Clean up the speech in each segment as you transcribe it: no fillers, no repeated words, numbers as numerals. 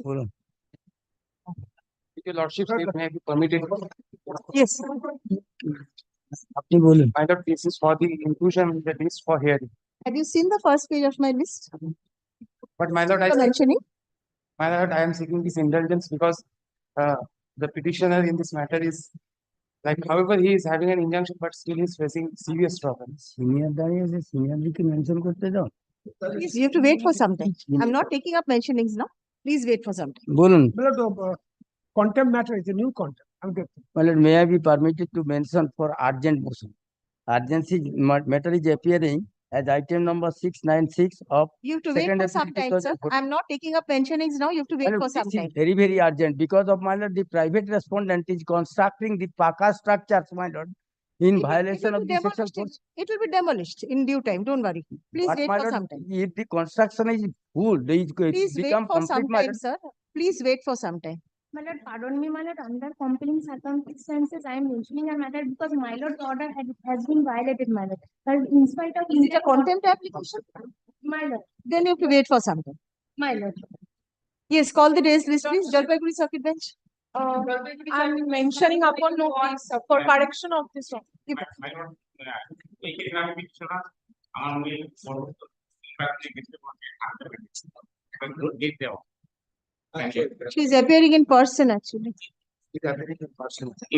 বলুন। Your Lordship, may I be permitted? Yes. আপনি বলুন। My lord, this is for the inclusion in the list for hearing. Have you seen the first page of my list? But my lord, Mentioning. my lord, I am seeking this indulgence because the petitioner in this matter is like, however, he is having an injunction, but still he is facing serious problems. Senior দাঁড়িয়ে আছে, সিনিয়রকে mention করতে দাও। Please, you have to wait for some time. I'm not taking up mentionings now. Please wait for some time. বলুন। Contempt matter is a new contempt. Well, may I be permitted to mention for urgent motion? Urgency matter is appearing as item number 696 of. You have to wait for some time, sir. I'm not taking up mentionings now. You have to wait for some time. Very, very urgent because of my lord, the private respondent is constructing the Paka structures, my lord, in violation of the section 4. It will be demolished in due time. Don't worry. Please But wait my for lord, some time. if the construction is full, it Please wait become for some complete, my time, lord. sir. Please wait for some time. My lord, pardon me, my lord, under compelling circumstances, I am mentioning a matter because my lord's order has been violated, my lord. But in spite of Is it a contempt application? my lord, Then you have to wait for some time. my lord. Yes, call the days list, please. Jalpaiguri Circuit Bench. I'm mentioning upon notice for correction of this one. My lord, এখানে আমি petitioner আমার মেয়ে পরবর্তী ইম্প্যাক্টে গেছে বলতে gate দেওয়া। She is appearing in person actually.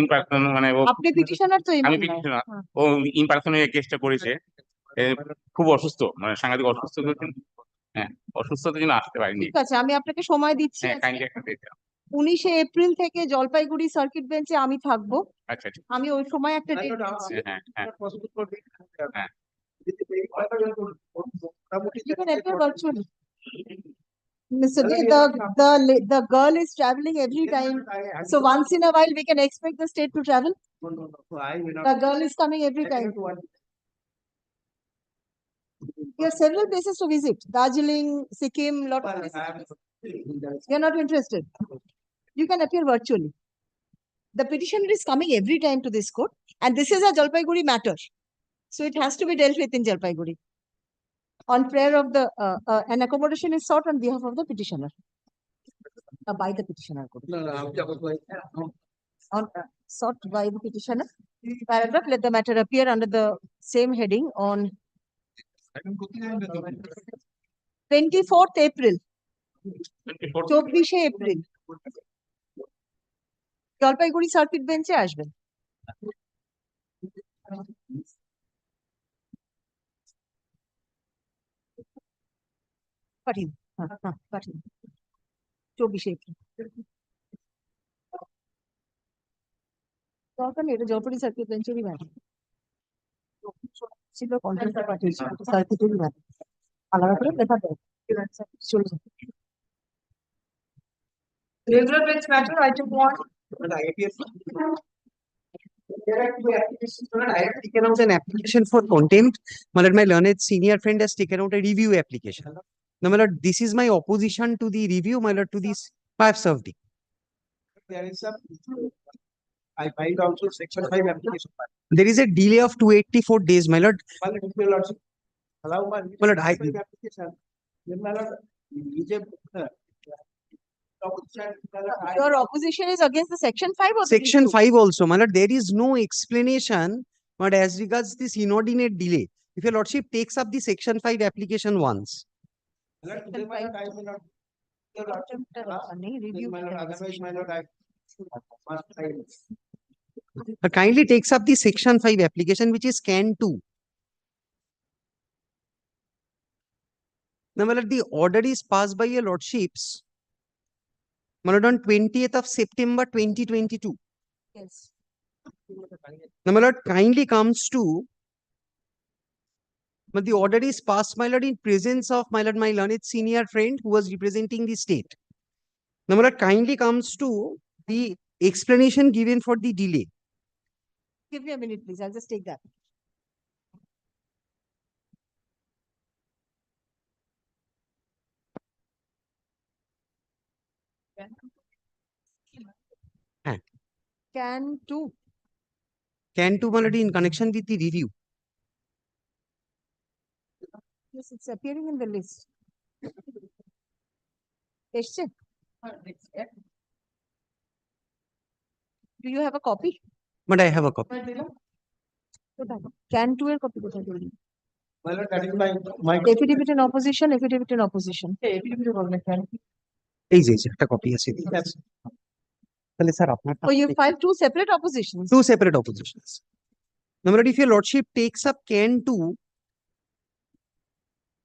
Impact মানে ও আপনি petitioner তো আমি petitioner ও ইম্পার্সনে কেসটা করেছে খুব অসুস্থ মানে সাংঘাতিক অসুস্থ হ্যাঁ অসুস্থতার জন্য আসতে পারিনি। ঠিক আছে আমি আপনাকে সময় দিচ্ছি। হ্যাঁ কাইন্ডলি একটা দিতে 19শে এপ্রিল থেকে জলপাইগুড়ি সার্কিট বেঞ্চে আমি থাকবো। আচ্ছা আচ্ছা আমি ওই সময় একটা ডেট দিচ্ছি। হ্যাঁ হ্যাঁ হ্যাঁ You can appear virtually. Mr. J, the girl is traveling every time. So once in a while we can expect the state to travel. The girl is coming every time to us. There are several places to visit. Darjeeling, Sikkim, lot of places. You're not interested. You can appear virtually. The petitioner is coming every time to this court, and this is a Jalpaiguri matter. So it has to be dealt with in Jalpaiguri. On prayer of the, an accommodation is sought on behalf of the petitioner. By the petitioner. Sought by the petitioner. Paragraph, let the matter appear under the same heading on 24th April. 24শে April Jalpaiguri circuit বেঞ্চে আসবেন। পাঠিয়ে পাঠিয়ে 24শে April দরকার নেই, এটা Jalpaiguri circuit বেঞ্চেরই matter ছিল, কন্টেন্টে পাঠিয়েছি সার্কিটেরই ম্যাটার, আলাদা করে লেখা দেয় চলে যাবে। Regular bench matter, item 1. There are two applications. I have taken out an application for contempt. My learned senior friend has taken out a review application. Now, my lord, this is my opposition to the review, my lord, to this. I have served it. There is some. I filed also section 5 application. There is a delay of 284 days, my lord. Allow my lord, application. My lord, Your opposition is against the section 5 or section 5 also, my lord. There is no explanation, but as regards this inordinate delay, if your lordship takes up the section 5 application once. Kindly takes up the section 5 application, which is can 2. Now, my lord, the order is passed by your lordships, my lord, on 20th of September 2022. Yes. Now, my lord, kindly comes to, but the order is passed, my lord, in presence of my lord, my learned senior friend who was representing the state. Now, my lord, kindly comes to the explanation given for the delay. Give me a minute, please. I'll just take that. Can 2. Can 2, my lord, in connection with the review. Yes, it's appearing in the list. এসছে Do you have a copy? But I have a copy. Can 2 এর copy কোথায় পেলি? My lord, that is my Affidavit in opposition, affidavit in opposition. এই যে একটা copy আছে তাহলে sir আপনার Oh, you filed 2 separate oppositions. two separate oppositions. Now, my lord, if your lordship takes up can 2,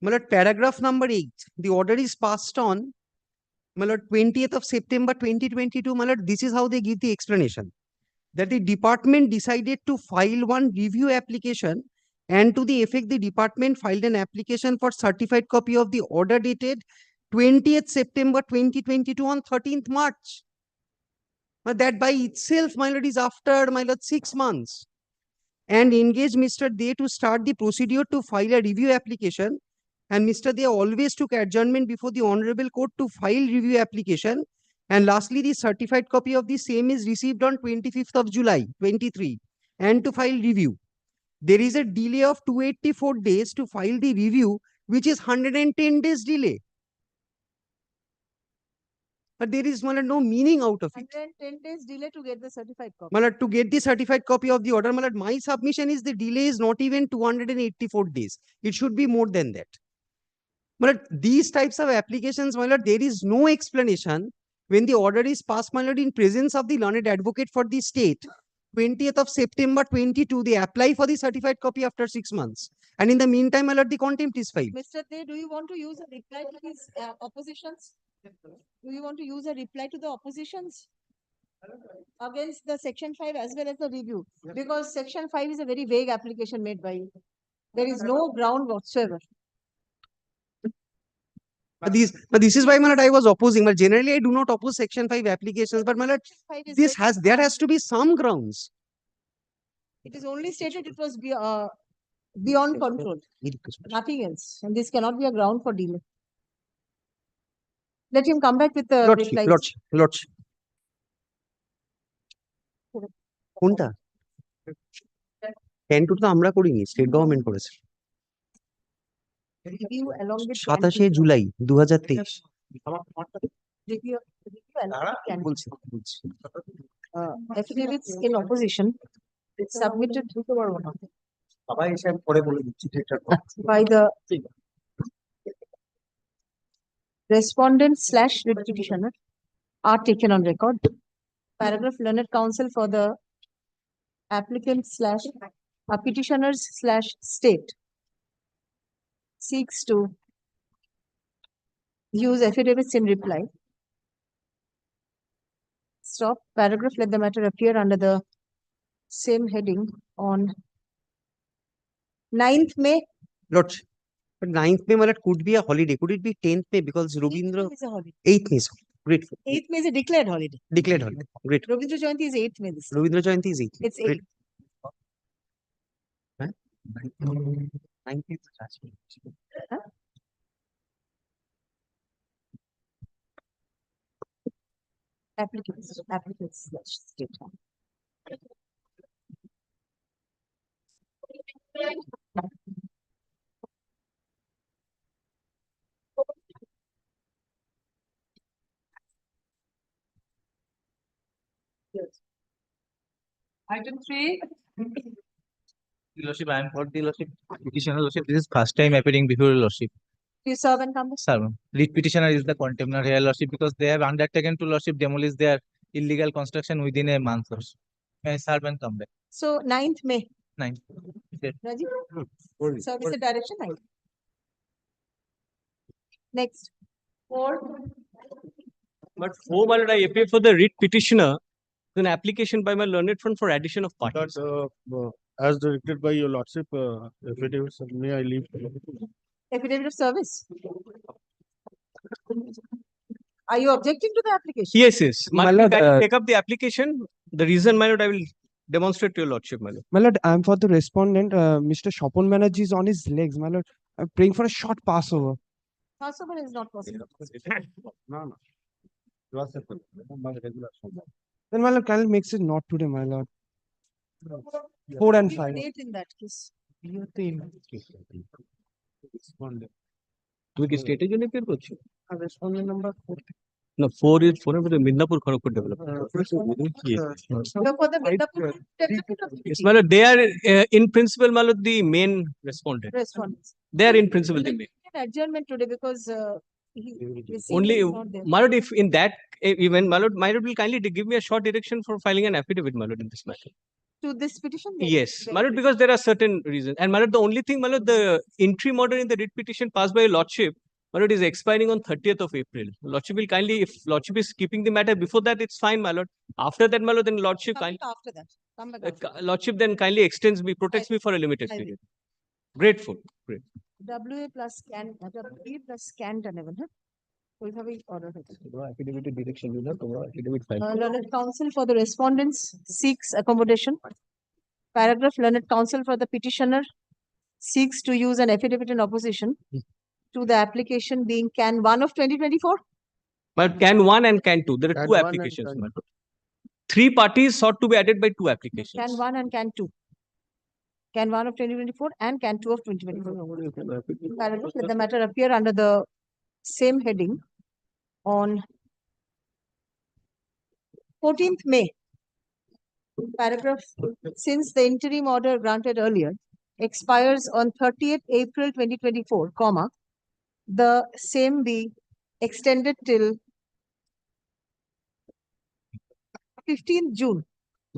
my lord, paragraph number 8, the order is passed on, my lord, 20th of September 2022, my lord, this is how they give the explanation. That the department decided to file one review application, and to the effect the department filed an application for certified copy of the order dated 20th September 2022 on 13th March. But that by itself, my lord, is after, my lord, 6 months. And engage Mr. Dey to start the procedure to file a review application. And Mr. Dey always took adjournment before the Honorable Court to file review application. And lastly, the certified copy of the same is received on 25th of July 23 and to file review. There is a delay of 284 days to file the review, which is 110 days delay. But there is, my lord, no meaning out of it. 110 days delay to get the certified copy. My lord, to get the certified copy of the order, my lord, my submission is the delay is not even 284 days. It should be more than that. My lord, these types of applications, my lord, there is no explanation when the order is passed, my lord, in presence of the learned advocate for the state. 20th of September 22, they apply for the certified copy after 6 months. And in the meantime, my lord, the contempt is filed. Mr. Dey, do you want to use a reply to these oppositions? Do you want to use a reply to the oppositions against the section 5 as well as the review? Because section 5 is a very vague application made by you. There is no ground whatsoever. But this is why, my lord, I was opposing. But generally, I do not oppose section 5 applications. But my lord, Section 5 is this very- there has to be some grounds. It is only stated it was beyond control, nothing else. And this cannot be a ground for delay. Let him come back with the Lordship, replies. lordship. কোনটা? can 2 তো আমরা করিনি, state government করেছে। Review along with 27 July 2023। review along with can- বলছি affidavits in opposition submitted সবাই এসে পরে বলে দিচ্ছি ঠিকঠাক by the respondent / writ petitioner are taken on record. Paragraph learned counsel for the applicant / petitioners / state seeks to use affidavits in reply. Stop. Paragraph, let the matter appear under the same heading on 9th May. lordship, but 9th May, my lord, could be a holiday. Could it be 10th May? Because 8th Robindra, May is a holiday. 8th May is grateful. 8th May is a declared holiday. Declared holiday. Great. Rabindra Jayanti is 8th May this year. Robindra Jayanti is 8th. It's Great. 8th. 9th May is the last day. Applicants / state. Item 3. Lordship, I am for the Lordship petitioner. Lordship, this is first time appearing before your Lordship. Do you serve and come back? Sir, lead petitioner is the contemptor here, Lordship, because they have undertaken to Lordship demolish their illegal construction within a month. Lordship. May I serve and come back? So 9th May. 9. Rajiv? Service direction 9th. Next. 4. But 4, my lord, I appear for the writ petitioner, an application by my learned friend for addition of parties. As directed by your lordship, affidavits, may I leave? Affidavit of service. Are you objecting to the application? Yes. My My lord, lord, can you take up the application? The reason, my lord, I will demonstrate to your lordship, my lord. My lord, I am for the respondent. Mr. Shopon Banerjee is on his legs. My lord, I'm praying for a short passover. Passover is not possible. No. Then my lord, kindly makes it not today, my lord. 4 and 5. Date in that case. তুমি কি স্টেটের জন্য appear করছো? Respondent number 4. No, 4 is for the Midnapur Kharagpur development. Yes. So for the Midnapur development Yes, my lord, they are in principle, my lord, the main respondent. response. They are in principle the main. Adjournment today because his senior Only, is not there. my lord, if in that event, my lord will kindly give me a short direction for filing an affidavit, my lord, in this matter. To this petition? Yes, my lord, because there are certain reasons. And my lord, the only thing, my lord, the interim order in the writ petition passed by lordship, my lord, is expiring on 30th of April. Lordship will kindly, if lordship is keeping the matter before that, it's fine, my lord. After that, my lord, then lordship Come kindly, back after that. Come back after that. lordship then kindly extends me, protects me for a limited I will. period. Grateful. Great. WA plus WA plus Canton even, huh? ওইভাবেই order হয়েছে। Affidavit direction, affidavit file. Learned counsel for the respondents seeks accommodation. Paragraph, learned counsel for the petitioner seeks to use an affidavit in opposition to the application being Can 1 of 2024. But Can 1 and Can 2, there are Can two 1 and applications, Can my lord. 3 parties sought to be added by 2 applications. Can 1 and Can 2. Can 1 of 2024 and Can 2 of 2024. Paragraph, let the matter appear under the same heading on 14th May. Paragraph, since the interim order granted earlier expires on 30th April 2024, comma, the same be extended till 15th June.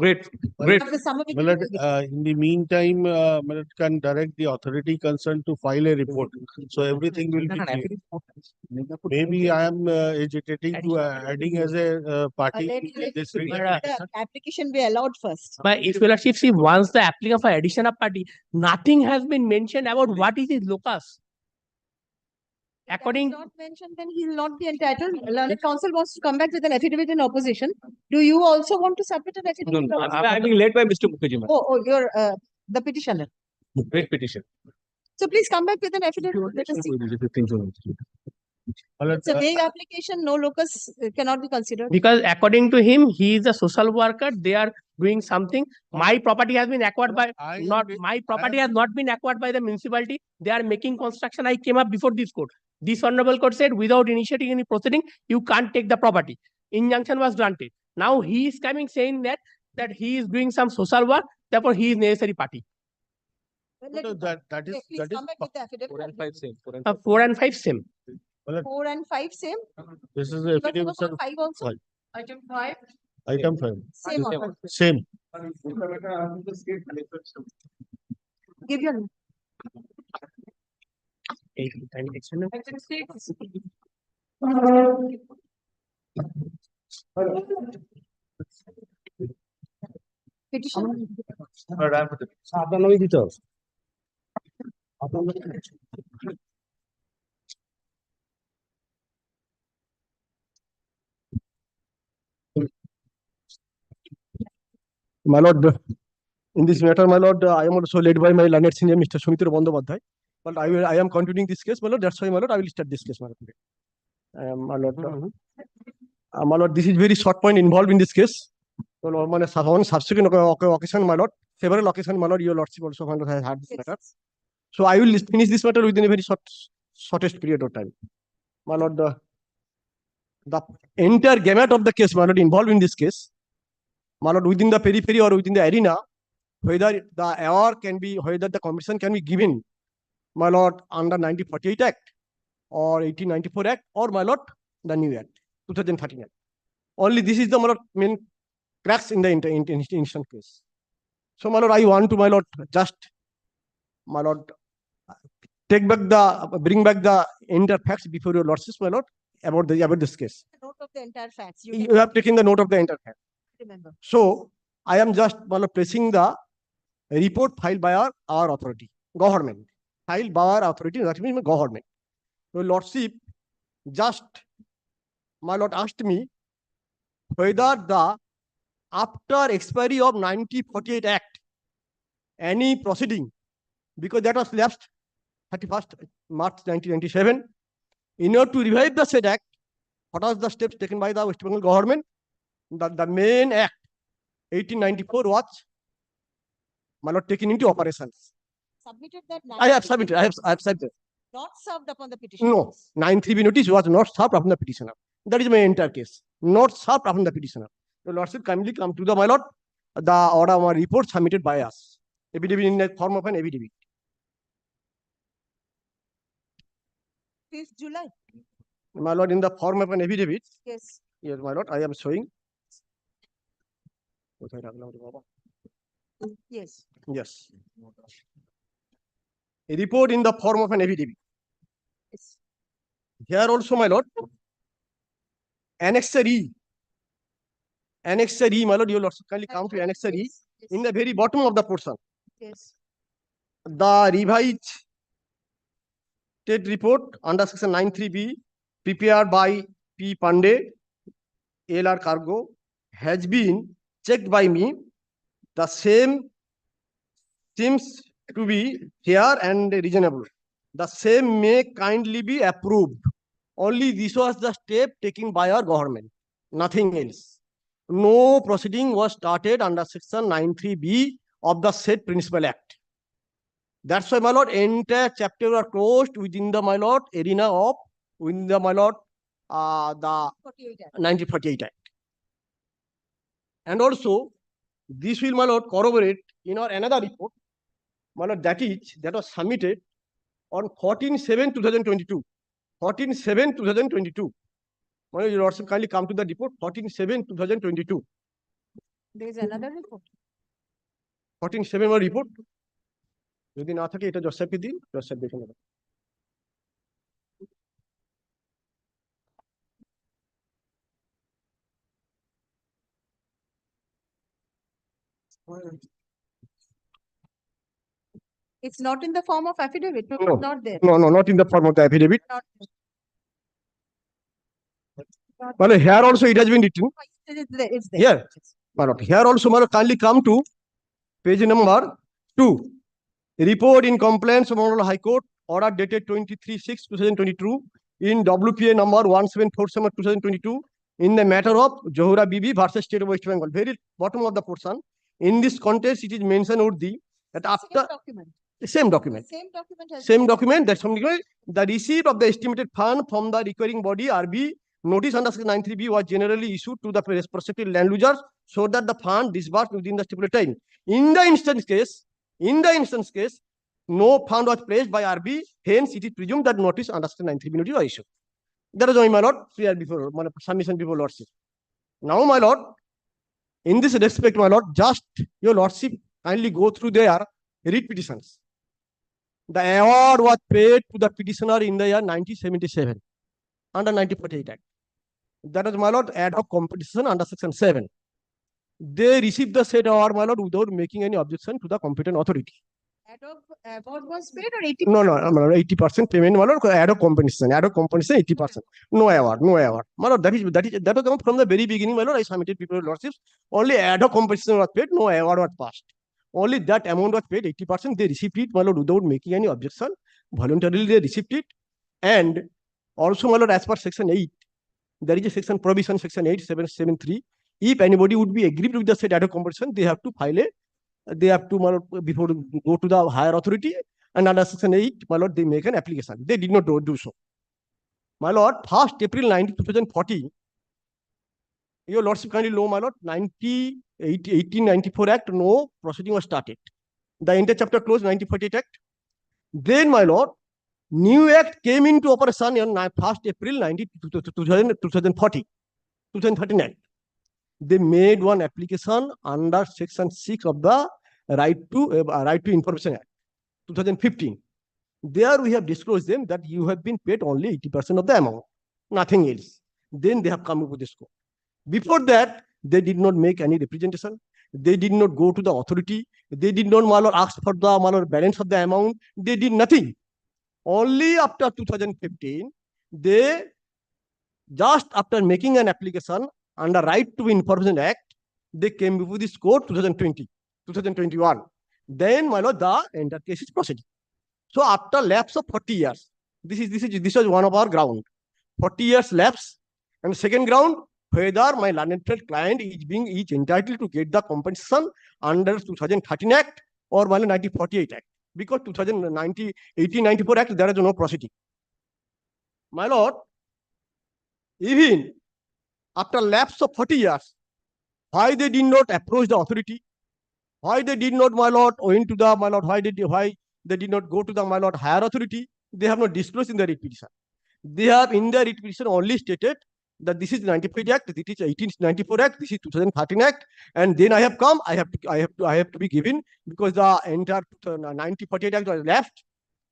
Great, great. Of the summer Well, vacation. in the meantime, Millet can direct the authority concerned to file a report. So everything will be clear. Maybe I am agitating to adding as a party. Let This the application be allowed first. But if your lordship see once the applicant for addition of party, nothing has been mentioned about what is his locus. According, Not mentioned, then he will not be entitled. Learned counsel wants to come back with an affidavit in opposition. Do you also want to submit an No, affidavit? no, I'm being led by Mr. Mukherjee, ma'am. Oh, you're the petitioner. Great petition. So please come back with an affidavit. Let us see. It's a vague application. No locus cannot be considered. because according to him, he is a social worker. They are doing something. My property has been acquired by my property has not been acquired by the municipality. They are making construction. I came up before this court. This honorable court said without initiating any proceeding, you can't take the property. Injunction was granted. Now he is coming saying that he is doing some social work. Therefore, he is necessary party. Let him come. that is Okay, please come back with the affidavit. 4 and 5 same. 4 and 5 same. 4 and 5 same. this is Even affidavit, for sir. 5 also. Five. Item 5. Item 5. Same order. Same. Give your name. Item 6. Petition. আপনার নামই দিতে হবে। My lord, in this matter, my lord, I am also led by my learned senior, Mr. Sumitra Bandyopadhyay. But I am continuing this case, my lord. That's why, my lord, I will start this case, my lord. My lord, my lord, this is very short point involved in this case. Well, on subsequent occasion, my lord, several occasions, my lord, your lordship also, my lord, has had this matter. So I will finish this matter within a very shortest period of time. My lord, the entire gamut of the case, my lord, involved in this case, my lord, within the periphery or within the arena, whether the award can be, whether the compensation can be given, my lord, under 1948 Act or 1894 Act, or my lord, the new Act, 2013 Act. Only this is the, my lord, main cracks in the instant case. So, my lord, I want to, my lord, just, my lord, bring back the entire facts before your lordship, my lord, about this case. Note of the entire facts. You have taken the note of the entire fact. Remember. So I am just, my lord, placing the report filed by our authority, government, filed by our authority, that means government. Your lordship just, my lord, asked me whether the after expiry of 1948 Act, any proceeding, because that was lapsed 31st March 1997, in order to revive the said Act, what are the steps taken by the West Bengal government? The main Act, 1894, was, my lord, taken into operations. Submitted that. I have submitted. I have submitted. Not served upon the petition. No, 9(3)B notice was not served upon the petitioner. That is my entire case. Not served upon the petitioner. The lordship kindly come to the, my lord, the order of report submitted by us. Affidavit in the form of an affidavit. 5th July. My lord, in the form of an affidavit. Yes. Yes, my lord, I am showing. Yes. Yes. A report in the form of an affidavit. Yes. Here also, my lord, Annexure E. Annexure E, my lord, you will also kindly come to Annexure E. Yes. Yes. In the very bottom of the portion, Yes. the revised state report under section 93B, prepared by P. Pandey, LR Cargo, has been checked by me. The same seems to be fair and reasonable. The same may kindly be approved. Only this was the step taken by our government, nothing else. No proceeding was started under section 93B of the said Principal Act. That's why, my lord, entire chapter are closed within the, my lord, arena of, within the, my lord, the 1948 Act. And also, this will, my lord, corroborate in our another report, my lord, that was submitted on 14/7/2022. 14/7/2022. My lord, you also kindly come to the report 14/7/2022. There is another report. 14/7 my report. যদি না থাকে এটা জসাবকে দিন, জসাব দেখে নেবেন। It's not in the form of affidavit. No, No. it's not there. No, not in the form of the affidavit. Not, Well, here also it has been written. it's there. It's there. Here, my lord, here also, my lord, kindly come to page number 2. Report in compliance of Honorable High Court, order dated 23/6/2022 in WPA number 1747/2022 in the matter of Johura Bibi versus State of West Bengal. Very bottom of the portion. In this context, it is mentioned Urdi that after Same document. the same document. Same document has Same been- document, that's something like the receipt of the estimated fund from the requiring body RB notice under section 93B was generally issued to the prospective land users so that the fund disbursed within the stipulated time. In the instance case, no fund was placed by RB, hence it is presumed that notice under section 93B notice was issued. That is why, my lord, prior before, my submission before lordship. Now, my lord, in this respect, my lord, just your lordship kindly go through their writ petitions. The award was paid to the petitioner in the year 1977 under 1948 Act. That is, my lord, ad hoc compensation under section 7. They received the said award, my lord, without making any objection to the competent authority. Ad hoc award was paid or 80? No, 80% payment, my lord, ad hoc compensation 80%. No award. My lord, that was from the very beginning, my lord, I submitted people lordships. Only ad hoc compensation was paid, no award was passed. Only that amount was paid, 80%. They received it, my lord, without making any objection. Voluntarily, they received it. And also, my lord, as per section 8, there is a section provision, section 8/773. If anybody would be aggrieved with the said ad hoc compensation, they have to file they have to, my lord, before go to the higher authority, and under section 8, my lord, they make an application. They did not do so. My lord, 1st April 2040, your lordship kindly know, my lord, 1894 Act, no proceeding was started. The entire chapter closed, 1948 Act. Then, my lord, new act came into operation on 1st April 2013 Act. They made one application under section 6 of the Right to Information Act, 2015. There we have disclosed them that you have been paid only 80% of the amount, nothing else. Then they have come up with this code. Before that, they did not make any representation. They did not go to the authority. They did not, my lord, ask for the, my lord, balance of the amount. They did nothing. Only after 2015, they, just after making an application under Right to Information Act, they came before this court 2021. Then, my lord, the entire case is proceeding. So after lapse of 40 years, this is one of our ground. 40 years lapse, and second ground, whether my learned client is entitled to get the compensation under 2013 Act or 1948 Act. Because 1894 Act, there is no proceeding. My lord, Even after lapse of 40 years, why they did not approach the authority, why they did not, my lord, went to the, my lord, why they did not go to the, my lord, higher authority, they have not disclosed in the writ petition. They have in the writ petition only stated that this is 95 Act, this is 1894 Act, this is 2013 Act, and then I have come, I have to be given, because the entire 1948 Act was left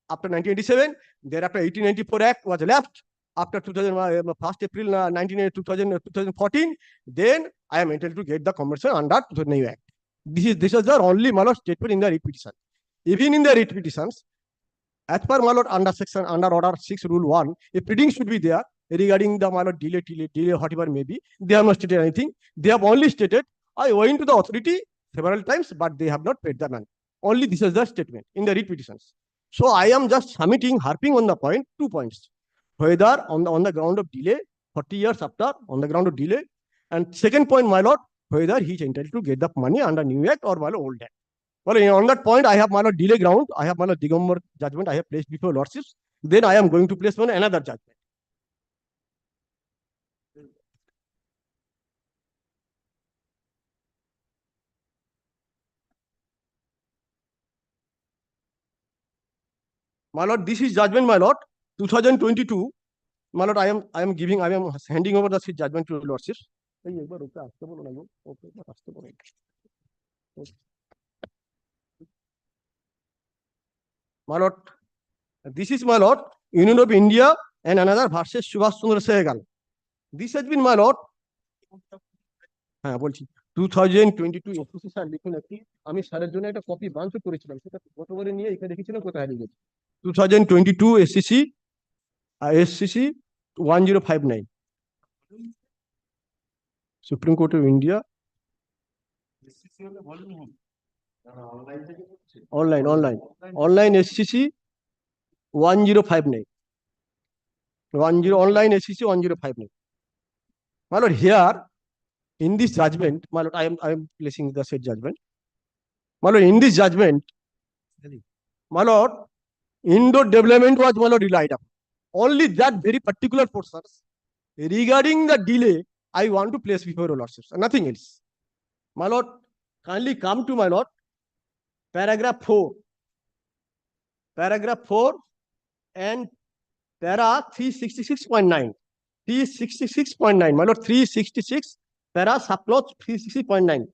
after 1987, thereafter 1894 Act was left after 1st April 2014, then I am entitled to get the compensation under 2009 Act. This is the only, my lord, statement in the writ petition. Even in the writ petitions, as per, my lord, under order 6 rule 1, a pleading should be there regarding the, my lord, delay, whatever may be. They have not stated anything. They have only stated, I went to the authority several times, but they have not paid the money. Only this is the statement in the writ petitions. So I am just harping on the point, 2 points. Whether on the ground of delay, 40 years after, on the ground of delay. And second point, my lord, whether he is entitled to get the money under new act or, my lord, old act. Well, on that point, I have, my lord, delay ground. I have, my lord, Digambar judgment I have placed before lordships. Then I am going to place another judgment. My lord, this is judgment, my lord, 2022. My lord, I am handing over the judgment to lordships. My lord, this is, my lord, Union of India and another versus Subhash Chandra Sehgal. This has been, my lord, 2022 SSC sir লিখুন একটি, আমি স্যারের জন্য একটা copy bunch করেছিলাম, সেটা গতবারে নিয়ে এখানে রেখেছিলাম, কোথায় হারিয়ে গেছে। 2022 SSC 1059 supreme court of India online SCC 1059 online SCC 1059. My lord, here in this judgment, my lord, I am placing the said judgment. My lord, in this judgment, my lord, indoor development was, my lord, relied upon. Only that very particular portions regarding the delay I want to place before your lordships, and nothing else. My lord, kindly come to, my lord, paragraph 4 and para 366.9. 366.9, my lord, 366, para subclause 360.9.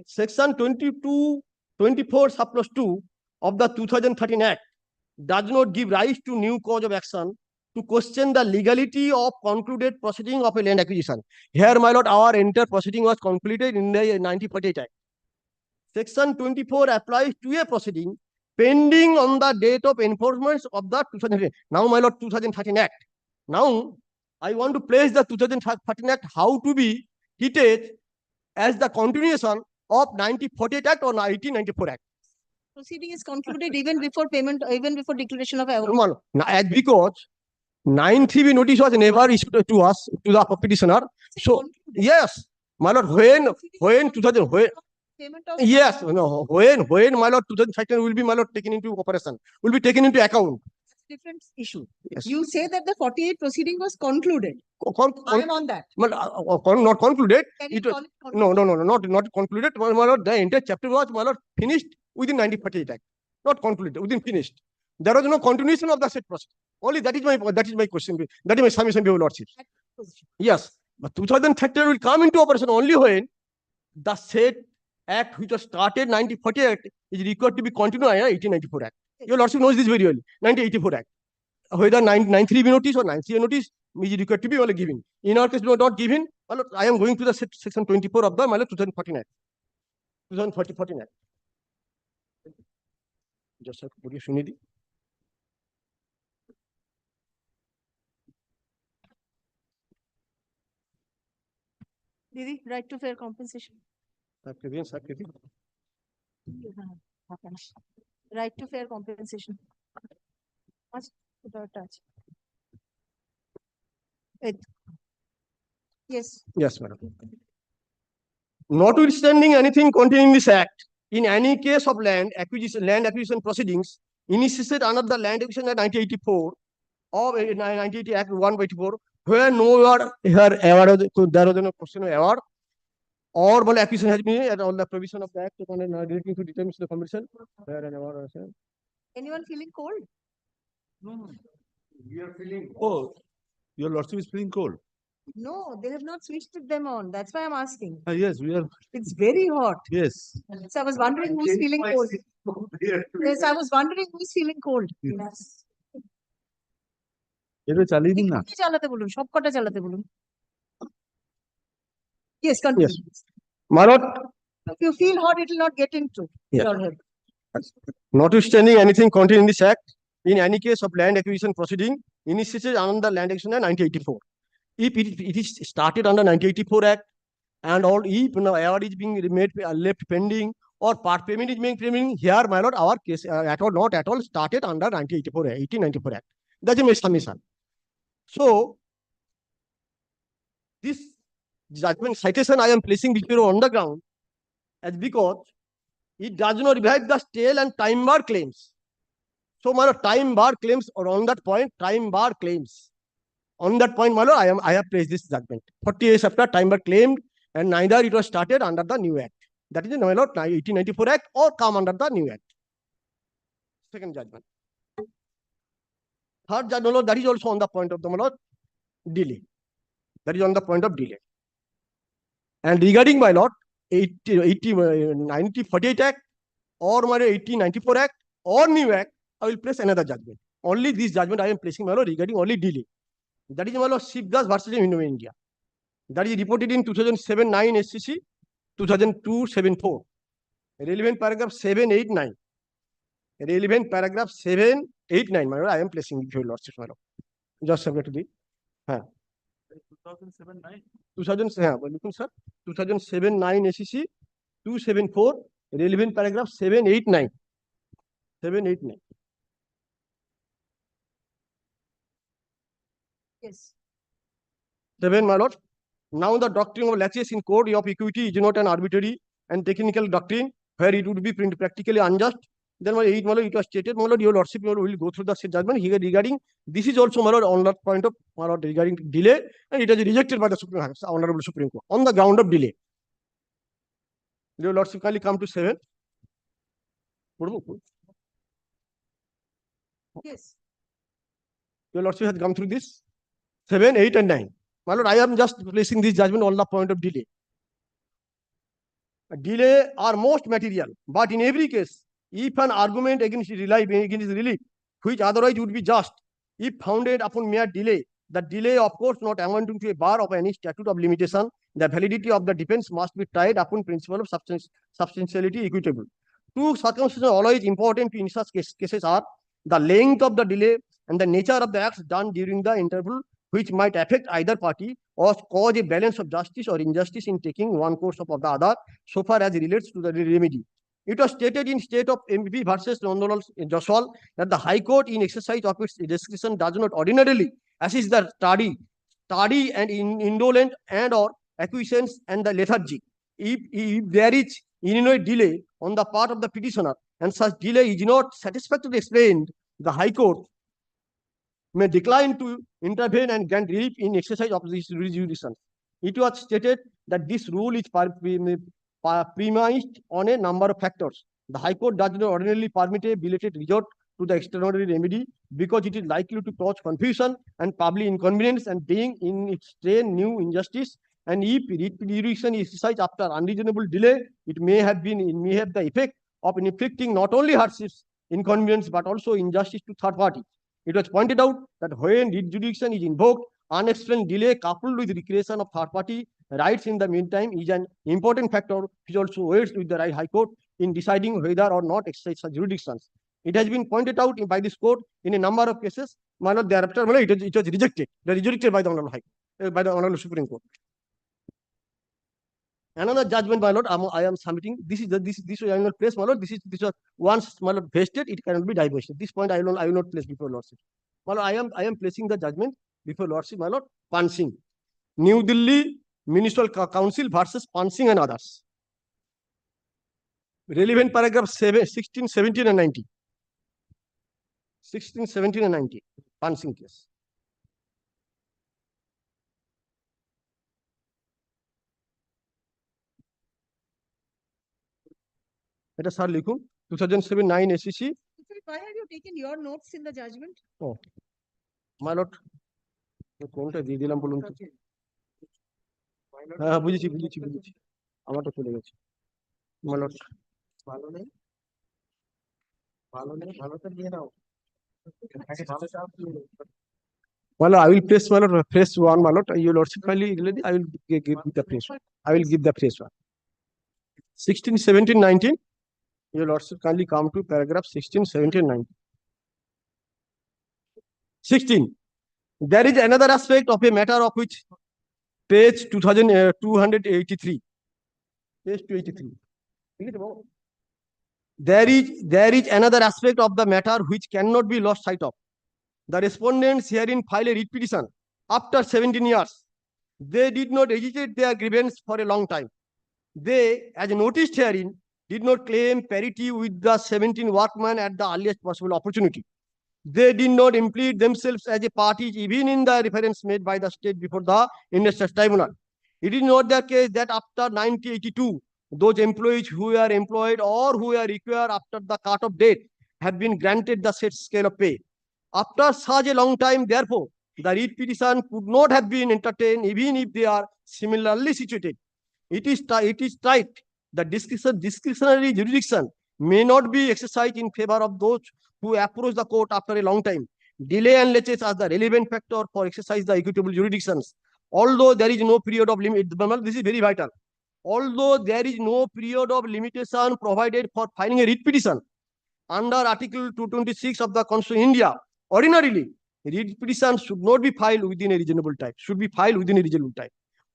Section 24 subclause 2 of the 2013 Act does not give rise to new cause of action to question the legality of concluded proceeding of a land acquisition. Here, my lord, our entire proceeding was completed in the 1948 Act. Section 24 applies to a proceeding pending on the date of enforcement of the 2013. Now, my lord, 2013 Act. Now, I want to place the 2013 Act how to be treated as the continuation of 1948 Act or 1894 Act. Proceeding is concluded even before payment, even before declaration of award. No, because 9-3B notice was never issued to us, to the petitioner. So, yes, my lord, when 2000, Payment of yes, no, when, my lord, 2013 will be, my lord, taken into operation, will be taken into account. different issue. Yes. You say that the 48 proceeding was concluded. I am on that. Not concluded. Can you It was, call it concluded? not concluded. My lord, the entire chapter was, my lord, finished within 1948 Act. Not concluded, within finished. There was no continuation of the said process. Only that is my question. That is my submission to your lordships. Yes, but 2013 will come into operation only when the said Act which was started 1948 Act is required to be continued in 1894 Act. Your lordship knows this very well. 1984 Act. Whether 993B notice or 9CA notice is required to be only given. In our case, not given. My lord, I am going to the section 24 of the, my lord, 2014 Act. 2014 Act. Just put your Sunidi. Didi, right to fair compensation. Right to fair compensation. Touch. Yes. Yes, madam. Notwithstanding anything contained in this Act, in any case of land acquisition proceedings initiated under the Land Acquisition Act 1984 or 1980 Act 1/84, where no award, here award, there was no question of award, or well, acquisition has been at all the provision of the act relating to determine the competition, where an award was. Anyone feeling cold? No, we are feeling. Oh, your lordship is feeling cold. No, they have not switched them on. That's why I'm asking. Yes, we are. It's very hot. Yes. So I was wondering who's feeling cold. Yes, I was wondering who's feeling cold. এটা চালিয়ে দিন না। কি চালাতে বলুন, সবকটা চালাতে বলুন। Yes, continue. My lord, If you feel hot, it will not get into Yeah. your head. notwithstanding anything contained in this act, in any case of land acquisition proceeding initiated under Land Acquisition Act 1984, if it is started under 1984 Act, and all if award is being made left pending or part payment is being pending, here, my lord, our case at all not at all started under 1984 Act, 1894 Act. That's a missumption. So this judgment citation I am placing before you on the ground as because it does not revive the stale and time bar claims. So, my lord, time bar claims, or on that point, time bar claims. On that point, my lord, I have placed this judgment. 40 years after, time bar claimed, and neither it was started under the new act. That is, my lord, 1894 Act or come under the new act. Second judgment. Third judgment, my lord, that is also on the point of the, my lord, delay. That is on the point of delay. And regarding, my lord, 1948 Act or my 1894 Act or new act, I will place another judgment. Only this judgment I am placing, my lord, regarding only delay. That is, my lord, SUVRA versus India. That is reported in 2007-9 SCC, 2002-74. Relevant paragraph 789. Relevant paragraph 789, my lord, I am placing before your lordship, my lord. Just subject to the. 2007-9. 2007, sir. 2007-9 SCC, 274. Relevant paragraph 789. 789. Yes. 7, my lord. Now the doctrine of laches in code of equity is not an arbitrary and technical doctrine where it would be practically unjust. Then, my 8, my lord, it was stated, my lord, your lordship, my lord, will go through the judgment here regarding this is also, my lord, on that point of, my lord, regarding delay, and it was rejected by the Honorable Supreme Court on the ground of delay. Your lordship, kindly come to 7. Yes. Your lordship has come through this 7, 8, and 9. My lord, I am just placing this judgment on the point of delay. Delay are most material, but in every case, if an argument against relief, which otherwise would be just, if founded upon mere delay, the delay, of course, not amounting to a bar of any statute of limitation, the validity of the defense must be tied upon principle of substantiality equitable. Two circumstances always important in such cases are the length of the delay and the nature of the acts done during the interval, which might affect either party or cause a balance of justice or injustice in taking one course of the other, so far as relates to the remedy. It was stated in State of MP versus Joswal that the High Court, in exercise of its discretion, does not ordinarily assist the tardy and indolent and or acquiescence and the lethargy. If there is in any delay on the part of the petitioner and such delay is not satisfactorily explained, the High Court may decline to intervene and grant relief in exercise of this jurisdiction. It was stated that this rule is premised on a number of factors. The High Court does not ordinarily permit a belated resort to the extraordinary remedy because it is likely to cause confusion and public inconvenience and being in its train new injustice. And if jurisdiction is exercised after unreasonable delay, it may have the effect of inflicting not only hardships, inconvenience, but also injustice to third party. It was pointed out that when jurisdiction is invoked, unexplained delay coupled with recreation of third party rights in the meantime is an important factor which also weighs with the High Court in deciding whether or not exercise such jurisdictions. It has been pointed out by this court in a number of cases. My lord, thereafter, it was rejected. It was rejected by the Honorable High Court, by the Honorable Supreme Court. Another judgment, my lord, I am submitting. This I will not place, my lord. This was once, my lord, vested, it cannot be divested. This point I will not place before lordship. My lord, I am placing the judgment before lordship, my lord. Pansing, New Delhi Municipal Council versus Pansing and others. Relevant paragraph 16, 17, and 19. 16, 17, and 19. Pansing case. এটা sir লিখুন 2007-9 SEC. Why have you taken your notes in the judgment? Oh, my lord. কোনটা দিয়ে দিলাম বলুন তো? হ্যাঁ বুঝেছি আমারটা চলে গেছে my lord. ভালো নেই ভালোটা দিয়ে নাও my lord, I will press my lord, press one my lord. Your lordship kindly I will give the press one. I will give the press one. 16, 17, 19. Your lordship kindly come to paragraph 16, 17, 19. 16. There is another aspect of a matter of which page 283. Page 283. There is another aspect of the matter which cannot be lost sight of. The respondents herein file a writ petition after 17 years. They did not agitate their grievance for a long time. They, as noticed herein, did not claim parity with the 17 workmen at the earliest possible opportunity. They did not implicate themselves as a party even in the reference made by the state before the Industries Tribunal. It is not the case that after 1982, those employees who were employed or who were required after the cut-off date have been granted the set scale of pay. After such a long time, therefore, the writ petition could not have been entertained even if they are similarly situated. It is right. The discretionary jurisdiction may not be exercised in favor of those who approach the court after a long time. Delay and laches are the relevant factor for exercise the equitable jurisdictions. Although there is no period of limit, this is very vital. Although there is no period of limitation provided for filing a writ petition under Article 226 of the Constitution of India, ordinarily, writ petition should not be filed within a reasonable time.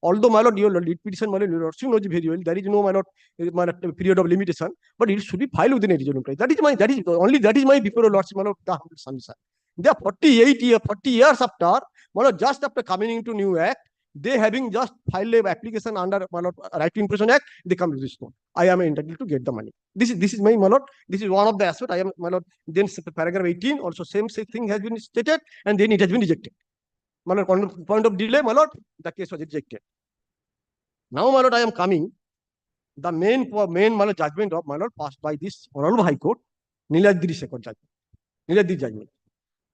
Although, my lord, your writ petition, my lord, you know very well, there is no, my lord, period of limitation, but it should be filed within a reasonable time. That is my before your lordship, my lord, the humble submission. They are 40 years after, my lord, just after coming into new act, they having just filed an application under, my lord, Right to Impression Act, they come to this court. I am entitled to get the money. This is my lord, this is one of the aspects. I am, my lord, then paragraph 18, also same thing has been stated, and then it has been rejected. My lord, point of delay, my lord, the case was rejected. Now, my lord, I am coming. The main my lord, judgment of, my lord, passed by this Honorable High Court, Niladri second judgment. Niladri judgment.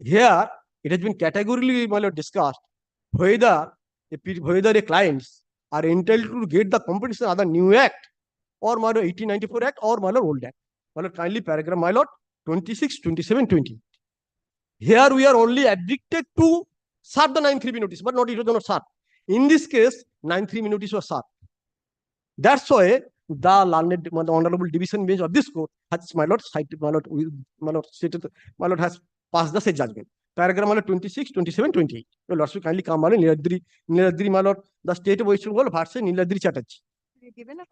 Here, it has been categorically, my lord, discussed whether a clients are entitled to get the compensation under new act or, my lord, 1894 act or, my lord, old act. My lord, kindly paragraph, my lord, 26, 27, 20. Here we are only addicted to serve the 9(3)B notice, but not it was not served. In this case, 9(3)B notice was served. That's why the learned, the honorable division bench of this court has, my lord, cited, my lord, stated, my lord, has passed the said judgment. Paragraph, my lord, 26, 27, 28. Your lordship kindly come, my lord, Niladri, my lord, the state of West Bengal versus Niladri Chatterjee.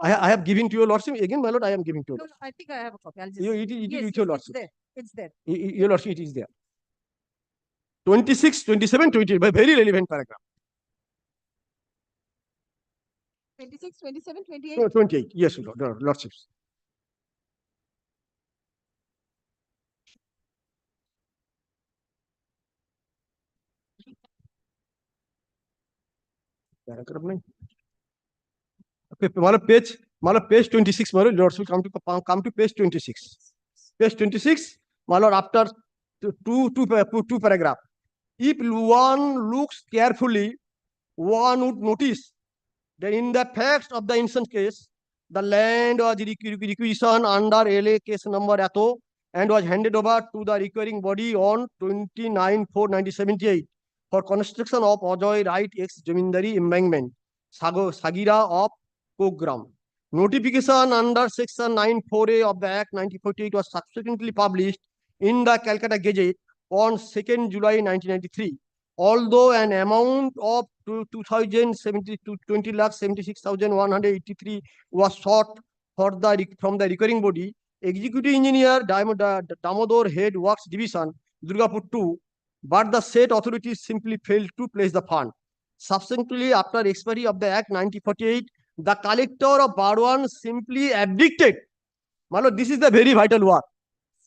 I have given to your lordship again, my lord. I am giving to you. No, I think I have a copy. I'll just. It is with your lordship. It's there. Your lordship, it is there. 26, 27, 28. Very relevant paragraph. 26, 27, 28. 28. Yes, lordships. Paragraph 9. Page 26, my lord, lords will come to page 26. Page 26, my lord, after two paragraph. If one looks carefully, one would notice that in the facts of the instant case, the land was requisitioned under LA case number Ato and was handed over to the requiring body on 29/4/1978 for construction of Ajoy Right ex Jamindari embankment, Sagira of Kogram. Notification under section 94A of the Act 1948 was subsequently published in the Calcutta Gazette on 2nd July 1993. Although an amount of 20,76,183 was sought from the requiring body, Executive Engineer Damodar Head Works Division, Durgapur 2, but the said authorities simply failed to place the fund. Subsequently, after expiry of the Act 1948, the collector of Barwan simply abdicted. My lord, this is the very vital word.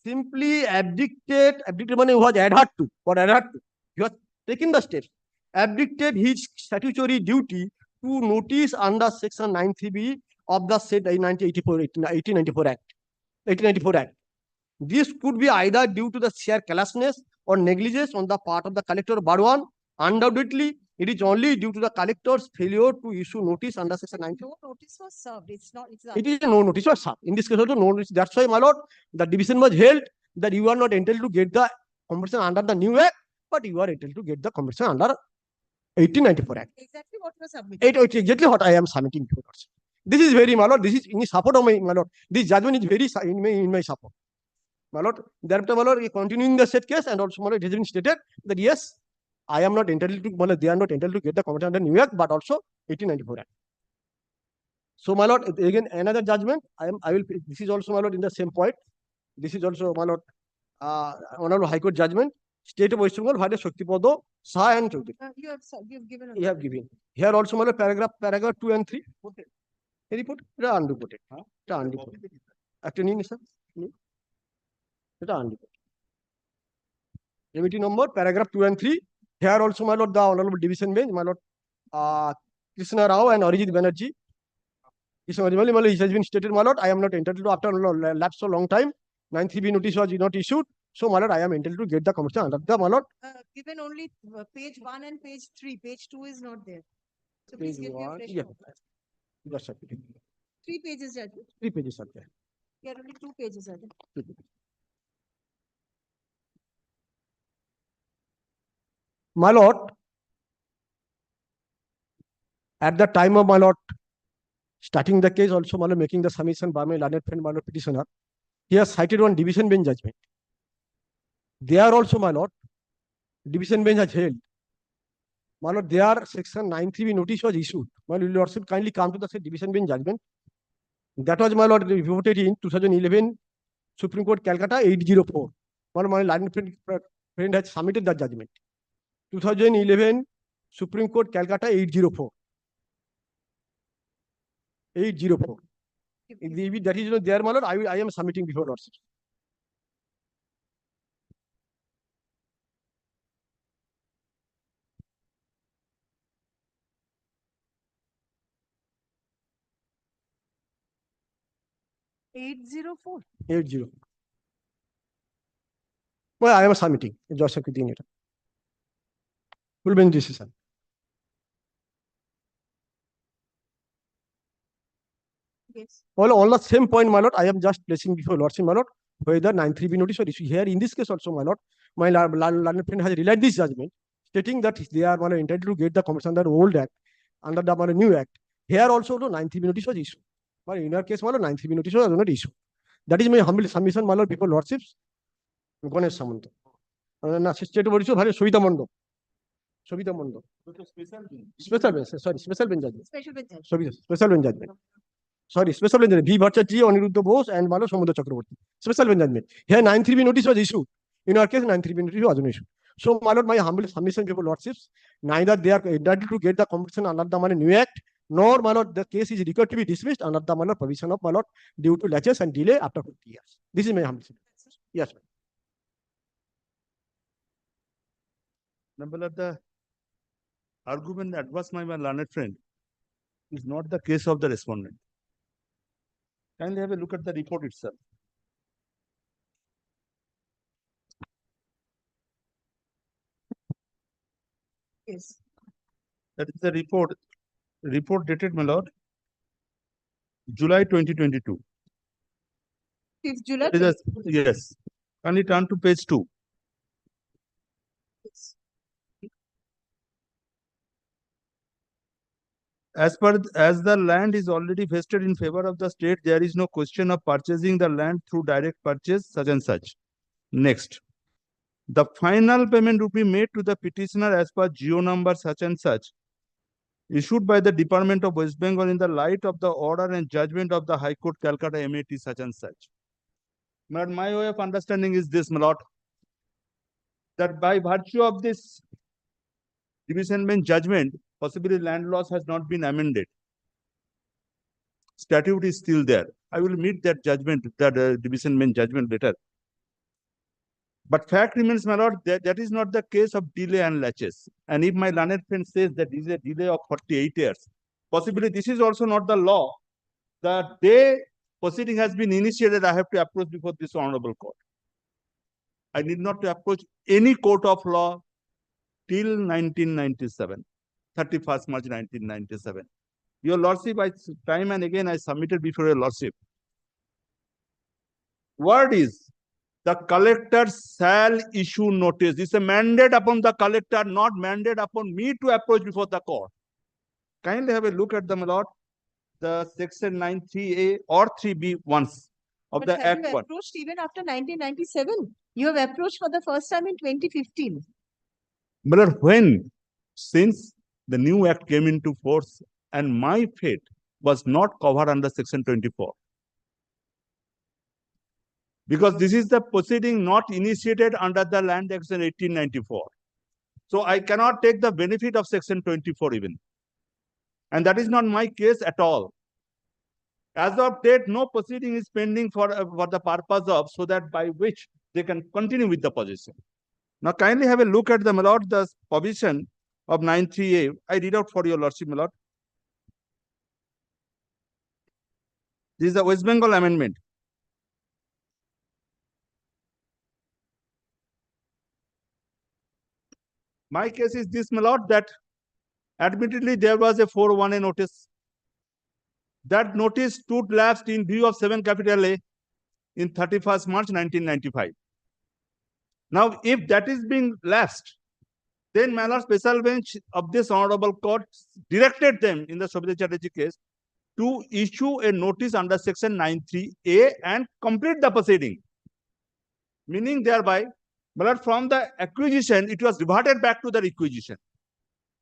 Simply abdicted money was adhered to. What adhered to? He was taking the steps. Abdicted his statutory duty to notice under section 93B of the said 1894 Act. 1894 Act. This could be either due to the sheer carelessness or negligence on the part of the collector bar 1. Undoubtedly, it is only due to the collector's failure to issue notice under section 90. No notice was served. It's not. It's It is a no notice was served. In this case also no notice. That's why, my lord, the division was held that you are not entitled to get the compensation under the new act, but you are entitled to get the compensation under 1894 Act. exactly what was submitted. It's exactly what I am submitting to you. This is very, my lord, this is in support of my lord. This judgment is very in my support. My lord, thereafter, my lord, continuing the said case, and also, my lord, it has been stated that yes, I am not entitled to, my lord, they are not entitled to get the compensation under New Act, but also 1894 Act. So, my lord, again, another judgment, I will, this is also, my lord, in the same point. This is also, my lord, Honorable High Court judgment, State of West Bengal, Bhade Shaktipada, Shah and Chaudhary. You've given. You have given. Here also, my lord, paragraph 2 and 3. Report, এটা unreported. এটা unreported. একটা নিন sir, এটা unreported. Remedy number, paragraph 2 and 3. Here also, my lord, the Honorable Division Bench, my lord, Krishna Rao and Arijit Banerjee. Krishna Rao, my lord, it has been stated, my lord, I am not entitled to, after lapse so long time, 9(3)B notice was not issued. So, my lord, I am entitled to get the compensation under the, my lord. Given only page 1 and page 3. Page 2 is not there. So Page please give me a 1, fresh yeah. copy. Yes, sir. 3 pages, judgment. 3 pages are there. Here only 2 pages are there. 3 pages. My lord, at the time of, my lord, starting the case, also, my lord, making the submission by my learned friend, my lord, petitioner, he has cited one division bench judgment. There also, my lord, division bench has held. My lord, there section 9(3)B notice was issued. My lordship kindly come to the division bench judgment. That was, my lord, reported in 2011 Supreme Court Calcutta 804. My learned friend has submitted that judgment. 2011 Supreme Court Calcutta 804. 804. If that is there, my lord, I am submitting before lordship. Eight zero four. 80. Well, I am submitting. Joseph Kudin. Full bench decision. Yes. Well, on the same point, my lord, I am just placing before lordship, my lord, whether 9(3)B notice or issue. Here in this case also, my lord, my learned friend has relied this judgment, stating that they are, my lord, entitled to get the compensation under old act, under the, my lord, new act. Here also, no 9(3)B notice was issued. But in our case, my lord, 9(3)B notice was not issued. That is my humble submission, my lord, before lordships. Ganesh Samant. State of Odisha, Sovita Mondo. Sovita Mondo. Special bench, sorry, special bench judgment. Special bench judgment. Sorry, special bench judgment. Sorry, special bench judgment. V. Bhattacharya, Aniruddha Bose, and Malo Samudra Chakraborty. Special bench judgment. Here 9(3)B notice was issued. In our case, 9(3)B notice was not issued. So, my lord, my humble submission before lordships, neither they are entitled to get the compensation under the new act, nor, my lord, the case is required to be dismissed under the, my lord, provision of, my lord, due to laches and delay after 50 years. This is my humble submission. Yes, ma'am. Number of the argument advanced by my learned friend is not the case of the respondent. Kindly have a look at the report itself. Yes. That is the report dated, my lord, July 2022. 5th July. Yes. Kindly turn to page 2. Yes. As the land is already vested in favor of the state, there is no question of purchasing the land through direct purchase, such and such. Next, the final payment will be made to the petitioner as per GO number such and such, issued by the Department of West Bengal in the light of the order and judgment of the High Court Calcutta MAT such and such. But my way of understanding is this, my lord, that by virtue of this division bench judgment, possibly land loss has not been amended. Statute is still there. I will meet that judgment, that division bench judgment later. But fact remains, my lord, that is not the case of delay and laches. And if my learned friend says that this is a delay of 48 years, possibly this is also not the law. The day proceeding has been initiated, I have to approach before this honorable court. I need not to approach any court of law till 1997, 31st March 1997. Your Lordship, time and again I submitted before your Lordship. Word is, the collector shall issue notice. It's a mandate upon the collector, not mandate upon me to approach before the court. Kindly have a look at the my lord, the section 93A or 3B once of But the have Act you 1. approached even after 1997? You have approached for the first time in 2015. My lord, when? Since the new act came into force and my fate was not covered under section 24. Because this is the proceeding not initiated under the Land Act 1894. So I cannot take the benefit of section 24 even. And that is not my case at all. As of date, no proceeding is pending for the purpose of, so that by which they can continue with the possession. Now kindly have a look at the, my lord, the provision of 93A. I read out for your Lordship, my lord. This is the West Bengal amendment. My case is this, my lord, that admittedly there was a 4-1A notice. That notice stood lapsed in view of 7 capital A in 31st March 1995. Now, if that is being lapsed, then my lord, special bench of this honorable court directed them in the Sobhita Chatterjee case to issue a notice under section 93A and complete the proceeding. Meaning thereby, my lord, from the acquisition, it was reverted back to the requisition.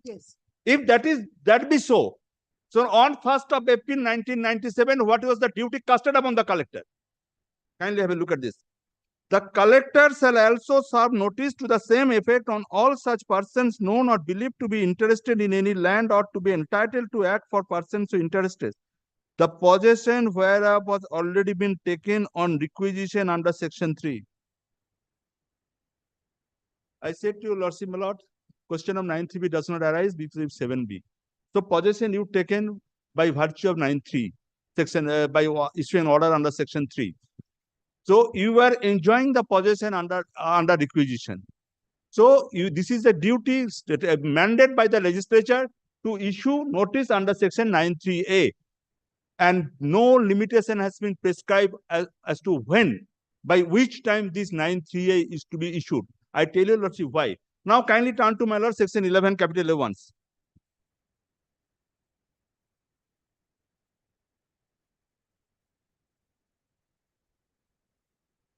Yes. If that be so, so on 1st of April 1997, what was the duty casted upon the collector? Kindly have a look at this. The collector shall also serve notice to the same effect on all such persons known or believed to be interested in any land or to be entitled to act for persons so interested. The possession whereof was already been taken on requisition under section 3. I said to you, Lordship, my lord, question of 93B does not arise because of 7B. So possession you taken by virtue of 93 section by issuing order under section 3. So you were enjoying the possession under requisition. So this is a duty mandated by the legislature to issue notice under section 93A, and no limitation has been prescribed as to when, by which time this 93A is to be issued. I tell you, Lordship, why. Now kindly turn to my lord, section 11 capital A once.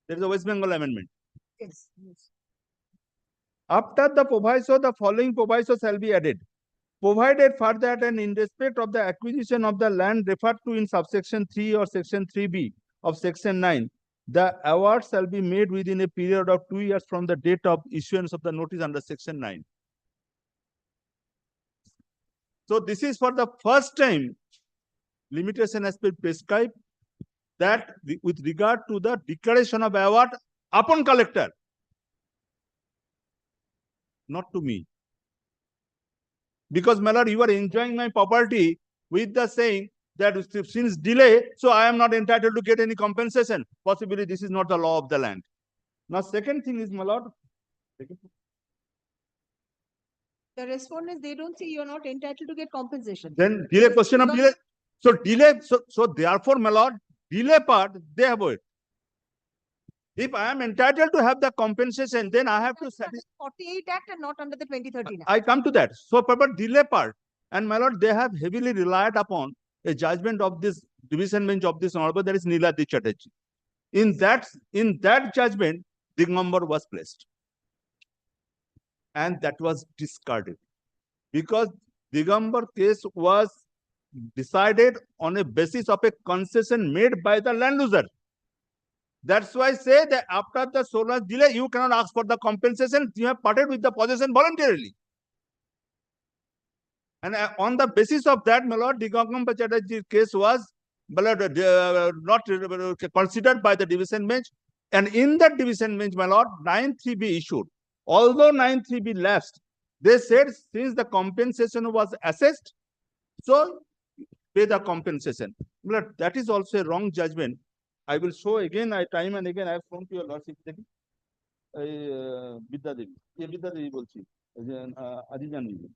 There is a West Bengal amendment. Yes. Yes. After the proviso, the following proviso shall be added. Provided further that in respect of the acquisition of the land referred to in subsection 3 or section 3B of section 9, the award shall be made within a period of 2 years from the date of issuance of the notice under section 9. So this is for the first time limitation has been prescribed that with regard to the declaration of award upon collector, not to me. Because, my lord, you are enjoying my property with the saying that since delay, so I am not entitled to get any compensation. Possibly this is not the law of the land. Now, second thing is, my lord, The respondents, they don't say you're not entitled to get compensation. then delay, question of delay. So delay, so therefore, my lord, delay part, they have it. If I am entitled to have the compensation, then I have to satisfy. 48 Act and not under the 2013 Act. I come to that. So, but delay part, and my lord, they have heavily relied upon a judgment of this division bench of this honorable, that is Niladi Chatterjee. In that judgment, Digambar was placed. And that was discarded. Because Digambar case was decided on a basis of a concession made by the land user. That's why I say that after the so much delay, you cannot ask for the compensation. You have parted with the possession voluntarily. And on the basis of that, my lord, Digambar Chatterjee case was not considered by the division bench. And in that division bench, my lord, 9(3)B issued. Although 9(3)B lapsed, they said since the compensation was assessed, so pay the compensation. But that is also a wrong judgment. I will show again, time and again I have shown to your lordship. Vidya Devi bolchi, Adijan Devi.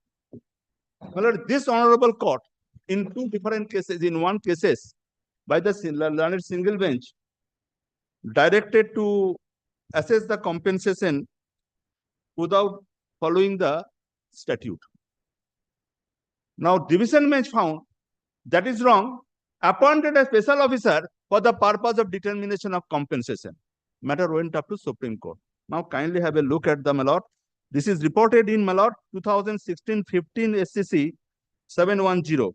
Well, this honorable court, in two different cases, in one cases, by the learned single bench, directed to assess the compensation without following the statute. Now, division bench found that is wrong, appointed a special officer for the purpose of determination of compensation. Matter went up to Supreme Court. Now, kindly have a look at the Malot. This is reported in Malot 2016-15 SCC 710.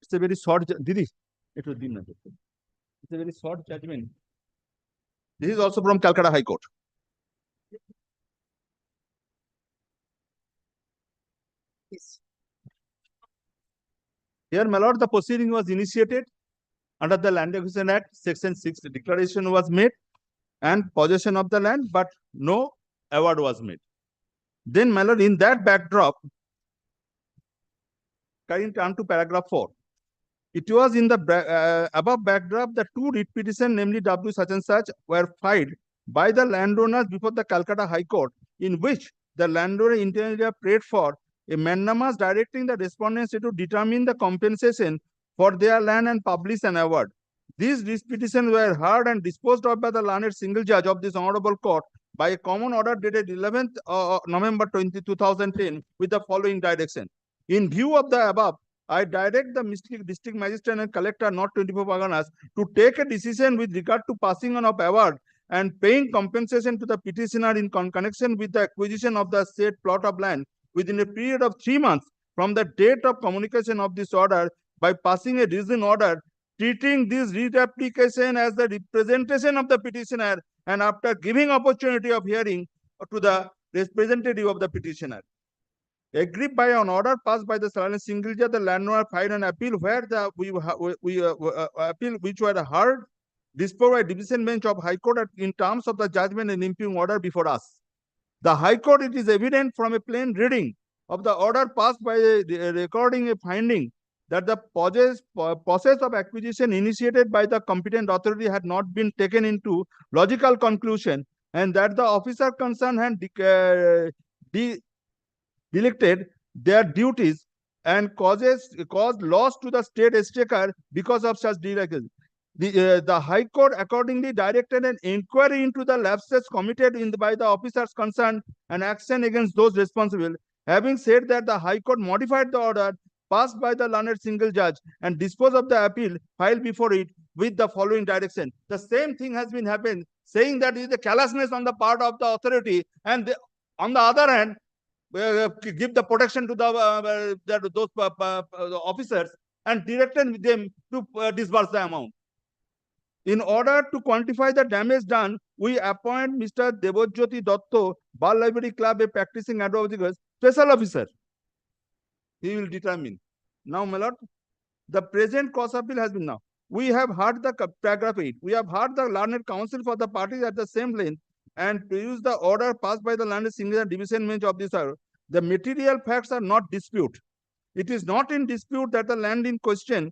It's a very short, Didi, it was it's a very short judgment. This is also from Calcutta High Court. Yes. Here, my lord, the proceeding was initiated under the Land Acquisition Act, Section 6. The declaration was made and possession of the land, but no award was made. Then, my lord, in that backdrop, carrying on to paragraph 4. It was in the above backdrop that two writ petitions, namely W such and such, were filed by the landowners before the Calcutta High Court, in which the landowner internally prayed for a mandamus directing the respondents to determine the compensation for their land and publish an award. These writ petitions were heard and disposed of by the learned single judge of this honorable court by a common order dated 11th November 2010 with the following direction. In view of the above, I direct the district magistrate and collector, North 24 Parganas, to take a decision with regard to passing on of award and paying compensation to the petitioner in connection with the acquisition of the said plot of land within a period of 3 months from the date of communication of this order by passing a reason order treating this writ application as the representation of the petitioner and after giving opportunity of hearing to the representative of the petitioner. Agreed by an order passed by the single judge, the landowner filed an appeal where the appeal which were heard disposed by division bench of High Court in terms of the judgment and impugn order before us. The High Court, it is evident from a plain reading of the order passed by recording a finding that the process of acquisition initiated by the competent authority had not been taken into logical conclusion and that the officer concerned had neglected their duties and caused loss to the state exchequer because of such negligence. The High Court accordingly directed an inquiry into the lapses committed by the officers concerned and action against those responsible. Having said that, the High Court modified the order passed by the learned single judge and disposed of the appeal filed before it with the following direction. The same thing has been happened, saying that it is a callousness on the part of the authority, and on the other hand, give the protection to those officers and directed them to disburse the amount. In order to quantify the damage done, we appoint Mr. Devojyoti Dotto, Bal Library Club, a practicing advocate, special officer. He will determine. Now, my lord, the present cause appeal has been now. We have heard the paragraph 8. We have heard the learned counsel for the parties at the same length and produced the order passed by the learned single division bench of this order. The material facts are not dispute. It is not in dispute that the land in question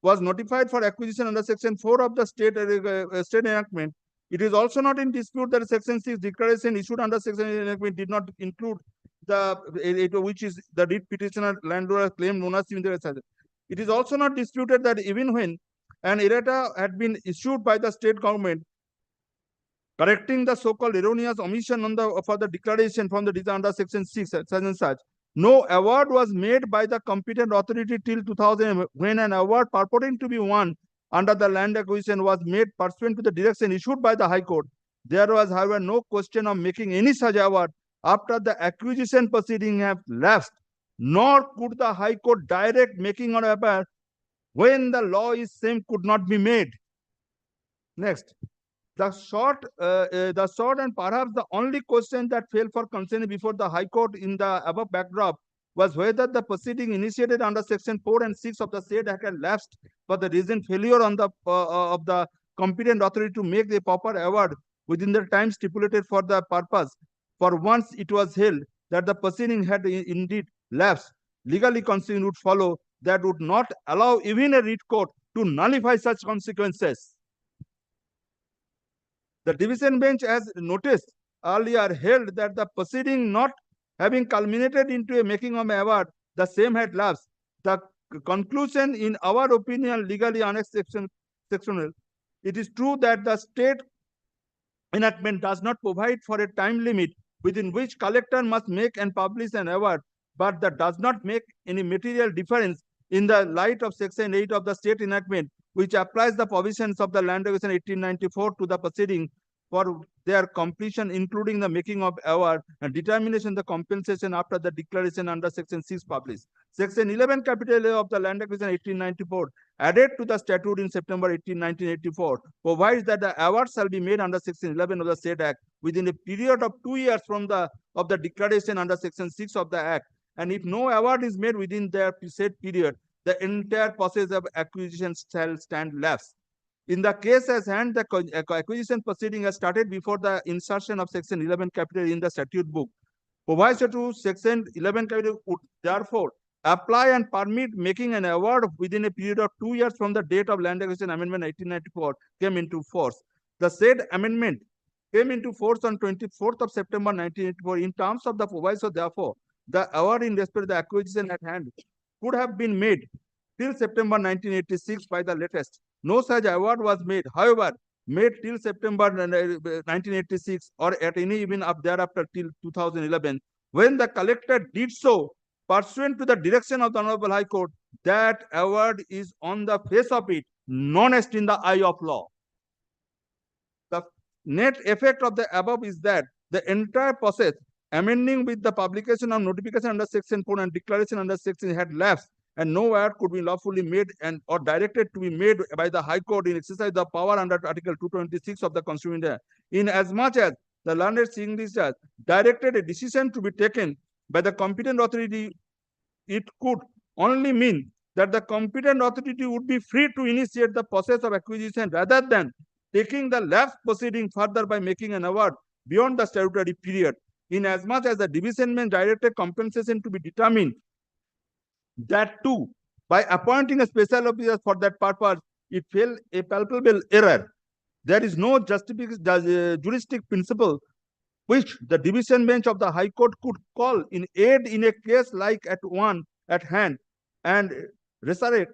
was notified for acquisition under Section 4 of the state enactment. It is also not in dispute that Section 6 declaration issued under Section enactment did not include which is the writ petitioner landowner claimed ownership in the asset. It is also not disputed that even when an errata had been issued by the state government correcting the so-called erroneous omission for the declaration from the under Section 6 such and such, no award was made by the competent authority till 2000 when an award purporting to be won under the land acquisition was made pursuant to the direction issued by the High Court. There was, however, no question of making any such award after the acquisition proceeding have lapsed, nor could the High Court direct making an award when the law is same could not be made. Next. The short and perhaps the only question that fell for consideration before the High Court in the above backdrop was whether the proceeding initiated under Section 4 and 6 of the said act had lapsed for the reason failure on the of the competent authority to make the proper award within the time stipulated for the purpose. For once it was held that the proceeding had indeed lapsed, legally consequence would follow that would not allow even a writ court to nullify such consequences. The division bench, as noticed earlier, held that the proceeding not having culminated into a making of an award, the same had lapsed. The conclusion, in our opinion, legally unexceptional. It is true that the state enactment does not provide for a time limit within which collector must make and publish an award, but that does not make any material difference in the light of Section 8 of the state enactment, which applies the provisions of the Land Regulation 1894 to the proceeding for their completion, including the making of award and determination of the compensation after the declaration under Section 6 published. Section 11 capital A of the Land Regulation 1894, added to the statute in September 1984, provides that the award shall be made under Section 11 of the said Act within a period of 2 years from the declaration under Section 6 of the Act. And if no award is made within their said period, the entire process of acquisition shall stand lapsed. In the case as hand, the acquisition proceeding has started before the insertion of Section 11 capital in the statute book. Proviso to Section 11 capital would therefore apply and permit making an award within a period of 2 years from the date of Land Acquisition Amendment 1994 came into force. The said amendment came into force on 24th of September 1984. In terms of the proviso, therefore, the award in respect of the acquisition at hand could have been made till September 1986 by the latest. No such award was made. However, made till September 1986 or at any even up thereafter till 2011, when the collector did so, pursuant to the direction of the Honorable High Court, that award is on the face of it, non-est in the eye of law. The net effect of the above is that the entire process, amending with the publication of notification under Section 4 and declaration under Section had lapsed, and no award could be lawfully made and or directed to be made by the High Court in exercise of the power under Article 226 of the Constitution. In as much as the learned English judge directed a decision to be taken by the competent authority, it could only mean that the competent authority would be free to initiate the process of acquisition rather than taking the lapse proceeding further by making an award beyond the statutory period. In as much as the division bench directed compensation to be determined, that too, by appointing a special officer for that purpose, it fell a palpable error. There is no juristic principle which the division bench of the High Court could call in aid in a case like at one at hand and resurrect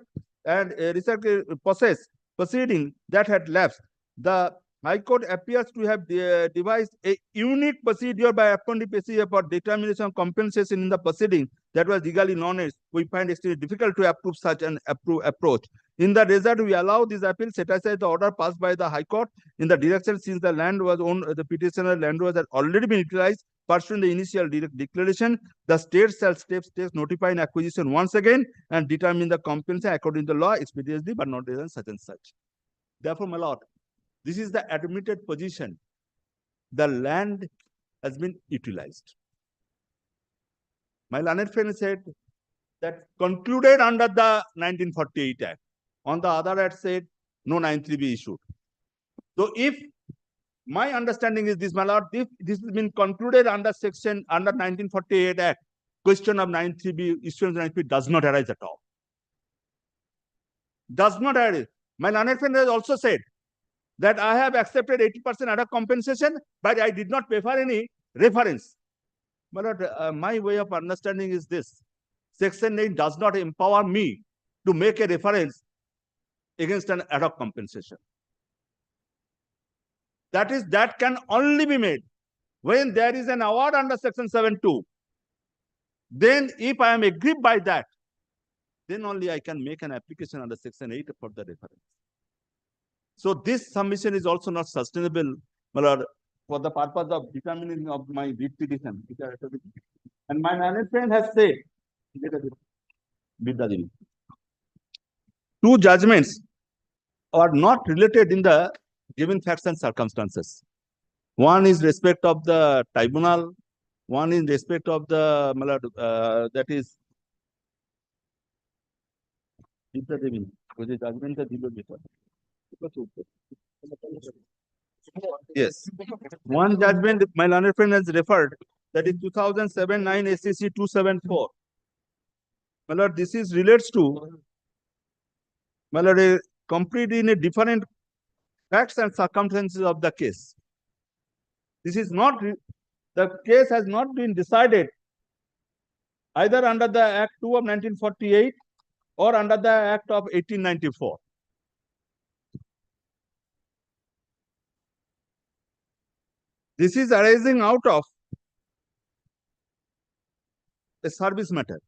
process proceeding that had lapsed. The High Court appears to have devised a unique procedure by appointing procedure for determination of compensation in the proceeding that was legally non-est. We find extremely difficult to approve such an approach. In the result, we allow this appeal, set aside the order passed by the High Court in the direction since the land was owned, the petitioner land was had already been utilized. Pursuant the initial declaration, the state shall takes notifying acquisition once again and determine the compensation according to the law expeditiously, but not than such and such. Therefore, my lord, this is the admitted position. The land has been utilized. My learned friend said that concluded under the 1948 Act. On the other hand, said no 93B issued. So if my understanding is this, my lord, if this has been concluded under 1948 Act, question of 93B issuance 93B does not arise at all. Does not arise. My learned friend has also said that I have accepted 80% ad hoc compensation, but I did not pay for any reference. But my way of understanding is this. Section 8 does not empower me to make a reference against an ad hoc compensation. That can only be made when there is an award under Section 7(2). Then if I am aggrieved by that, then only I can make an application under Section 8 for the reference. So this submission is also not sustainable, my lord, for the purpose of determining of my writ petition. And my learned friend has said, two judgments are not related in the given facts and circumstances. One is respect of the tribunal, one in respect of the that is judgment Yes. One judgment my learned friend has referred, that is 2007-9 SCC 274. My lord, this is relates to, my lord, completely in a different facts and circumstances of the case. This is not, the case has not been decided either under the Act 2 of 1948 or under the Act of 1894. This is arising out of a service matter.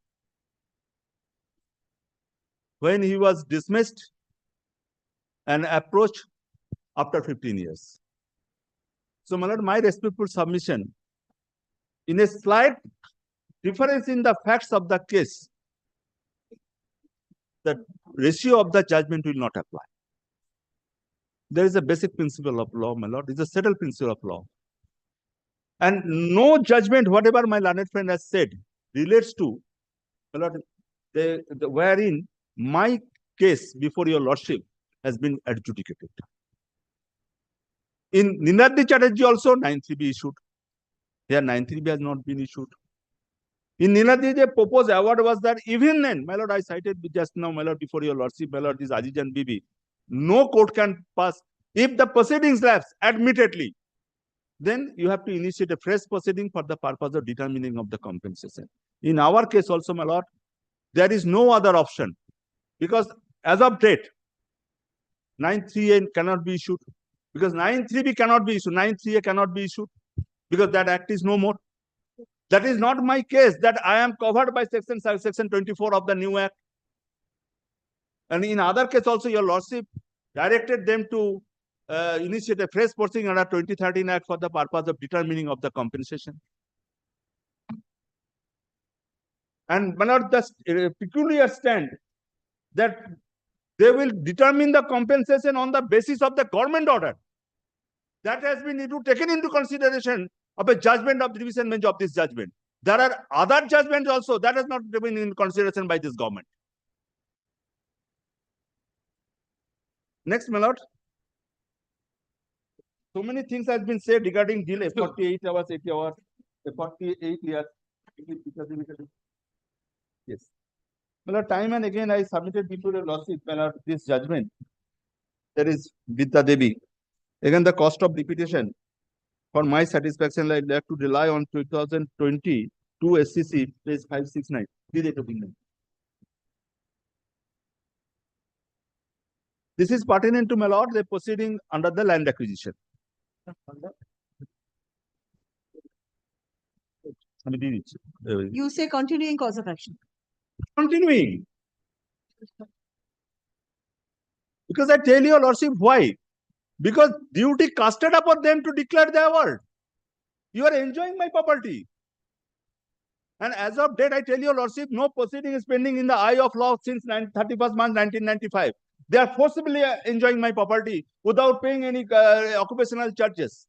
When he was dismissed and approached after 15 years. So, my lord, my respectful submission, in a slight difference in the facts of the case, the ratio of the judgment will not apply. There is a basic principle of law, my lord. It's a settled principle of law. And no judgment, whatever my learned friend has said, relates to, my lord, wherein my case before your lordship has been adjudicated. In Ninadri Chatterjee also 9(3)B issued. Here 9(3)B has not been issued. In Ninadri, the proposed award was that even then, my lord, I cited just now, my lord, before your lordship, my lord, this Aziz and Bibi, no court can pass. If the proceedings lapse, admittedly, then you have to initiate a fresh proceeding for the purpose of determining of the compensation. In our case also, my lord, there is no other option, because as of date, 9(3)A cannot be issued, because 9(3)B cannot be issued, 9(3)A cannot be issued, because that act is no more. That is not my case, that I am covered by section 24 of the new act. And in other case also, your lordship directed them to initiate a fresh proceeding under 2013 Act for the purpose of determining of the compensation. And my lord, the peculiar stand that they will determine the compensation on the basis of the government order. That has been taken into consideration of a judgment of the division bench of this judgment. There are other judgments also that has not been in consideration by this government. Next, my lord. So many things has been said regarding delay, 48 hours, 80 hours, 48 years. Yes. My lord, time and again I submitted before the lordship, my lord, this judgment. There is Vidya Devi. Again, the cost of repetition. For my satisfaction, I like to rely on 2022 SCC, page 569. This is pertinent to, my lord, the proceeding under the land acquisition. You say continuing cause of action. Continuing. Because I tell your lordship why. Because duty casted upon them to declare the award. You are enjoying my property. And as of date, I tell your lordship, no proceeding is pending in the eye of law since 31st March 1995. They are forcibly enjoying my property without paying any occupational charges.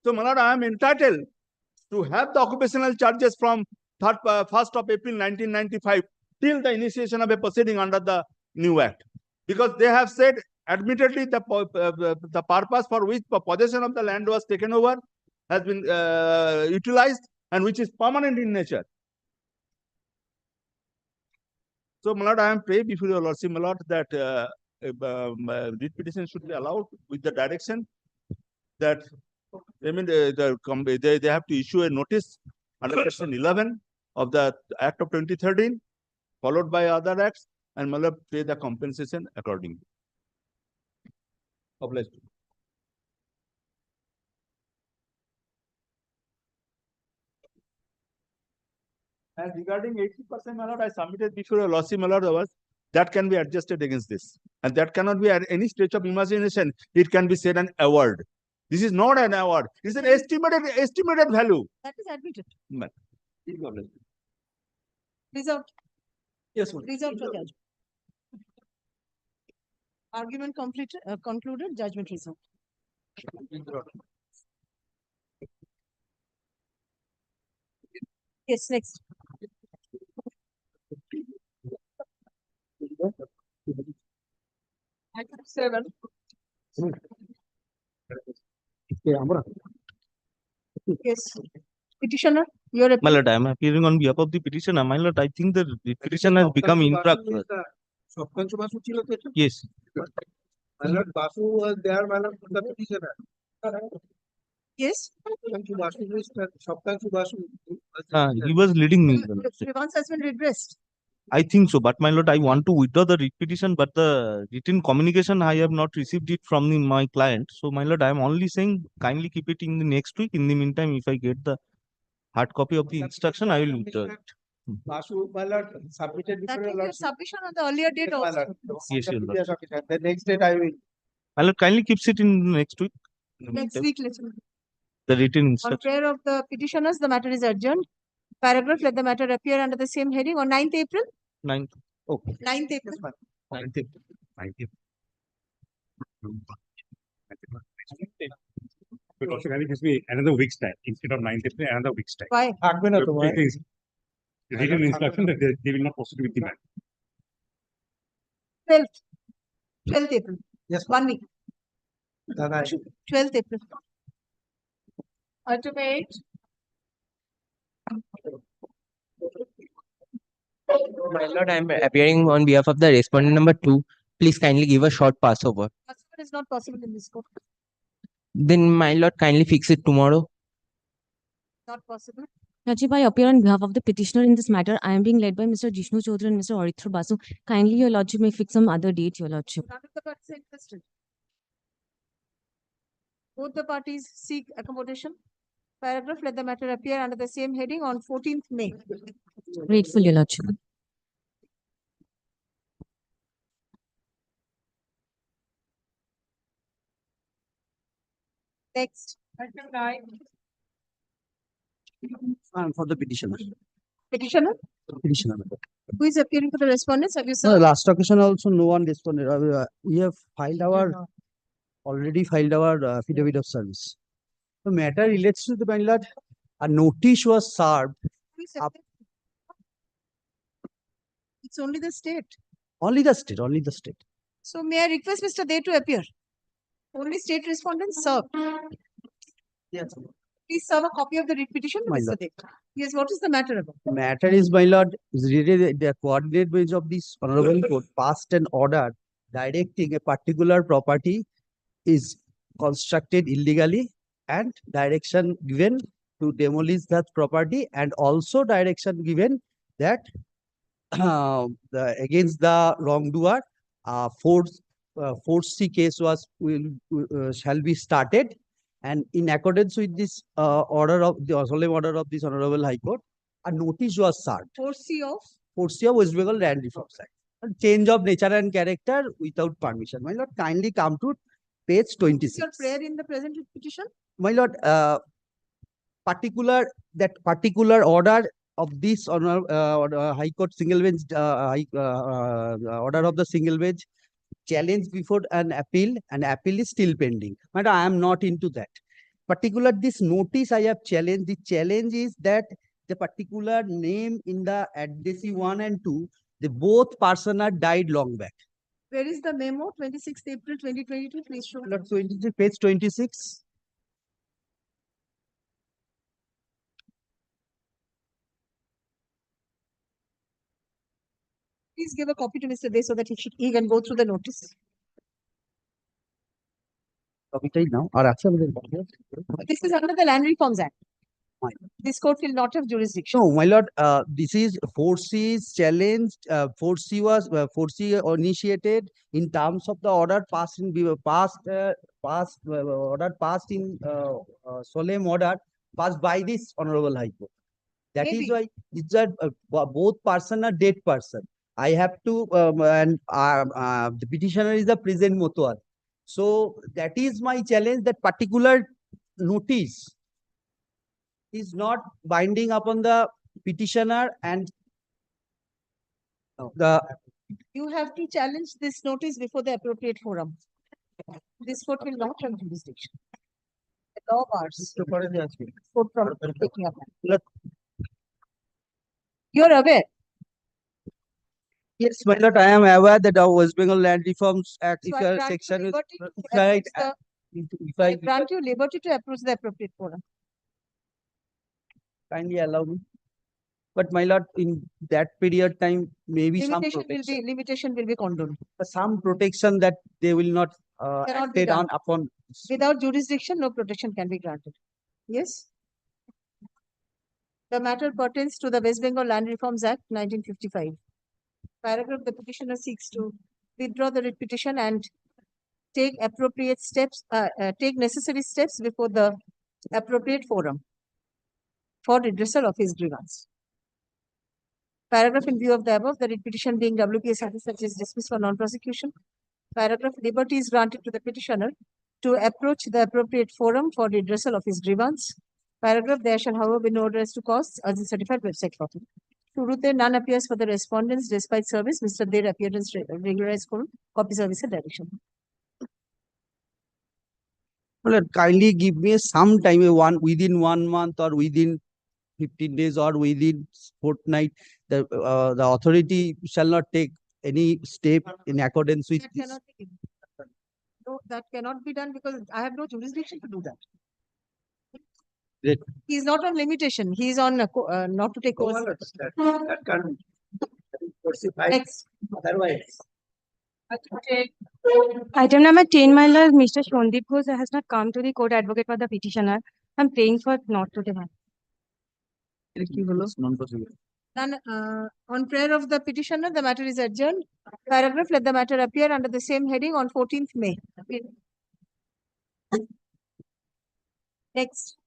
So, my lord, I am entitled to have the occupational charges from 1st of April 1995 till the initiation of a proceeding under the new act. Because they have said, admittedly, the purpose for which the possession of the land was taken over has been utilized and which is permanent in nature. So, my lord, I am praying before your lordship, my lord, that writ petition should be allowed with the direction that I mean, they have to issue a notice under section 11 of the Act of 2013, followed by other acts, and my lord, pay the compensation accordingly. Obliged. And regarding 80%, my lord, I submitted before your lordship, my lord, that can be adjusted against this. And that cannot be at any stretch of imagination. It can be said an award. This is not an award. It's an estimated value. That is admitted. But, Reserved. Yes, ma'am. Reserved for judgment. Argument completed, concluded, judgment reserved. Yes, next. 7. Yes. Petitioner, your My appeal. lord, I am appearing on behalf of the petitioner. My lord, I think the petition has become impractical. Yes. My lord, Basu was there, my lord, the petitioner. Yes. He was leading me. The grievance has been redressed. I think so, but my lord, I want to withdraw the writ petition, but the written communication I have not received it from my client. So, my lord, I am only saying kindly keep it in the next week. In the meantime, if I get the hard copy of the instruction, I will withdraw it. Basu, my lord, submitted That before is your your submission on the earlier date my also. lord. Yes, your lord. The next date I will. My lord, kindly keeps it in next week. In the Next meantime, week, let's. the written On instruction. prayer of the petitioners, the matter is adjourned. Paragraph, let the matter appear under the same heading on 9th April. 9th. Okay. 9th April. 9th. 9th. But also, I think it has to be another week's time instead of 9th April, another week's time. Why? It is written instruction that they will not proceed with the matter. 12th. 12th April. Yes, 1 week. Dada. 12th April. Ultimate. My lord, I am appearing on behalf of the respondent number 2. Please kindly give a short passover. Passover is not possible in this court. Then, my lord, kindly fix it tomorrow. Not possible. Lordship, I appear on behalf of the petitioner in this matter. I am being led by Mr. Jishnu Chaudhary and Mr. Orithra Basu. Kindly, your lordship may fix some other date, your lordship. None of the parties are interested. Both the parties seek accommodation. Paragraph, let the matter appear under the same heading on 14th May. Grateful, your lordship. Next. Item 9. For the petitioner. Petitioner, Petitioner. who is appearing for the respondents? Have you No, served? last occasion also no one responded. We have already filed our affidavit of service. The matter relates to the my lord. A notice was served. Who is appearing? It's only the state. Only the state. Only the state. So may I request Mr. Day to appear? Only state respondents served. Yes. Please serve a copy of the writ petition to My Mr. lord. Day. Yes, what is the matter about? The matter is, my lord, is really the coordinate bench of this honorable court passed an order directing a particular property is constructed illegally and direction given to demolish that property, and also direction given that against the wrongdoer, 4C case shall be started, and in accordance with this order of the solemn order of this honorable High Court, a notice was served. 4C of 4C of West Bengal Land Reforms Act. Change of nature and character without permission. My lord, kindly come to page is 26. your prayer in the present writ petition? My lord, particular order of this High Court single bench order of the single bench challenge before an appeal, and appeal is still pending. But I am not into that. Particular this notice I have challenged. The challenge is that the particular name in the addressee 1 and 2, the both person are died long back. Where is the memo? 26th April 2022. Please show. Lord, 26, page 26. Please give a copy to Mr. Day so that he can go through the notice. Copy now. Or This is under the Land Reforms Act. Fine. This court will not have jurisdiction. No, my lord, this is 4C's challenged. 4C was 4C initiated in terms of the order passed in solemn order passed by this honorable High Court. That is Maybe. why these are both person are dead person. I have to the petitioner is the present Motowar. So that is my challenge. That particular notice is not binding upon the petitioner, and You have to challenge this notice before the appropriate forum. This court will not have jurisdiction. The law bars court from taking up. Look. You are aware. Yes, my lord, I am aware that the West Bengal Land Reforms Act, So if I your grant you section is, liberty to if I, approach the, if I I grant you liberty to approach the appropriate forum. kindly allow me. But my lord, in that period time, maybe some protection, Limitation will be condoned. some protection that they will not Cannot be acted on done. upon. Without jurisdiction, no protection can be granted. Yes? The matter pertains to the West Bengal Land Reforms Act 1955. Paragraph, the petitioner seeks to withdraw the writ petition and take appropriate steps, take necessary steps before the appropriate forum for redressal of his grievance. Paragraph, in view of the above, the writ petition being WPS such is dismissed for non-prosecution. Paragraph, liberty is granted to the petitioner to approach the appropriate forum for redressal of his grievance. Paragraph, there shall however be no redress to costs as in certified website copy. Shurute, none appears for the respondents despite service. Mr. Der appearance regularized for copy service and direction. Well, kindly give me some time, within 1 month or within 15 days or within fortnight. The authority shall not take any step in accordance with That this. cannot be given. No, that cannot be done because I have no jurisdiction to do that. Great. He is not on limitation. He is on not to take course. Next. Otherwise. Item number 10, my lord, Mr. Shondip Ghosh has not come to the court advocate for the petitioner. I'm praying for not to demand. Then, on prayer of the petitioner, the matter is adjourned. Paragraph, let the matter appear under the same heading on 14th May. Next.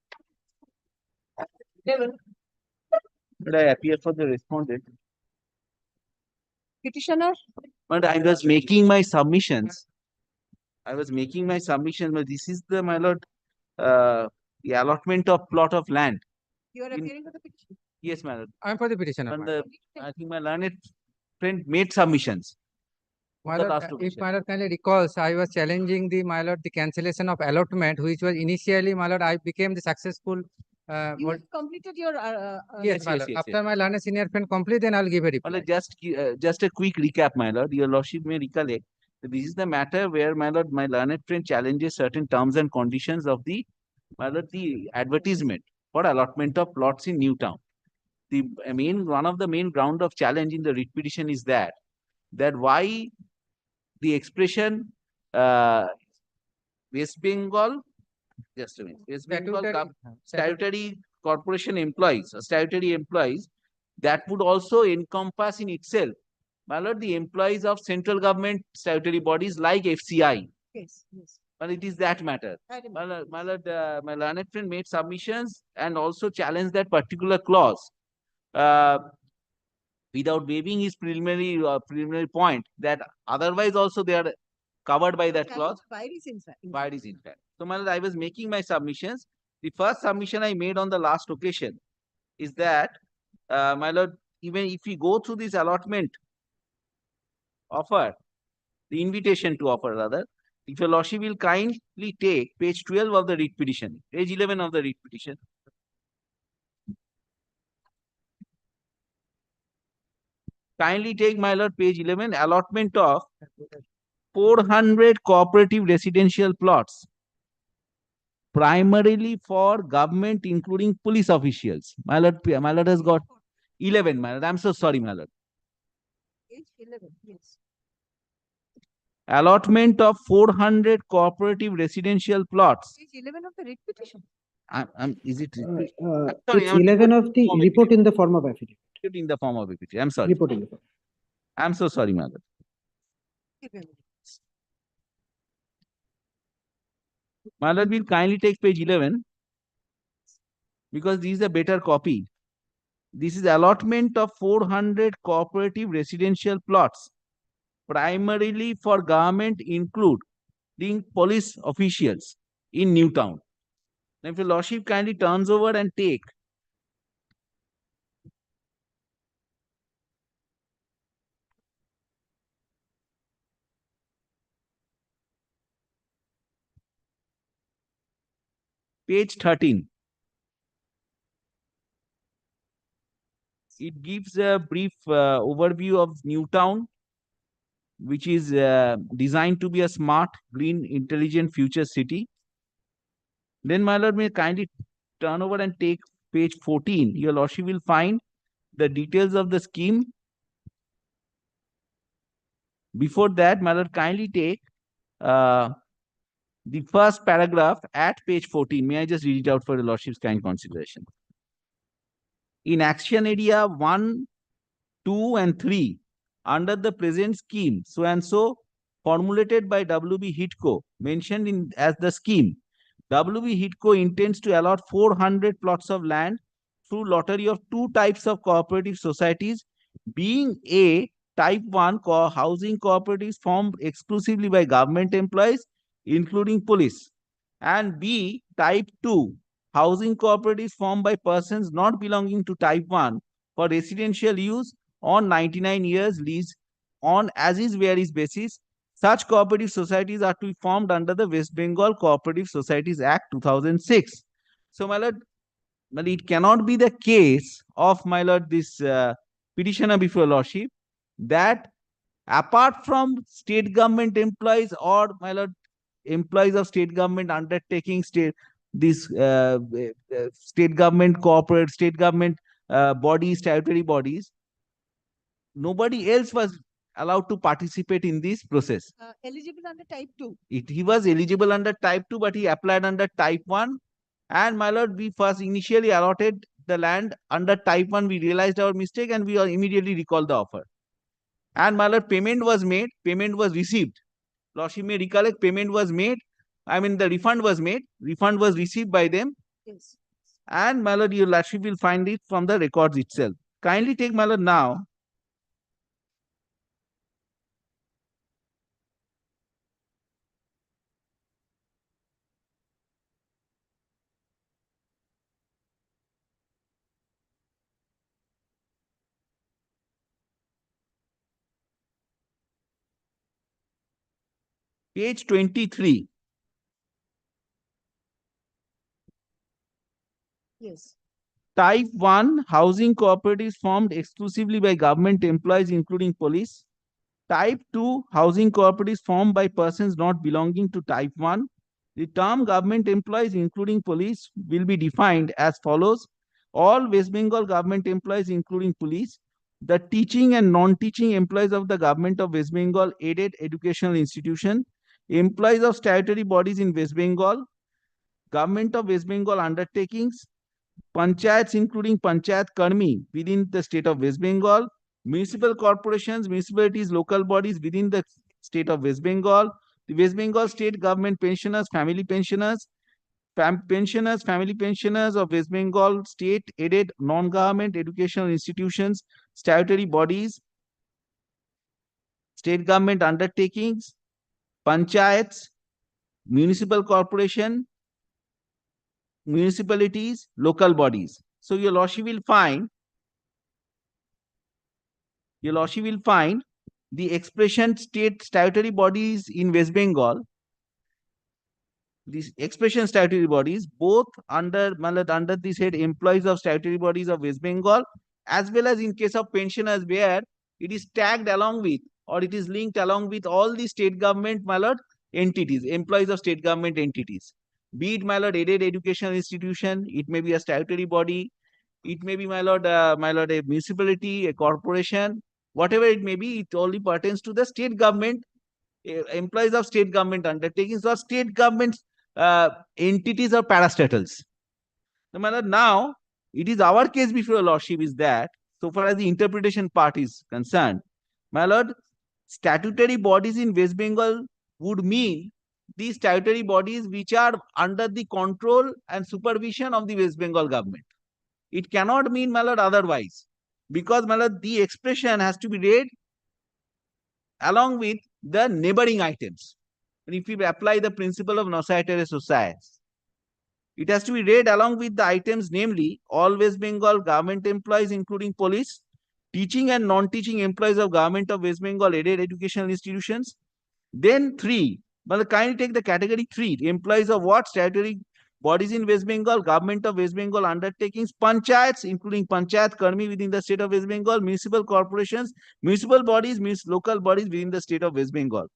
But I appear for the respondent. Petitioner, But I was making my submissions. But this is the, my lord, the allotment of plot of land. you are appearing for the petition. Yes, my lord. I'm for the petitioner. And I think my learned friend made submissions. My The lord, last if occasion. my lord kindly recalls, I was challenging my lord the cancellation of allotment, which was initially, my lord, I became the successful. You have completed your. Yes, my yes, lord. yes, After my learned senior friend complete, then I'll give a reply. Well, just a quick recap, my lord. Your lordship may recollect that this is the matter where, my lord, my learned friend challenges certain terms and conditions of the, my lord, the advertisement for allotment of plots in Newtown. One of the main ground of challenge in the writ petition is that why the expression West Bengal, just a minute, West Bengal statutory corporation employees, statutory employees, that would also encompass in itself, my lord, the employees of central government statutory bodies like FCI. Yes, yes. But it is that matter. My lord, my learned friend made submissions and also challenged that particular clause without waiving his preliminary point that otherwise also they are covered by that clause. Bias in fact. So, my lord, I was making my submissions. The first submission I made on the last occasion is that, my lord, even if we go through this allotment offer, the invitation to offer rather, if your lordship will kindly take page 12 of the writ petition, page 11 of the writ petition. Kindly take, my lord, page 11, allotment of 400 cooperative residential plots, primarily for government, including police officials. My lord has got 11, my lord. I'm so sorry, my lord. Page 11, yes. Allotment of 400 cooperative residential plots. Page 11 of the writ petition. Is it? It's 11 of the report in the form of affidavit. In the form of affidavit. I'm sorry. Report in the form. I'm so sorry, my lord. My lord will kindly take page 11 because this is a better copy. This is allotment of 400 cooperative residential plots, primarily for government, including police officials in Newtown. Now, if your lordship kindly turns over and take page 13. it gives a brief overview of Newtown, which is designed to be a smart, green, intelligent future city. Then my lord may kindly turn over and take page 14. Your lordship will find the details of the scheme. Before that, my lord, kindly take the first paragraph at page 14. May I just read it out for your lordship's kind consideration? In action area 1, 2, and 3, under the present scheme, so and so, formulated by WB Hitco, mentioned in as the scheme, WB Hitco intends to allot 400 plots of land through lottery of two types of cooperative societies, being A, type 1 housing cooperatives formed exclusively by government employees, including police, and B, type 2 housing cooperatives formed by persons not belonging to type 1 for residential use on 99 years lease on as is where is basis. Such cooperative societies are to be formed under the West Bengal Cooperative Societies Act 2006. So, my lord, it cannot be the case of, my lord, this petitioner before lordship that apart from state government employees or, my lord, employees of state government undertaking state government corporate, state government bodies, statutory bodies, nobody else was allowed to participate in this process. Eligible under type 2. He was eligible under type 2, but he applied under type 1. And my lord, we first initially allotted the land under type 1. We realized our mistake and we immediately recalled the offer. And my lord, payment was made, payment was received. Lordship may recollect, payment was made. I mean, the refund was made, refund was received by them. Yes. And my lord, your lordship will find it from the records itself. Kindly take, my lord, now page 23. Yes. Type 1 housing cooperatives formed exclusively by government employees, including police. Type 2 housing cooperatives formed by persons not belonging to type 1. The term government employees, including police, will be defined as follows. All West Bengal government employees, including police, the teaching and non-teaching employees of the government of West Bengal aided educational institution, employees of statutory bodies in West Bengal, government of West Bengal undertakings, panchayats including Panchayat Karmi within the state of West Bengal, municipal corporations, municipalities, local bodies within the state of West Bengal, the West Bengal state government pensioners, family pensioners, family pensioners of West Bengal state aided non-government educational institutions, statutory bodies, state government undertakings, panchayats, municipal corporation, municipalities, local bodies. So your lordship will find the expression state statutory bodies in West Bengal, these expression statutory bodies, both under this head employees of statutory bodies of West Bengal, as well as in case of pensioners where it is tagged along with or it is linked along with all the state government, my lord, entities, employees of state government entities. Be it, my lord, aided educational institution, it may be a statutory body, it may be, my lord, a municipality, a corporation, whatever it may be, it only pertains to the state government, employees of state government undertakings or state government entities or parastatals. So, my lord, now it is our case before your lordship is that, so far as the interpretation part is concerned, my lord, statutory bodies in West Bengal would mean these statutory bodies which are under the control and supervision of the West Bengal government. It cannot mean, my lord, otherwise, because, my lord, the expression has to be read along with the neighboring items. And if we apply the principle of nocere societas, it has to be read along with the items, namely all West Bengal government employees, including police, teaching and non-teaching employees of government of West Bengal aided educational institutions. Then 3, but kindly take the category 3, employees of what? Statutory bodies in West Bengal, Government of West Bengal undertakings, panchayats, including panchayat karmi within the state of West Bengal, municipal corporations, municipal bodies, local bodies within the state of West Bengal.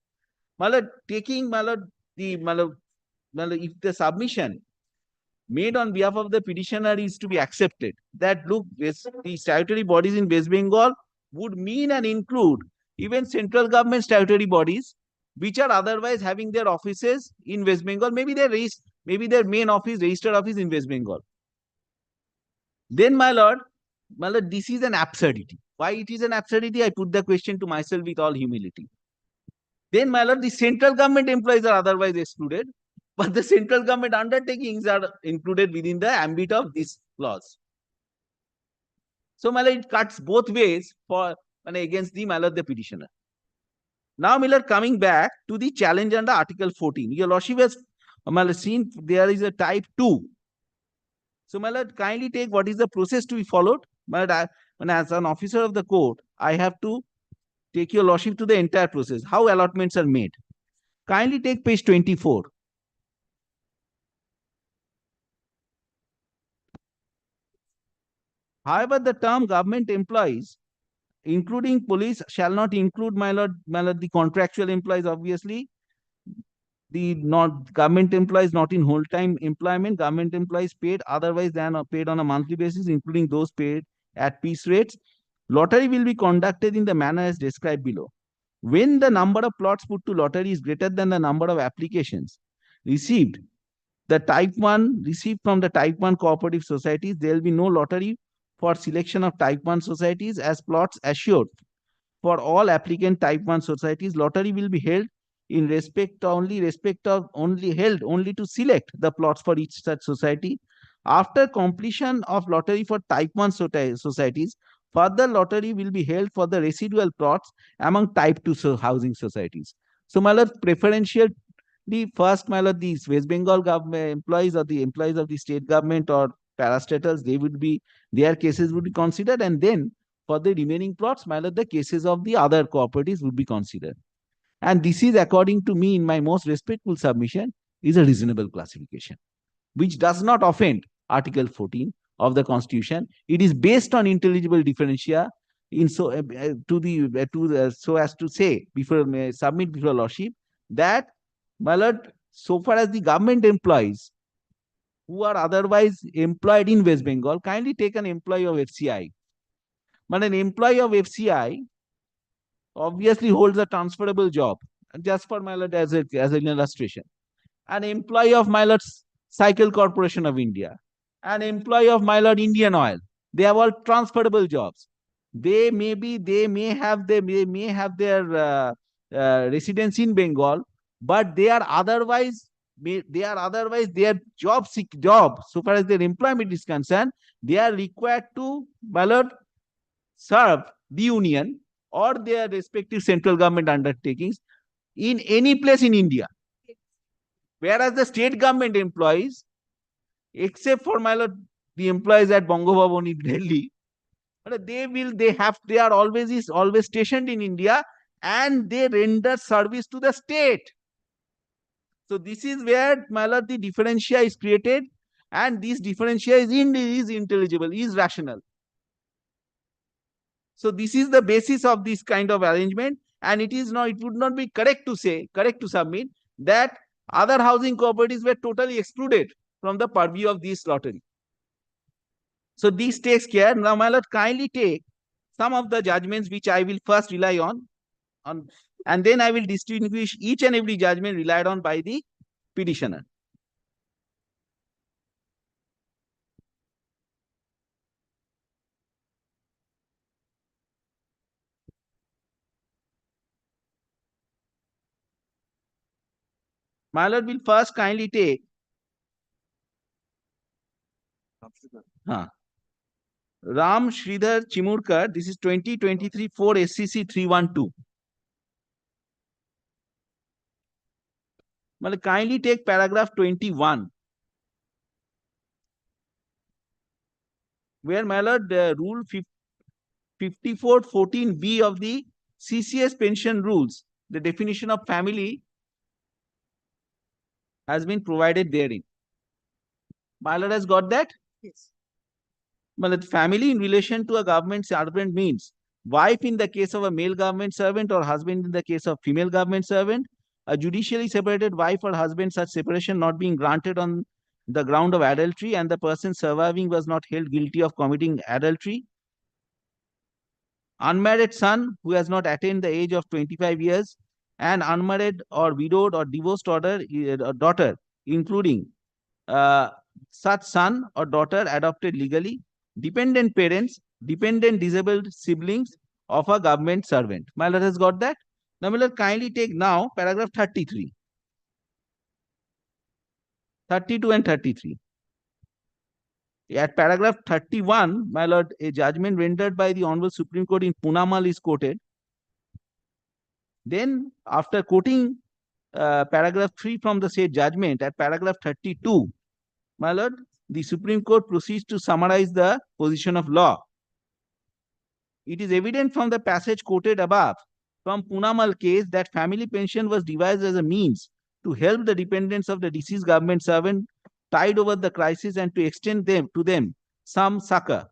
Malad, taking Malad, if the submission made on behalf of the petitioner is to be accepted, that look, the statutory bodies in West Bengal would mean and include even central government statutory bodies, which are otherwise having their offices in West Bengal, maybe their main office, registered office in West Bengal. Then, my lord, this is an absurdity. Why it is an absurdity? I put the question to myself with all humility. Then, my lord, the central government employees are otherwise excluded, but the central government undertakings are included within the ambit of this clause. So, my lord, it cuts both ways for against the petitioner. Now, Miller, coming back to the challenge under Article 14. Your Lordship has seen there is a type 2. So, my lord, kindly take what is the process to be followed. My lord, as an officer of the court, I have to take your Lordship to the entire process, how allotments are made. Kindly take page 24. However, the term government employees, including police, shall not include, my lord, the contractual employees, obviously. The not government employees not in whole time employment, government employees paid otherwise than paid on a monthly basis, including those paid at piece rates. Lottery will be conducted in the manner as described below. When the number of plots put to lottery is greater than the number of applications received, the type 1 received from the type 1 cooperative societies, there will be no lottery for selection of type 1 societies as plots assured. For all applicant type 1 societies, lottery will be held in respect only to select the plots for each such society. After completion of lottery for type 1 societies, further lottery will be held for the residual plots among type 2 housing societies. So, my lord, preferential first, my lord, these West Bengal government employees or the employees of the state government or parastatals, their cases would be considered, and then for the remaining plots, my lord, the cases of the other cooperatives would be considered. And this is, according to me, in my most respectful submission, is a reasonable classification, which does not offend Article 14 of the Constitution. It is based on intelligible differentia so as to say before submit before Lordship that, my lord, so far as the government employees who are otherwise employed in West Bengal, kindly take an employee of FCI. But an employee of FCI obviously holds a transferable job. Just for, my lord, as an illustration, an employee of, my lord, Cycle Corporation of India, an employee of, my lord, Indian Oil, they have all transferable jobs. They may have their residence in Bengal, but they are otherwise their job, so far as their employment is concerned, they are required to, my lord, serve the union or their respective central government undertakings in any place in India. Whereas the state government employees, except for, my lord, the employees at Bongo Bhavan in Delhi, they are always stationed in India, and they render service to the state. So this is where, my lord, the differentia is created, and this differentia is intelligible, is rational. So this is the basis of this kind of arrangement, and it would not be correct to submit that other housing cooperatives were totally excluded from the purview of this lottery. So this takes care. Now, my lord, kindly take some of the judgments which I will first rely on, and then I will distinguish each and every judgment relied on by the petitioner. My lord will first kindly take Ram Sridhar Chimurkar. This is 2023 4 SCC 312. My lord, kindly take paragraph 21, where, my lord, rule 5414B of the CCS pension rules, the definition of family has been provided therein. My lord has got that? Yes. Well, family in relation to a government servant means wife in the case of a male government servant or husband in the case of female government servant. A judicially separated wife or husband, such separation not being granted on the ground of adultery and the person surviving was not held guilty of committing adultery. Unmarried son who has not attained the age of 25 years, and unmarried or widowed or divorced daughter, including such son or daughter adopted legally, dependent parents, dependent disabled siblings of a government servant. My lord has got that. Now, my lord, kindly take now paragraph 33, 32 and 33. At paragraph 31, my lord, a judgment rendered by the Honorable Supreme Court in HON'BLE is quoted. Then, after quoting paragraph 3 from the said judgment, at paragraph 32, my lord, the Supreme Court proceeds to summarize the position of law. It is evident from the passage quoted above from HON'BLE case that family pension was devised as a means to help the dependents of the deceased government servant tide over the crisis and to extend to them some succor.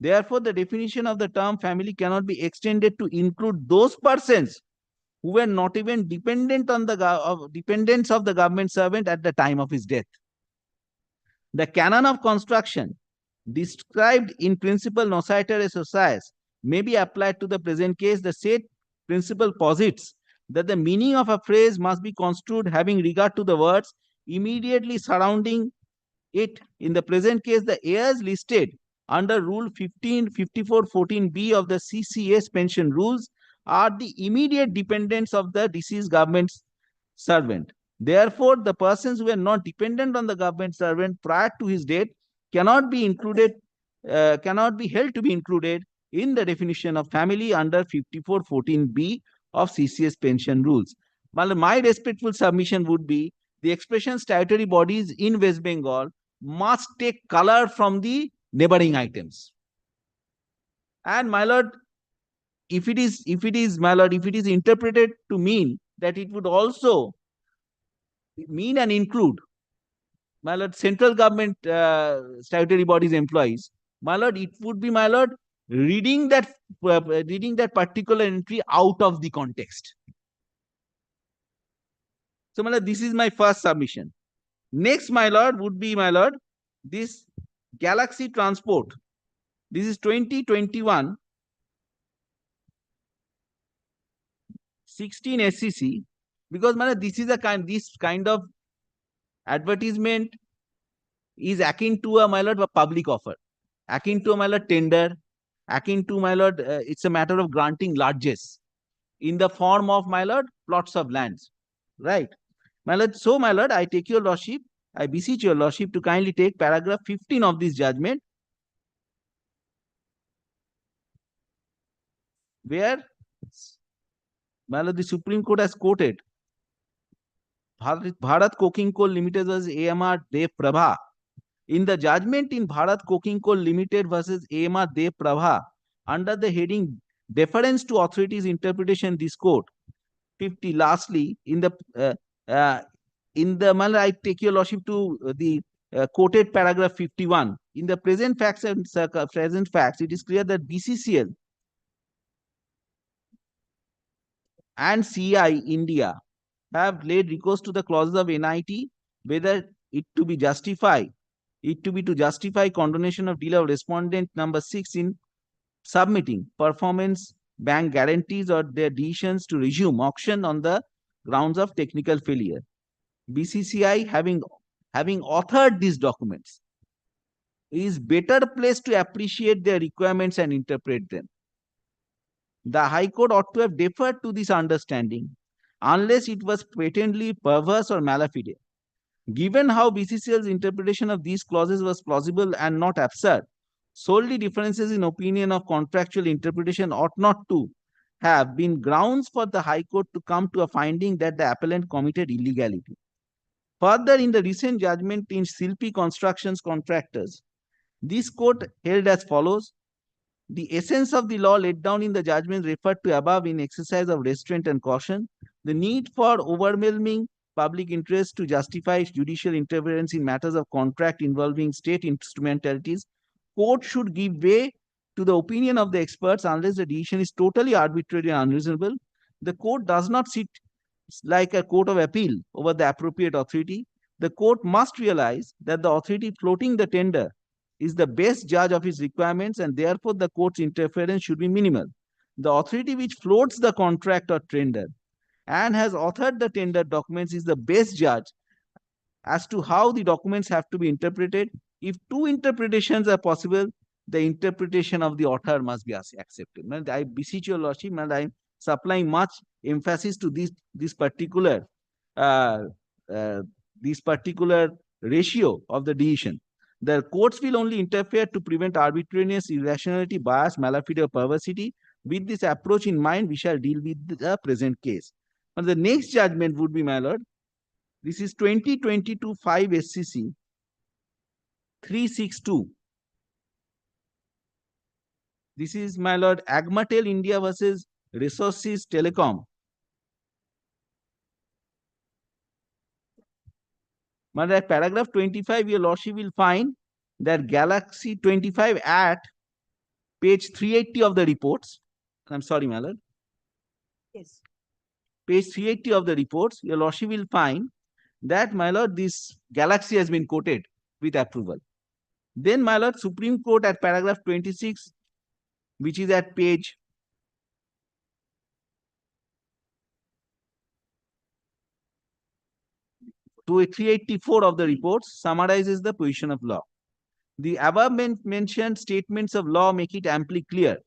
Therefore, the definition of the term family cannot be extended to include those persons who were not even dependent on the dependents of the government servant at the time of his death. The canon of construction described in principle nociter socias may be applied to the present case. The said principle posits that the meaning of a phrase must be construed having regard to the words immediately surrounding it. In the present case, the heirs listed under Rule 5414B of the CCS pension rules are the immediate dependents of the deceased government servant. Therefore, the persons who were not dependent on the government servant prior to his death cannot be included, cannot be held to be included in the definition of family under 5414B of CCS pension rules. My respectful submission would be the expression statutory bodies in West Bengal must take color from the neighboring items. And my lord, if it is interpreted to mean that it would also mean and include, my lord, central government statutory bodies employees, my lord, it would be, my lord, reading that particular entry out of the context. So, my lord, this is my first submission. Next, my lord, would be, my lord, this Galaxy Transport. This is 2021 16 SCC, because my lord, this kind of advertisement is akin to a, my lord, a public offer, akin to a, my lord, tender, akin to, my lord, it's a matter of granting largesse in the form of, my lord, plots of lands, right? My lord, so, my lord, I take your lordship, I beseech your lordship to kindly take paragraph 15 of this judgment, where, my lord, the Supreme Court has quoted Bharat Coking Coal Limited versus AMR Dev Prabha. In the judgment in Bharat Coking Coal Limited versus AMR Dev Prabha, under the heading Deference to Authorities Interpretation, this court 50. Lastly, in the manner, I take your lordship to the quoted paragraph 51. In the present facts, it is clear that BCCL and CI India have laid recourse to the clauses of NIT, whether it to be to justify condonation of delay of respondent number 6 in submitting performance bank guarantees or their decisions to resume auction on the grounds of technical failure. BCCI, having authored these documents, is better placed to appreciate their requirements and interpret them. The High Court ought to have deferred to this understanding unless it was patently perverse or malafide. Given how BCCL's interpretation of these clauses was plausible and not absurd, solely differences in opinion of contractual interpretation ought not to have been grounds for the High Court to come to a finding that the appellant committed illegality. Further, in the recent judgment in Silpi Constructions Contractors, this court held as follows: the essence of the law laid down in the judgment referred to above in exercise of restraint and caution, the need for overwhelming public interest to justify judicial interference in matters of contract involving state instrumentalities, court should give way to the opinion of the experts unless the decision is totally arbitrary and unreasonable. The court does not sit like a court of appeal over the appropriate authority. The court must realize that the authority floating the tender is the best judge of its requirements, and therefore the court's interference should be minimal. The authority which floats the contract or tender and has authored the tender documents is the best judge as to how the documents have to be interpreted. If two interpretations are possible, the interpretation of the author must be accepted. I beseech your lordship, and I am supplying much emphasis to this particular ratio of the decision. The courts will only interfere to prevent arbitrariness, irrationality, bias, malafide, or perversity. With this approach in mind, we shall deal with the present case. And the next judgment would be, my lord, this is 2022 5 SCC 362. This is, my lord, Agmatel India versus Resources Telecom. My lord, paragraph 25, your lordship will find that Galaxy 25 at page 380 of the reports. I'm sorry, my lord. Yes. Page 380 of the reports, your lordship will find that, my lord, this Galaxy has been quoted with approval. Then, my lord, Supreme Court at paragraph 26, which is at page 384 of the reports, summarizes the position of law. The above mentioned statements of law make it amply clear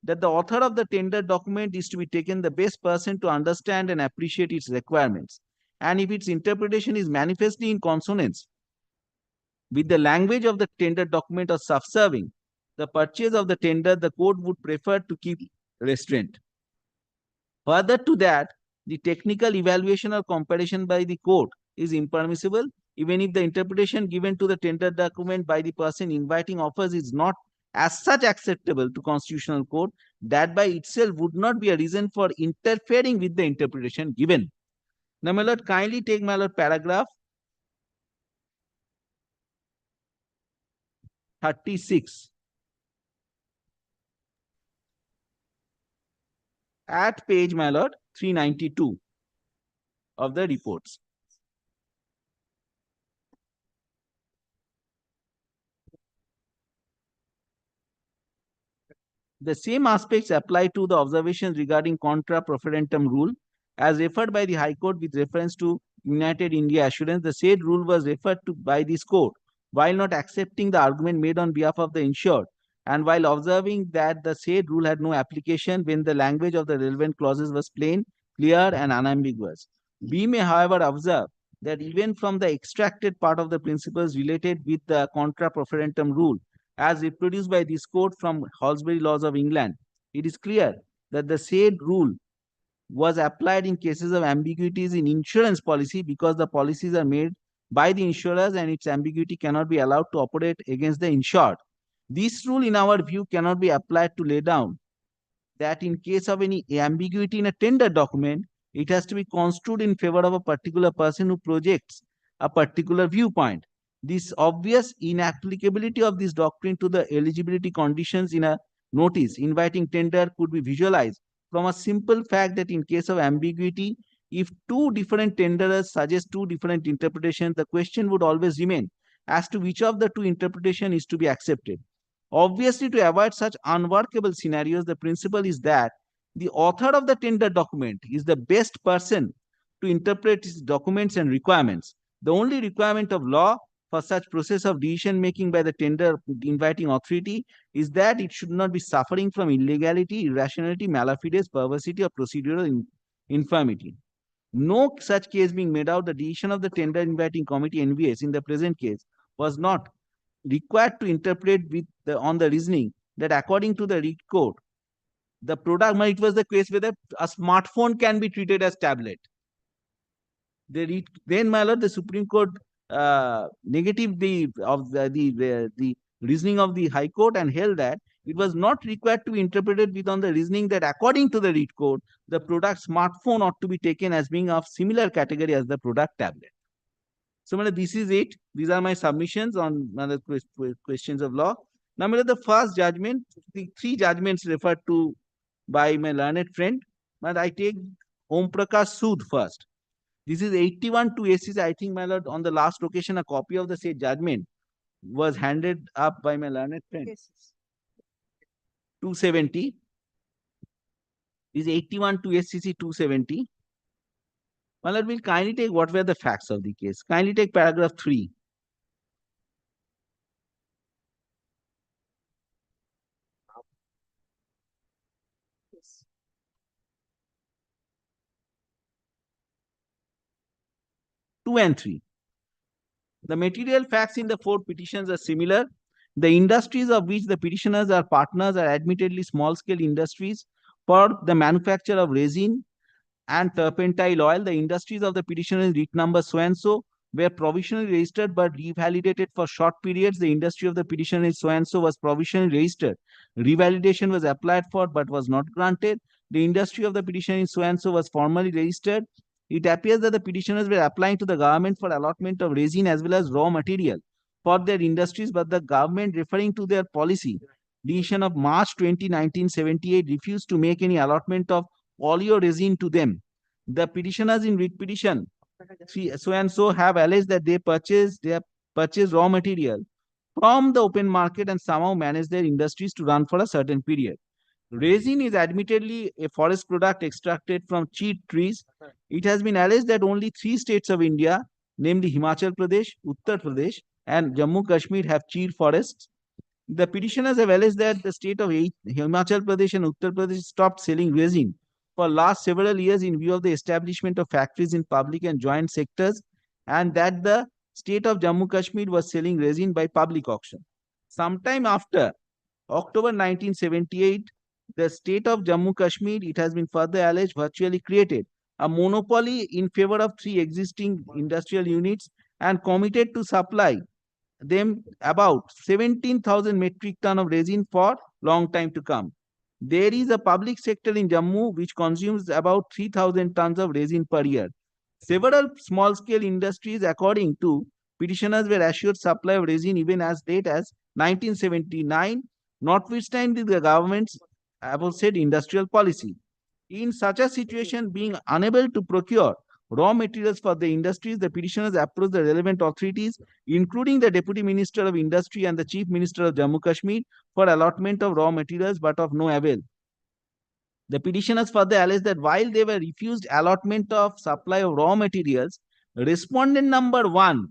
that the author of the tender document is to be taken the best person to understand and appreciate its requirements. And if its interpretation is manifestly in consonance with the language of the tender document or subserving the purchase of the tender, the court would prefer to keep restraint. Further to that, the technical evaluation or comparison by the court is impermissible, even if the interpretation given to the tender document by the person inviting offers is not as such acceptable to constitutional court. That by itself would not be a reason for interfering with the interpretation given. Now, my lord, kindly take, my lord, paragraph 36. At page, my lord, 392 of the reports. The same aspects apply to the observations regarding contra profferentum rule as referred by the High Court with reference to United India Assurance. The said rule was referred to by this court while not accepting the argument made on behalf of the insured, and while observing that the said rule had no application when the language of the relevant clauses was plain, clear, and unambiguous. We may, however, observe that even from the extracted part of the principles related with the contra profferentum rule, as reproduced by this court from HON'BLE laws of England, it is clear that the said rule was applied in cases of ambiguities in insurance policy because the policies are made by the insurers and its ambiguity cannot be allowed to operate against the insured. This rule, in our view, cannot be applied to lay down that in case of any ambiguity in a tender document, it has to be construed in favor of a particular person who projects a particular viewpoint. This obvious inapplicability of this doctrine to the eligibility conditions in a notice inviting tender could be visualized from a simple fact that in case of ambiguity, if two different tenderers suggest two different interpretations, the question would always remain as to which of the two interpretations is to be accepted. Obviously, to avoid such unworkable scenarios, the principle is that the author of the tender document is the best person to interpret its documents and requirements. The only requirement of law for such process of decision making by the tender inviting authority is that it should not be suffering from illegality, irrationality, malafide, perversity, or procedural infirmity. No such case being made out, the decision of the tender inviting committee NVS in the present case was not required to interpret on the reasoning that according to the read code, the product, it was the case whether a smartphone can be treated as tablet. Then, my lord, the Supreme Court negative the reasoning of the High Court and held that it was not required to be interpreted with on the reasoning that according to the read code, the product smartphone ought to be taken as being of similar category as the product tablet. So, this is it. These are my submissions on questions of law. Now, the first judgment, the three judgments referred to by my learned friend. But I take Om Prakash Sood first. This is 81 to SCC. I think, my lord, on the last occasion, a copy of the said judgment was handed up by my learned friend. 270. This is 81 to SCC 270. My lord, we'll kindly take what were the facts of the case. Kindly take paragraph 3. Two and 3. The material facts in the four petitions are similar. The industries of which the petitioners are partners are admittedly small-scale industries for the manufacture of resin and turpentine oil. The industries of the petitioners writ number so and so were provisionally registered but revalidated for short periods. The industry of the petitioner is so and so was provisionally registered. Revalidation was applied for but was not granted. The industry of the petitioner is so and so was formally registered. It appears that the petitioners were applying to the government for allotment of resin as well as raw material for their industries, but the government, referring to their policy decision of March 20, 1978, refused to make any allotment of oleoresin to them. The petitioners in writ petition so and so have alleged that they have purchased raw material from the open market and somehow manage their industries to run for a certain period. Resin is admittedly a forest product extracted from cheat trees. It has been alleged that only 3 states of India, namely Himachal Pradesh, Uttar Pradesh, and Jammu Kashmir, have cheat forests. The petitioners have alleged that the state of Himachal Pradesh and Uttar Pradesh stopped selling resin for last several years in view of the establishment of factories in public and joint sectors, and that the state of Jammu Kashmir was selling resin by public auction. Sometime after October 1978, the state of Jammu Kashmir, it has been further alleged, virtually created a monopoly in favor of 3 existing industrial units and committed to supply them about 17,000 metric ton of resin for long time to come. There is a public sector in Jammu which consumes about 3,000 tons of resin per year. Several small-scale industries, according to petitioners, were assured supply of resin even as late as 1979, notwithstanding the government's aforesaid industrial policy. In such a situation, being unable to procure raw materials for the industries, the petitioners approached the relevant authorities, including the Deputy Minister of Industry and the Chief Minister of Jammu Kashmir, for allotment of raw materials, but of no avail. The petitioners further alleged that while they were refused allotment of supply of raw materials, respondent number 1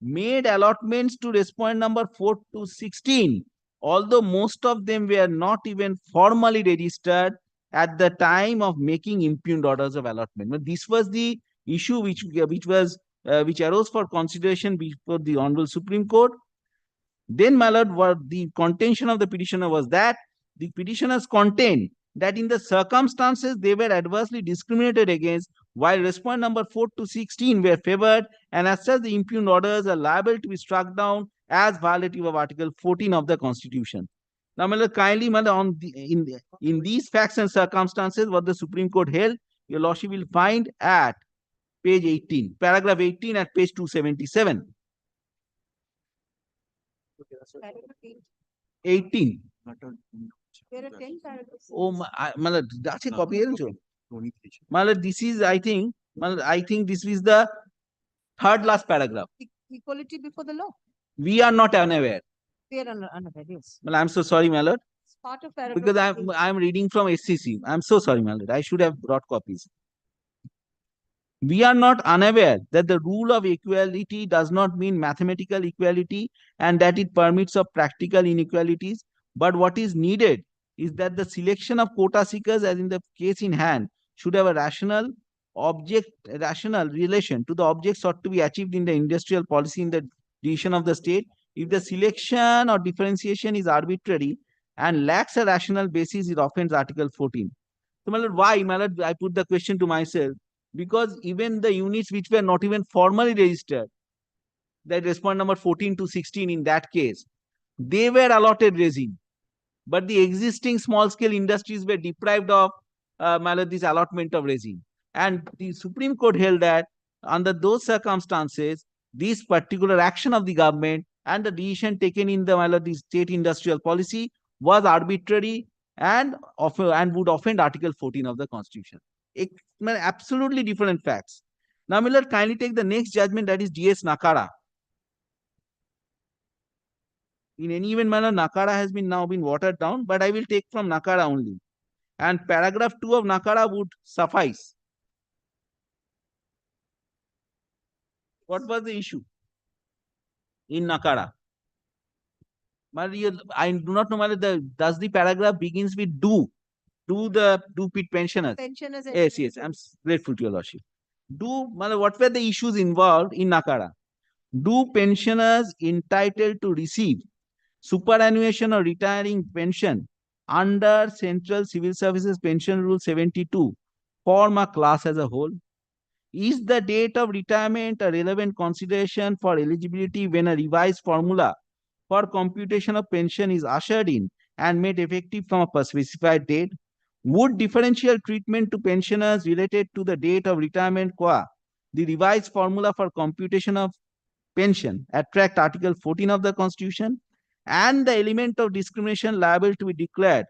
made allotments to respondent number 4 to 16, although most of them were not even formally registered at the time of making impugned orders of allotment. But this was the issue which arose for consideration before the Honorable Supreme Court. Then, my lord, what the contention of the petitioner was that the petitioners contend that in the circumstances they were adversely discriminated against, while respondent number 4 to 16 were favored, and as such the impugned orders are liable to be struck down as violative of Article 14 of the Constitution. Now, my lord, kindly, my lord, in these facts and circumstances, what the Supreme Court held, your lordship will find at page 18, paragraph 18 at page 277. 18. There are 10 paragraphs. Oh, my lord, that's a copy. My lord, this is, I think, this is the third last paragraph. Equality before the law. We are not unaware. We are unaware, yes. Well, I'm so sorry, my lord. It's part of paragraph. Because I'm reading from SCC. I'm so sorry, my lord. I should have brought copies. We are not unaware that the rule of equality does not mean mathematical equality and that it permits of practical inequalities. But what is needed is that the selection of quota seekers, as in the case in hand, should have a rational relation to the objects sought to be achieved in the industrial policy in the decision of the state. If the selection or differentiation is arbitrary and lacks a rational basis, it offends Article 14. So, my lord, why? My lord, I put the question to myself. Because even the units which were not even formally registered, that respondent number 14 to 16 in that case, they were allotted resin. but the existing small scale industries were deprived of this allotment of resin. And the Supreme Court held that under those circumstances, this particular action of the government and the decision taken in the state industrial policy was arbitrary and would offend Article 14 of the Constitution. Absolutely different facts. Now, Miller, kindly take the next judgment, that is DS Nakara. In any event manner, Nakara has now been watered down, but I will take from Nakara only. And paragraph 2 of Nakara would suffice. What was the issue in Nakara? I do not know whether does the paragraph begins with do pit pensioners. Pensioners. Yes, I'm grateful to your lordship. What were the issues involved in Nakara? Do pensioners entitled to receive superannuation or retiring pension under Central Civil Services Pension Rule 72 form a class as a whole? Is the date of retirement a relevant consideration for eligibility when a revised formula for computation of pension is ushered in and made effective from a specified date? Would differential treatment to pensioners related to the date of retirement qua the revised formula for computation of pension attract Article 14 of the Constitution and the element of discrimination liable to be declared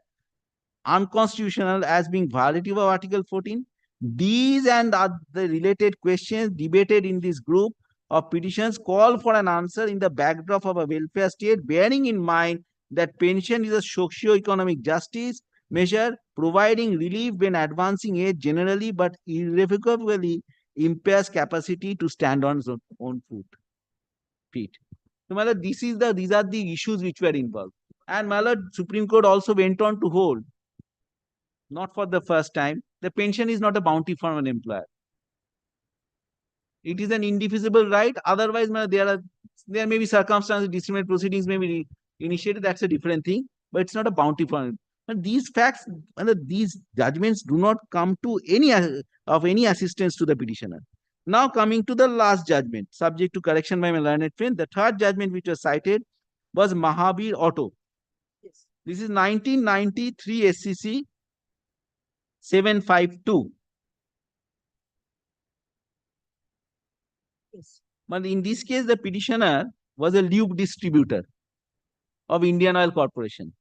unconstitutional as being violative of Article 14? These and the related questions debated in this group of petitions call for an answer in the backdrop of a welfare state, bearing in mind that pension is a socio-economic justice measure providing relief when advancing age generally but irrevocably impairs capacity to stand on its own feet. So, these are the issues which were involved. And my lord, Supreme Court also went on to hold, not for the first time, the pension is not a bounty from an employer. It is an indefeasible right. Otherwise, there may be circumstances, discriminatory proceedings may be initiated. That's a different thing. But it's not a bounty from. But these facts, these judgments do not come to any assistance to the petitioner. Now coming to the last judgment, subject to correction by my learned friend, the third judgment which was cited was Mahabir Auto. Yes. This is 1993 SCC 752. Yes. But in this case, the petitioner was a lube distributor of Indian Oil Corporation.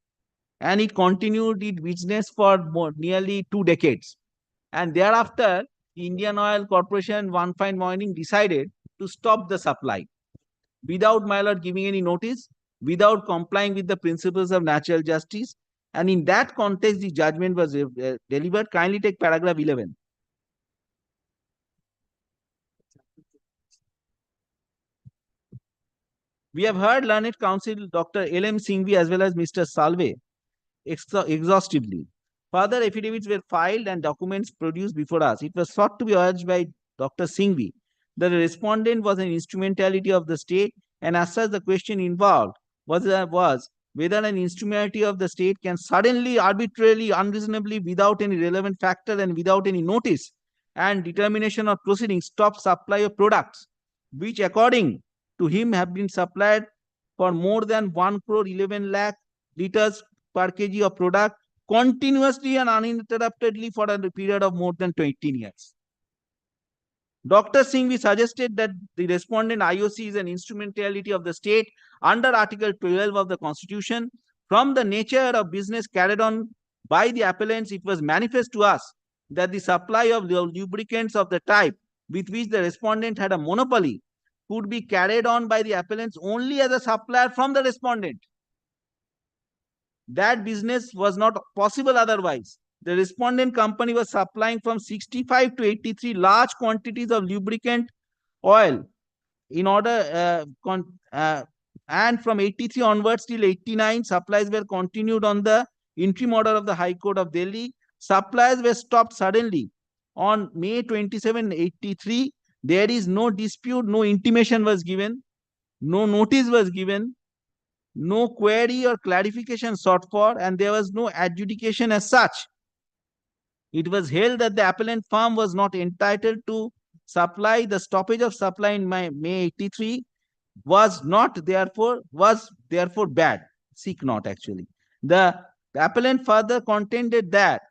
And it continued its business for nearly 2 decades. And thereafter, the Indian Oil Corporation one fine morning decided to stop the supply without, my lord, giving any notice, without complying with the principles of natural justice. And in that context, the judgment was delivered. Kindly take paragraph 11. We have heard learned counsel Dr. L.M. Singhvi as well as Mr. Salve exhaustively. Further affidavits were filed and documents produced before us. It was sought to be urged by Dr. Singhvi that the respondent was an instrumentality of the state, and as such the question involved was whether an instrumentality of the state can suddenly, arbitrarily, unreasonably, without any relevant factor and without any notice and determination of proceedings, stop supply of products which according to him have been supplied for more than 1 crore 11 lakh liters per kg of product continuously and uninterruptedly for a period of more than 18 years. Dr. Singhvi suggested that the respondent IOC is an instrumentality of the state under Article 12 of the Constitution. From the nature of business carried on by the appellants, it was manifest to us that the supply of lubricants of the type with which the respondent had a monopoly could be carried on by the appellants only as a supplier from the respondent. That business was not possible otherwise. The respondent company was supplying from 65 to 83 large quantities of lubricant oil in order and from 83 onwards till 89 supplies were continued on the interim order of the High Court of Delhi. Supplies were stopped suddenly on May 27, 83. There is no dispute, no intimation was given, no notice was given, no query or clarification sought for, and there was no adjudication as such. It was held that the appellant firm was not entitled to supply. The stoppage of supply in May 83 was therefore bad. Seek not actually. The The appellant further contended that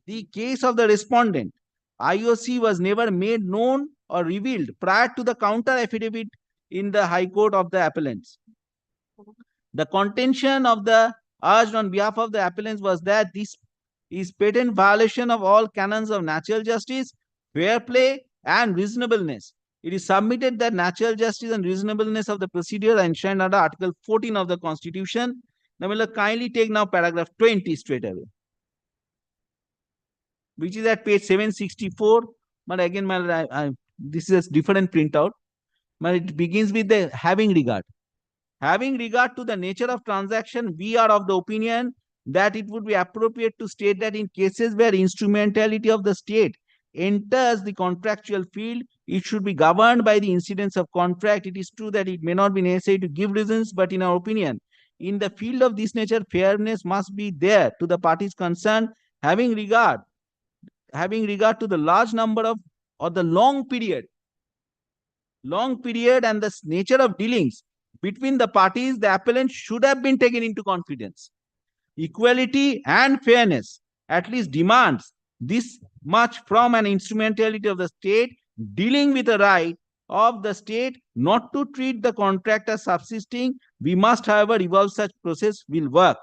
the case of the respondent, IOC, was never made known or revealed prior to the counter affidavit in the High Court of the appellants. The contention of the urged on behalf of the appellants was that this is patent violation of all canons of natural justice, fair play, and reasonableness. It is submitted that natural justice and reasonableness of the procedure are enshrined under Article 14 of the Constitution. Now, will kindly take now paragraph 20 straight away, which is at page 764. But again, this is a different printout. But it begins with the having regard. Having regard to the nature of transaction, we are of the opinion that it would be appropriate to state that in cases where instrumentality of the state enters the contractual field, it should be governed by the incidence of contract. It is true that it may not be necessary to give reasons, but in our opinion, in the field of this nature, fairness must be there to the parties concerned, having regard to the large number of or the long period and the nature of dealings between the parties. The appellant should have been taken into confidence. Equality and fairness at least demands this much from an instrumentality of the state dealing with the right of the state not to treat the contract as subsisting. We must, however, evolve such process will work.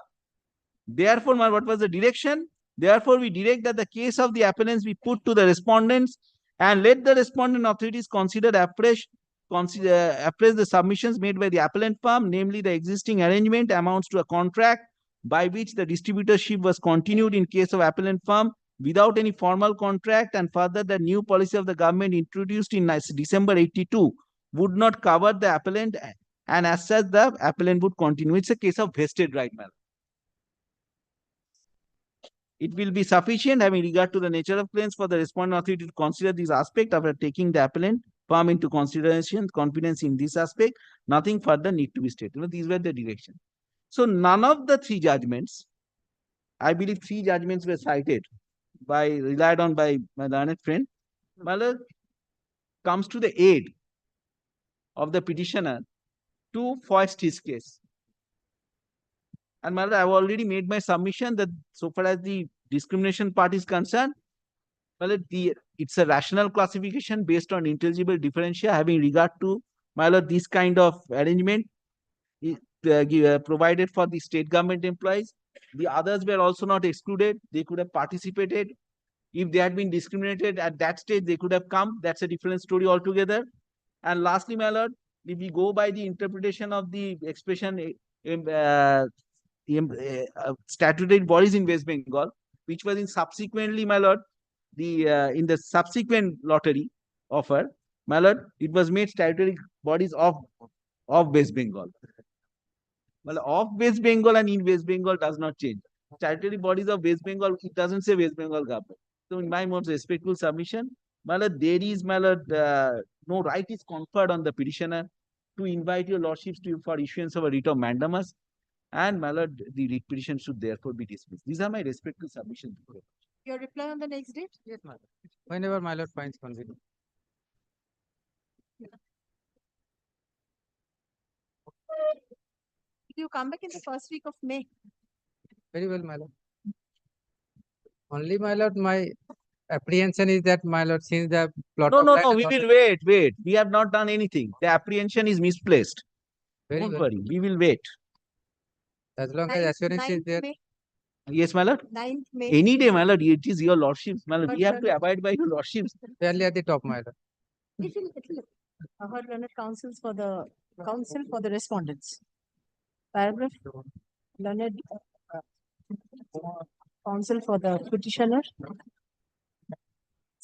Therefore, what was the direction? Therefore, we direct that the case of the appellants be put to the respondents and let the respondent authorities consider afresh the submissions made by the appellant firm, namely the existing arrangement amounts to a contract by which the distributorship was continued in case of appellant firm without any formal contract, and further the new policy of the government introduced in December 82 would not cover the appellant, and as such the appellant would continue. It's a case of vested right, madam. It will be sufficient, having regard to the nature of claims, for the respondent authority to consider this aspect after taking the appellant firm into consideration, confidence in this aspect. Nothing further need to be stated. These were the directions. So none of the three judgments, I believe three judgments were cited relied on by my learned friend, comes to the aid of the petitioner to foist his case. And I've already made my submission that so far as the discrimination part is concerned, it's a rational classification based on intelligible differentia, having regard to this kind of arrangement provided for the state government employees. The others were also not excluded. They could have participated. If they had been discriminated at that stage, they could have come. That's a different story altogether. And lastly, my lord, if we go by the interpretation of the expression statutory bodies in West Bengal, which was in subsequently, my lord, in the subsequent lottery offer, my lord, it was made statutory bodies of West Bengal. Well, of West Bengal and in West Bengal does not change. Statutory bodies of West Bengal, it doesn't say West Bengal government. So in my most respectful submission, my lord, there is, my lord, no right is conferred on the petitioner to invite your lordships for issuance of a writ of mandamus. And my lord, the writ petition should therefore be dismissed. These are my respectful submissions. Your reply on the next date? Yes, my lord. Whenever my lord finds convenient. You come back in the first week of May. Very well, my lord. Only, my lord, my apprehension is that, my lord, since the plot No, of no, land no, has we will already- wait. We have not done anything. The apprehension is misplaced. Very Don't well. worry, we will wait. As long as assurance is 9th there. May. Yes, my lord. 9th May. Any day, my lord, it is your lordships. My lord, we have to But, abide by your lordships. Fairly at the top, my lord. Our learned counsel for the respondents. Paragraph. Learned counsel for the petitioner.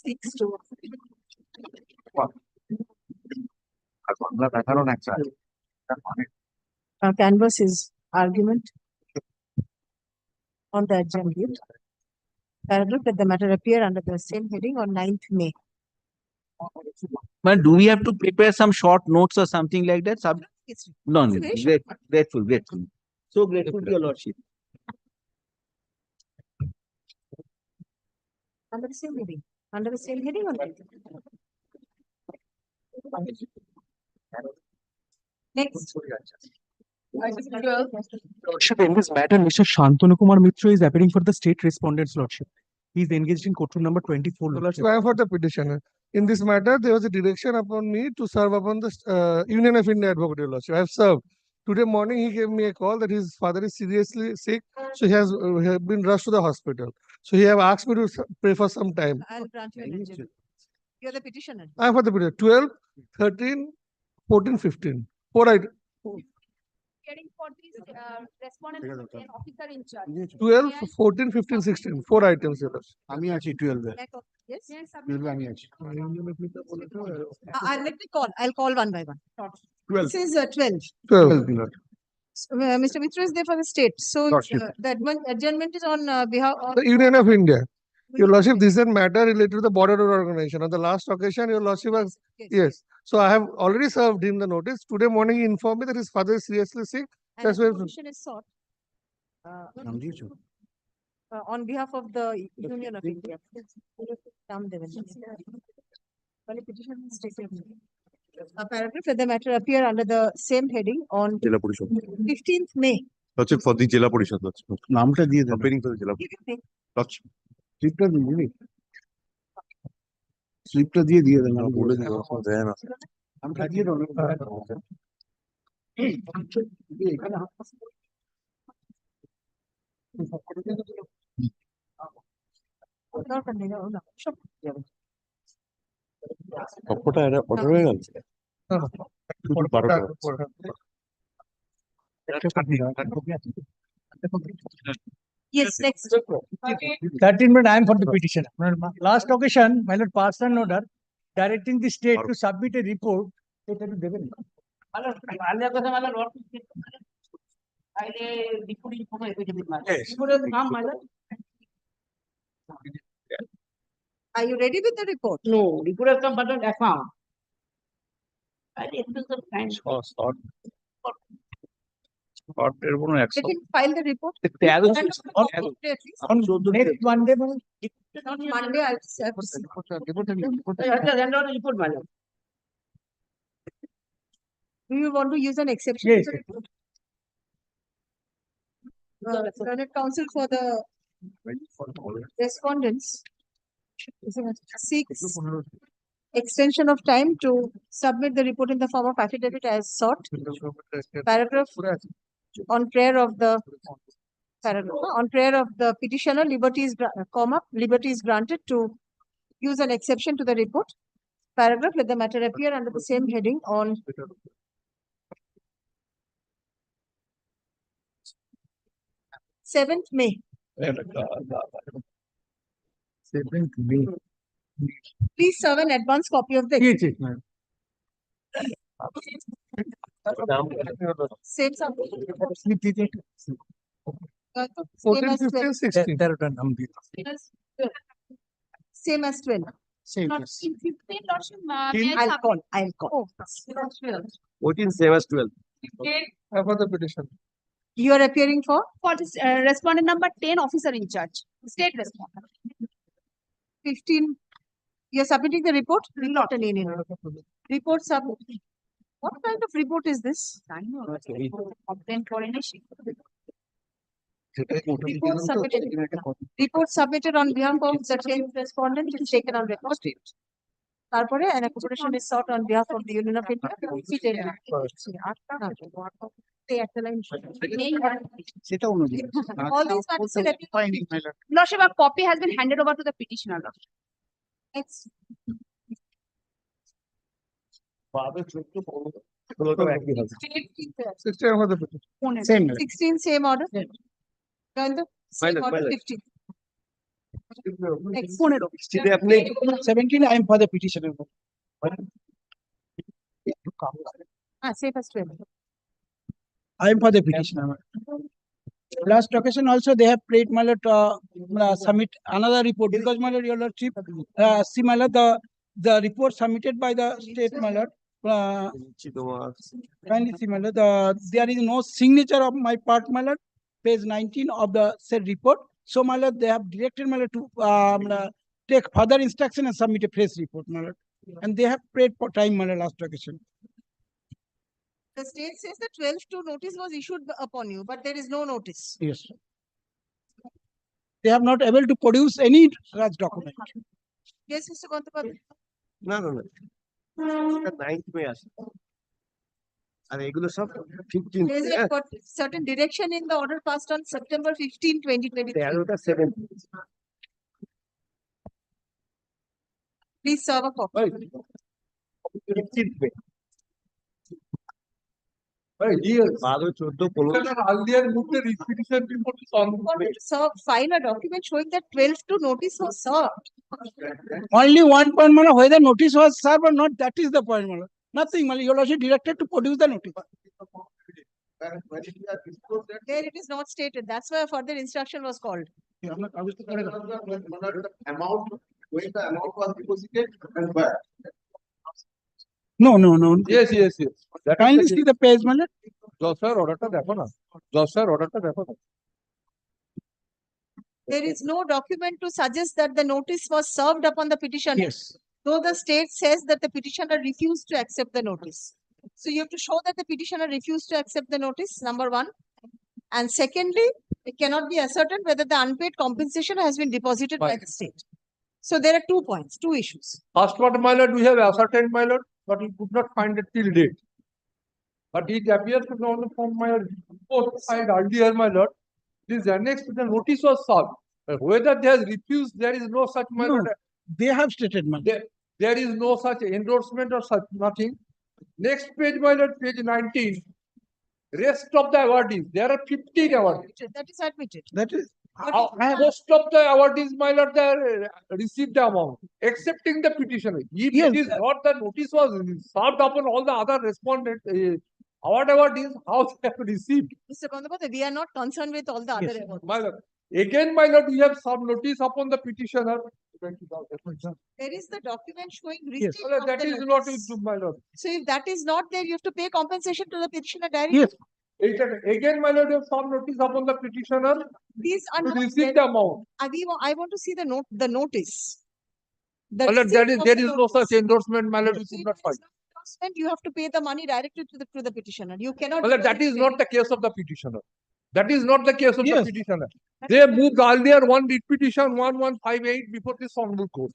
6 to canvass his argument on the agenda. Paragraph, let the matter appear under the same heading on 9th May. But do we have to prepare some short notes or something like that? No, no, It's very grateful. So grateful to your lordship. Under the same heading. Under the same heading or next. Lordship, in this matter, Mr. Shantanu Kumar Mitra is appearing for the state respondent's lordship. He is engaged in courtroom number 24. Lordship, I am for the petitioner. In this matter, there was a direction upon me to serve upon the Union of India Advocate, Your Lordship. I have served. Today morning, he gave me a call that his father is seriously sick, so he has been rushed to the hospital. So he have asked me to pray for some time. I'll grant you an adjournment. You're the petitioner. I am for the petitioner. 12, 13, 14, 15. 4 items. Getting for this respondent and officer in charge. 12, 14, 15, 16. 4 items, Your Lordship. আমি আছি 12 এ। Yes. 12 আমি আছি। Let me call. I'll call one by one. 12. This is 12. 12. Mr. Mitra is there for the state. So Lordship. the adjournment is on behalf of The Union of India. Your Lordship, this is a matter related to the border road organization. On the last occasion, Your Lordship was, yes. So I have already served him the notice. Today morning, he informed me that his father is seriously sick. and That's the why. petition is sought নাম দিয়েছো? on behalf of the Union of India. Ram Devan. Well, a petition is taken. A paragraph of the matter appear under the same heading on জেলা পরিষদ 15th May. Lordship for the জেলা পরিষদ lordship নামটা দিয়ে দেন। Appearing for the জেলা You can take. Lordship স্লিপটা দিবি? স্লিপটা দিয়ে দেন। আমি বলে দেব। দেয় না নামটা দিয়ে দাও না। এখানে দরকার নেই, না, সব যাবে। সবকটা অর্ডার হয়ে গেল শুধু 12টা Yes, next. 13 minute, I am for the petition. Last occasion, my lord passed an order directing the state to submit a report. এটা তো দেবেন না। Are you ready with the report? No, report has come, but not account. Let him file the report. Next Monday, On Monday, I'll have to see. Do you want to use an exception? Yes. to the report? Senate Council for the respondents seeks extension of time to submit the report in the form of affidavit as sought. Paragraph on prayer of the petitioner, liberty is granted to use an exception to the report. Paragraph, let the matter appear under the same heading on 7th May. 7th May. Please serve an advance copy of the. Yes, yes, ma'am. Same subject. Slip दीजिए। 14, 15, 16. तेरह नाम दिए। Same as 12. Same. I'll call. Oh, 14 same as 12 For the petition. you are appearing for? For this respondent number 10, officer in charge, state respondent. 15. You're submitting the report? Not an alien. Report submitted. What kind of report is this? Complaint for an issue. Report submitted on behalf of the 10th respondent is taken on record. Taarpore an accommodation is sought on behalf of the Union of India. সেটা অনুযায়ী All these matters will appear. Lordship, a copy has been handed over to the petitioner. Lordship. Next. Sixteen for the petition. Same. 16 same order. Join the same order. 15. Next. Today अपने 17 I am for the petitioner. Same as 12. I am for the petitioner. Last occasion also they have prayed my lord submit another report because my lord, your lordship, see my lord, the report submitted by the state my lord, kindly see my lord, there is no signature of my part my lord, page 19 of the said report. So my lord, they have directed my lord to take further instruction and submit a fresh report my lord, and they have prayed for time my lord last occasion. The state says the 12-2 notice was issued upon you, but there is no notice. Yes. They are not able to produce any such document. Yes, Mr. Gantapati. না না না এটা 9th মে আসে আর এগুলো সব 15th There is a certain direction in the order passed on September 15, 2023. 13টা 7th Please serve a copy. 15th May 12 14 File a document showing that 12-2 notice was served. Only one point, whether notice was served or not, that is the point. Nothing, you are also directed to produce the notice. There it is not stated. That's why a further instruction was called. Amount, when the amount was deposited and where? No. Yes. Kindly see the page, Malad. জজের অর্ডারটা দেখো না জজের অর্ডারটা দেখো না There is no document to suggest that the notice was served upon the petitioner. Yes. Though the state says that the petitioner refused to accept the notice. So you have to show that the petitioner refused to accept the notice, number one. And secondly, it cannot be ascertained whether the unpaid compensation has been deposited by the state. So there are 2 points, 2 issues. First one, my lord, we have ascertained, my lord, but we could not find it till date. But it appears to be on the form, my lord, report filed earlier, my lord. This annexed to the notice was served. Whether they have refused, there is no such, my lord. They have stated, There is no such endorsement or such nothing. Next page, my lord, page 19. Rest of the awardees, there are 15 awardees. That is admitted. That is. Most of the awardees, my lord, they received the amount, excepting the petitioner. If it is not the notice was served upon all the other respondents, awardees, how they have received. Mr. Gandapati, we are not concerned with all the other awards. My lord. Again, my lord, we have some notice upon the petitioner. There is the document showing Yes. receipt of That the is not notice. it, my lord. So if that is not there, you have to pay compensation to the petitioner directly. Yes. Again, my lord, you have some notice upon the petitioner These are to not receive there. the amount. I want to see the notice. The My lord, receipt of there the is no notice. such endorsement, my lord, we could not find. Endorsement, you have to pay the money directly to the petitioner. You cannot. Well, that is not the case of the petitioner. That is not the case of Yes. the petitioner. They moved earlier one writ petition 1158 before this honorable court.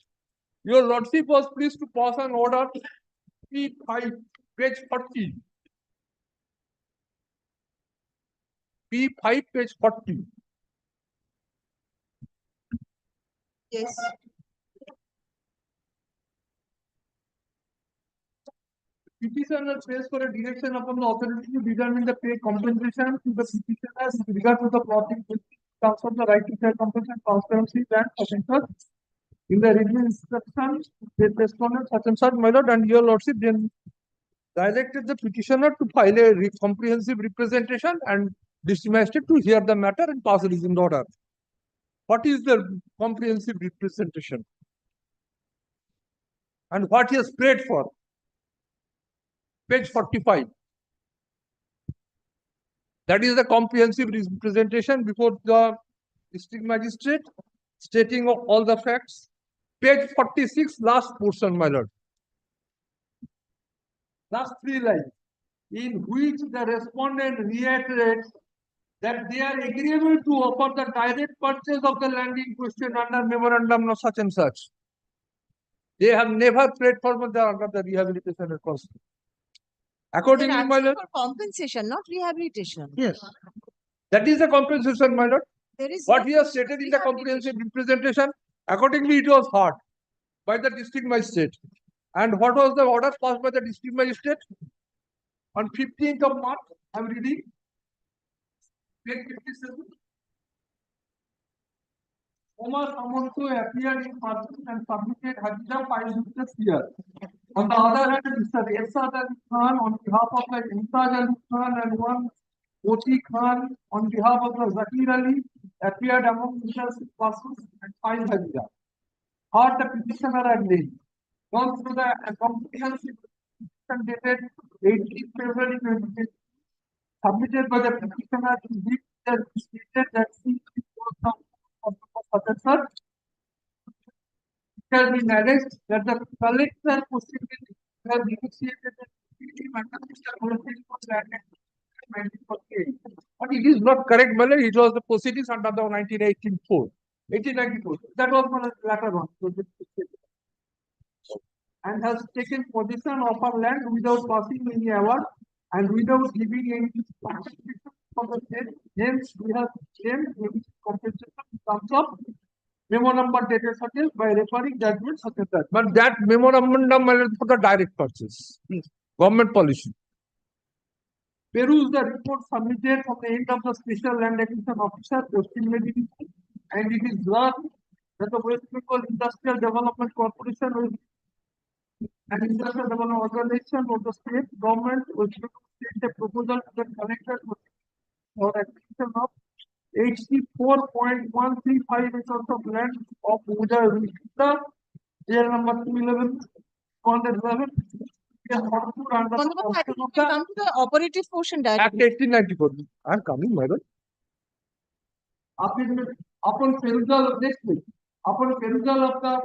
Your lordship was pleased to pass an order P5, page 40. P5, page 40. Yes. Petitioner pays for a direction upon the authority to determine the pay compensation to the petitioners with regard to the plotting terms of the right to fair compensation, transparency, and offences. In the review instruction, they responded such and such, my lord, and your lordship then directed the petitioner to file a comprehensive representation and dispatched it to hear the matter and pass a reasoned order. What is the comprehensive representation? And what he has prayed for? Page 45. That is the comprehensive representation before the district magistrate, stating of all the facts. Page 46, last portion, my lord. Last 3 lines, in which the respondent reiterates that they are agreeable to offer the direct purchase of the land in question under memorandum of such and such. They have never prayed for the under the rehabilitation cost. Accordingly, They're my asking lord. for compensation, not rehabilitation. Yes. That is the compensation, my lord. There is What no we have stated in the comprehensive representation, accordingly, it was heard by the district magistrate. And what was the order passed by the district magistrate? On 15th of March, I am reading. Page 57. Omar Samonto appeared in person and submitted Hajjah filed witness here. On the other hand, Mr. Ersad Ali Khan, on behalf of the Imtaz Ali Khan and one Oti Khan, on behalf of the Zakir Ali, appeared among witnesses and filed Hajjah. Heard the petitioner at length. Gone through the comprehensive petition dated 18 February 2020, submitted by the petitioner in which they stated that he was of the it has been alleged that the collector proceedings have negotiated the matter Mr. Goldstein for But it is not correct, my lord. It was the proceedings under the 1984. 1894. That was one latter one. And has taken possession of our land without passing any award and without giving any compensation for the same. Hence, we have claimed any compensation in terms of memo number dated such as by referring judgment such as that. But that memorandum for the direct purchase, government policy. Peruse the report submitted from the end of the Special Land Acquisition Officer, Western Medicine, and it is learned that the West Bengal Industrial Development Corporation will an industrial development organization of the state government will send a proposal to the collector for acquisition of 84.135 acres of land of Uda Vista, year number 211, 211. Come to the operative portion directly. Act 1894. I am coming, my lord. Upon perusal of next week, upon perusal of the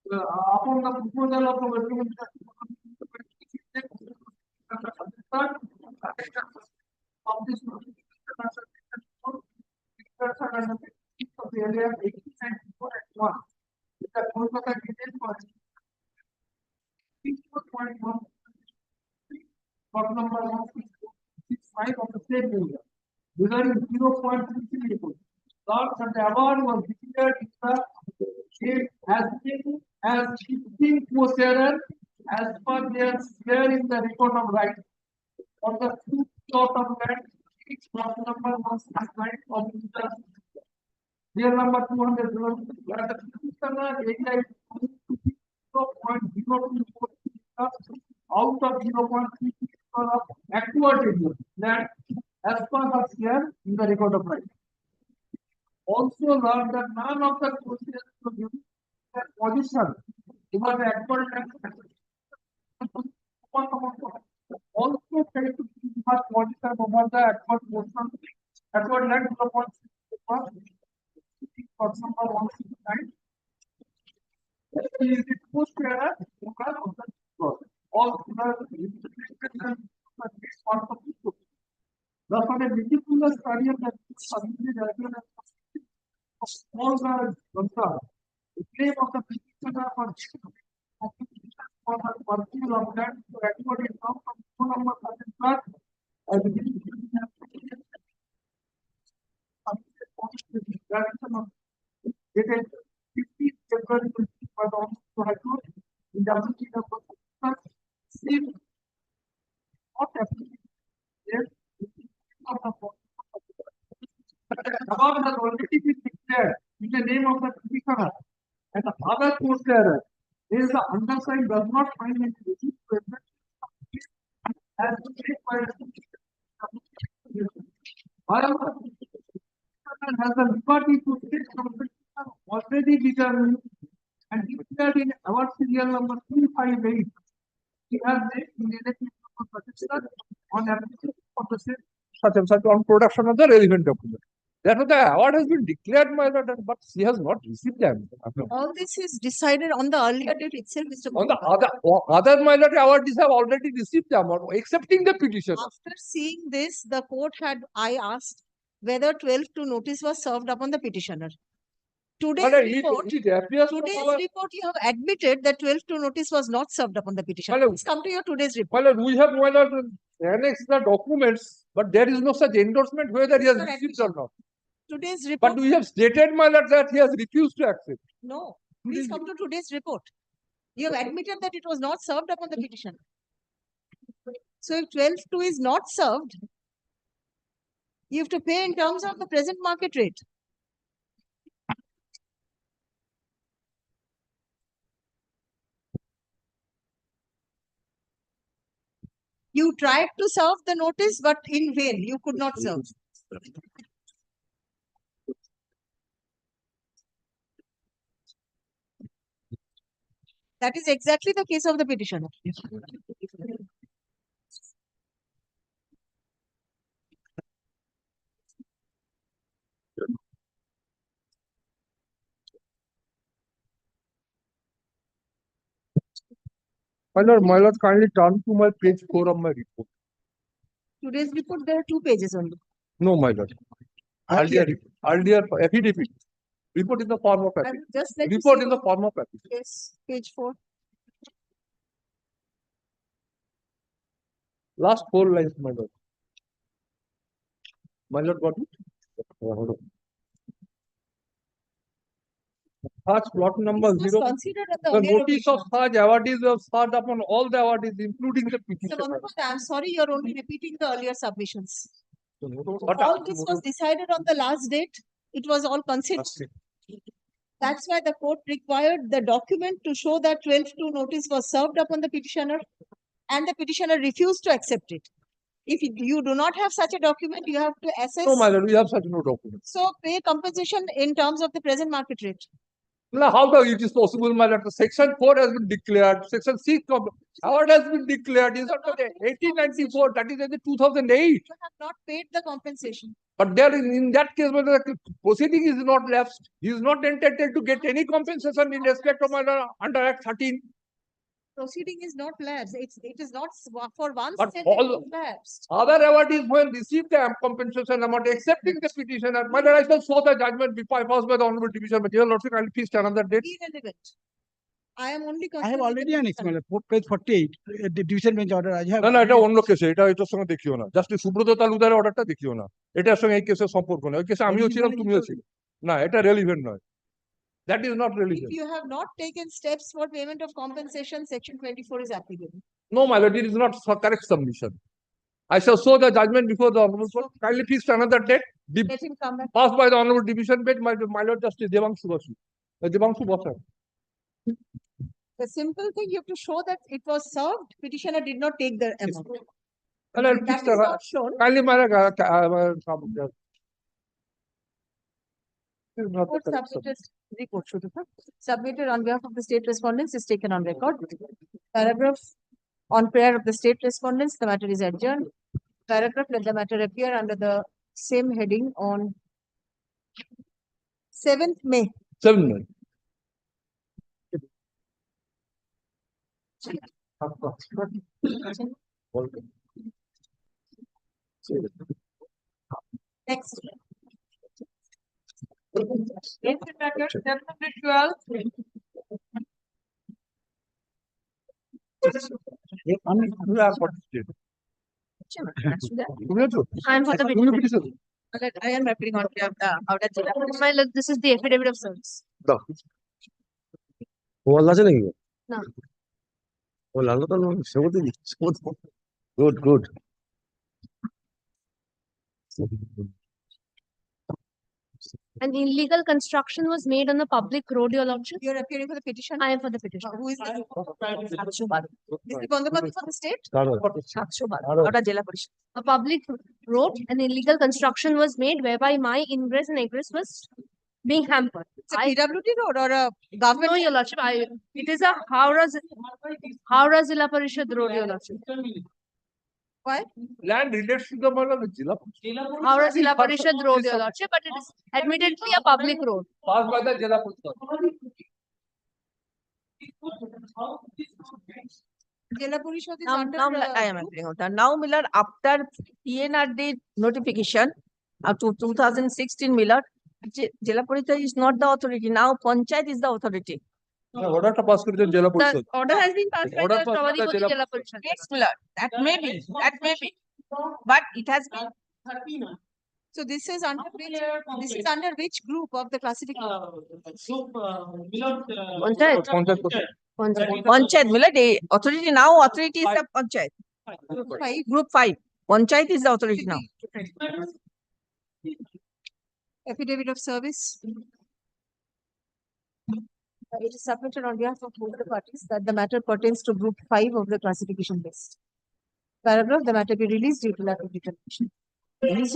upon the proposal of the of this area 1894 at 1. With the Kolkata detail for 64.1 plot number 165 of the same area. Regarding 0.33 report. Thought that the award was declared in the state as 15 possessor as per their share in the record of right. For the two plot of land, each plot number was assigned of the year number 200, where the petitioner area is 0.024 out of 0.3 of acquired area land as per the share in the record of right. Also learned that none of the questions to give their position about the acquired land also failed to give her position over the acquired portion, acquired land 0.6 for number 169. Is it post error because of the all the for a meticulous study of the submitted all the claim of the petitioner for the purchase of land to accord it now from phone number as dated 15th February 2020 by the Office of High Court in WC number same not application. Yes, award has already been declared in the name of the petitioner and the other court error is the undersigned does not find any receipt to as to take by however, has the liberty to take competition already determined and declared in award serial number 358. He has made in elected on application of the same such and such on production of the relevant document. Therefore, the award has been declared, my lord, but she has not received them. All this is decided on the earlier date itself, Mr. On the other, my lord, awardees have already received the amount, accepting the petition. After seeing this, the court had, I asked whether 12-2 notice was served upon the petitioner. Today's report, you have admitted that 12-2 notice was not served upon the petitioner. Please come to your today's report. Well, we have annexed the documents, but there is no such endorsement whether he has received or not. Today's report. But we have stated, my lord, that he has refused to accept. No, please come to today's report. You have admitted that it was not served upon the petitioner. So if 12-2 is not served, you have to pay in terms of the present market rate. You tried to serve the notice, but in vain, you could not serve. That is exactly the case of the petitioner. My lord, kindly turn to my page 4 of my report. Today's report, there are 2 pages only. No, my lord. Earlier affidavit. Report in the form of I affidavit. will just let you Report see in the form of affidavit. Yes, page 4. Last 4 lines, my lord. My lord, got it? Hold on. Search plot number This was 0. considered at the The earlier notice of occasion. search awardees were served upon all the awardees, including the Mr. petitioner. Bandapati, I'm sorry, you're only repeating the earlier submissions. What All this was decided on the last date. It was all considered. That's why the court required the document to show that 12-2 notice was served upon the petitioner and the petitioner refused to accept it. If you do not have such a document, you have to assess. No, my lord, we have such no document. So pay compensation in terms of the present market rate. Now, how it is possible, my lord? Section 4 has been declared. Section 6 of award has been declared. Is that 1894? That is in the 2008. You have not paid the compensation. But there, in that case, my lord, the proceeding is not lapsed. He is not entitled to get any compensation in respect of my lord under Act 13. Proceeding is not lapsed. It is not for once But said all that it is lapsed. other awardees when received the compensation amount, accepting the petition, and my lord, I shall show the judgment before I pass by the honorable division. But dear lordship, I'll please another date. Irrelevant. I am only I have concerned with already the annexed, petition. page 48, the division bench order. I have. না না এটা অন্য কেসে এটার সঙ্গে দেখিও না justice Subrata তালুকদারের অর্ডারটা দেখিও না এটার সঙ্গে এই কেসের সম্পর্ক নেই ওই কেসে আমিও ছিলাম তুমিও ছিলে না এটা রেলিভেন্ট নয় that is not If relevant you have not taken steps for payment of compensation, section 24 is applicable. No my lord it is not correct submission I shall show the judgment before the honorable court. Kindly fix another date. Let him come back. Passed by the honorable division bench, my lord justice Devanshu Basu. Devanshu Basu. The simple thing, you have to show that it was served. Petitioner did not take the amount. And I'll That fix is not shown. kindly my lord, Report submitted, report should have submitted on behalf of the state respondents is taken on record. Paragraph on prayer of the state respondents, the matter is adjourned. Paragraph, let the matter appear under the same heading on 7th May. 7 May. Next. I'm for the petition. I am appearing on behalf of the outer Jilla. My lord, this is the affidavit of service. Wall আছে নাকি No. ও লাল তো সেবতে good good An illegal construction was made on the public road, your lordship. You are appearing for the petition. I am for the petition. Who is the? Is the Bandapati for the state? Outer Jilla Parishad. A public road, an illegal construction was made whereby my ingress and egress was being hampered. It's a PWD road or a government? No, your lordship, it is a Howrah Zilla Parishad road, your lordship. Why? Land relates to the Jilla. Howrah Zilla Parishad road, your lordship, but it is admittedly a public road. Passed by the Jilla Parishad. Jilla Parishad is under. Now, I am agreeing on that. Now, Miller, after PNRD notification to 2016, Miller, Jilla Parishad is not the authority. Now, Panchayat is the authority. অর্ডারটা pass করেছেন জেলা The পরিষদ order has been passed by Order the passed by the Shawari Jilla Jilla Parishad. Yes, Miller, that may be, but it has been. So this is under which group of the classification? Panchayat, Miller, the authority now, authority is the Panchayat. Group 5. Panchayat is the authority now. Affidavit of service. It is submitted on behalf of both the parties that the matter pertains to group 5 of the classification list. Paragraph, the matter be released due to lack of determination. Next.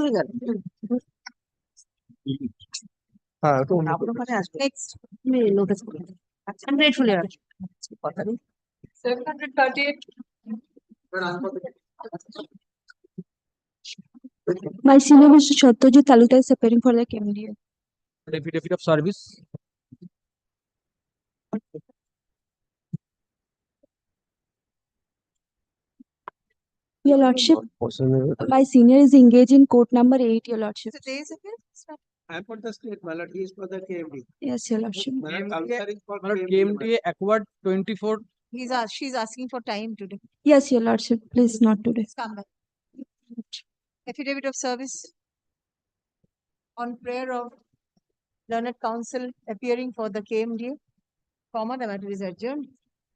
Notice. I'm grateful, your lordship. 738. My senior Mr. Satyajit Talukdar is appearing for the KMDA. Affidavit of service. Your Lordship, my senior is engaged in court number 8, Your Lordship. So there is a case. I am for the state, my lord, he is for the KMD. Yes, Your Lordship. My lord, Khalsar is for KMD acquired 24. She's asking for time today. Yes, Your Lordship, please not today. Please come back. Affidavit of service on prayer of learned counsel appearing for the KMDA, comma, the matter is adjourned.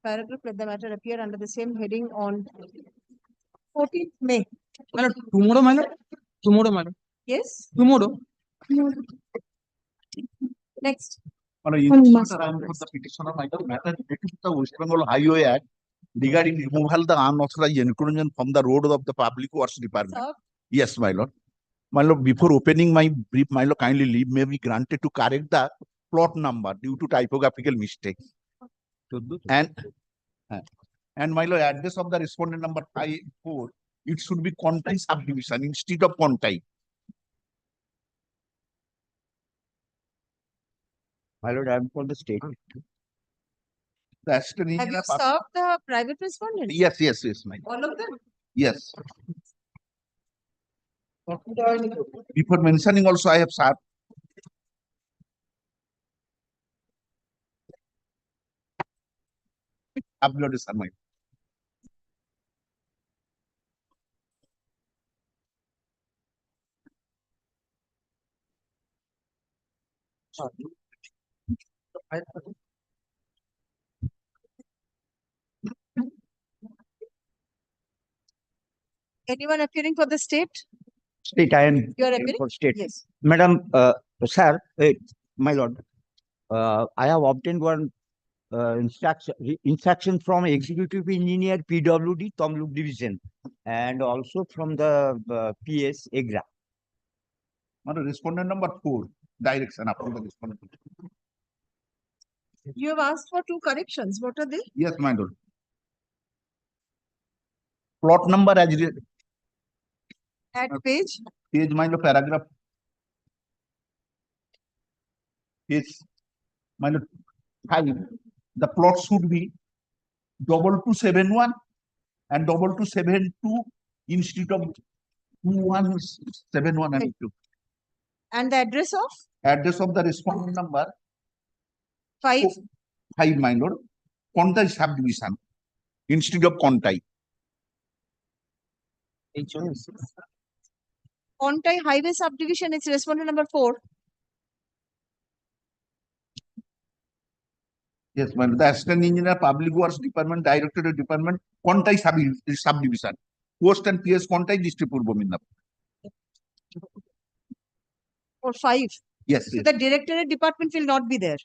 Paragraph, let the matter appear under the same heading on 14th May. My lord, tomorrow, my lord. Tomorrow, my lord. Yes, Tomorrow. next. In this matter, I am for the petitioner, my lord, matter related to the West Bengal Highway Act regarding removal the unauthorized encroachment from the road of the Public Works Department. Sir, Yes, my lord. My lord, before opening my brief, my lord, kindly leave may be granted to correct the plot number due to typographical mistake. And my lord, address of the respondent number 54, it should be Contai subdivision instead of Contai. My lord, I am for the state. The assistant have you engineer. served the private respondent? Yes, my lord. All of them? Yes. Before mentioning also, I have served. Uploaded, sir, my. Anyone appearing for the state? State, I am You are appearing? for state. Yes. Madam, sir, my lord, I have obtained one instruction from Executive Engineer PWD Tamluk Division and also from the PS EGRA. Respondent number 4, direction after the respondent. You have asked for 2 corrections. What are they? Yes, my lord. Plot number as At page? Page, my lord, paragraph. Page, my lord, 5. The plot should be 2271 and 2272 instead of 2171 and 2. And the address of? Address of the respondent number 5. 5, my lord. Contai subdivision instead of Contai. Contai Highway Subdivision, it's respondent number 4. Yes, my lord. The assistant engineer, Public Works Department, Directorate Department, Contai subdivision. Post and PS Contai, District Purbo Midnapur. Or 5. Yes, So the directorate department will not be there.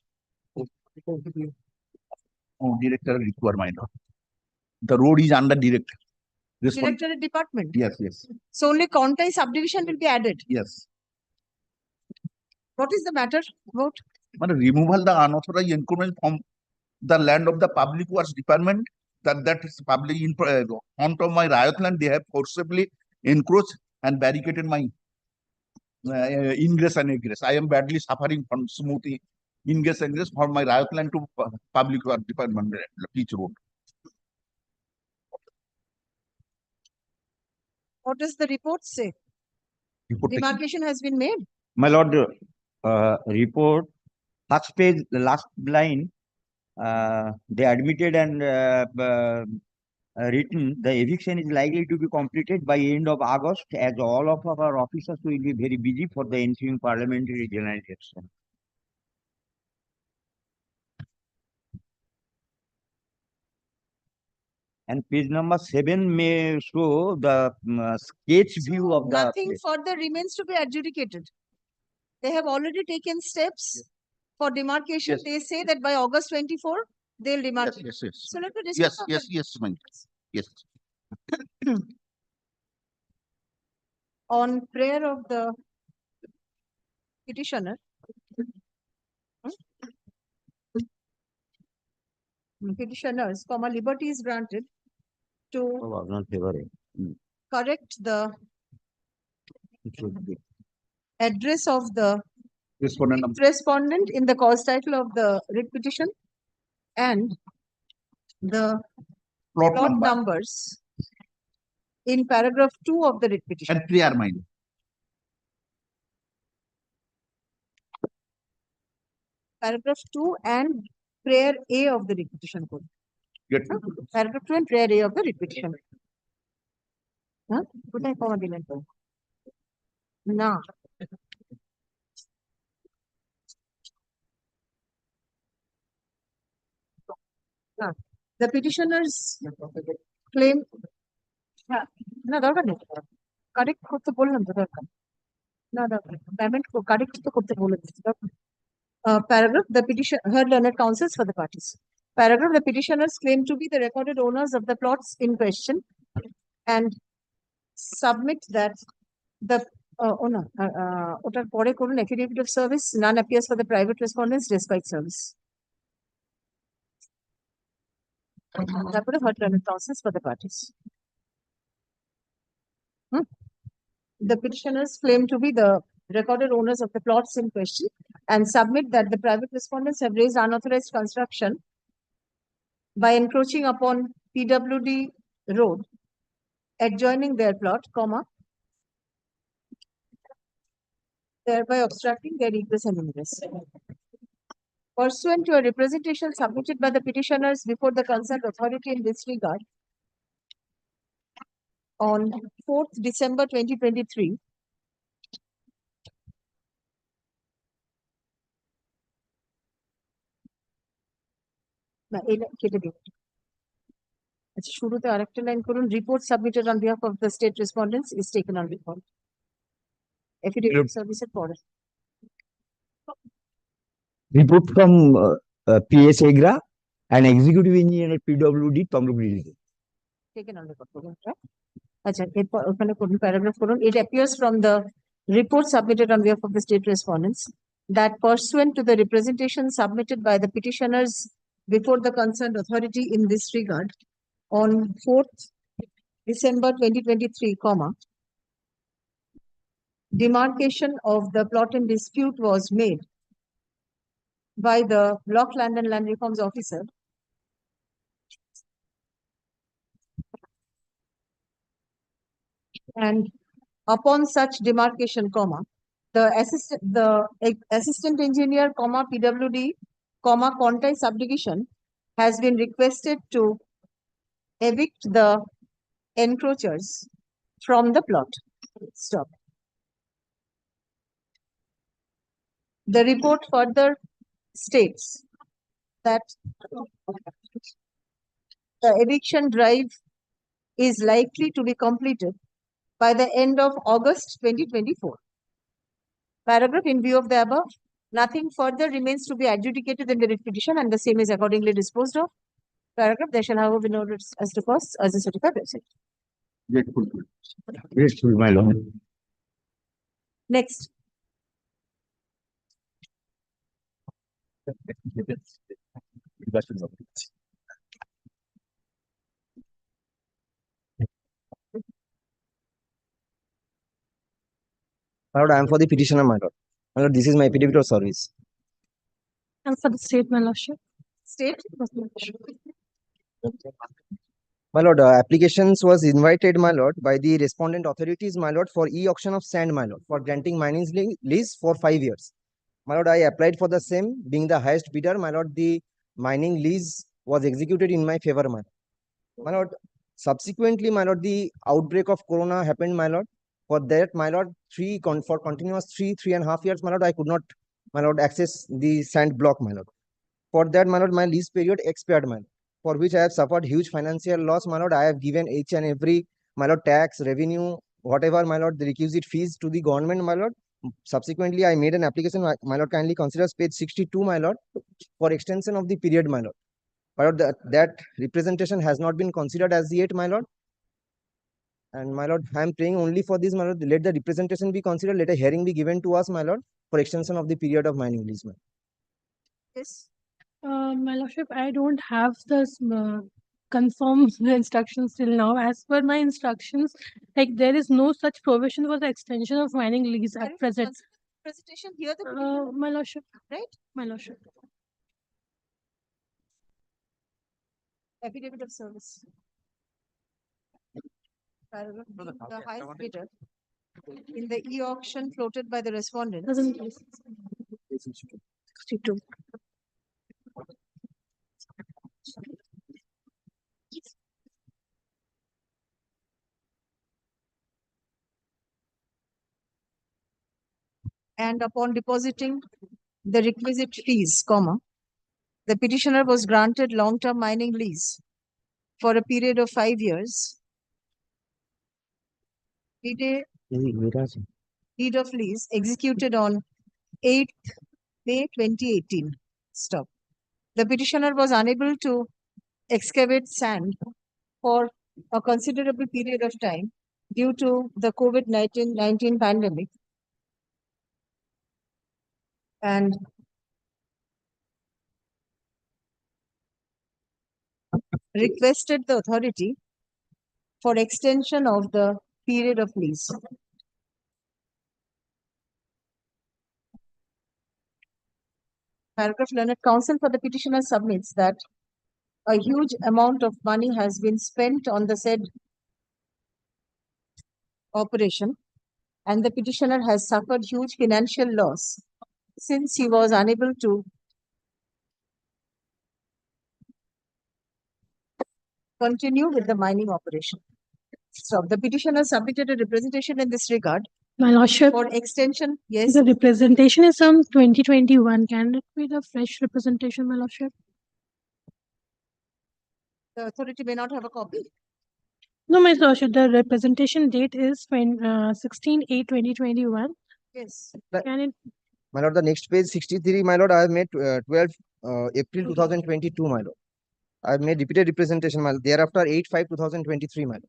Oh, director require, my lord. The road is under director. Directorate department. Yes. So only Contai subdivision will be added. Yes. What is the matter about? Removal the unauthorized encroachment from the land of the Public Works Department. That is public in front of my riot land. They have forcibly encroached and barricaded my ingress and egress. I am badly suffering from smooth ingress and egress from my riot land to Public Works Department Peach Road. What does the report say? Demarcation has been made. My lord, report, first page, the last line, they admitted and written, the eviction is likely to be completed by end of August as all of our officers will be very busy for the ensuing parliamentary general election. And page number 7 may show the sketch view of the Nothing place. further remains to be adjudicated. They have already taken steps for demarcation. Yes. They say that by August 24, they'll demarcate. Yes. So let me discuss. Yes, my lord. Yes. On prayer of the petitioner, petitioners, liberty is granted to correct the address of the respondent in the cause title of the writ petition and the plot numbers in paragraph 2 of the writ petition. And prayer, my lord. Paragraph 2 and prayer A of the writ petition code. Good. Paragraph 2 and prayer A of the writ petition. Huh? কোথায় comma দিলেন তো? না। The petitioners claim না দরকার নেই correct করতে বললাম তো দরকার না দরকার পেমেন্ট কারেক্ট তো করতে বলে দিচ্ছি paragraph the petition heard learned counsels for the parties. Paragraph the petitioners claim to be the recorded owners of the plots in question and submit that the owner ওটার পরে করুন affidavit of service none appears for the private respondents despite service. তারপরে heard learned counsels for the parties. The petitioners claim to be the recorded owners of the plots in question and submit that the private respondents have raised unauthorized construction by encroaching upon PWD road adjoining their plot, comma, thereby obstructing their egress and ingress. Pursuant to a representation submitted by the petitioners before the concerned authority in this regard, on 4th December 2023, না এই কেটে দিন আচ্ছা শুরুতে আরেকটা line করুন report submitted on behalf of the state respondents is taken on record. Affidavit of service এর পরে report from PS Agra and executive engineer at PWD Tamluk division. taken on record করুন আচ্ছা এরপর ওখানে করুন প্যারাগ্রাফ করুন it appears from the report submitted on behalf of the state respondents that pursuant to the representation submitted by the petitioners before the concerned authority in this regard on 4th December 2023, comma, demarcation of the plot in dispute was made by the Block Land and Land Reforms Officer and upon such demarcation, comma, the assistant engineer, comma, PWD, comma, Contai subdivision has been requested to evict the encroachers from the plot. Stop. The report further states that the eviction drive is likely to be completed by the end of August 2024. Paragraph in view of the above, nothing further remains to be adjudicated in the writ petition and the same is accordingly disposed of. Paragraph, there shall however be no notice as to costs as a certified website. Grateful. Grateful, my lord. Next. My lord, I am for the petitioner, my lord. My lord, this is my affidavit of service. And for the state, my lordship. State. My lord, applications was invited, my lord, by the respondent authorities, my lord, for e-auction of sand, my lord, for granting mining lease for 5 years. My lord, I applied for the same, being the highest bidder, my lord, the mining lease was executed in my favor, my lord. My lord, subsequently, my lord, the outbreak of corona happened, my lord. For that, my lord, for continuous 3.5 years, my lord, I could not, my lord, access the sand block, my lord. For that, my lord, my lease period expired, my lord, for which I have suffered huge financial loss, my lord. I have given each and every, my lord, tax, revenue, whatever, my lord, the requisite fees to the government, my lord. Subsequently, I made an application, my lord, kindly considers page 62, my lord, for extension of the period, my lord. My lord, that representation has not been considered as yet, my lord. And my lord, I am praying only for this, my lord. Let the representation be considered. Let a hearing be given to us, my lord, for extension of the period of mining lease, my lord. Yes. My lordship, I don't have the confirmed instructions till now. As per my instructions, like there is no such provision for the extension of mining lease at present. Presentation here, the My lordship, right? my lordship. Affidavit of service. Paragraph B, the highest bidder in the e-auction floated by the respondents. And upon depositing the requisite fees, the petitioner was granted long-term mining lease for a period of 5 years. Deed of lease executed on 8th May 2018. Stop. The petitioner was unable to excavate sand for a considerable period of time due to the COVID-19 pandemic. And requested the authority for extension of the period of lease. Paragraph learned counsel for the petitioner submits that a huge amount of money has been spent on the said operation and the petitioner has suffered huge financial loss since he was unable to continue with the mining operation. So the petitioner submitted a representation in this regard. My lordship, for extension. Yes. the representation is from 2021. Can it be the fresh representation, my lordship? The authority may not have a copy. No, my lordship, the representation date is 16/8/2021. Yes. Can it? My lord, the next page 63, my lord, I have made 12 April 2022, my lord. I have made repeated representation, my lord. Thereafter 8/5/2023, my lord.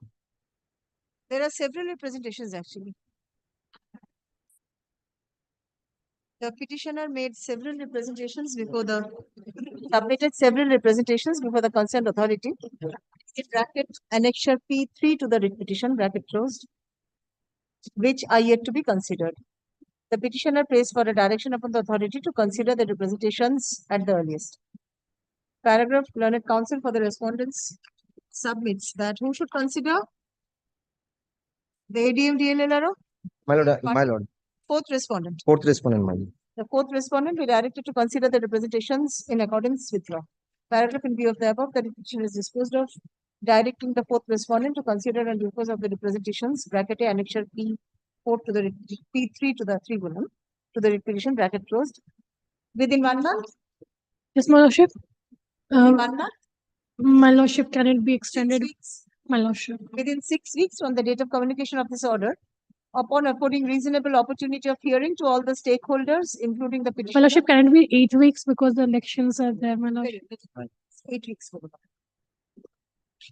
There are several representations actually. The petitioner made several representations before the submitted several representations before the concerned authority. In bracket annexure P3 to the writ petition, bracket closed, which are yet to be considered. The petitioner prays for a direction upon the authority to consider the representations at the earliest. Paragraph learned counsel for the respondents submits that who should consider the ADM DLLRO? My lord, my lord. Fourth respondent. Fourth respondent, my lord. The fourth respondent be directed to consider the representations in accordance with law. Paragraph in view of the above, the petition is disposed of, directing the fourth respondent to consider and dispose of the representations, bracket A, annexure P4 to the P3 to the 3 volume to the petition, bracket closed, within 1 month. Yes, my lordship. Within 1 month. My lordship, can it be 6 extended? weeks. My lordship. Within 6 weeks from the date of communication of this order, upon affording reasonable opportunity of hearing to all the stakeholders, including the My petitioner. lordship, can it be 8 weeks because the elections are there, my lordship? 8 weeks.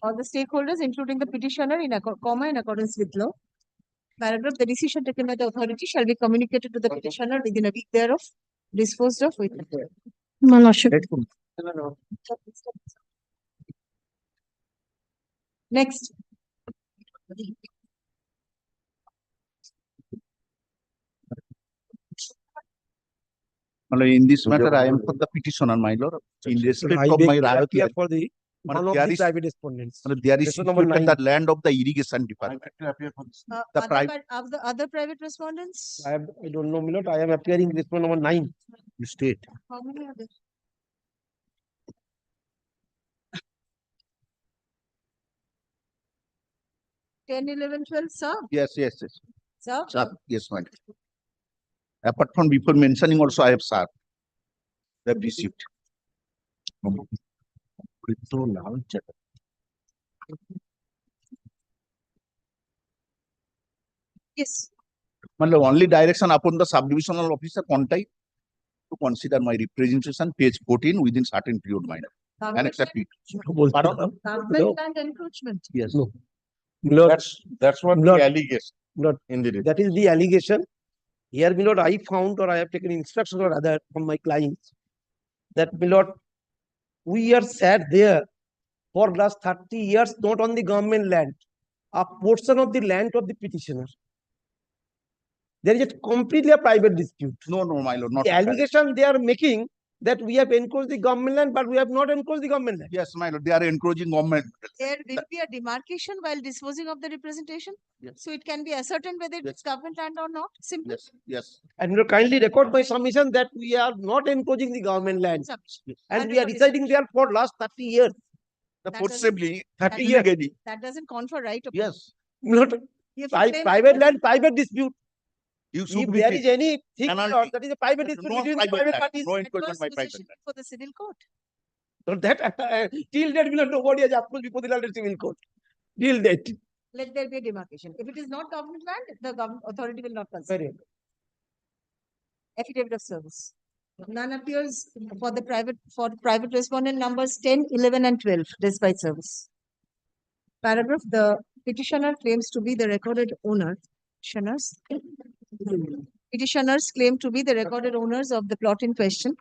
All the stakeholders, including the petitioner, in accordance with law. Paragraph: the decision taken by the authority shall be communicated to the petitioner within a week thereof, disposed of with. My lordship. Next. In this matter, I am for the petitioner, my lord. In respect of my right for the one of the private respondents. there is situated the land of the irrigation department. The Other private respondents? I don't know, my lord. I am appearing respondent number 9. You state. How many are there? Ten, 11, 12, sir? Yes. Sir? Sir, yes, madam. Apart from before mentioning also, I have served. They have received. Yes. Only direction upon the subdivisional officer contact to consider my representation, page 14, within certain period, madam. And accept it. Government land encroachment. Yes. No. That's what the allegation. That is the allegation. Here, my lord, I found or I have taken instruction or other from my clients that, my lord, we are sat there for last 30 years, not on the government land, a portion of the land of the petitioner. There is a completely a private dispute. No, my lord, not the allegation they are making that we have encroached the government land, but we have not encroached the government land. Yes, my lord, they are encroaching government. There will be a demarcation while disposing of the representation. Yes. So it can be ascertained whether it's government land or not. Simple. Yes, yes. And you kindly record my submission that we are not encroaching the government land. And we are residing there for last 30 years. Forcibly, 30 years. That doesn't confer right. Upon Yes. Not You have to claim private land, private dispute. You If should there is anything, penalty. that is a private dispute No between private private land, parties. no encroachment by adverse private possession land. for the civil court. So that till date nobody has approached before the land civil court. Till date. Let there be a demarcation. If it is not government land, the government authority will not consider. Very Affidavit of service. None appears for the private respondent numbers 10, 11, and 12, despite service. Paragraph, the petitioner claims to be the recorded owner. Petitioners claim to be the recorded owners of the plot in question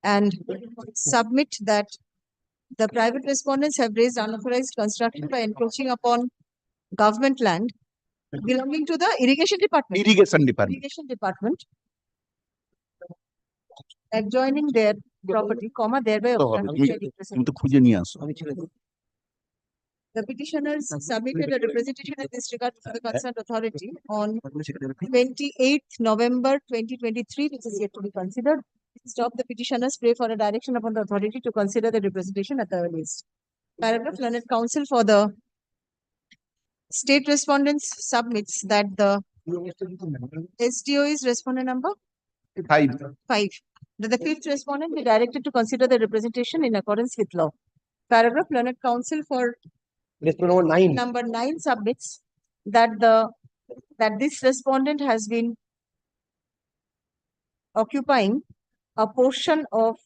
and submit that the private respondents have raised unauthorized construction by encroaching upon government land belonging to the irrigation department. Irrigation department. Irrigation department adjoining their property, comma, thereby obstructing their representation. The petitioners submitted a representation in this regard to the concerned authority on 28th November 2023, which is yet to be considered. Stop the petitioners, pray for a direction upon the authority to consider the representation at the earliest. Paragraph, learned counsel for the state respondents submits that the SDO is respondent number 5. 5. That the fifth respondent be directed to consider the representation in accordance with law. Paragraph, learned counsel for respondent number 9. Number 9 submits that this respondent has been occupying a portion of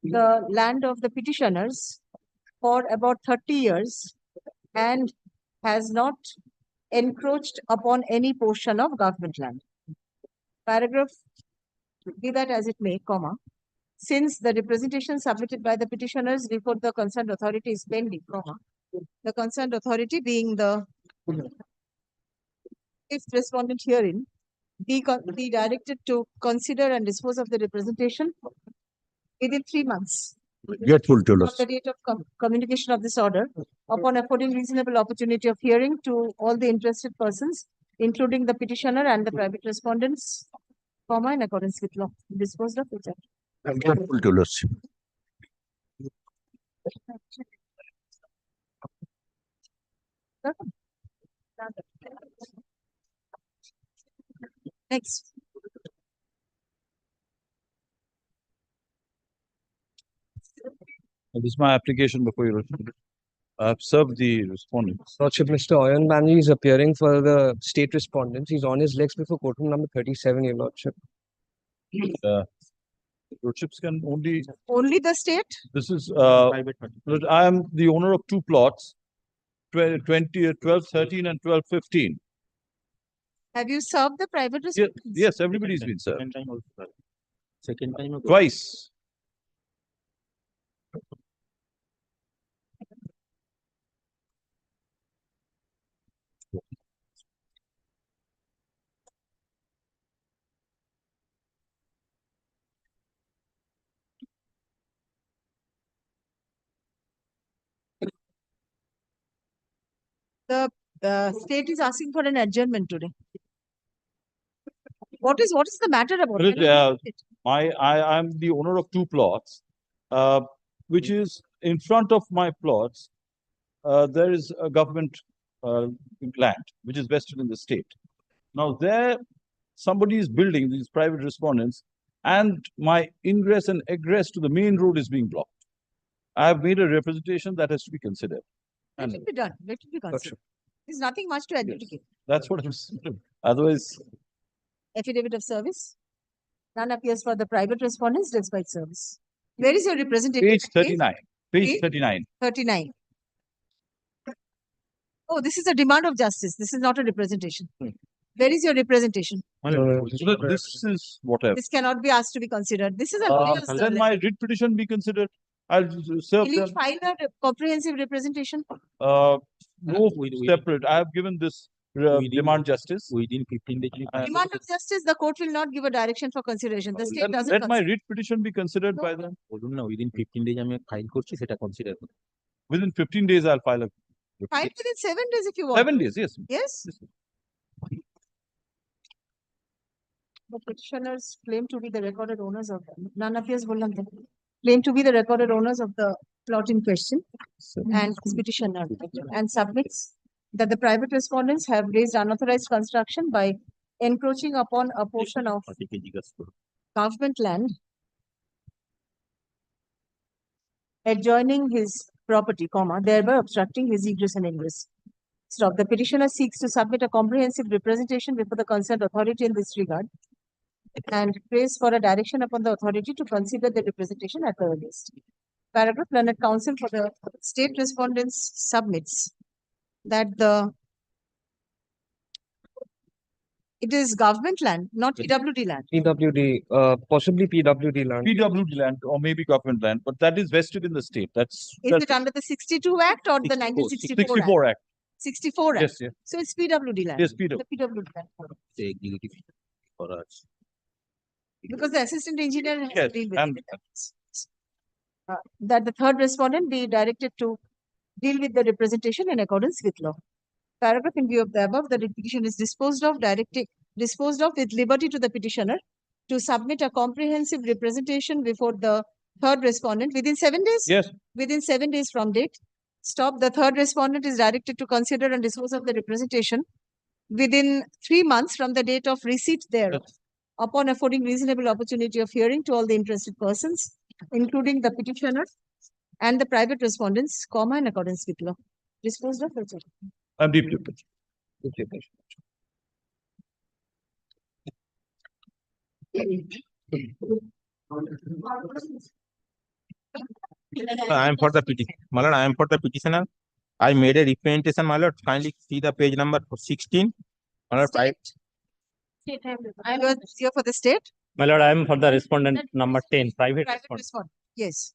the land of the petitioners for about 30 years and has not encroached upon any portion of government land. Paragraph, be that as it may, comma, since the representation submitted by the petitioners before the concerned authority is pending, comma, the concerned authority being the fifth respondent herein, be directed to consider and dispose of the representation within 3 months. Grateful to From us. the date of communication of this order, upon affording reasonable opportunity of hearing to all the interested persons, including the petitioner and the private respondents, comma, in accordance with law, disposed of which. Grateful to us. Next. This is my application before you. I have served the respondents. Lordship, Mr. Oyan Banji is appearing for the state respondents. He's on his legs before courtroom number 37, Your Lordship. Lordships can only. Only the state? This is, I am the owner of 2 plots, 12, 13 and 12, 15. Have you served the private respondents? Yes, everybody's been served. Second time. Twice. The state is asking for an adjournment today. What is the matter about it? I am the owner of 2 plots, which is in front of my plots. There is a government land which is vested in the state. Now there, somebody is building these private respondents, and my ingress and egress to the main road is being blocked. I have made a representation that has to be considered. Let it be done. Let it be considered. There's nothing much to adjudicate. That's what I'm saying. Otherwise. Affidavit of service. None appears for the private respondents despite service. Where is your representative? Page 39. Page 39. 39. Oh, this is a demand of justice. This is not a representation. Where is your representation? This is what I have. This cannot be asked to be considered. This is a Then my writ petition be considered. I'll serve Will you them. file a comprehensive representation? No, separate. I have given this demand justice. Within 15 days. Demand of justice, the court will not give a direction for consideration. The state doesn't Let my consider. writ petition be considered by them. বলুন না within 15 days আমি file করছি সেটা consider করুন। Within 15 days, I'll file a. File within 7 days if you want. 7 days, yes. Yes. The petitioners claim to be the recorded owners of none appears claim to be the recorded owners of the plot in question and petitioner and submits that the private respondents have raised unauthorized construction by encroaching upon a portion of government land adjoining his property, thereby obstructing his egress and ingress. Stop. The petitioner seeks to submit a comprehensive representation before the concerned authority in this regard and prays for a direction upon the authority to consider the representation at the earliest. Paragraph. Learned counsel for the state respondents submits that it is government land, not PWD land. PWD, possibly PWD land. PWD land or maybe government land, but that is vested in the state. Is it under the 62 Act or the 1964 64 Act? 64 Act. Yes, yes. So it's PWD land. Yes, PWD. The PWD land. The executive for us. Because the assistant engineer has Yes, agreed with and- it. That the third respondent be directed to deal with the representation in accordance with law. Paragraph. In view of the above, the petition is disposed of with liberty to the petitioner to submit a comprehensive representation before the third respondent within 7 days. Yes. Within 7 days from date. Stop. The third respondent is directed to consider and dispose of the representation within 3 months from the date of receipt thereof, upon affording reasonable opportunity of hearing to all the interested persons, including the petitioner and the private respondents, in accordance with law. Disposed of. That's it. I'm deeply. I am for the petition. My lord, I am for the petitioner. I made a representation, my lord. Kindly see the page number 16. My lord, You're for the state? My lord, I am for the respondent number 10, private Private respondent. respondent. Yes.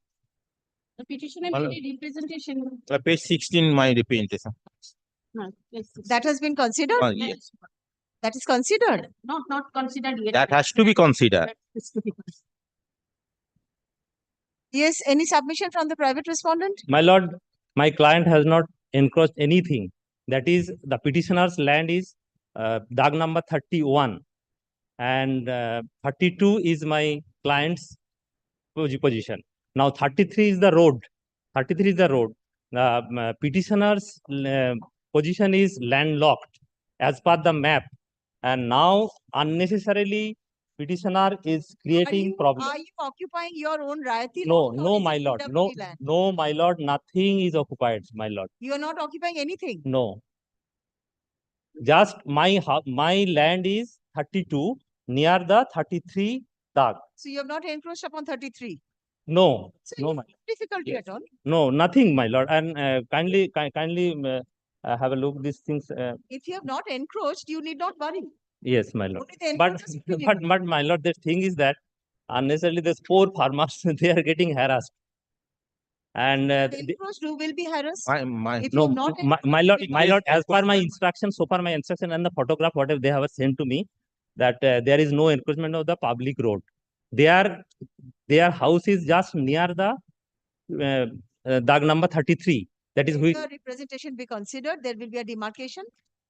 The petitioner Hello. made a representation. page 16, my representation. That has been considered? Yes. That is considered? Not considered yet. That has to be considered. That is to be considered. Yes. Any submission from the private respondent? My lord, my client has not encroached anything. That is, the petitioner's land is dag number 31 and 32 is my client's position. Now 33 is the road. 33 is the road. The petitioner's position is landlocked as per the map, and now unnecessarily petitioner is creating problem. Are you occupying your own Rayati? No, lot or no, is my it lord. PWD No, land? no, my lord. Nothing is occupied, my lord. You are not occupying anything. No. Just my land is 32 near the 33 dag. So you have not encroached upon 33. No, So no, my difficulty at all. no, nothing, my lord. And kindly have a look these things. If you have not encroached, you need not worry. Yes, my lord. Only the But encroachers will be but my lord, the thing is that unnecessarily these poor farmers they are getting harassed. And encroached, who will be harassed? If no, you have not my lord, as per my instruction, so far my instruction and the photograph, whatever they have sent to me, that there is no encroachment of the public road. Their house is just near the dag number 33. That is which. the representation be considered, there will be a demarcation.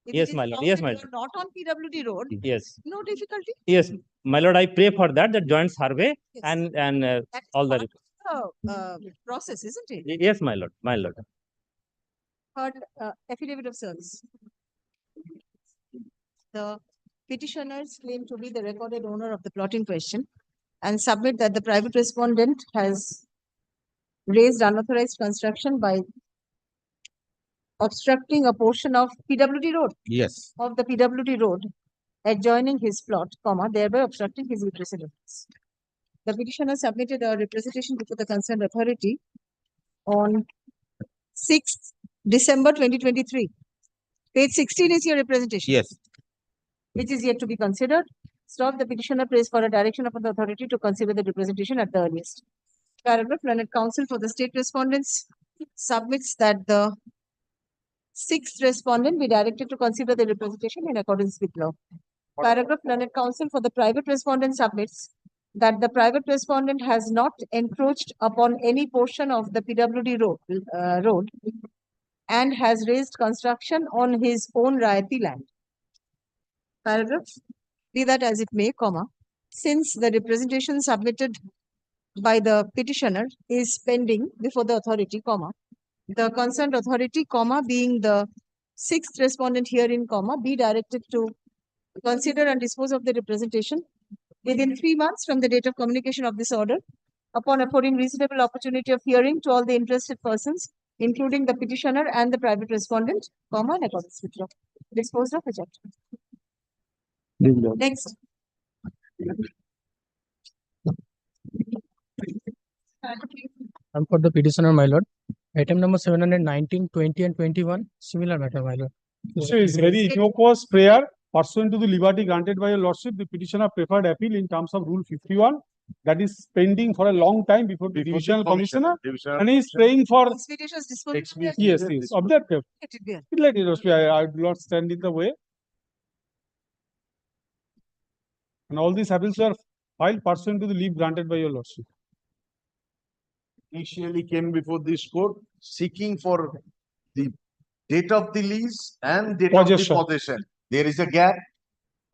If Yes, it is my lord. found Yes, that my you lord. are not on PWD road, Yes. no difficulty. Yes, my lord. I pray for that joint survey Yes. and That is all the. process, isn't it? Yes, my lord. My lord. Third, affidavit of service. The petitioners claim to be the recorded owner of the plot in question and submit that the private respondent has raised unauthorized construction by obstructing a portion of PWD road. Yes. Of the PWD road adjoining his plot, thereby obstructing his egress and ingress. The petitioner submitted a representation before the concerned authority on 6th December 2023. Page 16 is your representation. Yes. Which is yet to be considered. Stop. The petitioner prays for a direction upon the authority to consider the representation at the earliest. Paragraph. Learned counsel for the state respondents submits that the sixth respondent be directed to consider the representation in accordance with law. Paragraph, learned counsel for the private respondent submits that the private respondent has not encroached upon any portion of the PWD road and has raised construction on his own Rayati land. Paragraph, be that as it may, comma, since the representation submitted by the petitioner is pending before the authority, comma, the concerned authority, comma, being the sixth respondent herein, comma, be directed to consider and dispose of the representation within 3 months from the date of communication of this order, upon affording reasonable opportunity of hearing to all the interested persons, including the petitioner and the private respondent, comma, in accordance with law. Disposed of, rejected. Next. I'm for the petitioner, my lord. Item number 719, 20 and 21, similar matter, my lord. This is very innocuous prayer. Pursuant to the liberty granted by your lordship, the petitioner preferred appeal in terms of Rule 51. That is pending for a long time before the divisional commissioner. And he is praying for Expeditious disposal. yes, objective. Let it be. I do not stand in the way. And all these appeals are filed pursuant to the leave granted by your lordship. Initially came before this court seeking for the date of the lease and date of the possession. There is a gap.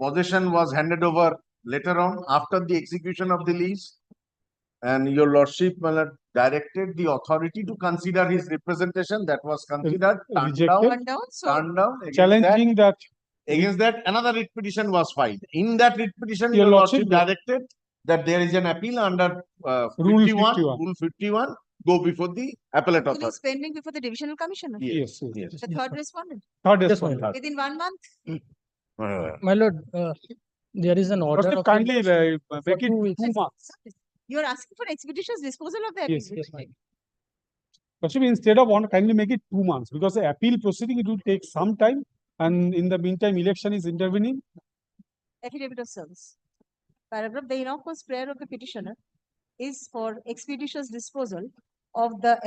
Possession was handed over later on after the execution of the lease. And your lordship directed the authority to consider his representation. That was considered, turned down. Challenging that. Against that, another writ petition was filed. In that writ petition, your lordship directed that there is an appeal under Rule 51, 51. Rule 51, go before the appellate It authority. is pending before the divisional commissioner. Yes. The third respondent. Third respondent. Within 1 month. My lord, there is an order of kindly make it 2 months. You are asking for expeditious disposal of the appeal. Yes. Instead of one, kindly make it 2 months because the appeal proceeding it will take some time, and in the meantime, election is intervening. Affidavit of service. Paragraph, the innocuous prayer of the petitioner is for expeditious disposal of the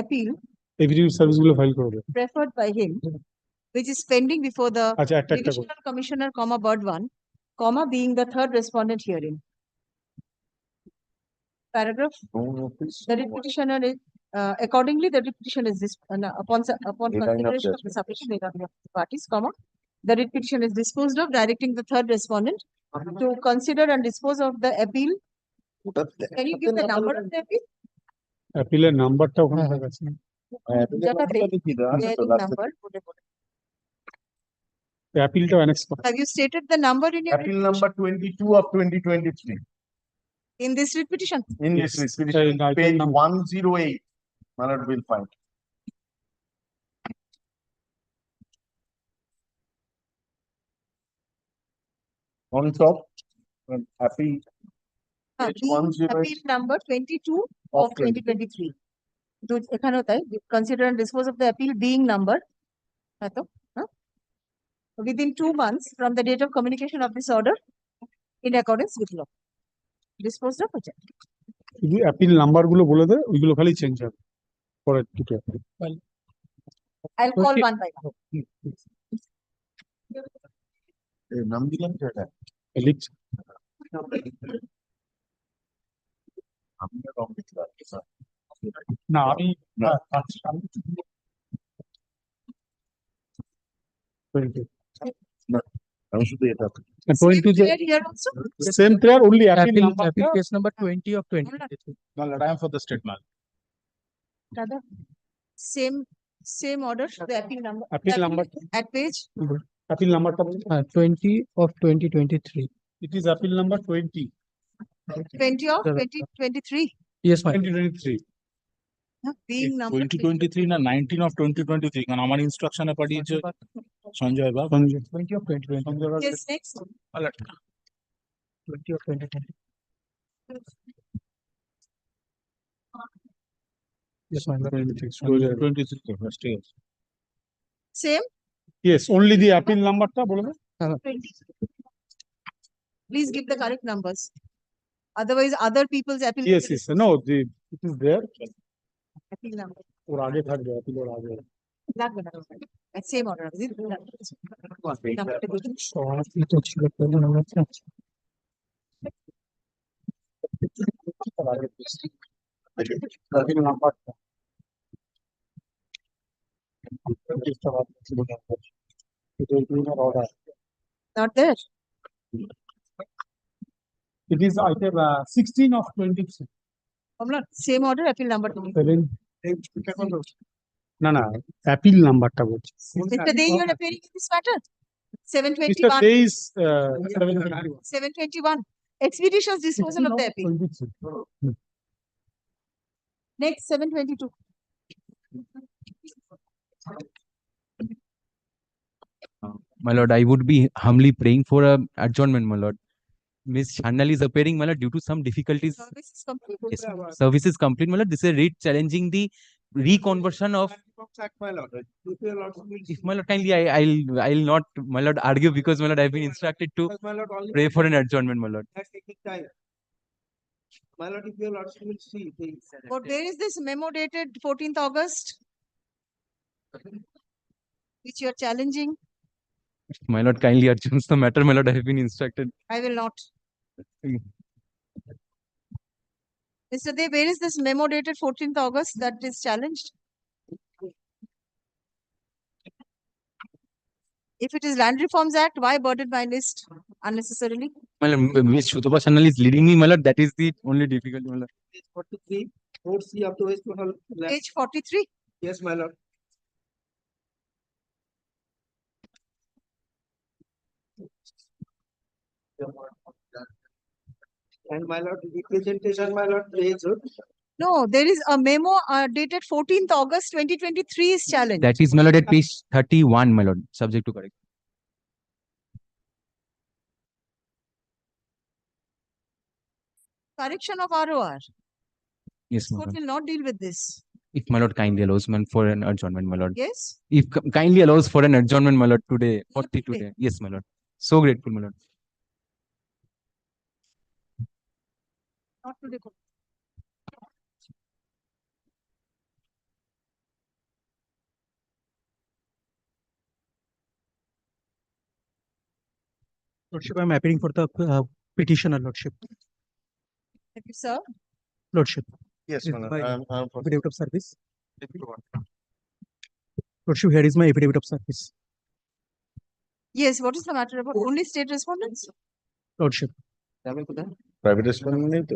appeal Affidavit service will file karo. preferred by him, which is pending before the Acha, divisional commissioner, comma, bird 1, comma, being the third respondent herein. Paragraph, the writ petitioner is accordingly the writ petition is upon consideration of the submission made on behalf of the parties, comma, the writ petition is disposed of, directing the third respondent to consider and dispose of the appeal. Can you give the number of the appeal? Appeal number ta appeal to annex. Have you stated the number in your appeal number 22 of 2023? In this writ petition? In this writ petition, page 108, my lord will find. On top, appeal. Appeal number 22 of 2023. Consider and dispose of the appeal being number within 2 months from the date of communication of this order in accordance with law. Disposed of project. The appeal number gulo bole de oigulo khali change hobe pore duto. I'll call one by one. নাম দিলাম তো এটা লিখছি আমরা রং দিতে পারি না আমি না আমি শুধু এটা going to the same prayer only appeal case number 20 of 2023. No, I am for the statement. Rather, same order, the appeal number. Appeal number at page. Appeal number 20 of 2023. It is appeal number 20. 20 of 2023. Yes, ma'am. 2023. Being number 2023 na 19 of 2023 কারণ আমার ইনস্ট্রাকশনে পাঠিয়েছে সঞ্জয় বাবু 20 of 2023. Yes, next. alert 20 of 2020. Yes, ma'am. 23 first year. Same. Yes, only the appeal number ta bole 20. Please give the correct numbers. Otherwise, other people's appeal. Yes, no, it is there. Appeal number. और आगे थक गया appeal और आगे Same order. Not there. It is item 16 of 23. Same order, appeal number 2. না না appeal নাম্বারটা বলছি Mr. Dey, you are appearing in this matter? Mr. 721. Dey is 721. Expeditious disposal of the appeal. Next, 722. My lord, I would be humbly praying for a adjournment, my lord. Miss Chandal is appearing, my lord, due to some difficulties. Service is complete. Yes, service is complete, my lord. This is a writ challenging the reconversion of. If my lord kindly, I'll not, my lord, argue because my lord, I've been instructed to pray for an adjournment, my lord. My lord, if your lordship will see things. But where is this memo dated 14th August? Which you are challenging? My lord, kindly adjourns the matter, my lord, I have been instructed. I will not. Mr. Dey, where is this memo dated 14th August that is challenged? If it is Land Reforms Act, why burden my list unnecessarily? My lord, Miss Shutapa Chandal is leading me, my lord. That is the only difficulty, my lord. Page 43, note C of the West Bengal. Page 43? Yes, my lord. And my lord, representation, my lord, page. No, there is a memo dated 14th August 2023 is challenged. That is, my lord, at page 31, my lord, subject to correct. Correction of ROR. Yes, my Court lord. will not deal with this. If my lord kindly allows, man, for an adjournment, my lord. Yes? If kindly allows for an adjournment, my lord, today, 42 today. Yes, my lord. So grateful, my lord. Not today. Lordship, I am appearing for the petitioner, Lordship. Have you served? Lordship. Yes, This is my my lord. I am for. affidavit of service. Lordship, here is my affidavit of service. Yes, what is the matter about? Only state respondents? Lordship. Private respondent.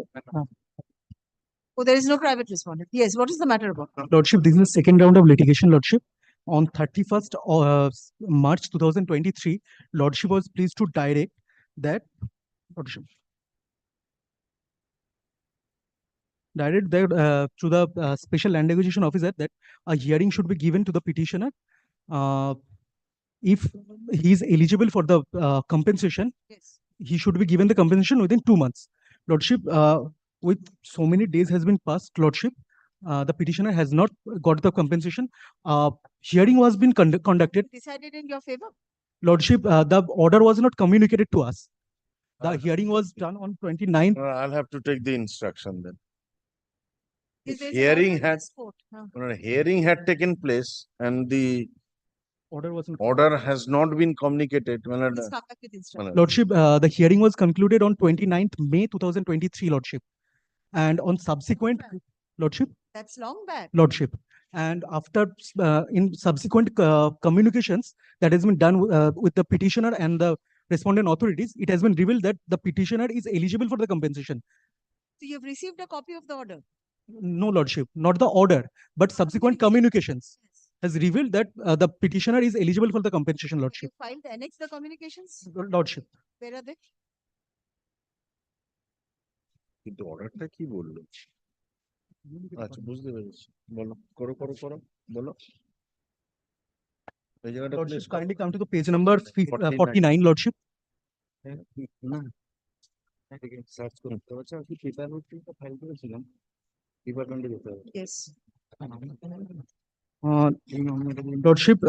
Oh, there is no private respondent. Yes, what is the matter about? Lordship, this is the second round of litigation, Lordship. On 31st March 2023, Lordship was pleased to direct that, Lordship, to the Special Land Acquisition Officer that a hearing should be given to the petitioner if he is eligible for the compensation. Yes. He should be given the compensation within 2 months. Lordship, with so many days has been passed, Lordship, the petitioner has not got the compensation. Hearing was been conducted. Decided in your favor? Lordship, the order was not communicated to us. The hearing was done on 29th. I'll have to take the instruction then. Is there Hearing an order in had, this court? Huh. hearing had taken place and the Order has not been communicated. My lord. Please come back with instruction. Lordship, the hearing was concluded on 29th May 2023, Lordship. And on subsequent, Lordship, That's long back. Lordship. And after, in subsequent communications that has been done with the petitioner and the respondent authorities, it has been revealed that the petitioner is eligible for the compensation. So you have received a copy of the order? No, Lordship, not the order, but subsequent communications has revealed that the petitioner is eligible for the compensation, Lordship. You filed annex the communications? Lordship. Where are they? কিন্তু অর্ডারটা কি বললো? আচ্ছা বুঝতে পেরেছি, বলো, করো করো করো, বলো। এই জায়গাটা Lordship, place করো। kindly come to the page number 49, Lordship. না সার্চ করুন তো আচ্ছা কি পেপার রুটিনটা ফাইল করেছিলাম ডিপার্টমেন্টে যেতে হবে Yes. Lordship,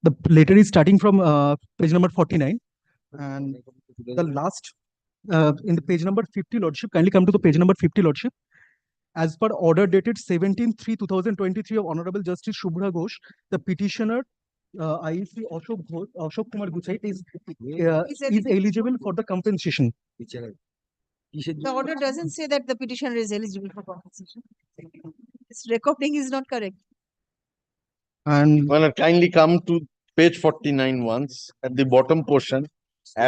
the letter is starting from page number 49 and the last in the page number 50, Lordship, kindly come to the page number 50, Lordship. as per order dated 17/3/2023 of Honorable Justice SUVRA GHOSH, the petitioner IEC Ashok Kumar Guchait is eligible for the compensation. The order doesn't say that the petitioner is eligible for compensation. This recording is not correct. And Well, kindly come to page 49 once at the bottom portion,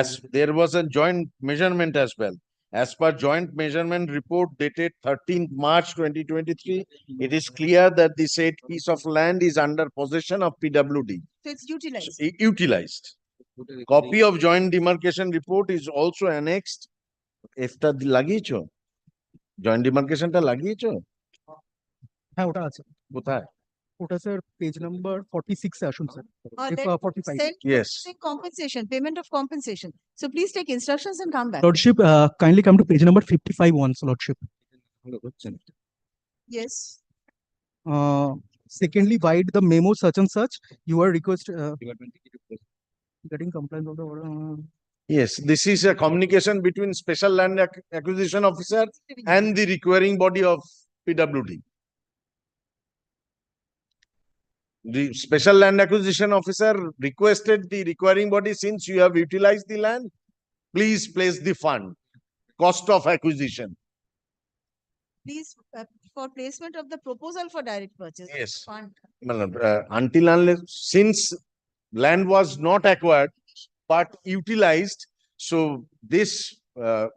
as there was a joint measurement as well. As per joint measurement report dated 13th March 2023, it is clear that the said piece of land is under possession of PWD. So it's utilized. Utilized. Copy of joint demarcation report is also annexed. After the লাগিয়েছো? Joint demarcation টা লাগিয়েছো? হ্যাঁ ওটা আছে। কোথায়? ওটা sir page number 46 এ আসুন sir. Then 45. send Yes. compensation, payment of compensation. So please take instructions and come back. Lordship, kindly come to page number 55 once, Lordship. Yes. Secondly, wide the memo such and such, you are getting compliance of the order. Yes, this is a communication between Special Land Acquisition Officer and the requiring body of PWD. The Special Land Acquisition Officer requested the requiring body, since you have utilized the land, please place the fund, cost of acquisition. Please, for placement of the proposal for direct purchase. Yes. Fund. Until unless, since land was not acquired but utilized, so this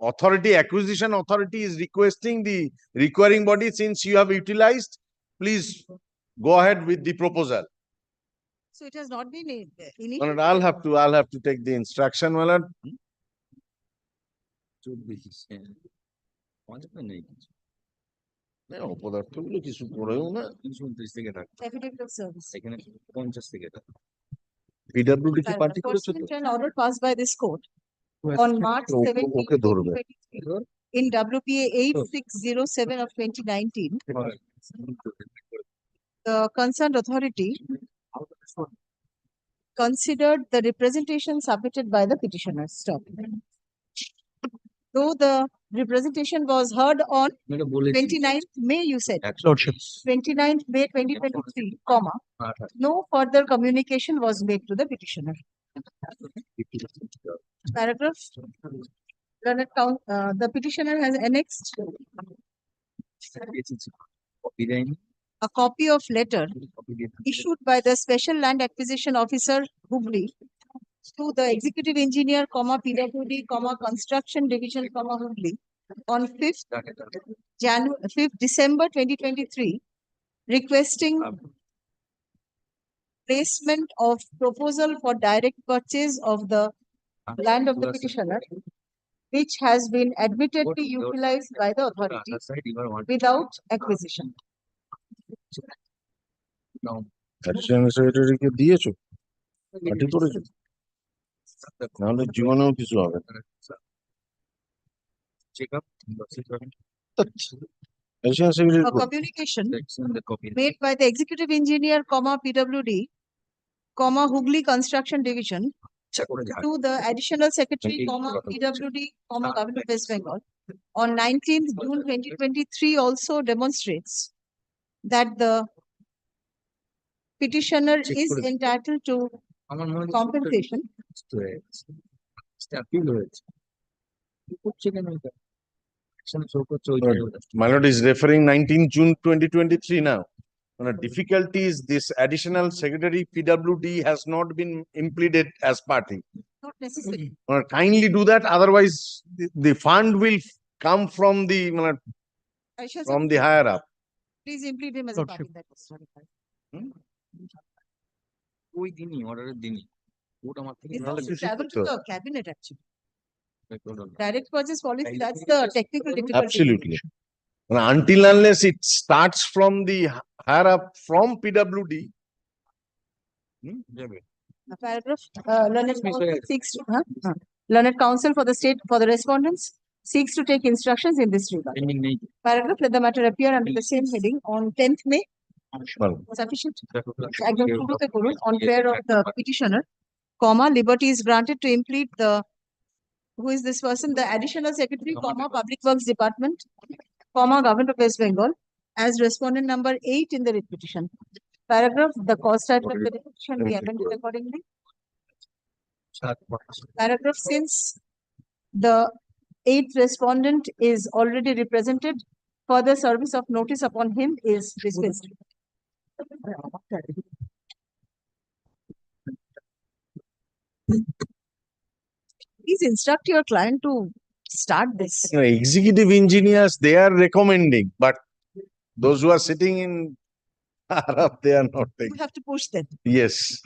authority, acquisition authority, is requesting the requiring body, since you have utilized, please go ahead with the proposal. So it has not been initiated. Well, I'll have to take the instruction, my lord. অপদার্থগুলো কিছু পড়েও না। Affidavit of service. PWD কি party করেছে তো? An order passed by this court on March 17, ওকে ধরবে। 2023 in WPA 8607 of 2019. The concerned authority considered the representation submitted by the petitioner. Stop. Though the representation was heard on 29th May, you said. Lordship. 29th May 2023, comma, no further communication was made to the petitioner. Paragraph. The petitioner has annexed a copy of letter issued by the Special Land Acquisition Officer, HON'BLE, to the Executive Engineer, PWD, Construction Division, HON'BLE, on 5th December 2023, requesting placement of proposal for direct purchase of the land of the petitioner, which has been admittedly utilized by the authority without acquisition. Additional সেক্রেটারিকে দিয়েছো? Party করেছো? নাহলে জীবনেও কিছু হবে না। Additional secretary. A communication made by the Executive Engineer, PWD, HON'BLE Construction Division, to the Additional Secretary, PWD, Government of West Bengal, on 19th June 2023 also demonstrates that the petitioner is entitled to compensation. My lord is referring 19th June 2023 now. The difficulty is this additional secretary PWD has not been implemented as party. Not necessary. Kindly do that, otherwise the fund will come from the higher up. Please implement him as a party. That was notified. It's travel to the cabinet actually. Direct purchase policy, that's the technical difficulty. Absolutely. Until unless it starts from the higher up, from PWD. Paragraph, Learned Counsel for the state, for the respondents, seeks to take instructions in this regard. Paragraph, let the matter appear under the same heading on 10th May. Sufficient. On prayer of the petitioner, liberty is granted to implead the, who is this person? The Additional Secretary, Public Works Department, comma, Government of West Bengal, as respondent number 8 in the writ petition. Paragraph, the cause title of the writ petition be amended accordingly. Paragraph, since the 8th respondent is already represented, further service of notice upon him is dismissed. Please instruct your client to start this. No, executive engineers, they are recommending, but those who are sitting in Arab, they are not You taking. have to push them. Yes.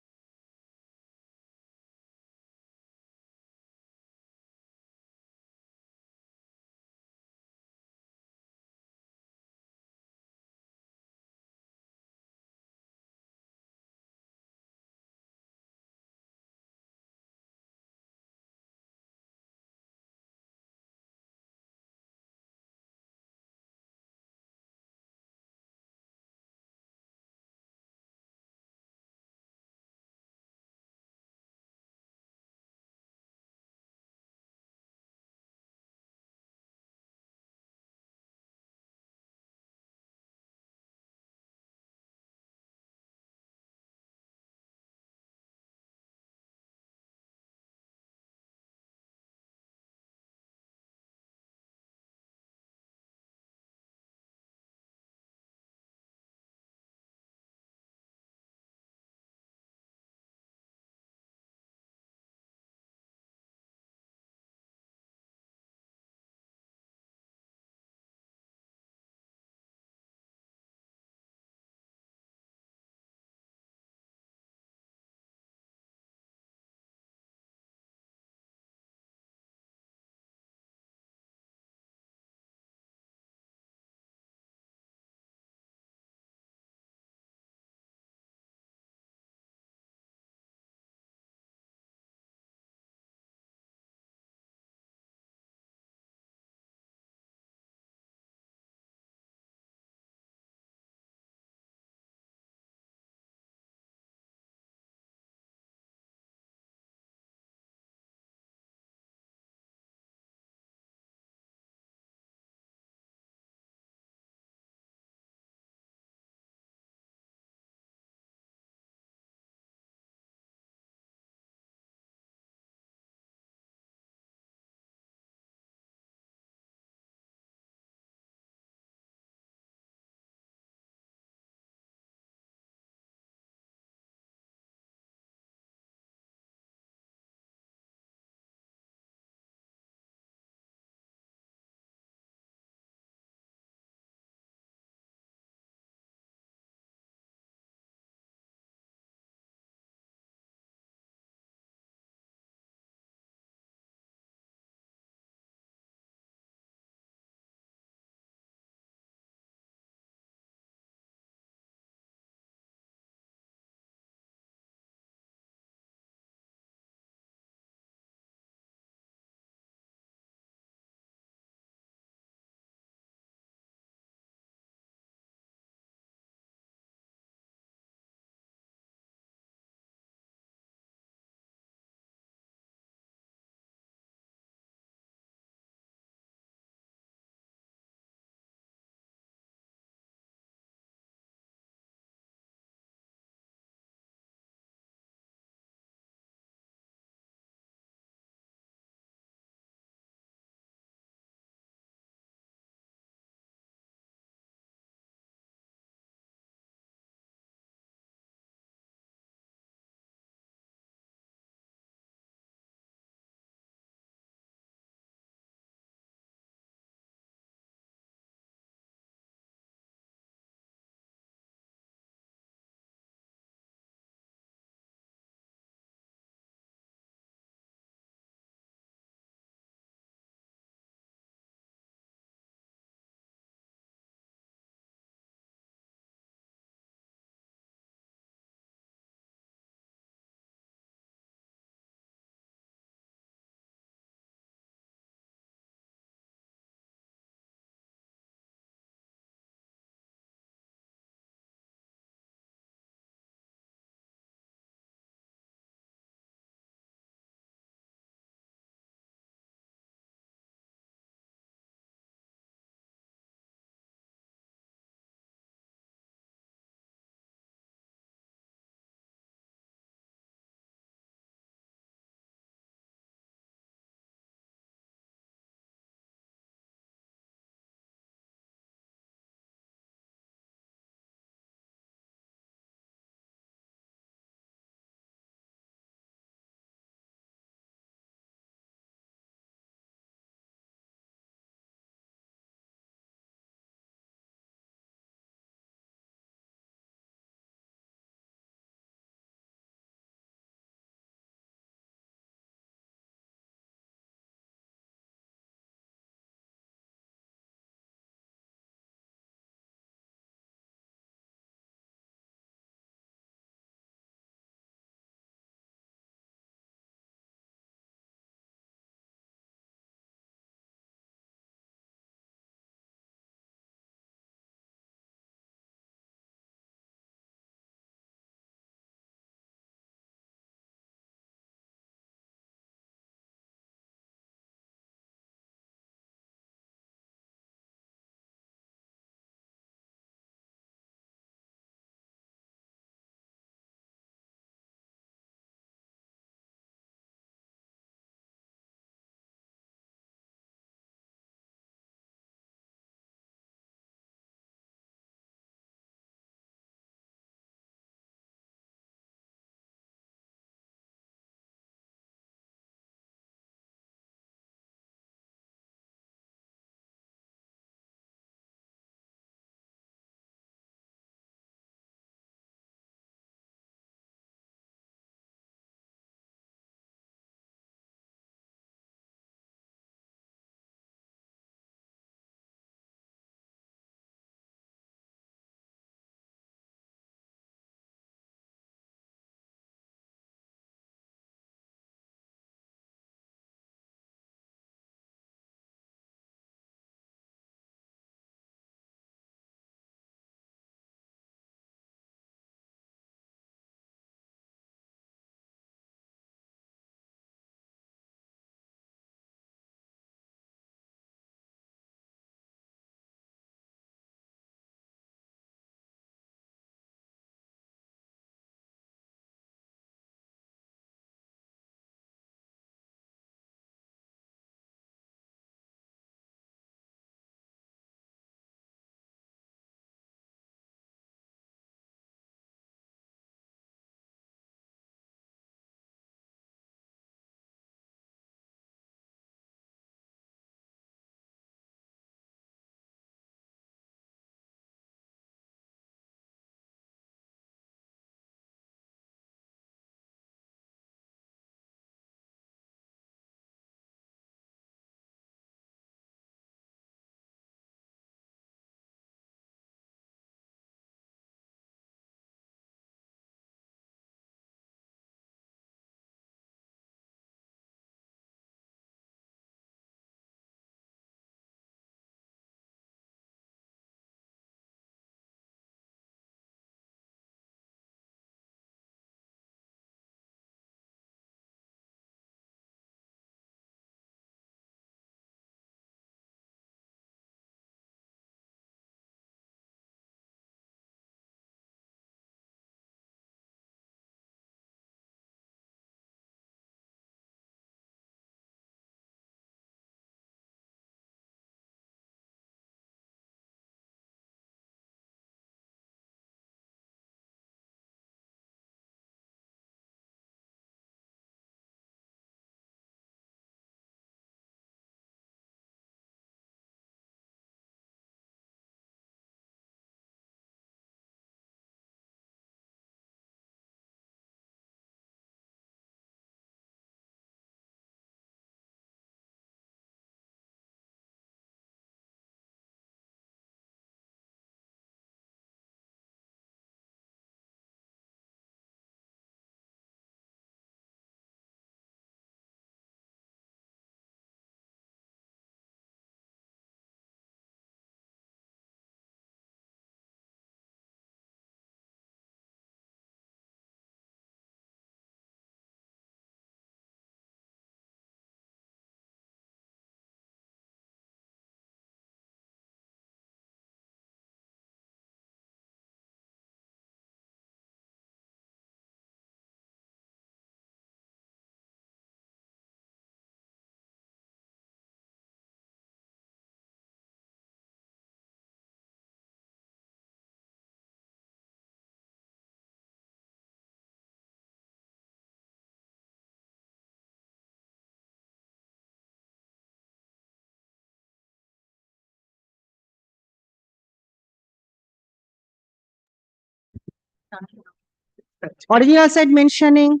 Original side mentioning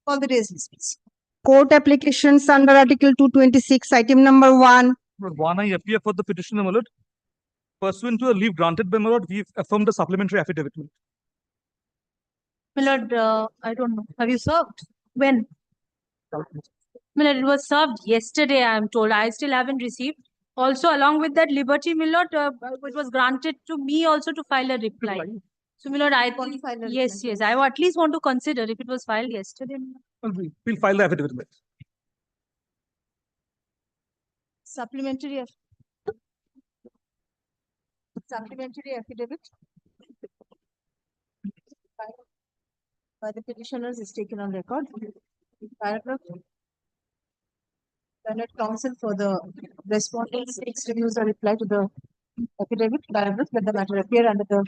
All the days list, please. court applications under Article 226, item number 1. Lord, one, I appear for the petitioner, my lord. Pursuant to a leave granted by my lord, we affirm the supplementary affidavit. My lord, I don't know. Have you served? When? My lord, it was served yesterday, I am told. I still haven't received. Also, along with that liberty, my lord, it was granted to me also to file a reply. So, my lord, I think, yes, I at least want to consider if it was filed yesterday. We'll file the affidavit. Supplementary affidavit by the petitioners is taken on record. Paragraph. Learned counsel for the respondents seeks reviews or reply to the affidavit. Paragraph. Let the matter appear under the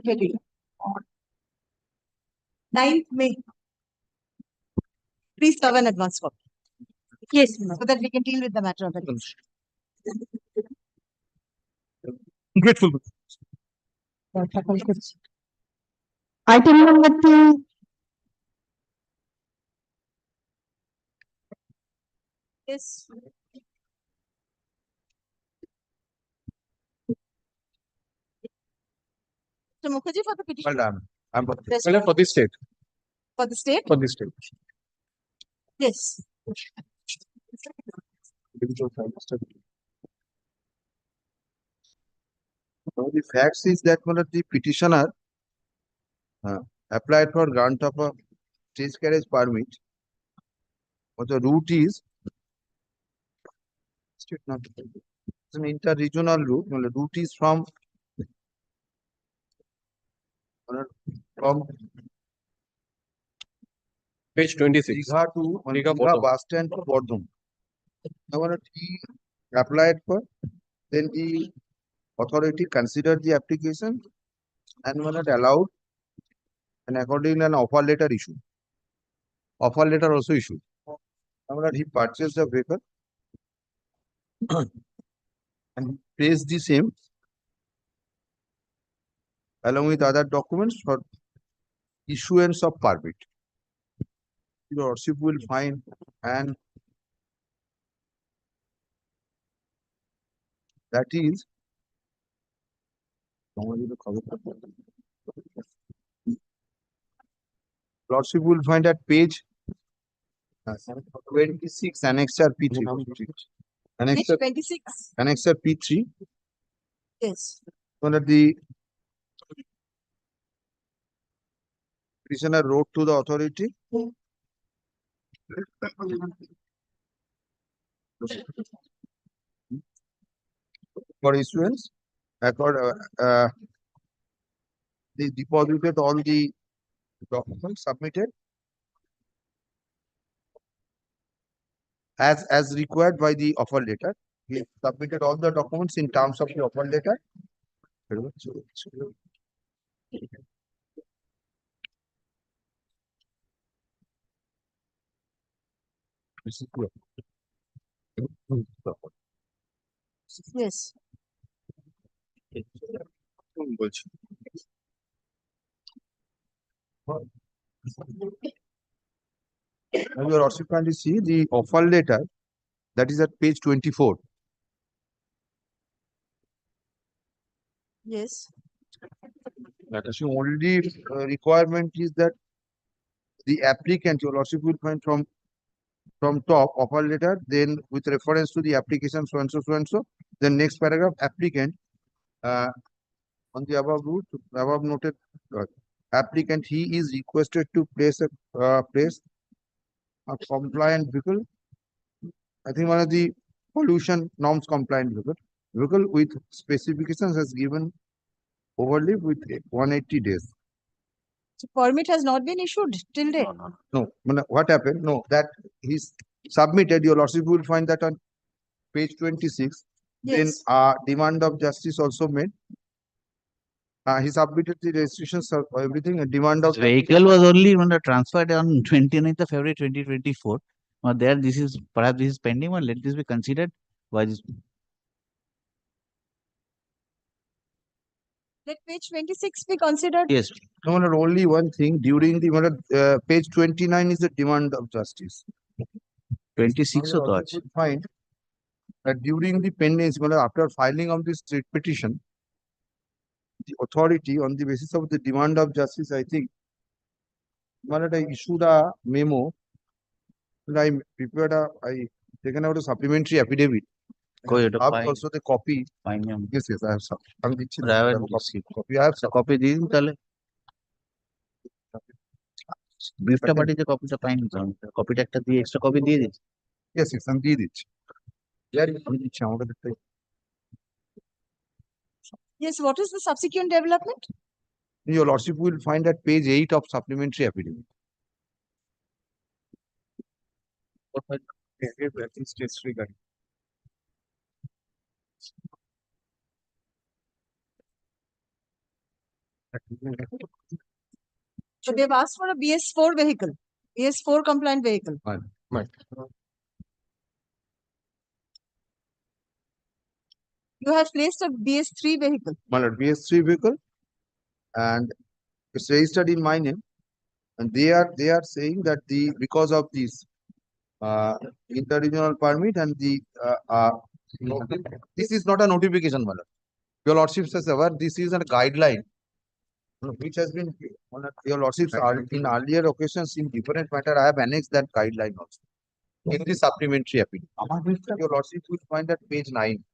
heading on 9th May. Please serve an advance copy. Yes, so that we can deal with the matter of the case. Grateful. Item number 2. Yes. Mr. Mukherjee for the petition. Well done. I'm for Yes, for this state. For the state? For this state. Yes. So the facts is that one of the petitioner applied for grant of a stage carriage permit. But the route is state not it's an inter-regional route. Well, the route is from page 26. Digha to Digha Digha Bordham. bus stand to Bordham. Now, when he applied for, then the authority considered the application and when it allowed, and accordingly an offer letter issued. Offer letter also issued. Now, when he purchased the vehicle and pays the same along with other documents for issuance of permit. Your worship will find and that is Lordship will find at page 26, Annexure P3. Page 26. Annexure P3. Yes. One of the petitioner wrote to the authority for issuance. They deposited all the documents submitted as required by the offer letter. He submitted all the documents in terms of the offer letter. Yes. Now your worship can see the offer letter that is at page 24. Yes. The only requirement is that the applicant, your lordship will find from top offer letter, then with reference to the application so and so, then next paragraph applicant on the above route, above noted applicant, he is requested to place a compliant vehicle. I think one of the pollution norms compliant vehicle with specifications has given overleave with 180 days. So permit has not been issued till date. No, what happened? No, that he's submitted. Your lordship will find that on page 26. Yes. Then demand of justice also made. He submitted the registrations of everything. A demand of Vehicle was only transferred on 29th of February 2024. There, this is perhaps this is pending. Or let this be considered. Why this? Let page 26 be considered. Yes. No, my lord, only one thing, during the, my lord, page 29 is the demand of justice. 26 My lord, you would find that during the pendency, my lord, after filing of this writ petition, the authority on the basis of the demand of justice, I think, my lord, I issued a memo. And I prepared I taken out a supplementary affidavit. Go ahead, I have fine. also the copy. Fine. Yes, I have some. I haven't have received. copy. I have some. Copy দিয়ে দিন তাহলে ব্রিফটা পাঠিয়ে যে কপিটা পাইনি তো কপিটা একটা দিয়ে এক্সট্রা কপি দিয়ে দিন Yes, আমি দিয়ে দিচ্ছি আমি দিচ্ছি আমাকে দেখতে Yes, what is the subsequent development? Your lordship will find at page 8 of supplementary affidavit. So they've asked for a BS4 vehicle, BS4 compliant vehicle. Right. You have placed a BS3 vehicle. My lord, BS3 vehicle, and it's registered in my name, and they are saying that because of this interregional permit and this is not a notification, my lord. Your lordship says ever this is a guideline which has been, your lordships are in earlier occasions in different matter. I have annexed that guideline also in the supplementary affidavit. Your lordship will find at page 9.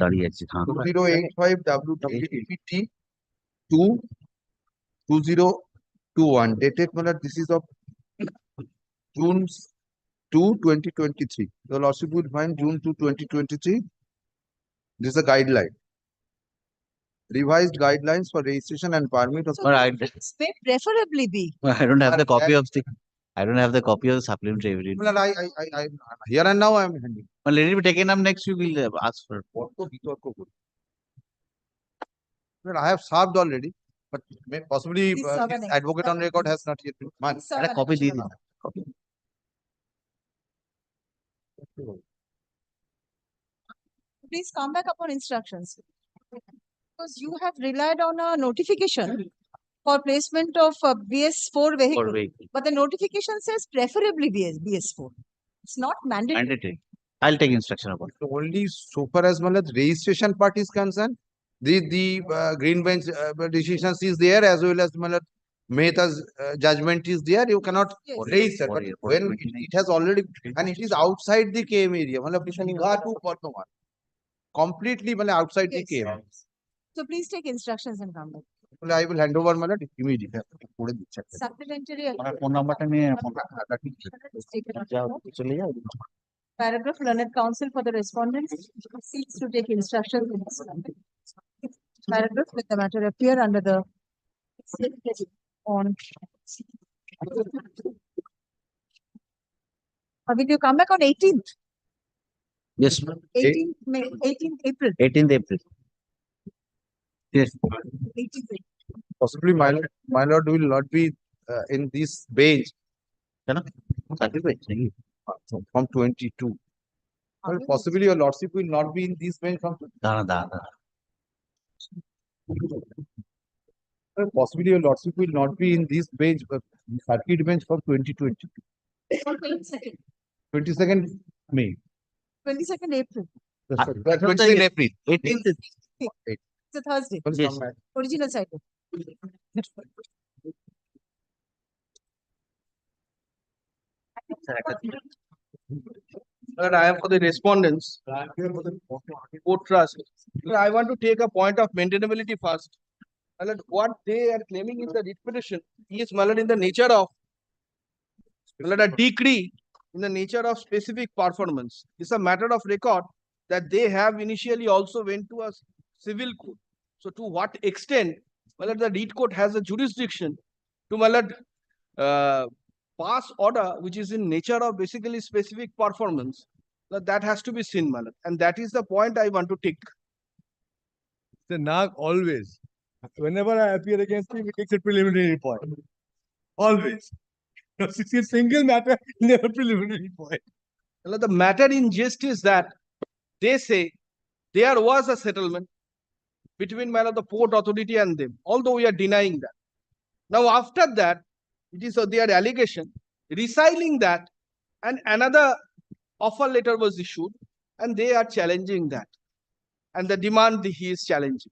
দাঁড়িয়ে আছে 2085 WPT 2021 dated, this is of June 2, 2023. The lordship will find June 2, 2023. This is a guideline. Revised guidelines for registration and permit of. So this may preferably be. I don't have the copy of the supplementary evidence. Well, I here and now I am handing. Well, let it be taken up next week. We'll ask for. Well, I have served already, but possibly Please serve his an advocate on record has not yet been. Please serve an Copy additional copy. Please come back upon instructions. Because you have relied on a notification for placement of a BS4 vehicle, but the notification says preferably BS4. It's not mandatory. Mandatory. I'll take instruction about it. So only so far as well as registration part is concerned, the green bench decisions is there, as well as Mehta's judgment is there. You cannot raise that. But when it has already, and it is outside the KM area, completely outside the KM. So please take instructions and come back. I will hand over immediately. Supplementary. phone number Paragraph, learned counsel for the respondents seeks to take instructions in this paragraph. Let the matter appear under the on. Will you come back on 18th? Yes, ma'am. 18th May, 18th April. 18th April. Yes. 18th April. Possibly my lord will not be in this bench from 22. Well, possibly your lordship will not be in this bench from. Well, possibly your lordship will not be in this bench, but circuit bench from 2022. 22nd May. 22nd April. 22nd April. 18th. It's a Thursday. Yes. Original side. I am for the respondents. Court trust. I want to take a point of maintainability first. What they are claiming in the writ petition is in the nature of a decree in the nature of specific performance. It's a matter of record that they have initially also went to a civil court. So to what extent the writ court has a jurisdiction to pass order which is in nature of basically specific performance, that has to be seen, and that is the point I want to take. The Nag always, whenever I appear against him, he takes a preliminary point. Always. It's a single matter, never preliminary point. Well, the matter in gist is that they say there was a settlement between the port authority and them, although we are denying that. Now, after that, it is their allegation, reciting that, and another offer letter was issued, and they are challenging that. And the demand he is challenging.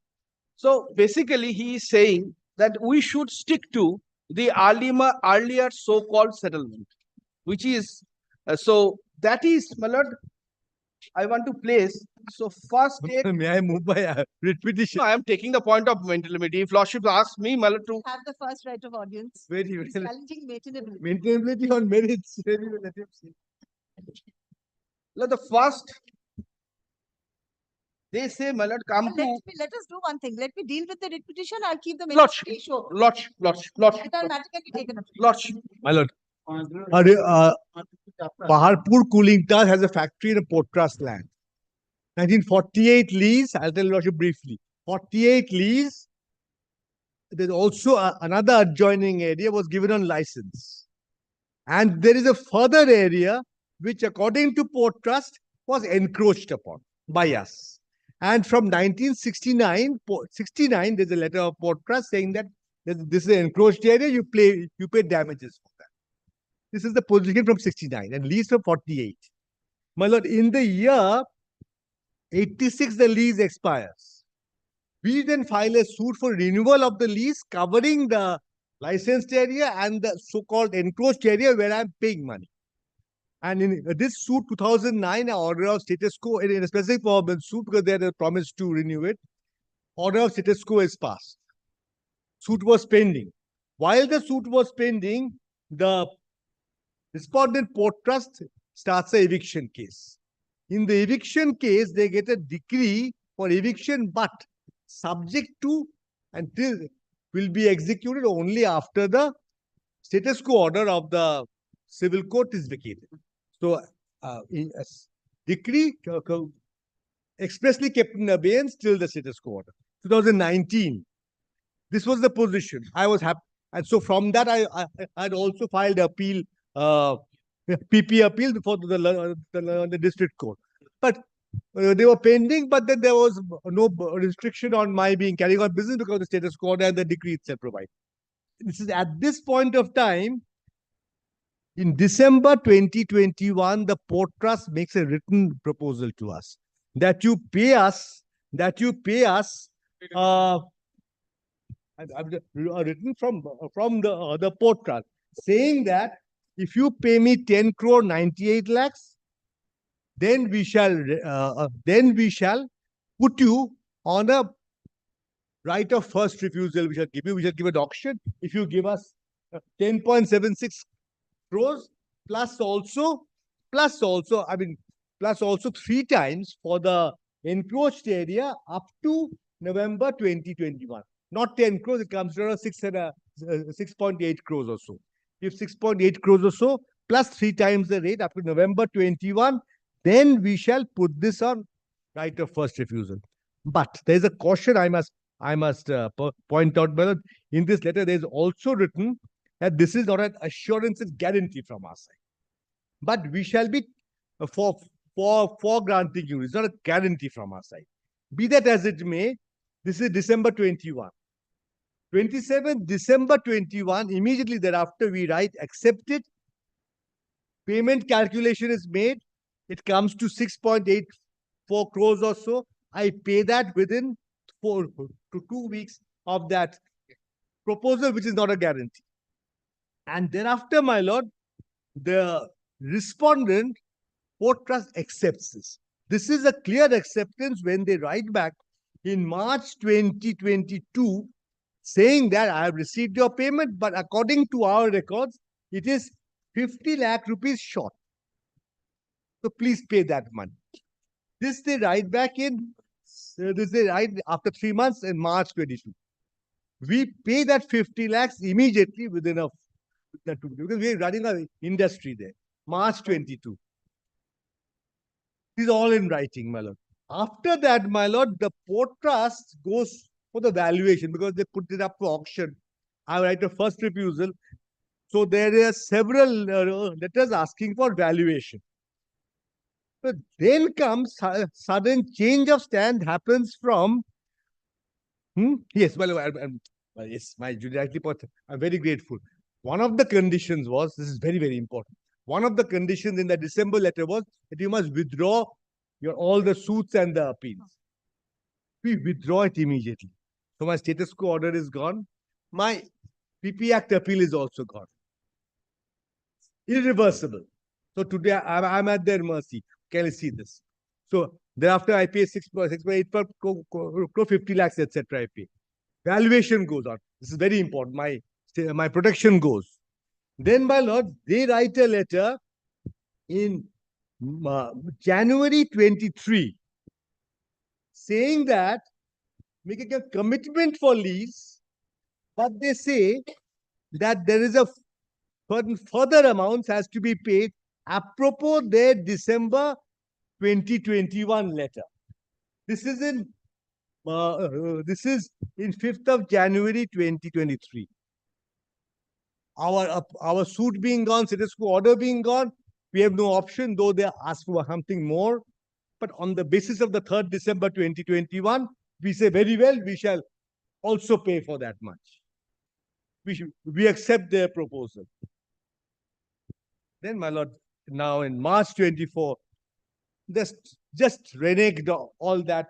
So basically, he is saying that we should stick to the earlier so-called settlement, which is so that is, my lord, I want to place. So first take. May I move by repetition? No, I am taking the point of maintainability. If Lordship asks me, my lord, to Have the first right of audience. very He's challenging maintainability. maintainability on merits. Very well, let him see. the first, they say, my lord, come to Let us do one thing. Let me deal with the writ petition. I'll keep the Lordship, minutes show. Lordship. It automatically taken up. Lordship. My lord. Paharpur Cooling Tower has a factory in a port trust land. 1948 lease, I'll tell Lordship briefly. 48 lease. There's also another adjoining area was given on license. And there is a further area which, according to Port Trust, was encroached upon by us. And from 1969, there's a letter of Port Trust saying that this is an encroached area, you pay damages for that. This is the position from 69 and lease from 48. My lord, in the year 86, the lease expires. We then file a suit for renewal of the lease covering the licensed area and the so-called encroached area where I'm paying money. And in this suit, 2009, an order of status quo, in a specific form of suit, because they had a promise to renew it, order of status quo is passed. Suit was pending. While the suit was pending, the respondent Port Trust starts an eviction case. In the eviction case, they get a decree for eviction, but subject to until will be executed only after the status quo order of the civil court is vacated. So, decree expressly kept in abeyance till the status quo order. 2019, this was the position. I was happy. And so from that, I had also filed appeal, PP appeal before the district court. But they were pending, but then there was no restriction on my carrying on business because of the status quo order and the decree itself provided. This is at this point of time, in December 2021, the Port Trust makes a written proposal to us that you pay us, written from the Port Trust, saying that if you pay me 10 crore 98 lakhs, then we shall put you on a right of first refusal. We shall give an auction if you give us 10.76 crores plus also 3 times for the encroached area up to November 2021. Not 10 crores, it comes to around 6.8 crores or so. If 6.8 crores or so, plus 3 times the rate up to November 21, then we shall put this on right of first refusal. But there is a caution I must point out, brother. In this letter, there is also written that this is not an assurance and guarantee from our side. But we shall be for granting you. It's not a guarantee from our side. Be that as it may, this is December 21. 27th December 21, immediately thereafter, we write accepted. Payment calculation is made. It comes to 6.84 crores or so. I pay that within 4 to 2 weeks of that proposal, which is not a guarantee. And thereafter, my lord, the respondent, Port Trust, accepts this. This is a clear acceptance when they write back in March 2022, saying that I have received your payment, but according to our records, it is 50 lakh rupees short. So please pay that money. This they write back after 3 months in March 22. We pay that 50 lakhs immediately within because we are running an industry there. March 22. This is all in writing, my lord. After that, my lord, the Port Trust goes for the valuation because they put it up for auction. I write a first refusal. So there are several letters asking for valuation. But then comes sudden change of stand happens from yes, yes, my judiciary point. I'm very grateful. One of the conditions was, this is very, very important. One of the conditions in the December letter was that you must withdraw all the suits and the appeals. We withdraw it immediately. So my status quo order is gone. My PP Act appeal is also gone. Irreversible. So today I'm at their mercy. Can you see this? So thereafter I pay 6.8 per 50 lakhs, etc. I pay. Valuation goes on. This is very important. My protection goes. Then, my lord, they write a letter in January 23 saying that making a commitment for lease, but they say that there is a further amounts has to be paid apropos their December 2021 letter. This is in 5th of January 2023. Our suit being gone, status quo order being gone, we have no option, though they ask for something more. But on the basis of the 3rd December 2021, we say very well, we shall also pay for that much. We accept their proposal. Then, my lord, now in March 24, just reneged all that,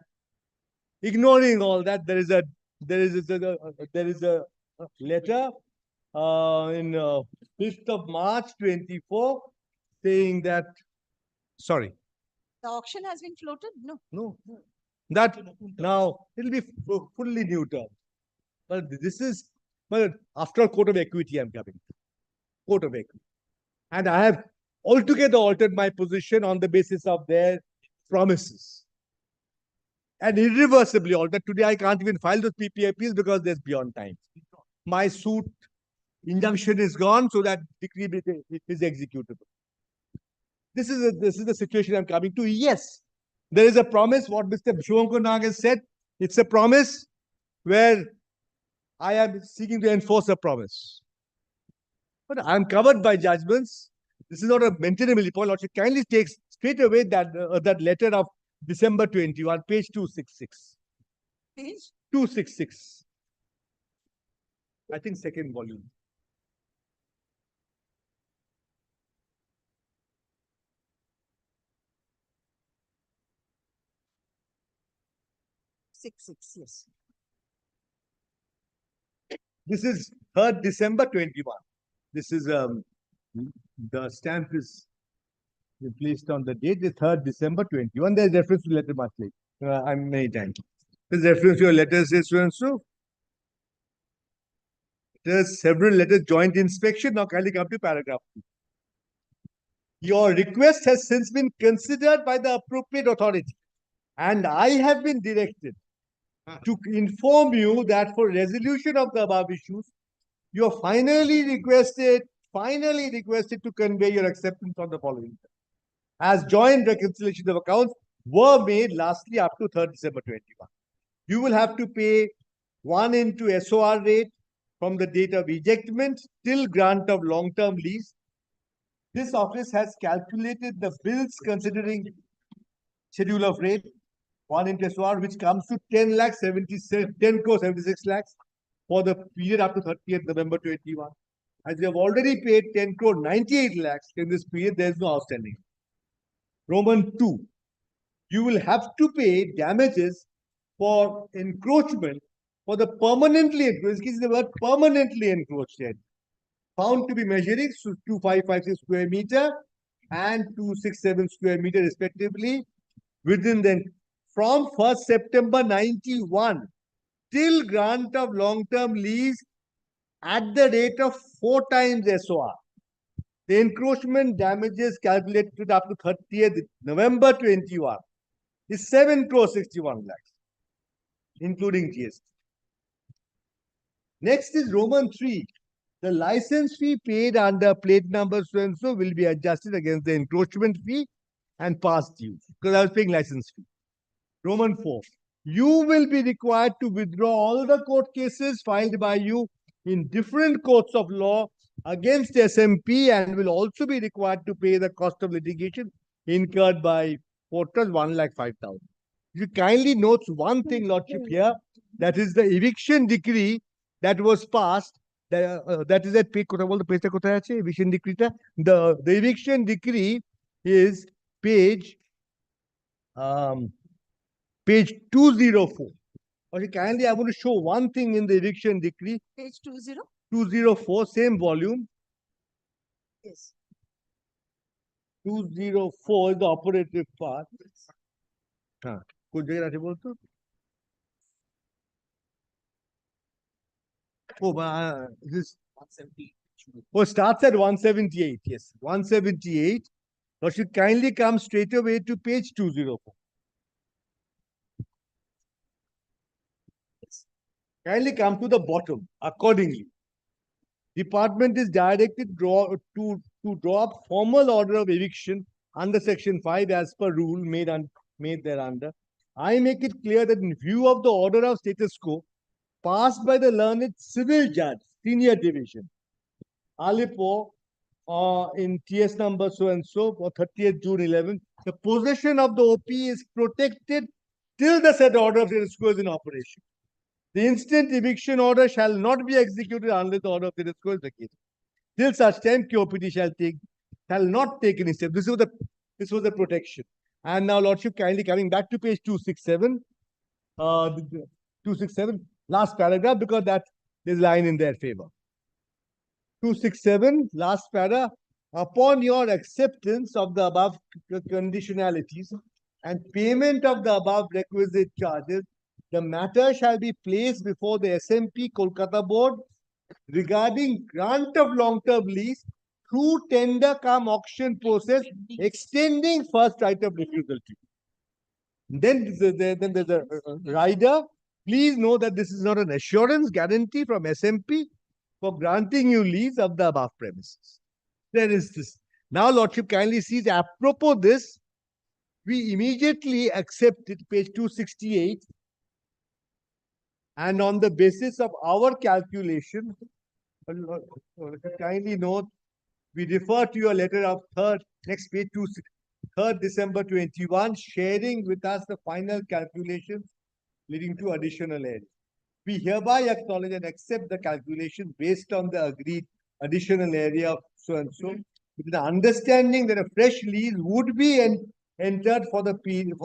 ignoring all that. There is a letter in 5th of March 24 saying that, sorry. The auction has been floated? No. No. That now it'll be fully neuter. But this is, but after a court of equity, I'm coming. Court of equity. And I have altogether altered my position on the basis of their promises. And irreversibly altered. Today, I can't even file those PPAPs because there's beyond time. My suit injunction is gone, so that decree is executable. This is the situation I'm coming to. Yes, there is a promise. What Mr. Shivankar Nag has said, it's a promise where I am seeking to enforce a promise. But I'm covered by judgments. This is not a maintainable point. Lordship kindly takes straight away that letter of December 21, page 266. Page? 266. I think second volume. Yes. This is 3rd December 21. This is the stamp is placed on the date, the 3rd December 21. There's reference to letter much late. I'm many times. There's reference to your letters, so and so. There's several letters, joint inspection. Now kindly come to paragraph 2. Your request has since been considered by the appropriate authority, and I have been directed to inform you that for resolution of the above issues, you are finally requested to convey your acceptance on the following. As joint reconciliation of accounts were made lastly up to 3rd December 21. You will have to pay 1 into SOR rate from the date of ejectment till grant of long-term lease. This office has calculated the bills considering schedule of rate 1 into SOR, which comes to 10 crore 76 lakhs for the period up to 30th November 21. As you have already paid 10 crore 98 lakhs in this period, there is no outstanding. Roman 2, you will have to pay damages for encroachment for the permanently encroached, this is the word permanently encroached area, found to be measuring 2556 square meter and 267 square meter respectively within the from 1st September 91 till grant of long-term lease at the rate of 4 times SOR. The encroachment damages calculated up to 30th November 21 is 7 crore 61 lakhs, including GST. Next is Roman 3. The license fee paid under plate number so and so will be adjusted against the encroachment fee and past dues, because I was paying license fee. Roman 4. You will be required to withdraw all the court cases filed by you in different courts of law against SMP and will also be required to pay the cost of litigation incurred by Fortress 1,05,000. You kindly note one thing, Lordship, here, that is the eviction decree that was passed. That is at page, eviction decree. The eviction decree is page 204. Okay, kindly, I want to show one thing in the eviction decree. Page 20. 204, same volume. Yes. 204 is the operative part. कुछ जगह ऐसे बोलते हो? This 178. Oh, starts at 178. Yes, 178. But should kindly come straight away to page 204. Kindly come to the bottom accordingly. Department is directed to draw up formal order of eviction under section 5 as per rule made thereunder. I make it clear that in view of the order of status quo passed by the learned civil judge, senior division, Alipo, in TS number so and so for 30th June 11, the possession of the OP is protected till the said order of status quo is in operation. The instant eviction order shall not be executed unless the order of status quo is vacated. Till such time, QOPT shall not take any step. This was the protection. And now, Lordship, kindly coming back to page 267, 267, last paragraph, because there's a line in their favor. 267, last paragraph. Upon your acceptance of the above conditionalities and payment of the above requisite charges, the matter shall be placed before the SMP Kolkata Board regarding grant of long-term lease through tender cum auction process extending first right of refusal to you. Then there's a rider. Please know that this is not an assurance guarantee from SMP for granting you lease of the above premises. There is this. Now, Lordship kindly sees, apropos this, we immediately accepted page 268. And on the basis of our calculation, kindly note, we refer to your letter of next page, 3rd December 21, sharing with us the final calculations leading to additional area. We hereby acknowledge and accept the calculation based on the agreed additional area of so and so, with the understanding that a fresh lease would be entered for the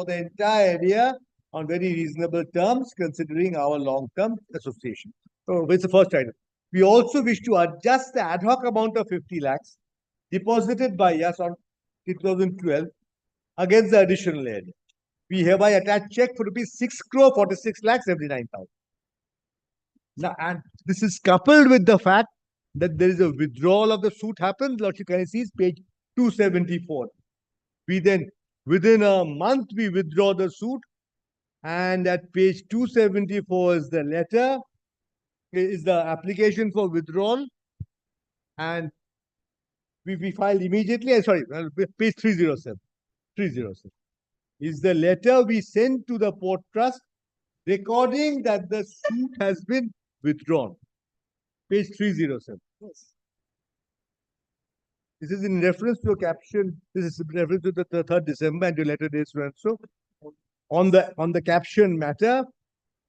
entire area on very reasonable terms, considering our long-term association. So, it's the first item. We also wish to adjust the ad hoc amount of 50 lakhs deposited by us on 2012 against the additional area. We hereby attach check for rupees 6,46,79,000. Now, and this is coupled with the fact that there is a withdrawal of the suit happened. Lordship can see page 274. We then, within a month, we withdraw the suit. And at page 274 is the letter, is the application for withdrawal. And we filed immediately, page 307. 307 is the letter we sent to the Port Trust recording that the suit has been withdrawn. Page 307. Yes. This is in reference to a caption. This is in reference to the 3rd December and your letter dates so and so. On the caption matter,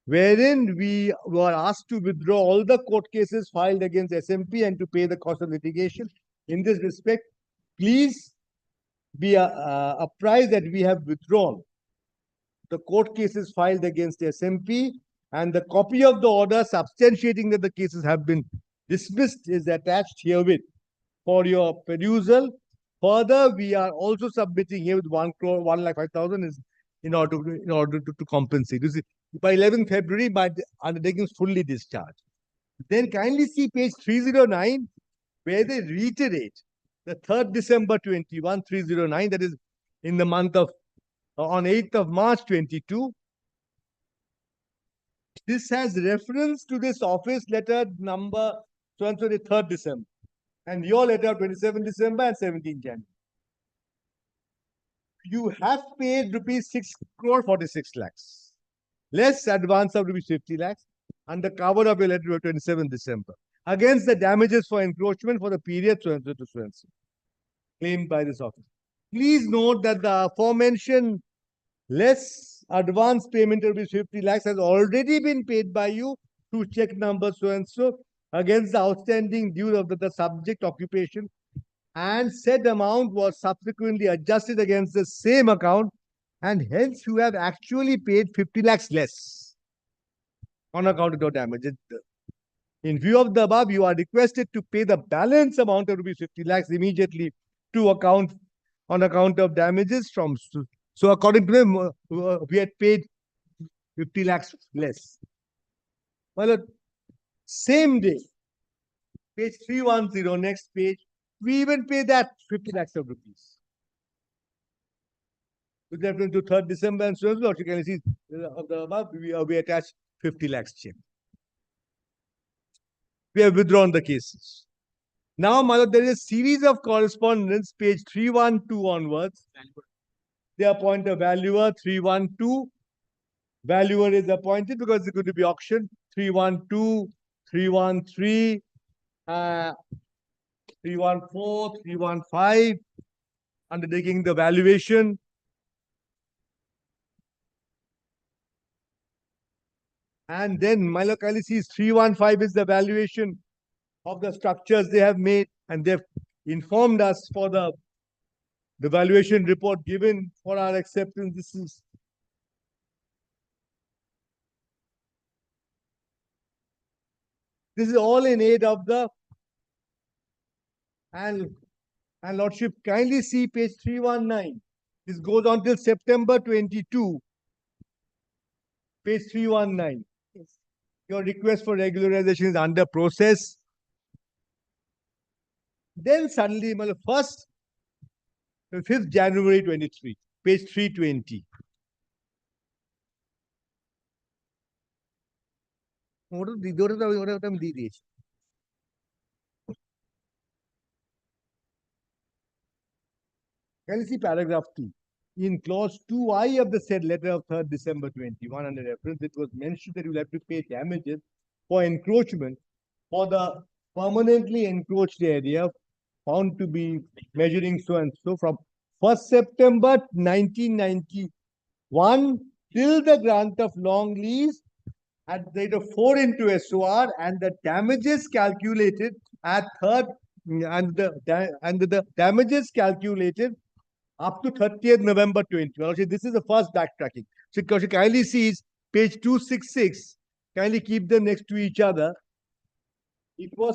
wherein we were asked to withdraw all the court cases filed against SMP and to pay the cost of litigation. In this respect, please be apprised that we have withdrawn the court cases filed against SMP, and the copy of the order substantiating that the cases have been dismissed is attached herewith for your perusal. Further, we are also submitting here with 1,05,000 is in order to compensate. You see, by 11th February, my undertaking is fully discharged. Then kindly see page 309, where they reiterate the 3rd December 21, 309, that is in the month of, on 8th of March 22. This has reference to this office letter number, so and so the 3rd December. And your letter 27 December and 17 January. You have paid rupees 6,46 lakhs. Less advance of rupees 50 lakhs under cover of your letter of 27 December. against the damages for encroachment for the period so and so to so and so, claimed by this officer. Please note that the aforementioned less advance payment of 50 lakhs has already been paid by you through check number so and so against the outstanding due of the subject occupation, and said amount was subsequently adjusted against the same account, and hence you have actually paid 50 lakhs less on account of your damages. In view of the above, you are requested to pay the balance amount of rupees 50 lakhs immediately to account on account of damages from. So according to them, we had paid 50 lakhs less. Well, same day, page 310, next page, we even pay that 50 lakhs of rupees. With reference to 3rd December and so on, you can see of the above, we attach 50 lakhs check. We have withdrawn the cases. Now, my lord, there is a series of correspondence, page 312 onwards. They appoint a valuer, 312. Valuer is appointed because it's going to be auction. 312, 313, 314, 315, undertaking the valuation. And then, my lord, kindly sees 315 is the valuation of the structures they have made, and they've informed us for the valuation report given for our acceptance. This is all in aid of the and Lordship, kindly see page 319. This goes on till September 22. Page 319. Yes. Your request for regularization is under process. Then suddenly, 5th January 23, page 320. Can you see paragraph 2? In clause 2I of the said letter of 3rd December 21, under reference, it was mentioned that you will have to pay damages for encroachment for the permanently encroached area found to be measuring so and so from 1st September 1991 till the grant of long lease at the rate of 4 into SOR, and the damages calculated at the damages calculated up to 30th November 20. This is the first backtracking. So kindly sees page 266. Kindly keep them next to each other. They were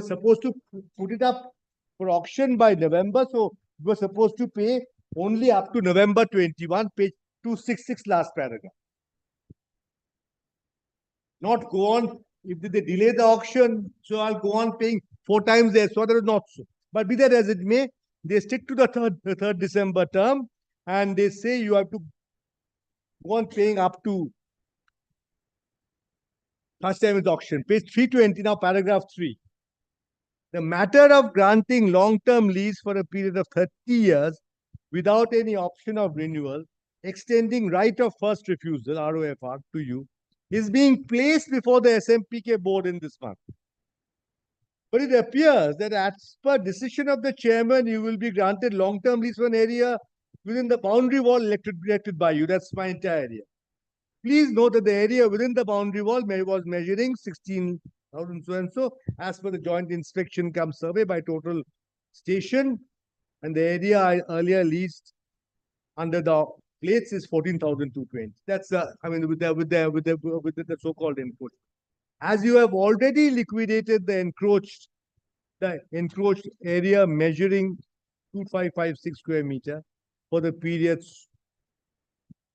supposed to put it up for auction by November, so you were supposed to pay only up to November 21, page 266, last paragraph. Not go on, if they delay the auction, so I'll go on paying 4 times there, so that is not so. But be that as it may, they stick to the 3rd December term, and they say you have to go on paying up to first time is auction. Page 320, now paragraph 3. The matter of granting long-term lease for a period of 30 years without any option of renewal, extending right of first refusal, ROFR, to you, is being placed before the SMPK board in this month. But it appears that as per decision of the chairman, you will be granted long-term lease for an area within the boundary wall elected by you. That's my entire area. Please note that the area within the boundary wall was measuring 16,000 so and so as per the joint inspection cum survey by total station, and the area I earlier leased under the plates is 14,220. That's with the so-called input. As you have already liquidated the encroached area measuring 2556 square meter for the periods,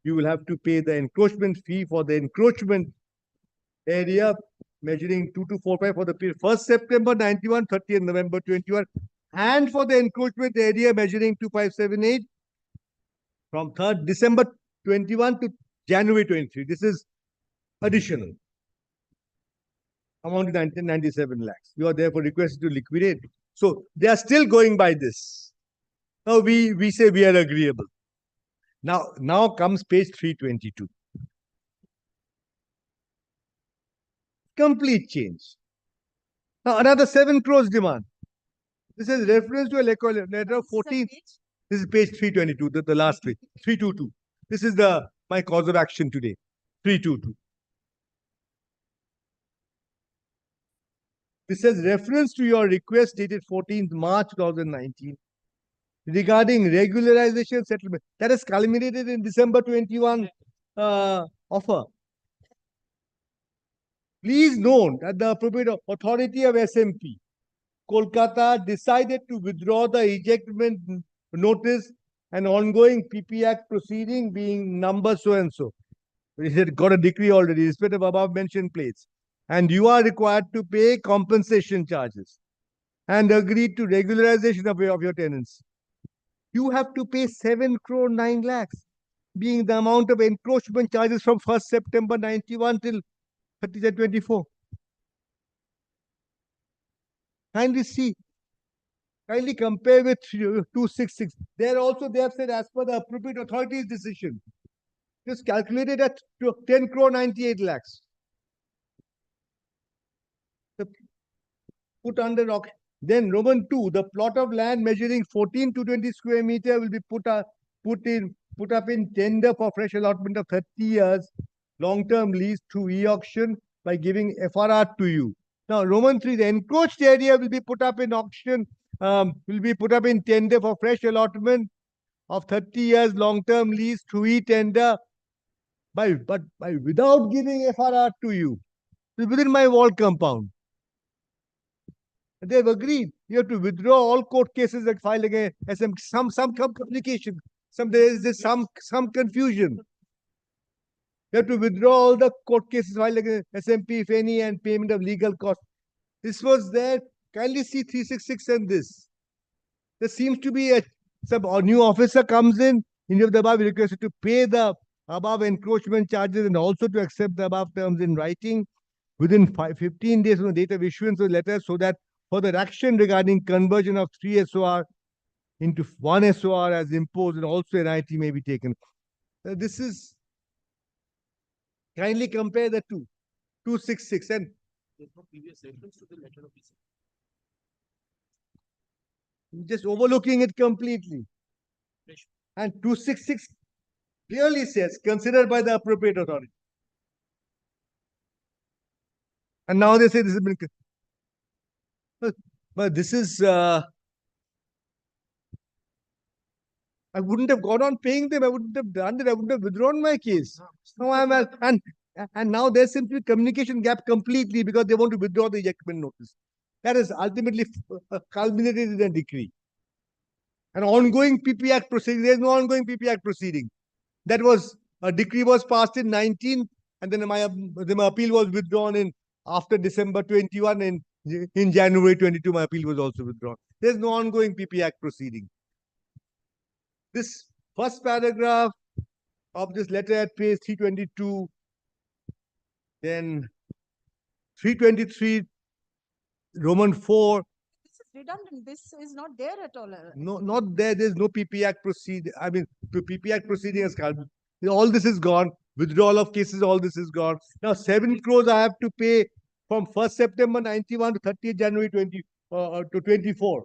you will have to pay the encroachment fee for the encroachment area measuring 2245 for the period 1st September 91, 30th November 21, and for the encroachment area measuring 2578 from 3rd December 21 to January 23. This is additional. Amount is 1997 lakhs. You are therefore requested to liquidate. So they are still going by this. Now we say we are agreeable. Now comes page 322. Complete change. Now another 7 crores demand. This is reference to a letter of 14. This is page 322, the last page, 322. This is my cause of action today, 322. This says reference to your request dated 14th March 2019 regarding regularization settlement. That is culminated in December 21 offer. Please note that the appropriate authority of SMP, Kolkata, decided to withdraw the ejectment notice and ongoing PP Act proceeding being number so and so. It had got a decree already, respect of above mentioned plates. And you are required to pay compensation charges and agreed to regularization of your tenants. You have to pay 7 crore 9 lakhs, being the amount of encroachment charges from 1st September 91 till 30th 24. Kindly see, kindly compare with 266. There also they have said as per the appropriate authority's decision. It is calculated at 10 crore 98 lakhs. Put under auction. Then Roman 2, the plot of land measuring 14 to 20 square meter will be put up in tender for fresh allotment of 30 years long-term lease through e-auction by giving FRR to you. Now, Roman 3, the encroached area will be put up in auction, will be put up in tender for fresh allotment of 30 years long-term lease through e-tender without giving FRR to you. It's within my wall compound. They've agreed. You have to withdraw all court cases that filed against SM. Some complication. There's some confusion. You have to withdraw all the court cases filed against SMP, if any, and payment of legal costs. This was there. Kindly see 366 and this. There seems to be some new officer comes in of the above requested to pay the above encroachment charges and also to accept the above terms in writing within 15 days from the date of issuance of the letter, so that further action regarding conversion of 3 SOR into 1 SOR as imposed and also an IT may be taken. This is, kindly compare the two, 266 and there's no previous reference to the letter of just overlooking it completely. And 266 clearly says considered by the appropriate authority. And now they say this has been. But this is, I wouldn't have gone on paying them. I wouldn't have done it. I wouldn't have withdrawn my case. No, and now there's simply communication gap completely because they want to withdraw the ejectment notice. That is ultimately culminated in a decree. An ongoing PP Act proceeding. There's no ongoing PP Act proceeding. That was a decree was passed in 19, and then my appeal was withdrawn after December 21 and in January 22, my appeal was also withdrawn. There's no ongoing PP Act proceeding. This first paragraph of this letter at page 322, then 323, Roman 4. This is redundant. This is not there at all. No, not there. There's no PP Act proceeding. I mean, the PP Act proceeding has come. All this is gone. Withdrawal of cases, all this is gone. Now, 7 crores I have to pay from 1st September 91 to 30th January to 24.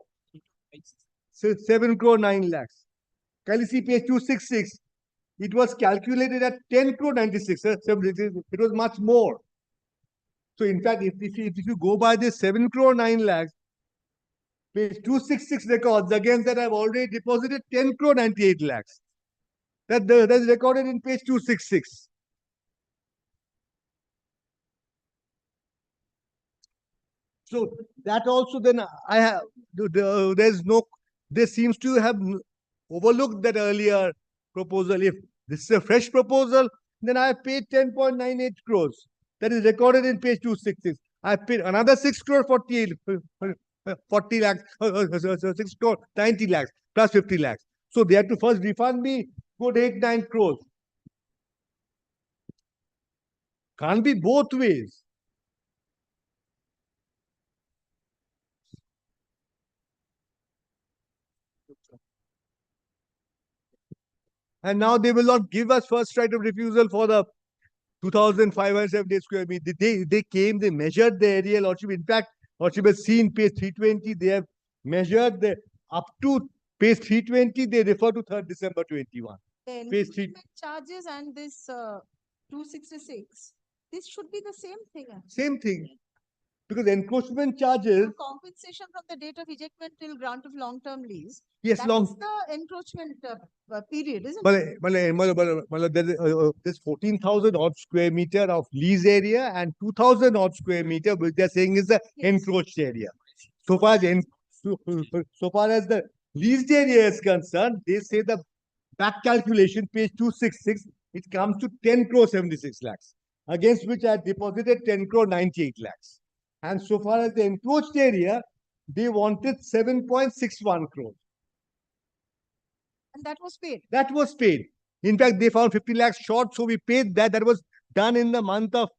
So 7 crore 9 lakhs. Can you see page 266? It was calculated at 10 crore 96. It was much more. So in fact, if you go by this 7 crore 9 lakhs, page 266 records, against that I've already deposited 10 crore 98 lakhs. That's recorded in page 266. So that also then I have, there seems to have overlooked that earlier proposal. If this is a fresh proposal, then I have paid 10.98 crores. That is recorded in page 266. I paid another 6 crore 40 lakhs, 6 crore 90 lakhs plus 50 lakhs. So they have to first refund me good 8-9 crores. Can't be both ways. And now they will not give us first right of refusal for the 2,570 square meters. They came, they measured the area, Lordship. In fact, Lordship has seen page 320, they have measured the up to page 320, they refer to 3rd December 21. The Page 3. encroachment charges and this 266, this should be the same thing. Same thing. Because encroachment charges, Compensation from the date of ejectment till grant of long-term lease. Yes, That long- is the encroachment period, isn't but, it? there's 14,000 odd square meter of lease area and 2,000 odd square meter, which they're saying is the encroached area. So far as the leased area is concerned, they say the back calculation, page 266, it comes to 10 crore 76 lakhs, against which I deposited 10 crore 98 lakhs. And so far as the encroached area, they wanted 7.61 crore. And that was paid. That was paid. In fact, they found 50 lakhs short, so we paid that. That was done in the month of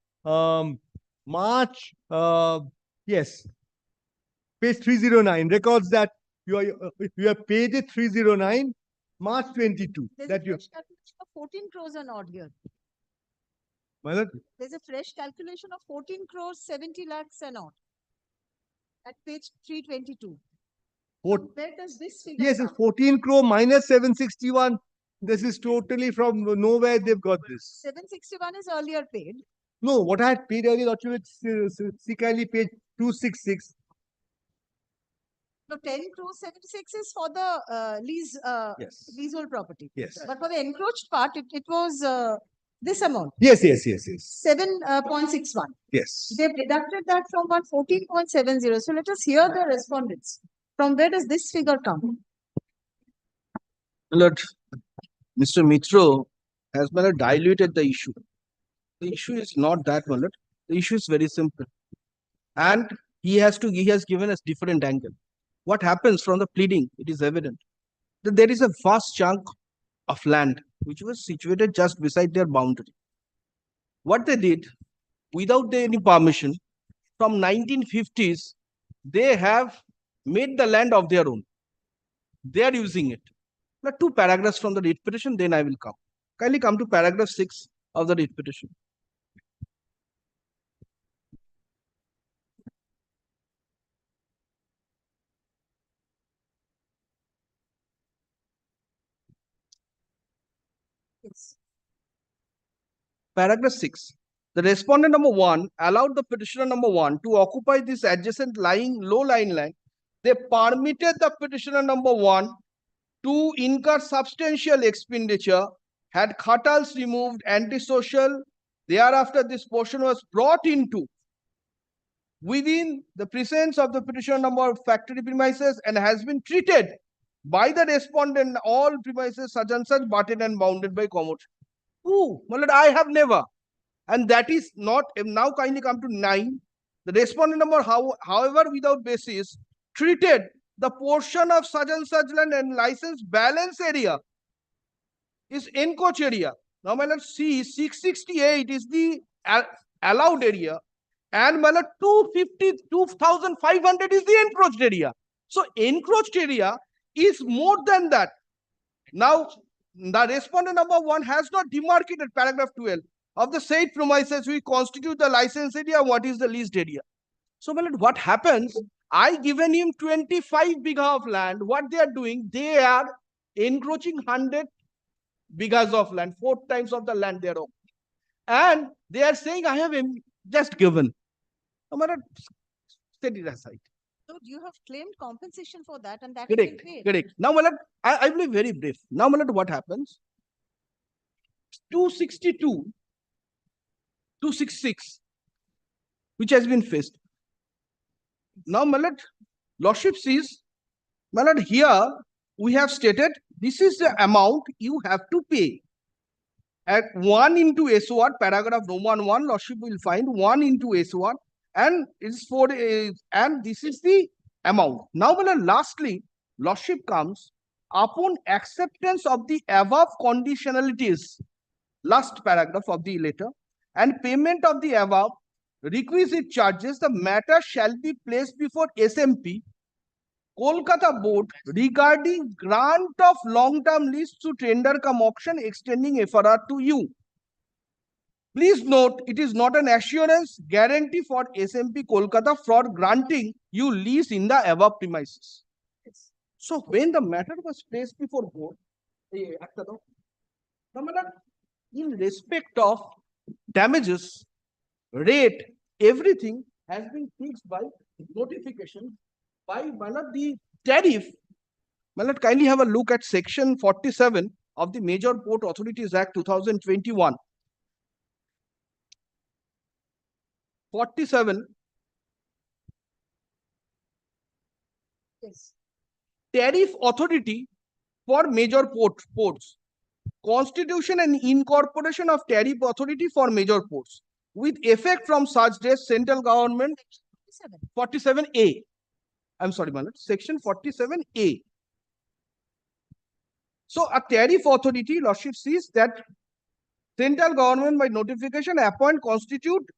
March. Yes. Page 309 records that you have paid it 309 March 22. There's That a you fresh calculation of 14 crores and odd here. Well, There's a fresh calculation of 14 crores 70 lakhs and odd at page 322. Four- Where does this figure yes, come? it's 14 crore minus 761. This is totally from nowhere they've got this. 761 is earlier paid. No, what I had paid earlier, see kindly page 266. No, 10 crores 76 is for the Yes. leasehold property. Yes. But for the encroached part, it was this amount. Yes. 7.61. Yes. They've deducted that from 14.70. So let us hear the respondents. From where does this figure come? Lord, Mr. Mitro has diluted the issue. The issue is not that, my lord. The issue is very simple. And he has given us different angle. What happens from the pleading, it is evident that there is a vast chunk of land which was situated just beside their boundary. What they did, without any permission, from 1950s, they have made the land of their own. They are using it. Now, 2 paragraphs from the writ petition, then I will come. Kindly come to paragraph 6 of the writ petition. Yes. Paragraph 6. The respondent number 1 allowed the petitioner number 1 to occupy this adjacent low-lying land. They permitted the petitioner number 1 to incur substantial expenditure, had khatals removed, antisocial. Thereafter, this portion was brought into within the presence of the petitioner number of factory premises and has been treated by the respondent all premises such and such butted and bounded by commotion. Ooh, my lord, I have never. And that is not, now kindly come to 9. The respondent number, however, without basis, treated the portion of such and such land and license balance area is encroach area. Now, my lord, see, 668 is the allowed area, and my lord, 2,500 is the encroached area. So, encroached area is more than that. Now, the respondent number 1 has not demarcated paragraph 12 of the said premises which constitute the license area, what is the leased area. So, my lord, what happens? I given him 25 bigha of land. What they are doing, they are encroaching 100 bighas of land, 4 times of the land they are own. And they are saying, I have just given. So, my lord, set it aside. So you have claimed compensation for that and that Correct, has been paid. correct. Now, my lord, I will be very brief. Now, my lord, what happens? 262, 266, which has been faced. Now, my lord, lordship sees, my lord, here we have stated this is the amount you have to pay. At 1 into S1, paragraph Roman 1, lordship will find 1 into S1, and it's for and this is the amount. Now, my lord, lastly, lordship comes upon acceptance of the above conditionalities, last paragraph of the letter, and payment of the above requisite charges, the matter shall be placed before SMP, Kolkata Board regarding grant of long-term lease to tender cum auction extending FRR to you. Please note, it is not an assurance guarantee for SMP Kolkata for granting you lease in the above premises. So when the matter was placed before board, in respect of damages, rate, everything has been fixed by notification by one of the tariff. Kindly have a look at section 47 of the Major Port Authorities Act 2021. 47. Yes. Tariff authority for major ports. Constitution and incorporation of tariff authority for major ports. With effect from such days, central government 47A. I'm sorry, section 47A. So a tariff authority, Lordship sees that central government by notification appoint constitute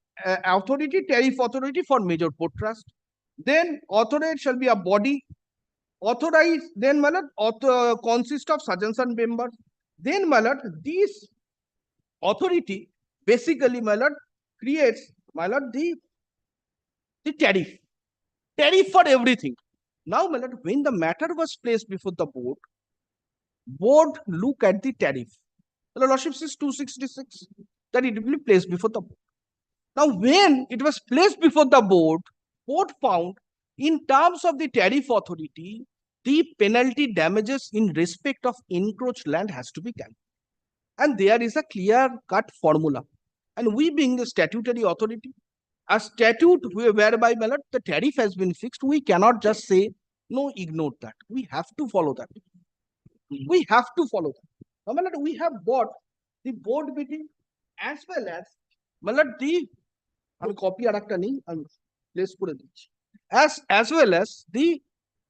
authority, tariff authority for major port trust. Then authorized shall be a body. Authorized, then consist of such and such members. Then this authority basically creates the tariff. Tariff for everything. Now when the matter was placed before the board look at the tariff. The Lordship says 266 that it will be placed before the board. Now when it was placed before the board found in terms of the tariff authority, the penalty damages in respect of encroached land has to be calculated. And there is a clear-cut formula. And we being the statutory authority, a statute whereby the tariff has been fixed, we cannot just say, no, ignore that. We have to follow that. We have to follow that. Now, we have bought the board meeting as well as the copy as well as the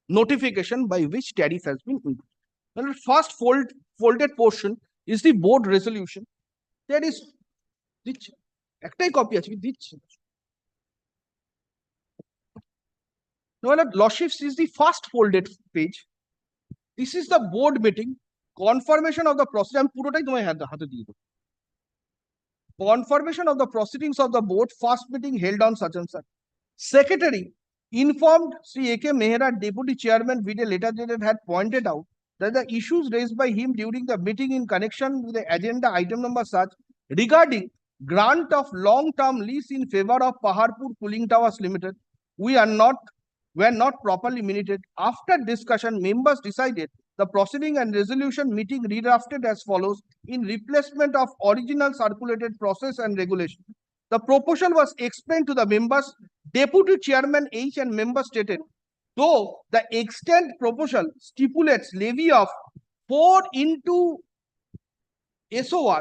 notification by which tariff has been included. Now, first folded portion is the board resolution. There is একটাই copy আছে দিচ্ছি now Lordship is the first folded page. This is the board meeting confirmation of the procedure. আমি পুরোটাই তোমায় হাতে দিয়ে দেব. Confirmation of the proceedings of the board, first meeting held on such and such. Secretary informed Sri A.K. Mehra, Deputy Chairman, with a letter that had pointed out that the issues raised by him during the meeting in connection with the agenda item number such regarding grant of long-term lease in favor of Paharpur Cooling Towers Limited were not properly minuted. After discussion, members decided the proceeding and resolution meeting redrafted as follows in replacement of original circulated process and regulation. The proposal was explained to the members. Deputy Chairman H and members stated, though the extent proposal stipulates levy of 4 into SOR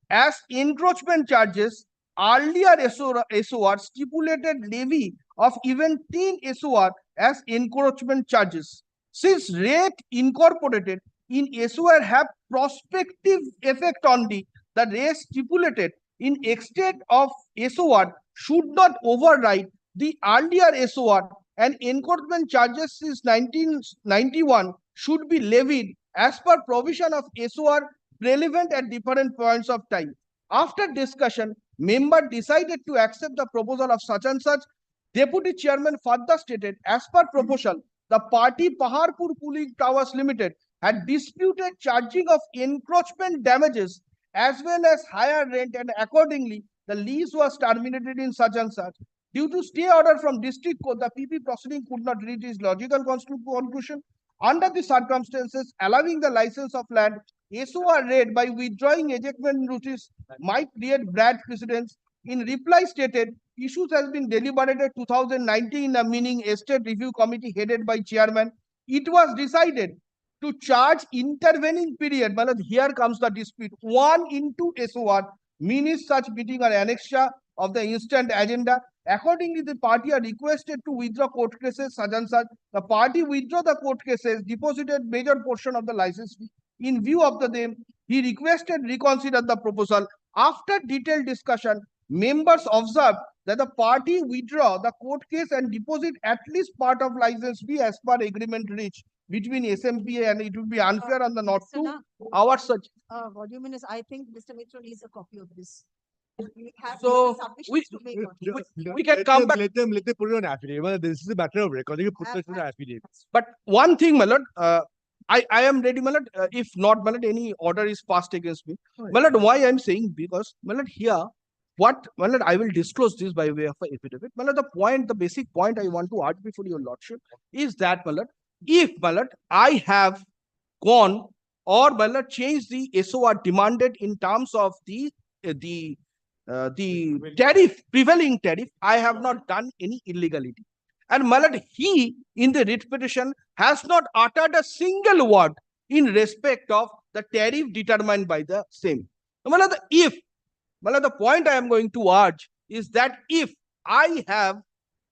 as encroachment charges, earlier SOR stipulated levy of even 10 SOR as encroachment charges. Since rate incorporated in SOR have prospective effect on the rate stipulated in extent of SOR should not override the earlier SOR, and encroachment charges since 1991 should be levied as per provision of SOR relevant at different points of time. After discussion, member decided to accept the proposal of such and such. Deputy Chairman further stated, as per proposal, the party Paharpur Cooling Towers Limited had disputed charging of encroachment damages as well as higher rent, and accordingly, the lease was terminated in such and such. Due to stay order from district court, the PP proceeding could not reach its logical conclusion. Under the circumstances, allowing the license of land, SOR rate by withdrawing ejectment notice might create bad precedents. In reply stated, issues has been deliberated 2019 in a meaning estate review committee headed by chairman. It was decided to charge intervening period. Here comes the dispute. 1 into SOR minutes such meeting or annexure of the instant agenda. Accordingly, the party are requested to withdraw court cases such and such. The party withdraw the court cases, deposited major portion of the license fee. In view of them, he requested reconsider the proposal. After detailed discussion, members observed that the party withdraw the court case and deposit at least part of license fee as per agreement reached between SMPA, and it would be unfair on the not to our such. What you mean is, I think Mr. Mitra needs a copy of this. We have So submissions to make on it. we can come back. Let them put it on affidavit. Well, this is a matter of record. You put it on affidavit. But one thing, my lord, I am ready, my lord. If not, my lord, any order is passed against me. My lord, why I am saying, because my lord, here, what, my lord, I will disclose this by way of a affidavit. My lord, the basic point I want to argue before your lordship is that, my lord, if, my lord, I have gone or, my lord, changed the SOR demanded in terms of the tariff, prevailing tariff, I have not done any illegality. And my lord, he in the writ petition has not uttered a single word in respect of the tariff determined by the same. My lord, the point I am going to urge is that if I have,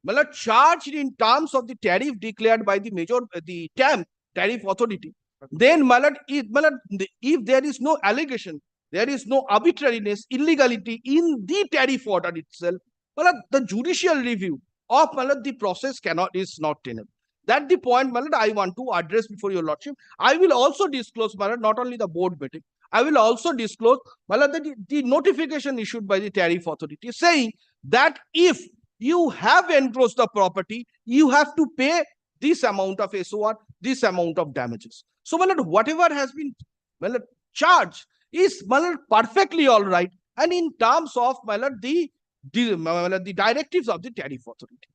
my lord, charged in terms of the tariff declared by the TAM, tariff authority, then, my lord, if there is no allegation, there is no arbitrariness, illegality in the tariff order itself, my lord, the judicial review of, my lord, the process is not tenable. That's the point, my lord, I want to address before your lordship. I will also disclose, my lord, not only the board meeting, I will also disclose, my lord, the notification issued by the tariff authority saying that if you have encroached the property, you have to pay this amount of SOR, this amount of damages. So, my lord, whatever has been, my lord, charged is, my lord, perfectly all right. And in terms of, my lord, the directives of the tariff authority.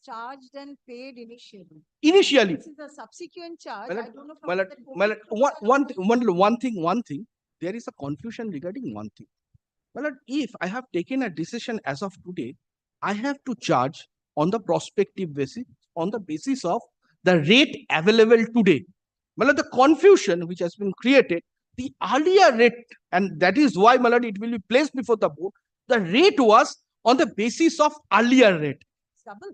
Charged and paid initially. Initially. This is a subsequent charge. My I lord, don't know my from lord, one thing, there is a confusion regarding one thing. My lord, if I have taken a decision as of today, I have to charge on the prospective basis, on the basis of the rate available today. My lord, the confusion which has been created, the earlier rate, and that is why, my lord, it will be placed before the board. The rate was on the basis of earlier rate. Double.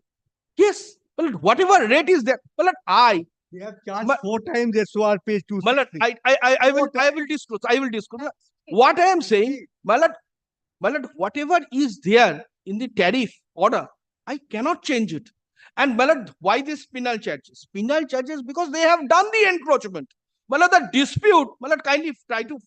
Yes, my lord, whatever rate is there, my lord, They have charged 4 times SOR page 2. My lord, I will disclose. I will disclose. What I am saying, my lord, whatever is there in the tariff order, I cannot change it. And my lord, why this penal charges? Penal charges because they have done the encroachment. My lord, the dispute, my lord, kindly try to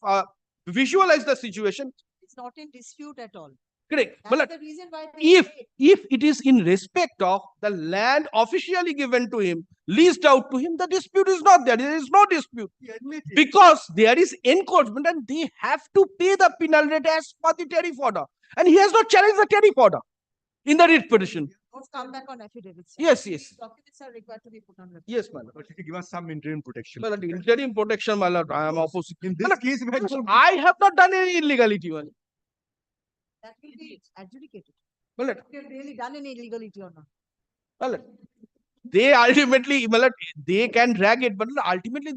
visualize the situation. It's not in dispute at all. Correct. That's the reason why they If it is in respect of the land officially given to him, leased out to him, the dispute is not there. There is no dispute. Because there is encroachment and they have to pay the penal rate as per the tariff order. And he has not challenged the tariff order in the writ petition. Let's come back on affidavits. Yes, yes. Documents are required to be put on record. Yes, my lord. But you give us some interim protection. My lord, interim protection, my lord, I am opposite. In this case, I have not done any illegality, my lord. That will be adjudicated. My lord. If you have really done any illegality or not. My lord, they ultimately, my lord, they can drag it, but ultimately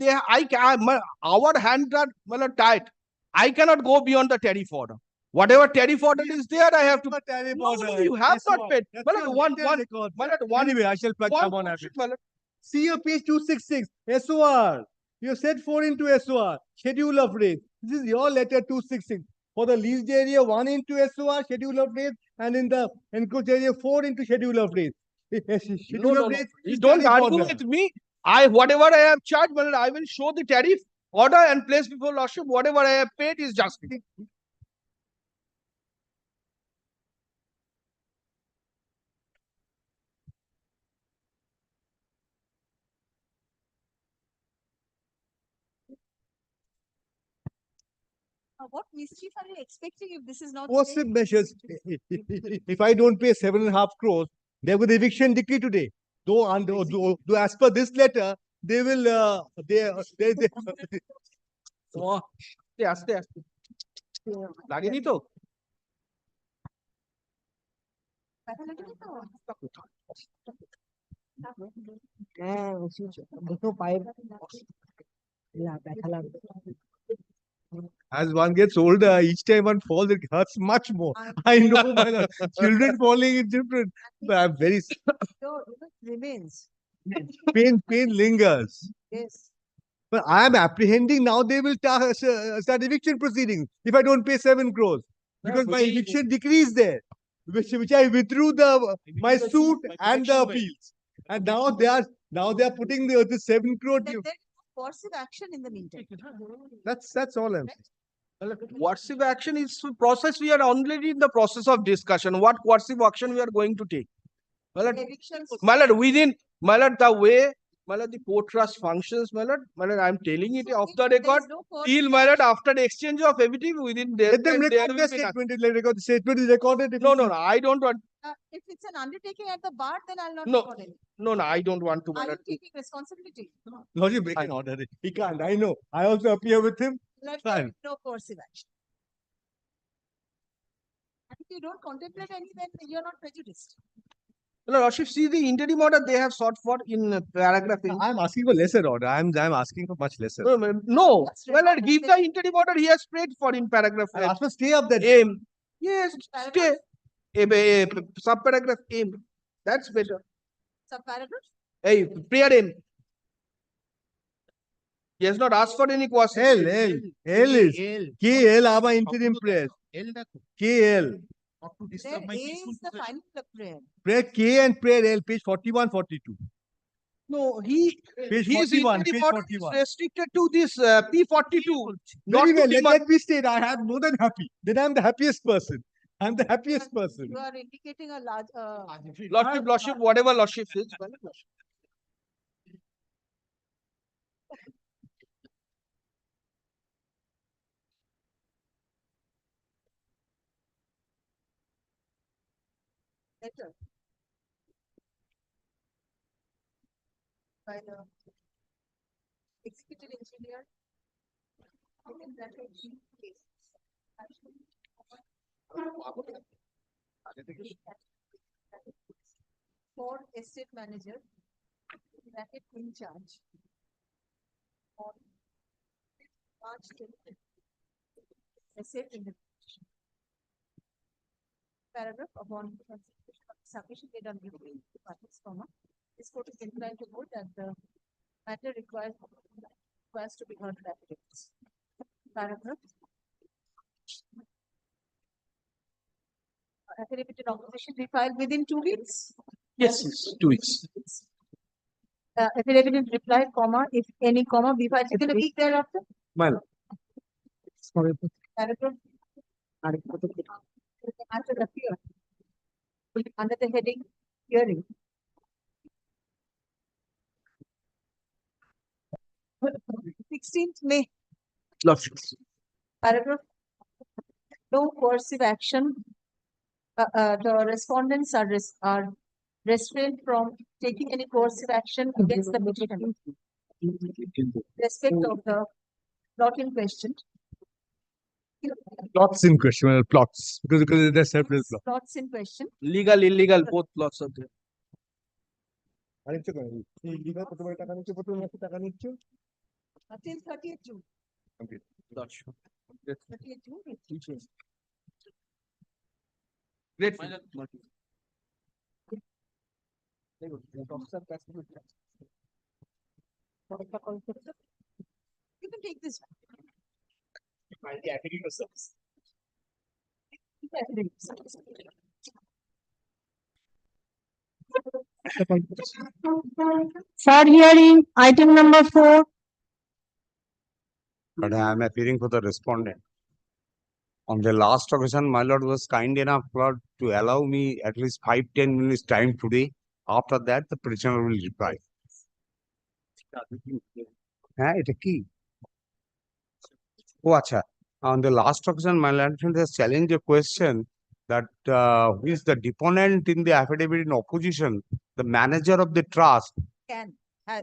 our hands are, my lord, tied. I cannot go beyond the tariff order. Whatever tariff order is there, I have to. No, you have not paid. Anyway, I shall plug someone at it. See your page 266, SOR. You have said 4 into SOR, schedule of rates. This is your letter 266. For the leased area, 1 into SOR, schedule of rates, and in the encroached area, 4 into schedule of rates. No. You don't argue with me. Whatever I have charged, my lord, I will show the tariff order and place before lordship. Whatever I have paid is just. What mischief are you expecting if this is not? Coercive measures. If I don't pay 7.5 crores, there will be eviction decree today. Though as per this letter, they will আস্তে লাগেনি তো as one gets older, each time one falls, it hurts much more. I know, my lord. Children falling is different. But I'm very remains. Pain lingers. Yes. But I am apprehending now they will start eviction proceedings if I don't pay 7 crores. Because my eviction decree is there, which I withdrew my suit and the appeals. And now they are putting the 7 crore. Then there is coercive action in the meantime. That's all I'm saying. Coercive action is process. We are already in the process of discussion. What coercive action we are going to take? My lord, within, my lord, the way, my lord, the court trust functions, my lord, I'm telling it off the record. Till, my lord, after the exchange of everything within there. Let them record the statement. The statement is recorded. No, I don't want. If it's an undertaking at the bar, then I'll not No, record it. no, I don't want to. Are you taking responsibility? No, you break an order. He can't. I know. I also appear with him. Fine. No coercive action. And if you don't contemplate any, then you're not prejudiced. No, Rashif, see the interim order they have sought for in paragraph. I'm asking for lesser order. I'm asking for much lesser. No. Well, I'll give the interim order he has prayed for in paragraph. I asked for stay of that. Aim. Yes, stay. Subparagraph aim. That's better. Subparagraph? Hey, prayer aim. He has not asked for any coercive. L is KL are my interim prayers. KL. Prayer A is the final prayer. Prayer K and prayer L, page 41, 42. No, page his 41, interim page order 41. is restricted to this P42. Very Not well, to let demand. that be stayed. I am more than happy. Then I'm the happiest person. I'm the happiest person. You are indicating a large. Lordship, whatever Lordship is. Letter. By the executive engineer. For estate manager, bracket in charge. On March 20. Estate in the paragraph upon submission made on the parties, this court is inclined to vote that the matter requires to be heard affidavits. Paragraph. Affidavit in opposition be filed within 2 weeks. Yes, 2 weeks. Affidavit in reply, if any, be filed within a week thereafter. Well. Paragraph. After the appeal. Under the heading hearing. 16th May. Paragraph. No coercive action. The respondents are restrained from taking any coercive action against the petitioner. Respect of the plot in question. Plots in question, plots. Because they're several plots. Plots in question. Legal, illegal, both plots are there. Until 30th June. Okay. 30th June. Great. You can take this one. For hearing, item number 4. But I am appearing for the respondent. On the last occasion, my lord was kind enough, Lord, to allow me at least 5-10 minutes time today. After that, the petitioner will reply. It's a key. Oh, acha. On the last occasion, my lord has challenged a question that who is the deponent in the affidavit in opposition, the manager of the trust,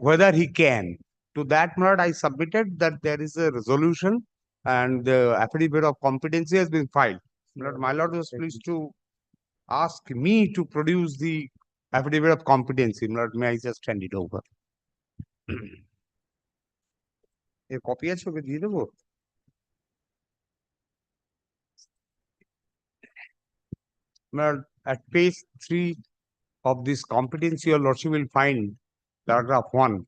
whether he can. To that, my lord, I submitted that there is a resolution and the affidavit of competency has been filed. My lord was pleased to ask me to produce the affidavit of competency. My lord, may I just hand it over? A copy আছে ওকে দিয়ে দেবো? At page 3 of this competency, your lordship will find paragraph 1.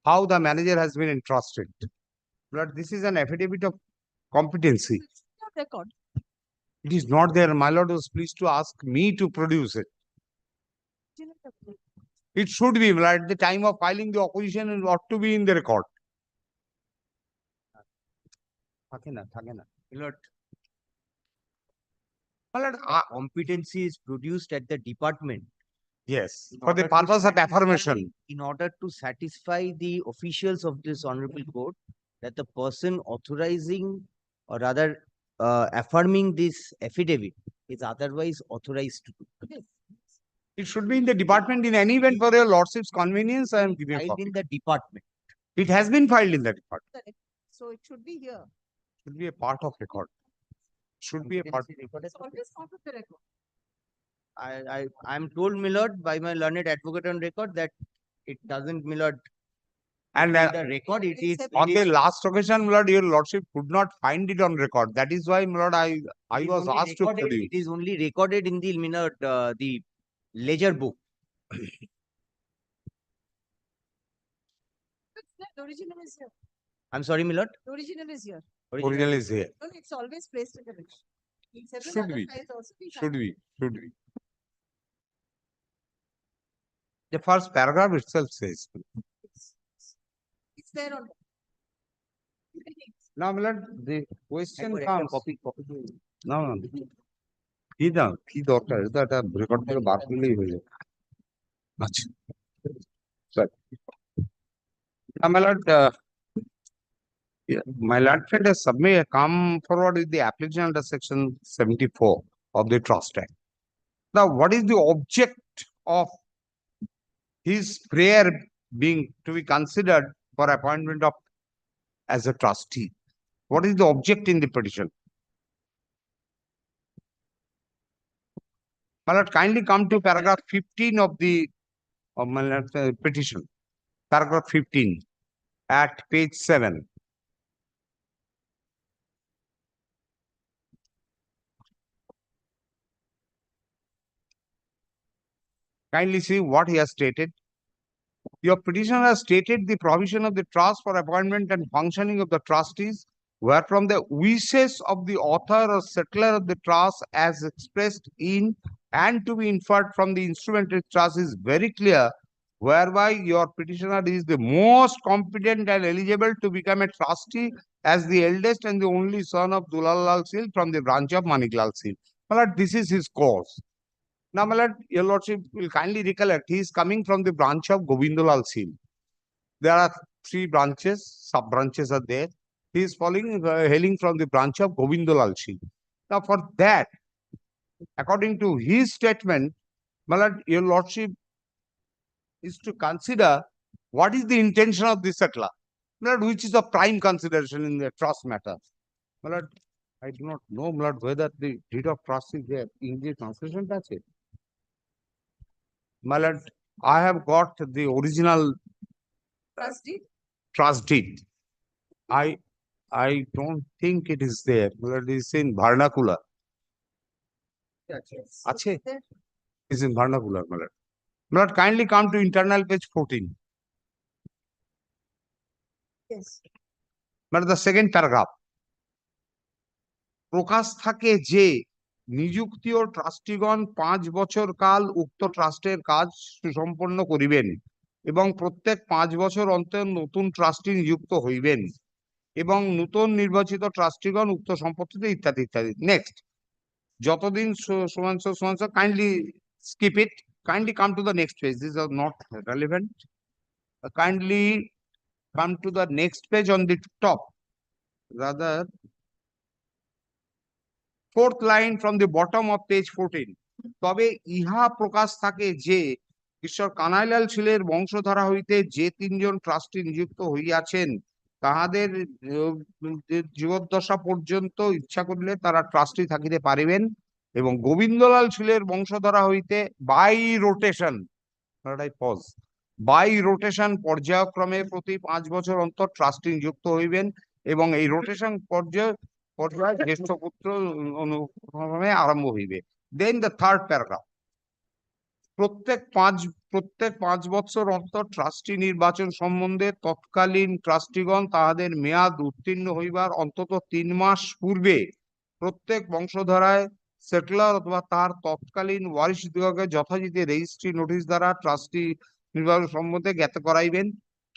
How the manager has been entrusted. But this is an affidavit of competency. Record. It is not there. My lord was pleased to ask me to produce it. It should be at the time of filing the opposition, it ought to be in the record. থাকে না, থাকে না। Milord. Milord, competency is produced at the department. Yes, In for the order to purpose of satisfy- affirmation. In order to satisfy the officials of this honorable court that the person authorizing or rather affirming this affidavit is otherwise authorized to do. It should be in the department. In any event, for your lordship's convenience, I am giving a Filed copy. in the department. It has been filed in the department. Correct. So it should be here. Should be a part of record. Should be a part. It's always part of the record. I'm told, Milord, by my learned advocate on record that it doesn't, Milord. And in the record, it is on the last occasion, Milord, your lordship could not find it on record. That is why, Milord, I it is was only asked to recorded- produce. It is only recorded in the Milord, the ledger book. The original is here. I'm sorry, Milord. The original is here. Original is here. No, it's always placed in the record. In several Should other be. files also we Should have. be. Should be. The first paragraph itself says. It's there on. Now, Milord, the question একবার একটা comes. copy No, no. কি দাম কি দরকার এটা একটা record করে বার করলেই হয়ে যাবে আচ্ছা Now, my lord, my lord friend has come forward with the application under section 74 of the Trust Act. Now, what is the object of his prayer being to be considered for appointment of as a trustee? What is the object in the petition? My lord, kindly come to paragraph 15 of the my lord, petition. Paragraph 15 at page 7. Kindly see what he has stated. Your petitioner has stated the provision of the trust for appointment and functioning of the trustees were from the wishes of the author or settler of the trust as expressed in and to be inferred from the instrumental trust is very clear, whereby your petitioner is the most competent and eligible to become a trustee as the eldest and the only son of Dulal Lal Sil from the branch of Maniklal Sil. My lord, this is his cause. Now, my lord, your lordship will kindly recollect, he is coming from the branch of Govindolal Sil. There are 3 branches, sub-branches are there. He is hailing from the branch of Govindolal Sil. Now, for that, according to his statement, my lord, your lordship is to consider what is the intention of the settler, my lord, which is the prime consideration in the trust matter. My lord, I do not know, my lord, whether the deed of trust is there in the translation. That's it. My lord, I have got the original Trust deed. trust deed. I don't think it is there. My lord, it is in vernacular. Yes. Ache? Is in vernacular, my lord. My lord, kindly come to internal page 14. Yes. My lord, the second paragraph. প্রকাশ থাকে যে নিযুক্তি ও ট্রাস্টিগণ 5 বছর কাল উক্ত ট্রাস্টের কাজ সুসম্পন্ন করিবেন এবং প্রত্যেক 5 বছর অন্তর নতুন ট্রাস্টি নিযুক্ত হইবেন এবং নতুন নির্বাচিত ট্রাস্টিগণ উক্ত সম্পত্তিতে ইত্যাদি ইত্যাদি। নেক্সট, যতদিন সমাংশ kindly skip it. Kindly come to the next page. These are not relevant. Kindly come to the next page on the top. Rather, 4th line from the bottom of page 14. তবে ইহা প্রকাশ থাকে যে ঈশ্বর কানাইলাল ছিলের বংশধারা হইতে যে 3 জন trustee নিযুক্ত হইয়াছেন তাহাদের জীবদ্দশা পর্যন্ত ইচ্ছা করিলে তারা ট্রাস্টি থাকিতে পারিবেন এবং গোবিন্দলাল ছিলের বংশধারা হইতে বাই রোটেশন পর্যায়ক্রমে প্রতি 5 বছর অন্তর ট্রাস্টি নিযুক্ত হইবেন এবং এই রোটেশন পর্যায় জ্যেষ্ঠ পুত্র অনুক্রমে আরম্ভ হইবে। দেন দ্য থার্ড প্যারাগ্রাফ, প্রত্যেক 5 বছর অন্তর ট্রাস্টি নির্বাচন সম্বন্ধে তৎকালীন ট্রাস্টিগণ তাহাদের মেয়াদ উত্তীর্ণ হইবার অন্তত 3 মাস পূর্বে প্রত্যেক বংশধারায় সেটলার অথবা তার তৎকালীন ওয়ারিশদিগকে যথারীতি রেজিস্ট্রি নোটিশ দ্বারা ট্রাস্টি নির্বাচন সম্বন্ধে জ্ঞাত করাইবেন।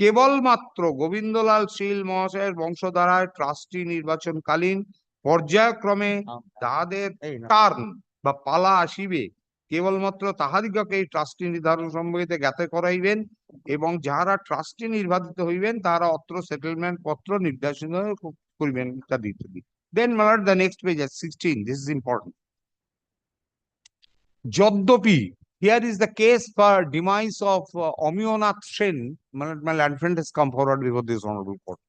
কেবলমাত্র গোবিন্দলাল শীল মহাশয়ের বংশধারায় ট্রাস্টি নির্বাচনকালীন পর্যায়ক্রমে তাহাদের টার্ন বা পালা আসিবে, কেবলমাত্র তাহাদিগকে এই ট্রাস্টি নির্ধারণ সম্বন্ধে জ্ঞাত করাইবেন এবং যাহারা ট্রাস্টি নির্বাচিত হইবেন তাহারা অত্র সেটেলমেন্ট পত্র নির্দেশন করিবেন ইত্যাদি ইত্যাদি। Then my lord, the next page at 16, this is important. Joddopi, here is the case for demise of Omionath Sen. My land friend has come forward before this honorable court.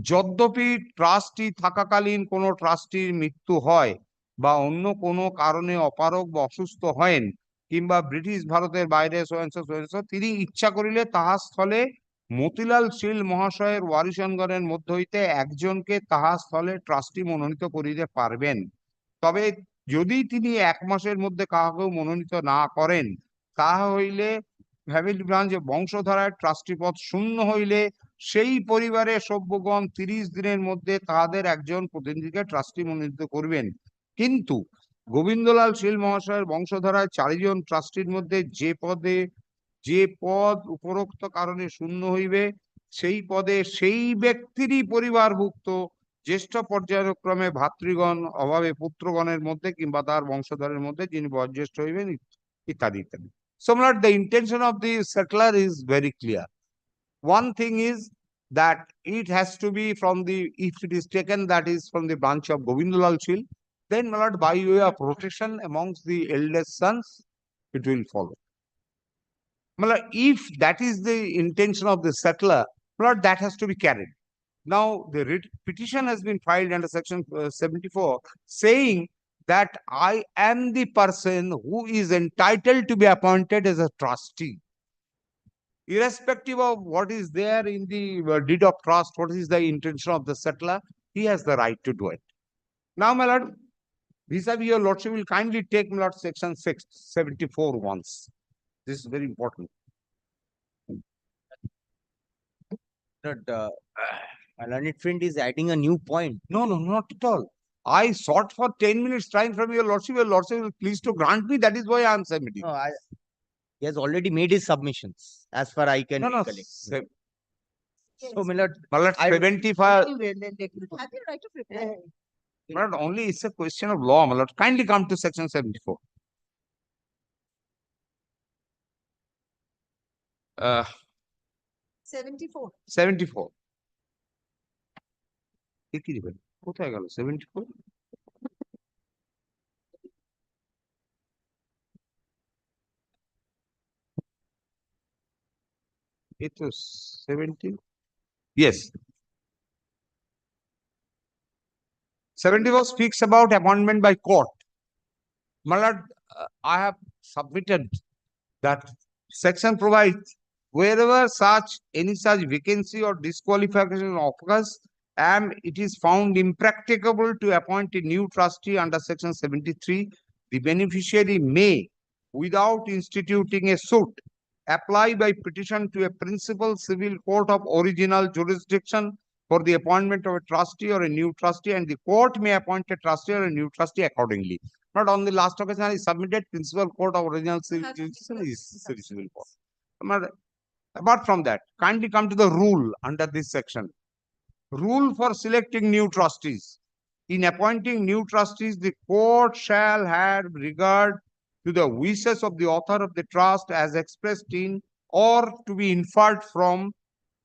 যদ্যপি trustee থাকাকালীন কোনো ট্রাস্টির মৃত্যু হয় বা অন্য কোনো কারণে অপারগ বা অসুস্থ হয়েন কিংবা ব্রিটিশ ভারতের বাইরে তিনি ইচ্ছা করিলে তাহা স্থলে মতিলাল শীল মহাশয়ের ওয়ারিশানগণের মধ্য হইতে একজনকে তাহা স্থলে ট্রাস্টি মনোনীত করিতে পারবেন। তবে যদি তিনি 1 মাসের মধ্যে কাহাকেও মনোনীত না করেন, তাহা হইলে ফ্যামিলি ব্রাঞ্চ বংশধারায় ট্রাস্টি পদ শূন্য হইলে সেই পরিবারের সভ্যগণ 30 দিনের মধ্যে তাদের একজন প্রতিনিধিকে ট্রাস্টি মনোনীত করবেন। কিন্তু গোবিন্দলাল শীল মহাশয়ের বংশধারায় 4 জন ট্রাস্টির মধ্যে যে পদ উপরোক্ত কারণে শূন্য হইবে, সেই পদে সেই ব্যক্তিরই পরিবারভুক্ত জ্যেষ্ঠ পর্যায়ক্রমে ভাতৃগণ অভাবে পুত্রগণের মধ্যে কিংবা তার বংশধরের মধ্যে যিনি বয়োজ্যেষ্ঠ হইবেন ইত্যাদি ইত্যাদি। So my lord, the intention of the settler is very clear. One thing is that it has to be from the, if it is taken that is from the branch of Govindalal Shil, then my lord, by way of rotation amongst the eldest sons, it will follow. My lord, if that is the intention of the settler, my lord, that has to be carried. Now, the petition has been filed under section 74 saying that I am the person who is entitled to be appointed as a trustee. Irrespective of what is there in the deed of trust, what is the intention of the settler, he has the right to do it. Now, my lord, vis-a-vis your lordship will kindly take, my lord, section 74 once. This is very important. But, my learned friend is adding a new point. No, not at all. I sought for 10 minutes time from your lordship. Your lordship will please to grant me. That is why I am submitting. No, he has already made his submissions, as far I can recollect. So, my lord, 75. Have you right of reply? My lord, only it's a question of law, my lord. Kindly come to section 74. 74. 74. কোথায় গেল 74? It was 70. Yes. 74 speaks about appointment by court. My lord, I have submitted that section provides wherever any such vacancy or disqualification occurs and it is found impracticable to appoint a new trustee under section 73, the beneficiary may, without instituting a suit, apply by petition to a principal civil court of original jurisdiction for the appointment of a trustee or a new trustee, and the court may appoint a trustee or a new trustee accordingly. Not on the last occasion, I submitted principal court of original civil jurisdiction is civil court. Apart from that, kindly come to the rule under this section. Rule for selecting new trustees. In appointing new trustees, the court shall have regard to the wishes of the author of the trust as expressed in or to be inferred from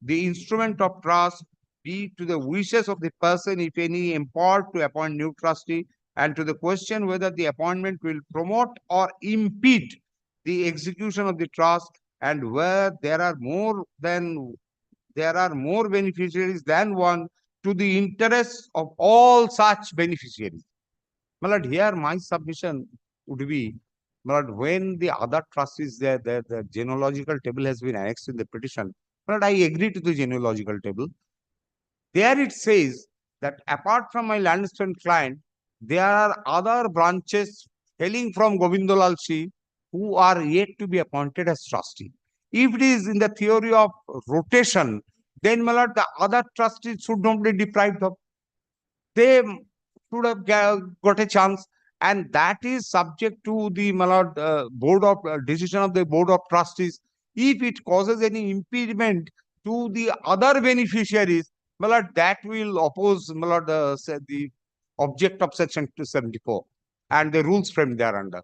the instrument of trust, be to the wishes of the person, if any, empowered to appoint new trustee, and to the question whether the appointment will promote or impede the execution of the trust, and where there are more beneficiaries than one, to the interests of all such beneficiaries. My lord, here my submission would be, my lord, when the other trustees there, the genealogical table has been annexed in the petition. My lord, I agree to the genealogical table. There it says that apart from my landstone client, there are other branches hailing from Govindalal Shi who are yet to be appointed as trustee. If it is in the theory of rotation, then my lord, the other trustees should not be deprived of. They should have got a chance, and that is subject to the, my lord, decision of the board of trustees. If it causes any impediment, to the other beneficiaries, my lord, that will oppose, my lord, the object of section 274 and the rules framed thereunder.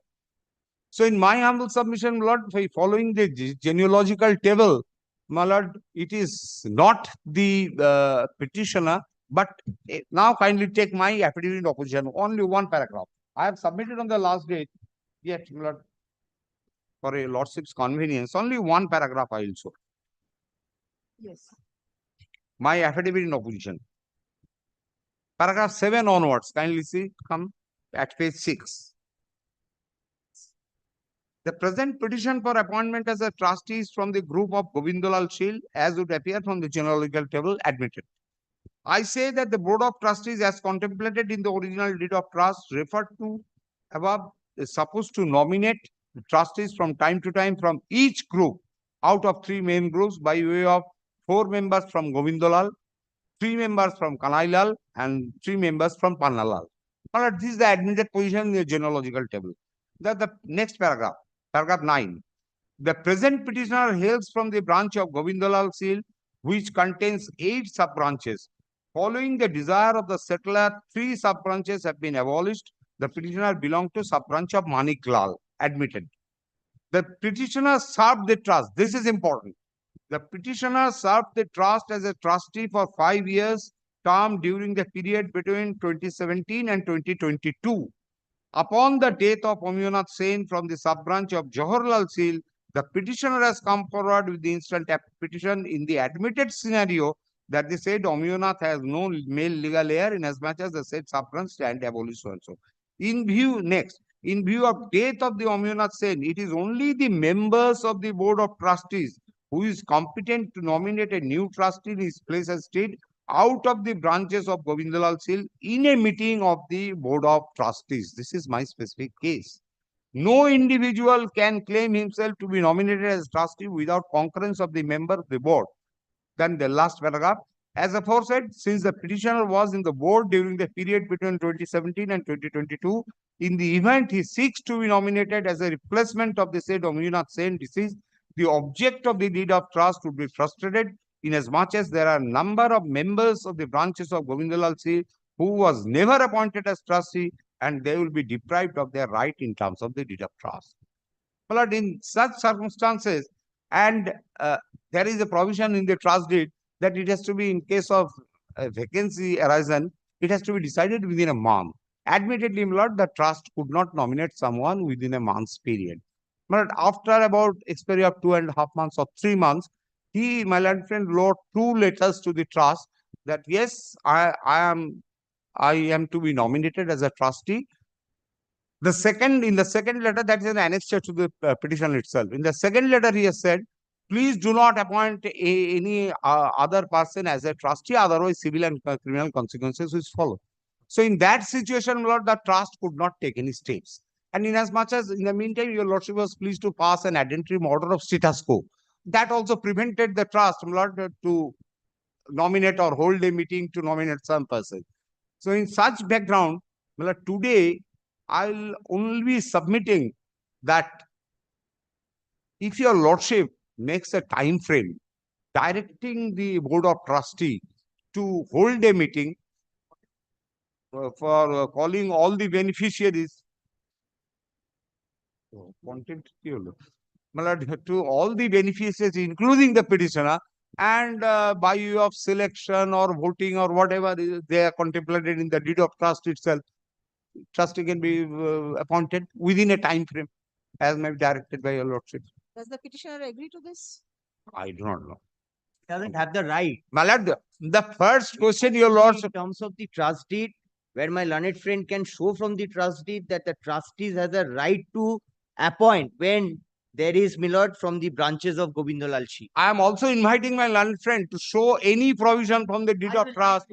So in my humble submission, my lord, by following the genealogical table, my lord, it is not the petitioner, but now kindly take my affidavit in opposition, only one paragraph. I have submitted on the last date, yet, my lord, for a lordship's convenience, only one paragraph I will show. Yes. My affidavit in opposition. Paragraph 7 onwards, kindly see, come at page 6. The present petition for appointment as a trustee is from the group of Govindalal Shil, as would appear from the genealogical table, admitted. I say that the Board of Trustees, as contemplated in the original deed of trust referred to above, is supposed to nominate trustees from time to time from each group out of 3 main groups by way of 4 members from Govindalal, 3 members from Kanailal, and 3 members from Pannalal. Now, this is the admitted position in the genealogical table. The next paragraph, paragraph 9. The present petitioner hails from the branch of Govindalal Sil, which contains 8 sub-branches. Following the desire of the settler, 3 sub-branches have been abolished. The petitioner belonged to sub-branch of Manik Lal, admitted. The petitioner served the trust. This is important. The petitioner served the trust as a trustee for 5 years term during the period between 2017 and 2022. Upon the death of Omyonath Sen from the sub-branch of Jawaharlal Sil, the petitioner has come forward with the instant petition in the admitted scenario that the said Omyonath has no male legal heir inasmuch as the said sub-branch stand abolished so and so. In view of death of the Omyonath Sen, it is only the members of the Board of Trustees who is competent to nominate a new trustee in his place as state out of the branches of Govindalal Sil in a meeting of the Board of Trustees. This is my specific case. No individual can claim himself to be nominated as trustee without concurrence of the member of the board. Then the last paragraph. As aforesaid, since the petitioner was in the board during the period between 2017 and 2022, in the event he seeks to be nominated as a replacement of the said Omyonath Sen deceased, the object of the deed of trust would be frustrated, inasmuch as there are a number of members of the branches of Govindalal Sil who was never appointed as trustee, and they will be deprived of their right in terms of the deed of trust. But in such circumstances, and there is a provision in the trust deed that it has to be, in case of a vacancy arisen, it has to be decided within a month. Admittedly, my lord, the trust could not nominate someone within a month's period. But after about expiry of 2.5 months or 3 months, he, my learned friend, wrote 2 letters to the trust that yes, I am to be nominated as a trustee. In the second letter, that is an annexure to the petition itself. In the second letter, he has said, please do not appoint any other person as a trustee, otherwise civil and criminal consequences will follow. So in that situation, Lord, the trust could not take any steps. And inasmuch as in the meantime, your lordship was pleased to pass an ad interim order of status quo. That also prevented the trust, Lord, to nominate or hold a meeting to nominate some person. So in such background, Lord, today, I'll only be submitting that if your lordship makes a time frame directing the Board of Trustee to hold a meeting for calling all the beneficiaries to all the beneficiaries, including the petitioner, and by way of selection or voting or whatever they are contemplated in the deed of trust itself, trustee can be appointed within a time frame as may be directed by your lordship. Does the petitioner agree to this? I do not know. Doesn't have the right. My lord, the first question, your lordship. In terms of the trust deed, where my learned friend can show from the trust deed that the trustees has a right to appoint when there is, my lord, from the branches of Govindalal Sil. I am also inviting my learned friend to show any provision from the deed of trust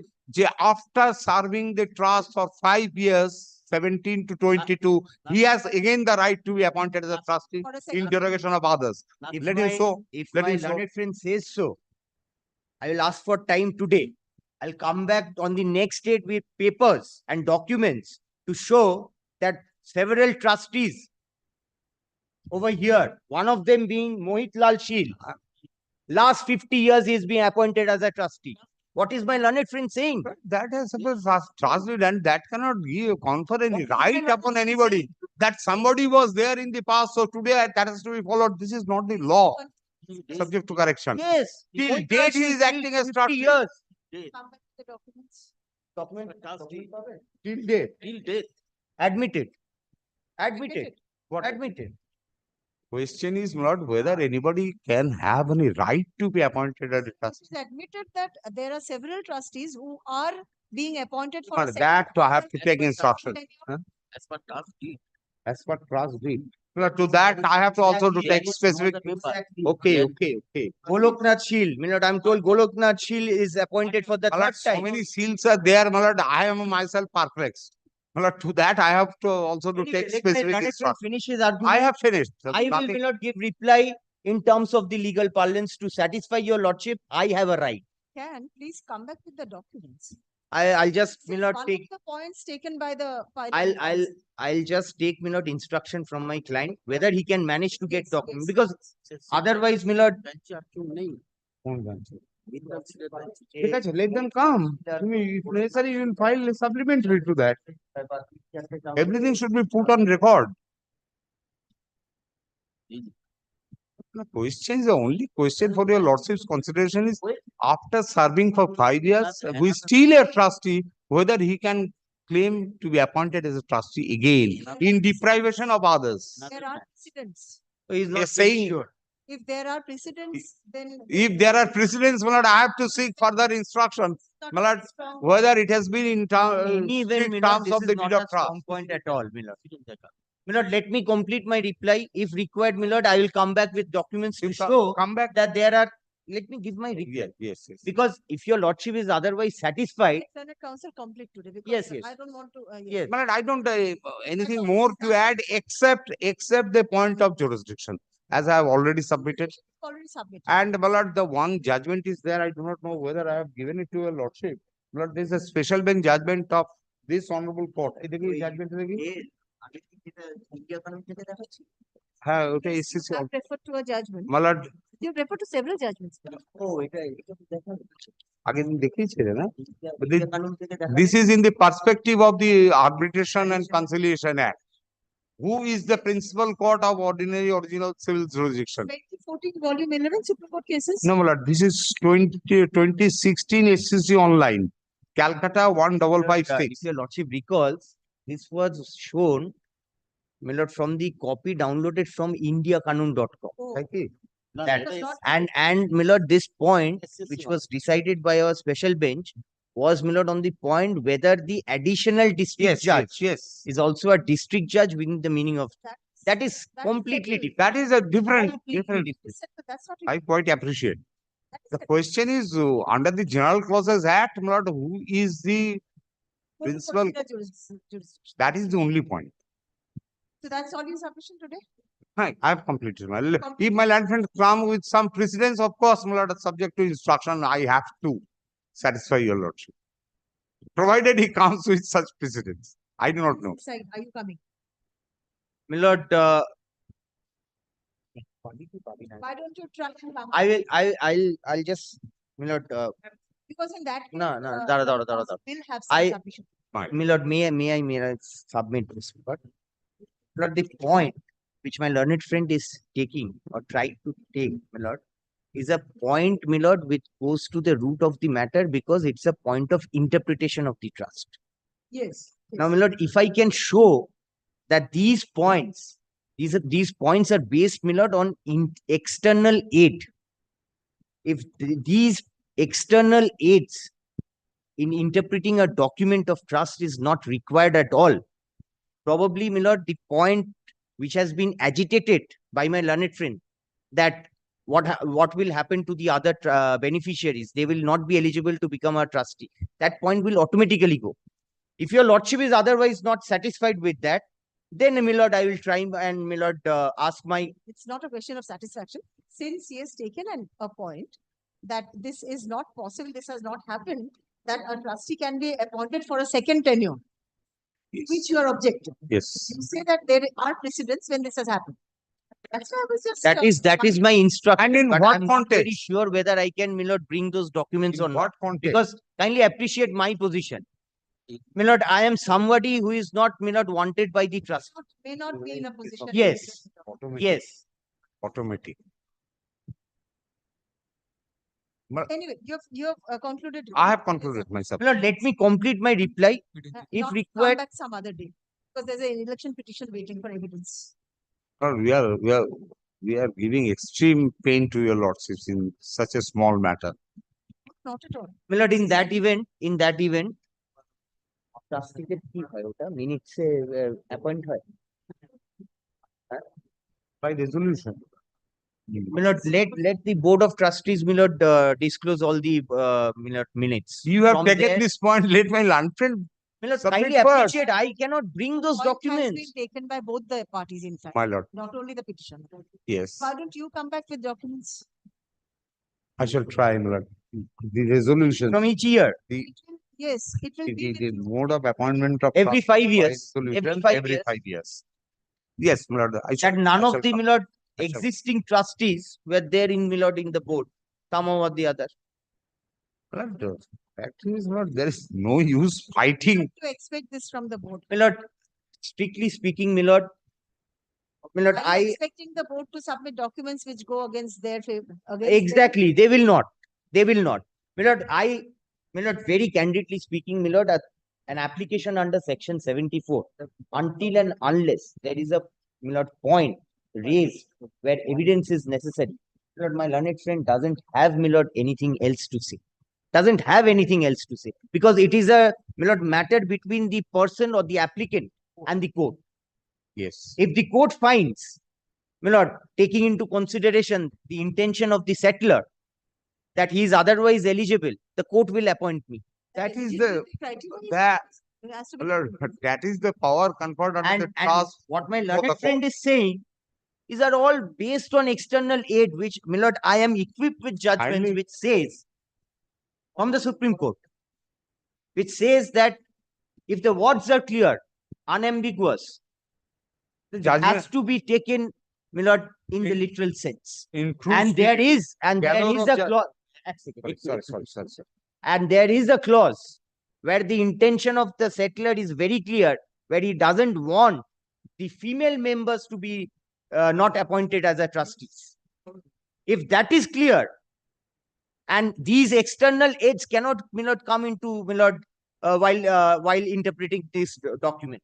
after serving the trust for 5 years, 17 to 22, he has again the right to be appointed as a trustee in derogation of others. Let him show. If my learned friend says so, I will ask for time today. I'll come back on the next date with papers and documents to show that several trustees over here, one of them being Mohit Lal Shil, Last 50 years he is being appointed as a trustee. What is my learned friend saying? That has suppose trusted and that cannot give confer any right upon anybody. That somebody was there in the past, so today that has to be followed. This is not the law. Subject to correction. Yes. Till Old date he trustee is acting as 50 trustee. years. Come back to the documents. Document Till date. till date. Admitted. Admitted. What? Admitted. Question is not whether anybody can have any right to be appointed as a trustee. It's admitted that there are several trustees who are being appointed for. For a that second I have to take term. instruction. As per trustee. As per trustee. To that I have to also to take specific. Okay. Goloknath Shil. Milord, I'm told Goloknath Shil is appointed for the My lord, third so time. many seals are there, my lord. I am myself perplexed. My lord, to that I have to also to take specific instruction. Finish his argument. I have finished. I will Nothing- not give reply in terms of the legal parlance to satisfy your lordship. I have a right. Can please come back with the documents. I'll just This is not one take. of the points taken by the. I'll just take instruction from my client whether he can manage to get documents because otherwise, Milord. Let them come. If necessary, you will file a supplementary to that. Everything should be put on record. The question is the only question for your lordship's consideration is after serving for 5 years, we still a trustee, whether he can claim to be appointed as a trustee again in deprivation of others. There are precedents. He is He not is saying sure. If there are precedents, then. if there are precedents, my lord, I have to seek further instruction. My lord, whether it has been in Any event, strict Milord, terms this of is the not deed of a trust. strong point at all, Milord. Milord, let me complete my reply. If required, Milord, I will come back with documents to show Come back. that there are. Let me give my reply. Yes. Because if your lordship is otherwise satisfied, Senate Council complete today because Yes, yes. I don't want to. yes. My lord, I don't anything more to add except the point of jurisdiction, as I have already submitted. Already submitted. And my lord, the one judgment is there. I do not know whether I have given it to your lordship. My lord, there is a special bench judgment of this honorable court. এই দেখি judgment দেখি। হ্যাঁ, ওটা এসেছে। I've referred to a judgment. My lord, You've referred to several judgments. আগে দিন দেখিয়েছিলে না? But this is in the perspective of the Arbitration and Conciliation Act. Who is the principal court of ordinary original civil jurisdiction? 2014 volume 11 Supreme Court cases. No, my lord, this is 2016 SCC online. Calcutta 1556. If your lordship recalls, this was shown, Milord, from the copy downloaded from indiakanun.com. And Milord, this point, which was decided by our special bench, was Milord on the point whether the additional district judge is also a district judge within the meaning of that is completely different. That is a different. That's not. I quite appreciate. The question is under the General Clauses Act, my lord, who is the principal? Jurisdiction. That is the only point. So that's all your submission today? Hi, I have completed my. If my land friend come with some precedents, of course, my lord, subject to instruction, I have to satisfy your lordship. Provided he comes with such precedents. I do not know. Side, are you coming? Milord, Why don't you try and come? I'll just, Milord, Because in that. No, case, dara. Will have some submission. Milord, may I submit this? But Milord, the point which my learned friend is taking or trying to take, Milord, is a point, Milord, which goes to the root of the matter because it's a point of interpretation of the trust. Yes. Now, Milord, if I can show that these points are based, Milord, on external aid. If these external aids in interpreting a document of trust is not required at all, probably, Milord, the point which has been agitated by my learned friend that what will happen to the other beneficiaries, they will not be eligible to become a trustee. That point will automatically go. If your lordship is otherwise not satisfied with that, then, Milord, I will try and, Milord, ask my. It's not a question of satisfaction. Since he has taken a point that this is not possible, this has not happened, that a trustee can be appointed for a second tenure, which you are objecting. Yes. You say that there are precedents when this has happened. That's why I was just. That is my instruction. And in but what I'm not very context? sure whether I can, my lord, bring those documents In or not. what context? Because kindly appreciate my position. My lord, I am somebody who is not, my lord, wanted by the trust. May not be in a position. Yes. Automatic. Yes. Automatic. Anyway, you've concluded. I have concluded myself. My lord, let me complete my reply. If Come required, back some other day, because there's an election petition waiting for evidence. We are giving extreme pain to your lordships in such a small matter. Not at all. my lord, in that event, ট্রাস্টিদের কি হয় ওটা মিনিটসে appoint হয় By resolution. my lord, let the board of trustees, my lord, disclose all the my lord, minutes. You have From taken there- this point. Let my learned friend my lord, submit kindly first. appreciate, I cannot bring those Point documents. has been taken by both the parties, in fact. My lord. Not only the petitioner. Yes. Why don't you come back with documents? I shall try, my lord. The resolution. From each year. Yes, it will be. The mode of appointment of Every trust 5 years. resolution Every 5 years. 5 years. Yes, my lord. I shall, That none I of shall the, come. my lord, I shall- existing trustees were there in, my lord, in the board, somehow or the other. My lord, the fact is, my lord, there is no use fighting. To expect this from the board. My lord, strictly speaking, my lord, Are you expecting the board to submit documents which go against their favor? exactly, they will not. They will not. My lord, my lord, very candidly speaking, my lord, an application under section 74, until and unless there is a, my lord, point raised where evidence is necessary, my lord, my learned friend doesn't have, my lord, anything else to say. Doesn't have anything else to say, because it is a, my lord, matter between the person or the applicant and the court. Yes. If the court finds, my lord, taking into consideration the intention of the settler, that he is otherwise eligible, the court will appoint me. That is the that. My lord, that is the power conferred under the And trust. what my for the learned court. friend is saying is are all based on external aid, which, my lord, I am equipped with judgments Kindly- which says from the Supreme Court, which says that if the words are clear, unambiguous, The it judgment has to be taken, my lord, in the literal sense. includes And the there is a gather of clause. Sorry. And there is a clause where the intention of the settler is very clear, where he doesn't want the female members to be not appointed as a trustees. If that is clear, and these external aids cannot, my lord, come into, my lord, while interpreting this document.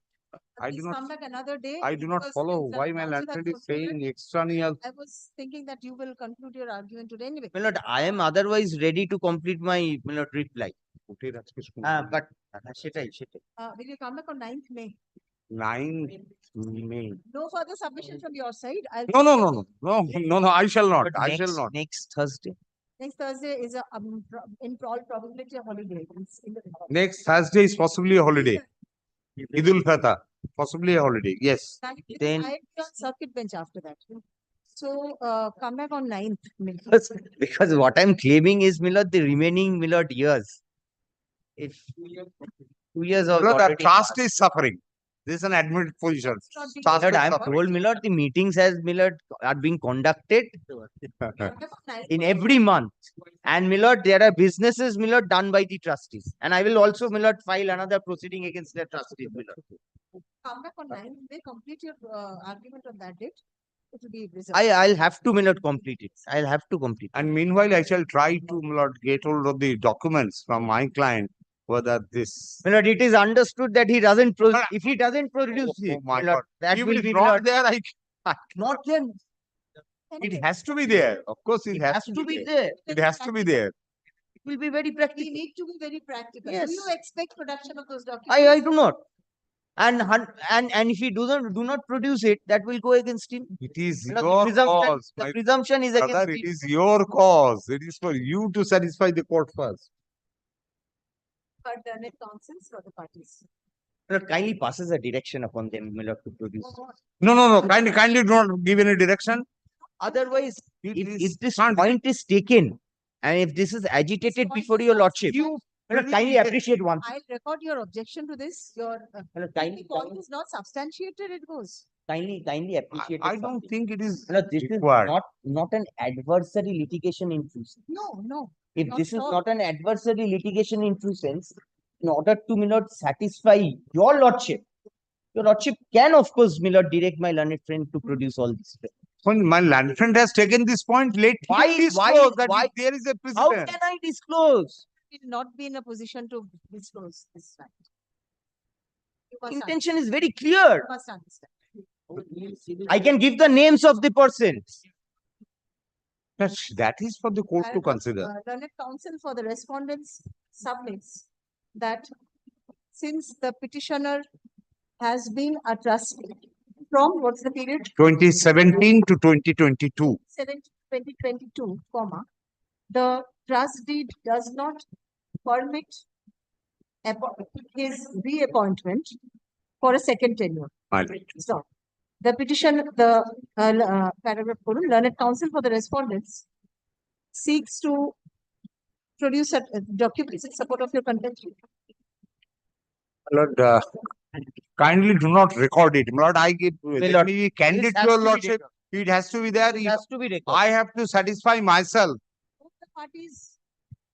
I do Please not. come back another day. I do not because follow since why my counsel learned has friend is concluded, saying extraneous. I was thinking that you will conclude your argument today anyway. My lord, I am otherwise ready to complete my, my lord, reply. But সেটাই. Will you come back on 9th May? 9 May. No further submission from your side. No. I shall not. But I shall not. Next Thursday. Next Thursday is in all probability a holiday. It's in the Next Thursday is possibly a holiday. Idul Fitr, possibly a holiday. Yes. Then I'll be on circuit bench after that. So come back on 9th May. because what I'm claiming is, my lord, the remaining, my lord, years. If 2 years of No, the already trust passed. is suffering. This is an admitted position. My Trust lord, is I am suffering. told, my lord, the meetings has, my lord, are being conducted in every month. And, my lord, there are businesses, my lord, done by the trustees. And I will also, my lord, file another proceeding against the trustees, my lord. Come back on 9th May, complete your argument on that date. It will be reserved. I'll have to, my lord, complete it. I'll have to complete it. And meanwhile, I shall try to, my lord, get hold of the documents from my client, whether this. My lord, it is understood that he doesn't, if he doesn't produce it, my my lord, God. that If will it's be, my not lord, there, not then. it has to be there. Of course, it has to be there. It has to be there. It will be very We practical. need to be very practical. Yes. Do you expect production of those documents? I do not. And if he do not produce it, that will go against him. It is My lord, your presumption- cause. the My presumption is brother, against it him. is your cause. It is for you to satisfy the court first. For the net counsels for the parties. My lord, kindly passes a direction upon them, my lord, to produce. No. Kindly do not give any direction. Otherwise, if this can't- point is taken, and if this is agitated before your lordship, my lord, kindly appreciate one thing. I'll record your objection to this. Your My lord, if the point is not substantiated, it goes. Kindly appreciate I it don't something. think it is No, this is required. not an adversary litigation in true sense. No. If not this at is all. not an adversary litigation in true sense, in order to, my lord, satisfy your lordship can, of course, my lord, direct my learned friend to produce all this. When my land friend has taken this point, let Why- him disclose that why- if there is a How precedent. can I disclose? Will not be in a position to disclose this fact. You must Intention is very clear. You must understand. I can give the names of the persons. That is for the court to consider. Learned counsel for the respondents submits that since the petitioner has been a trustee from what's the period? 2017 to 2022. 2022, the trust deed does not permit his reappointment for a second tenure. So the petition, paragraph 4, learned counsel for the respondents seeks to produce documents in support of your contention. Lord, kindly do not record it. Lord, I give, let Lord, me be candid this to has your to be lordship. It has to be there. It has to be recorded. I have to satisfy myself Both the parties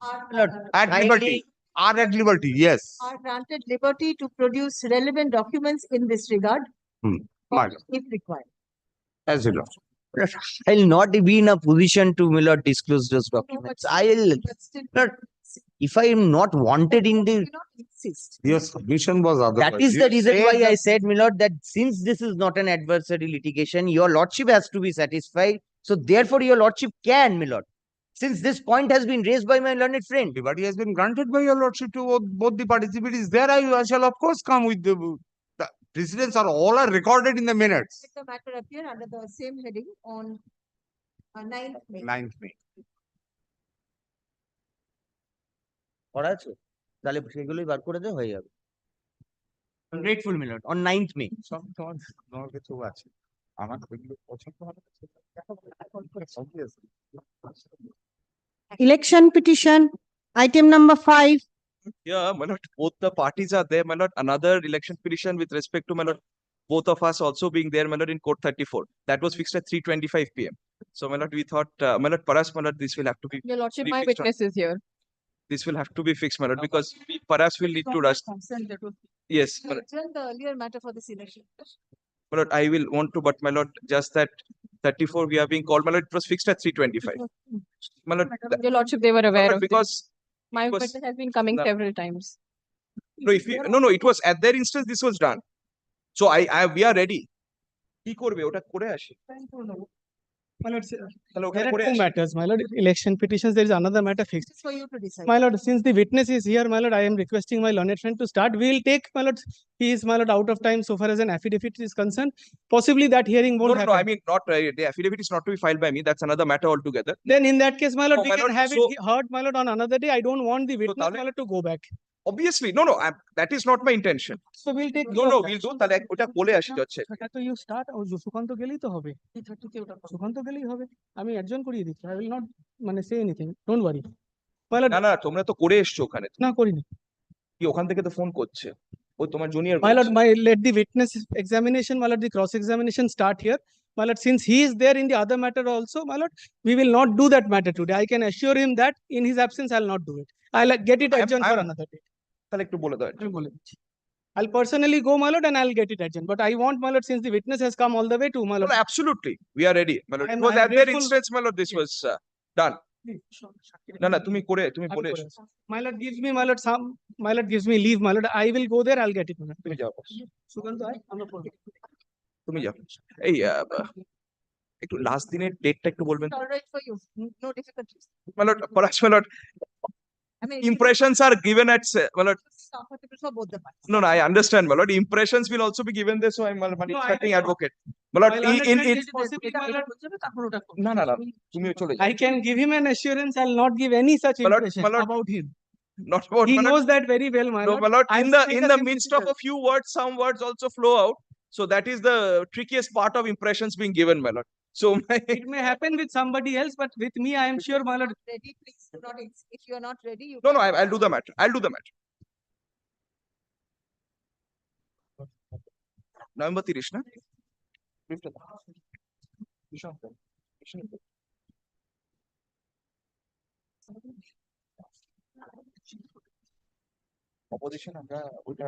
are, at liberty. Are at liberty, yes. are granted liberty to produce relevant documents in this regard, if required. As you know. I'll not be in a position to, my lord, disclose those documents. If I am not wanted in the, Your submission was otherwise. that is You the reason said why I that- said, my lord, that since this is not an adversary litigation, your lordship has to be satisfied. So therefore, your lordship can, my lord. Since this point has been raised by my learned friend. Liberty has been granted by your lordship to both the parties. If it is there, I shall of course come with the precedents all are recorded in the minutes. Let the matter appear under the same heading on 9th May. 9th May. করা আছে তাহলে সেগুলোই বার করে দে হয়ে যাবে grateful my lord on 9th May তোমার কিছু আছে আমার ওইগুলো পছন্দ হবে Election petition, item number 5. Yeah, my lord, both the parties are there, my lord. Another election petition with respect to, my lord, both of us also being there, my lord, in court 34. That was fixed at 3:25 p.m. So, my lord, we thought, my lord, perhaps, my lord, this will have to be. Your lordship, be my fixed on- witness is here. This will have to be fixed, my lord, because we perhaps will need to rush. Yes, my lord. Adjourn the earlier matter for this election. My lord, I will want to, but my lord, just that 34 we are being called, my lord, it was fixed at 3:25. My lord, Your lordship, they were aware of because this. My was- witness has been coming No. several times. no, if you, no, it was at their instance, this was done. So we are ready. কি করবে ওটা করে আসি My lord, তাহলে ওখানে there are করে two আসি। matters, my lord. Election petitions, there is another matter fixed. It's for you to decide. My lord, since the witness is here, my lord, I am requesting my learned friend to start. We will take, my lord, he is, my lord, out of time so far as an affidavit is concerned. Possibly that hearing No, won't no, happen. I mean not the affidavit is not to be filed by me. That's another matter altogether. Then in that case, my lord, No, we my can lord, have so- it heard, my lord, on another day. I don't want the witness, my lord, to go back. Obviously, no, that is not my intention. So we'll take. No, we'll do তাহলে ওটা বলে আসি জজে। তো you start, ও সুকান্ত গেলেই তো হবে। সুকান্ত গেলেই হবে। আমি adjourn করিয়ে দিচ্ছি। I will not মানে say anything. Don't worry. My lord, না তোমরা তো করে এসছো ওখানে। না করিনি। কি ওখান থেকে তো ফোন করছে। ও তোমার junior. My lord, let the witness examination, my lord, the cross examination start here. My lord, since he is there in the other matter also, my lord, we will not do that matter today. I can assure him that in his absence, I'll not do it. I'll get it adjourned for another day. তাহলে একটু বলে দাও। আমি বলে দিচ্ছি। I'll personally go, my lord, and I'll get it adjourned. But I want, my lord, since the witness has come all the way to, my lord. Well, absolutely, we are ready, my lord. It I'm- was I'm at their grateful- instance, my lord. This was done. না তুমি বলে এসো। My lord gives me, my lord, my lord gives me leave, my lord. I will go there, I'll get it. তুমি যাও। সুকান্ত আয়, আমরা করব। তুমি যাও। এই একটু লাস্ট দিনের ডেটটা একটু বলবেন। All right for you. No difficulties. My lord, perhaps, my lord, I mean, impressions are given at, my lord. comfortable for both the parties. No, I understand, my lord. Impressions will also be given there, so I'm an instructing advocate. My lord, in না তুমিও চলে যাও। I can give him an assurance, I'll not give any such My lord, impression my lord, about him. Not about, He my lord. knows that very well, my No, lord. my lord, I've in the stated midst of a few words, some words also flow out. So that is the trickiest part of impressions being given, my lord. So It may happen with somebody else, but with me, I am sure, my lord. Ready, please do not, if you are not ready, you. no, I'll do the matter. I'll do the matter. November 30 না? Opposition আমরা ওইটা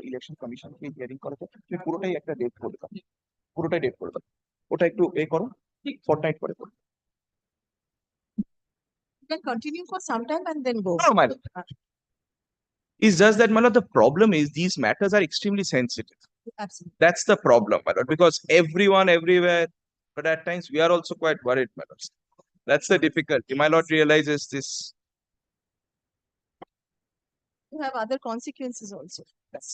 election কমিশনকে hearing করাতে তুমি পুরোটাই একটা date করে দাও, পুরোটাই ডেট করে দাও, ওটা একটু এ করো, ফরটনাইট করে করো। You can continue for some time and then go. No, my lord. It's just that, my lord, the problem is these matters are extremely sensitive. Absolutely. That's the problem, my lord, because everyone everywhere, but at times we are also quite worried, my lord. That's the difficulty. My lord realizes this. You have other consequences also. That's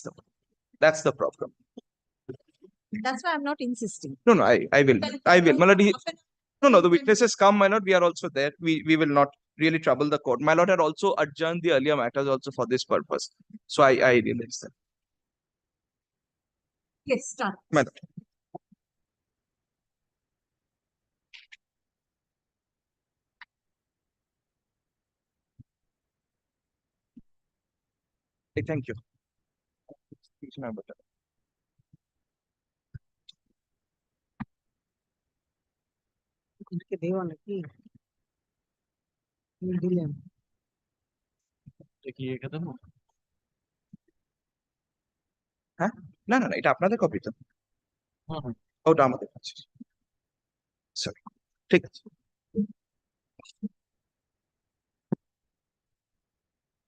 the problem. That's why I'm not insisting. No, I will. My lord, no, the witnesses come, my lord. We are also there. We will not really trouble the court. My lord had also adjourned the earlier matters also for this purpose. So I realize that. Yes, start. My lord. Thank you. দেওয়া নাকি দিলেন হ্যাঁ, না না না, এটা আপনাদের copy তো, ওটা আমাদের কাছে। সরি, ঠিক আছে।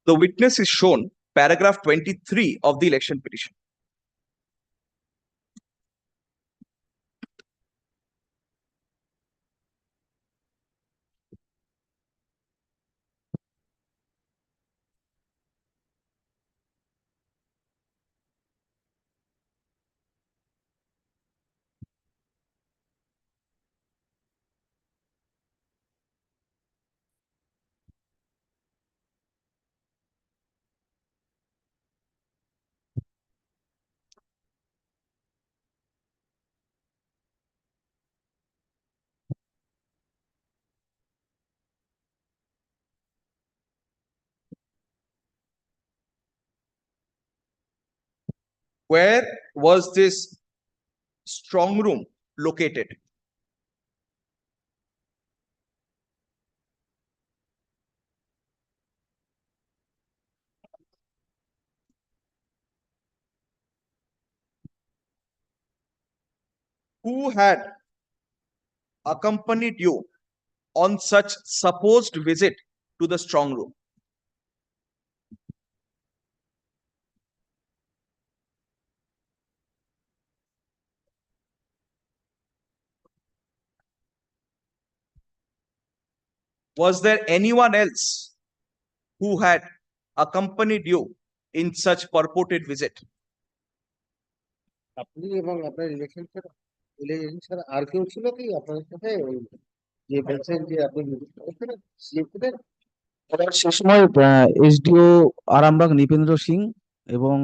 The witness is shown paragraph 23 of the election petition. Where was this strong room located? Who had accompanied you on such supposed visit to the strong room? Was there anyone else who had accompanied you in such purported visit? আপনি এবং আপনার election ছাড়া আর কেউ ছিল কি আপনাদের সাথে যে বলছেন যে আপনি স্লিপ করেন? সে সময় এসডিও আরামবাগ নৃপেন্দ্র সিং এবং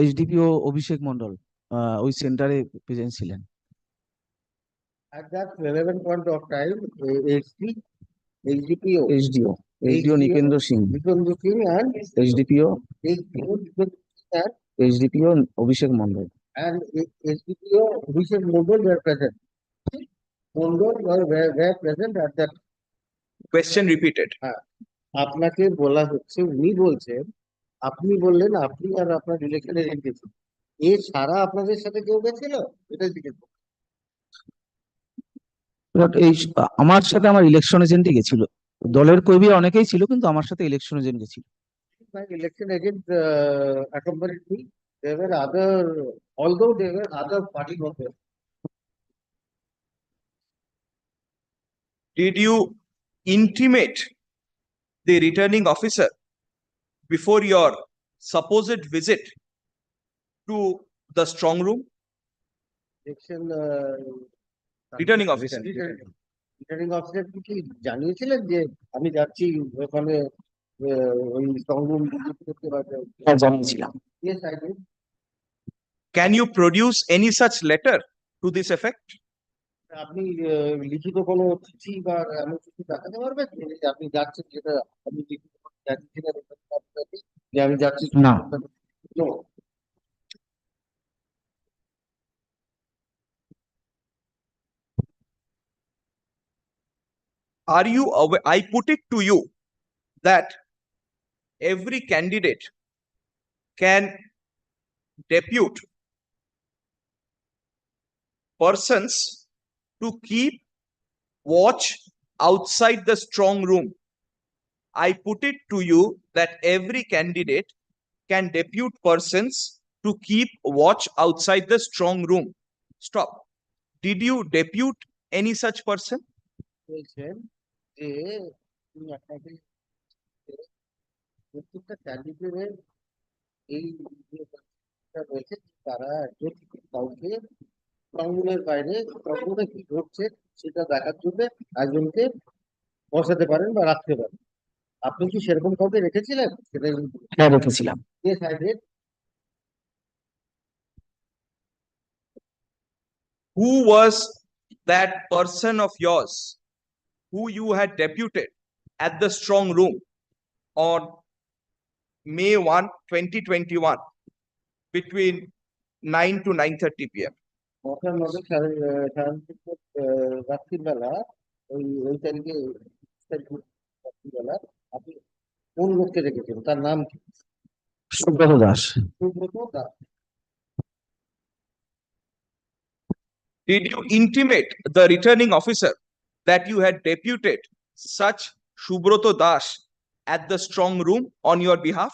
এসডিপিও অভিষেক মন্ডল ওই সেন্টারে প্রেজেন্ট ছিলেন। At that relevant point of time, SDO Nripendra Singh and SDPO and Abhishek Mondal SDPO Abhishek Mondal were present. Mondal were present at that. Question repeated. আপনাকে বলা হচ্ছে, উনি বলছেন, আপনি বললেন আপনি আর আপনার ইলেকশন এজেন্ট গেছেন, এছাড়া আপনাদের সাথে কেউ গেছিল? এটা জিজ্ঞেস করুন। এই আমার সাথে আমার ইলেকশন এজেন্টই গেছিল, দলের কর্মী অনেকেই ছিল কিন্তু আমার সাথে ইলেকশন এজেন্ট গেছিল। My election agent accompanied me. There were other, although there were other party members. Did you intimate the returning officer before your supposed visit to the strong room? Election Returning officer. Returning officer কি জানিয়েছিলেন যে আমি যাচ্ছি ওখানে ওই strong room করতে পারবে? হ্যাঁ, জানিয়েছিলাম। Yes, I did. Can you produce any such letter to this effect? আপনি লিখিত কোনো চিঠি বা এমন কিছু দেখাতে পারবেন যে আপনি যাচ্ছেন, যেটা আপনি লিখিত যাচ্ছেন যে আমি যাচ্ছি? না। No. are you aware? I put it to you that every candidate can depute persons to keep watch outside the strong room. I put it to you that every candidate can depute persons to keep watch outside the strong room. Stop. Did you depute any such person? বলছেন যে তিনি আপনাকে প্রত্যেকটা ক্যান্ডিডেটের এই যে ব্যাপারটা রয়েছে তারা একজন কাউকে তৃণমূলের বাইরে তৃণমূলে কি ঘটছে সেটা দেখার জন্য একজনকে বসাতে পারেন বা রাখতে পারেন। আপনি কি সেরকম কাউকে রেখেছিলেন? সেটা হ্যাঁ রেখেছিলাম। কে sided? Who was that person of yours who you had deputed at the strong room on May 1, 2021 between 9 to 9:30 p.m.? আপনার মধ্যে রাত্রিবেলা ওই তারিখে রাত্রিবেলা আপনি কোন লোককে রেখেছেন? তার নাম কি? Subrata Das. Subrata Das. Did you intimate the returning officer that you had deputed such Subroto Das at the strong room on your behalf?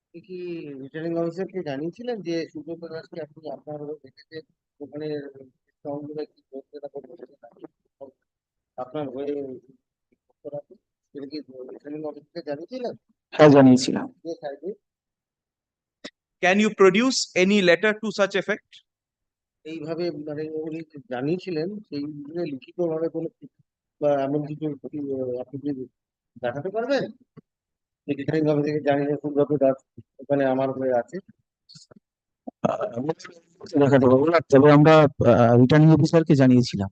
আপনি কি রিটার্নিং অফিসারকে জানিয়েছিলেন যে সুব্রত দাসকে আপনি আপনার রেখেছেন ওখানে স্ট্রংরুমে কি করতে না করতে আপনার হয়ে সেটা কি রিটার্নিং অফিসারকে জানিয়েছিলেন? হ্যাঁ জানিয়েছিলাম। কে সাইডে? Can you produce any letter to such effect? এইভাবে মানে উনি জানিয়েছিলেন সেই লিখিতভাবে কোনো বা এমন কিছু আপনি কি দেখাতে পারবেন? রিটার্নিং অফিসারকে জানিয়ে সুব্রত দাস ওখানে আমার হয়ে আছে। দেখাতে পারবো না, তবে আমরা রিটার্নিং অফিসারকে জানিয়েছিলাম।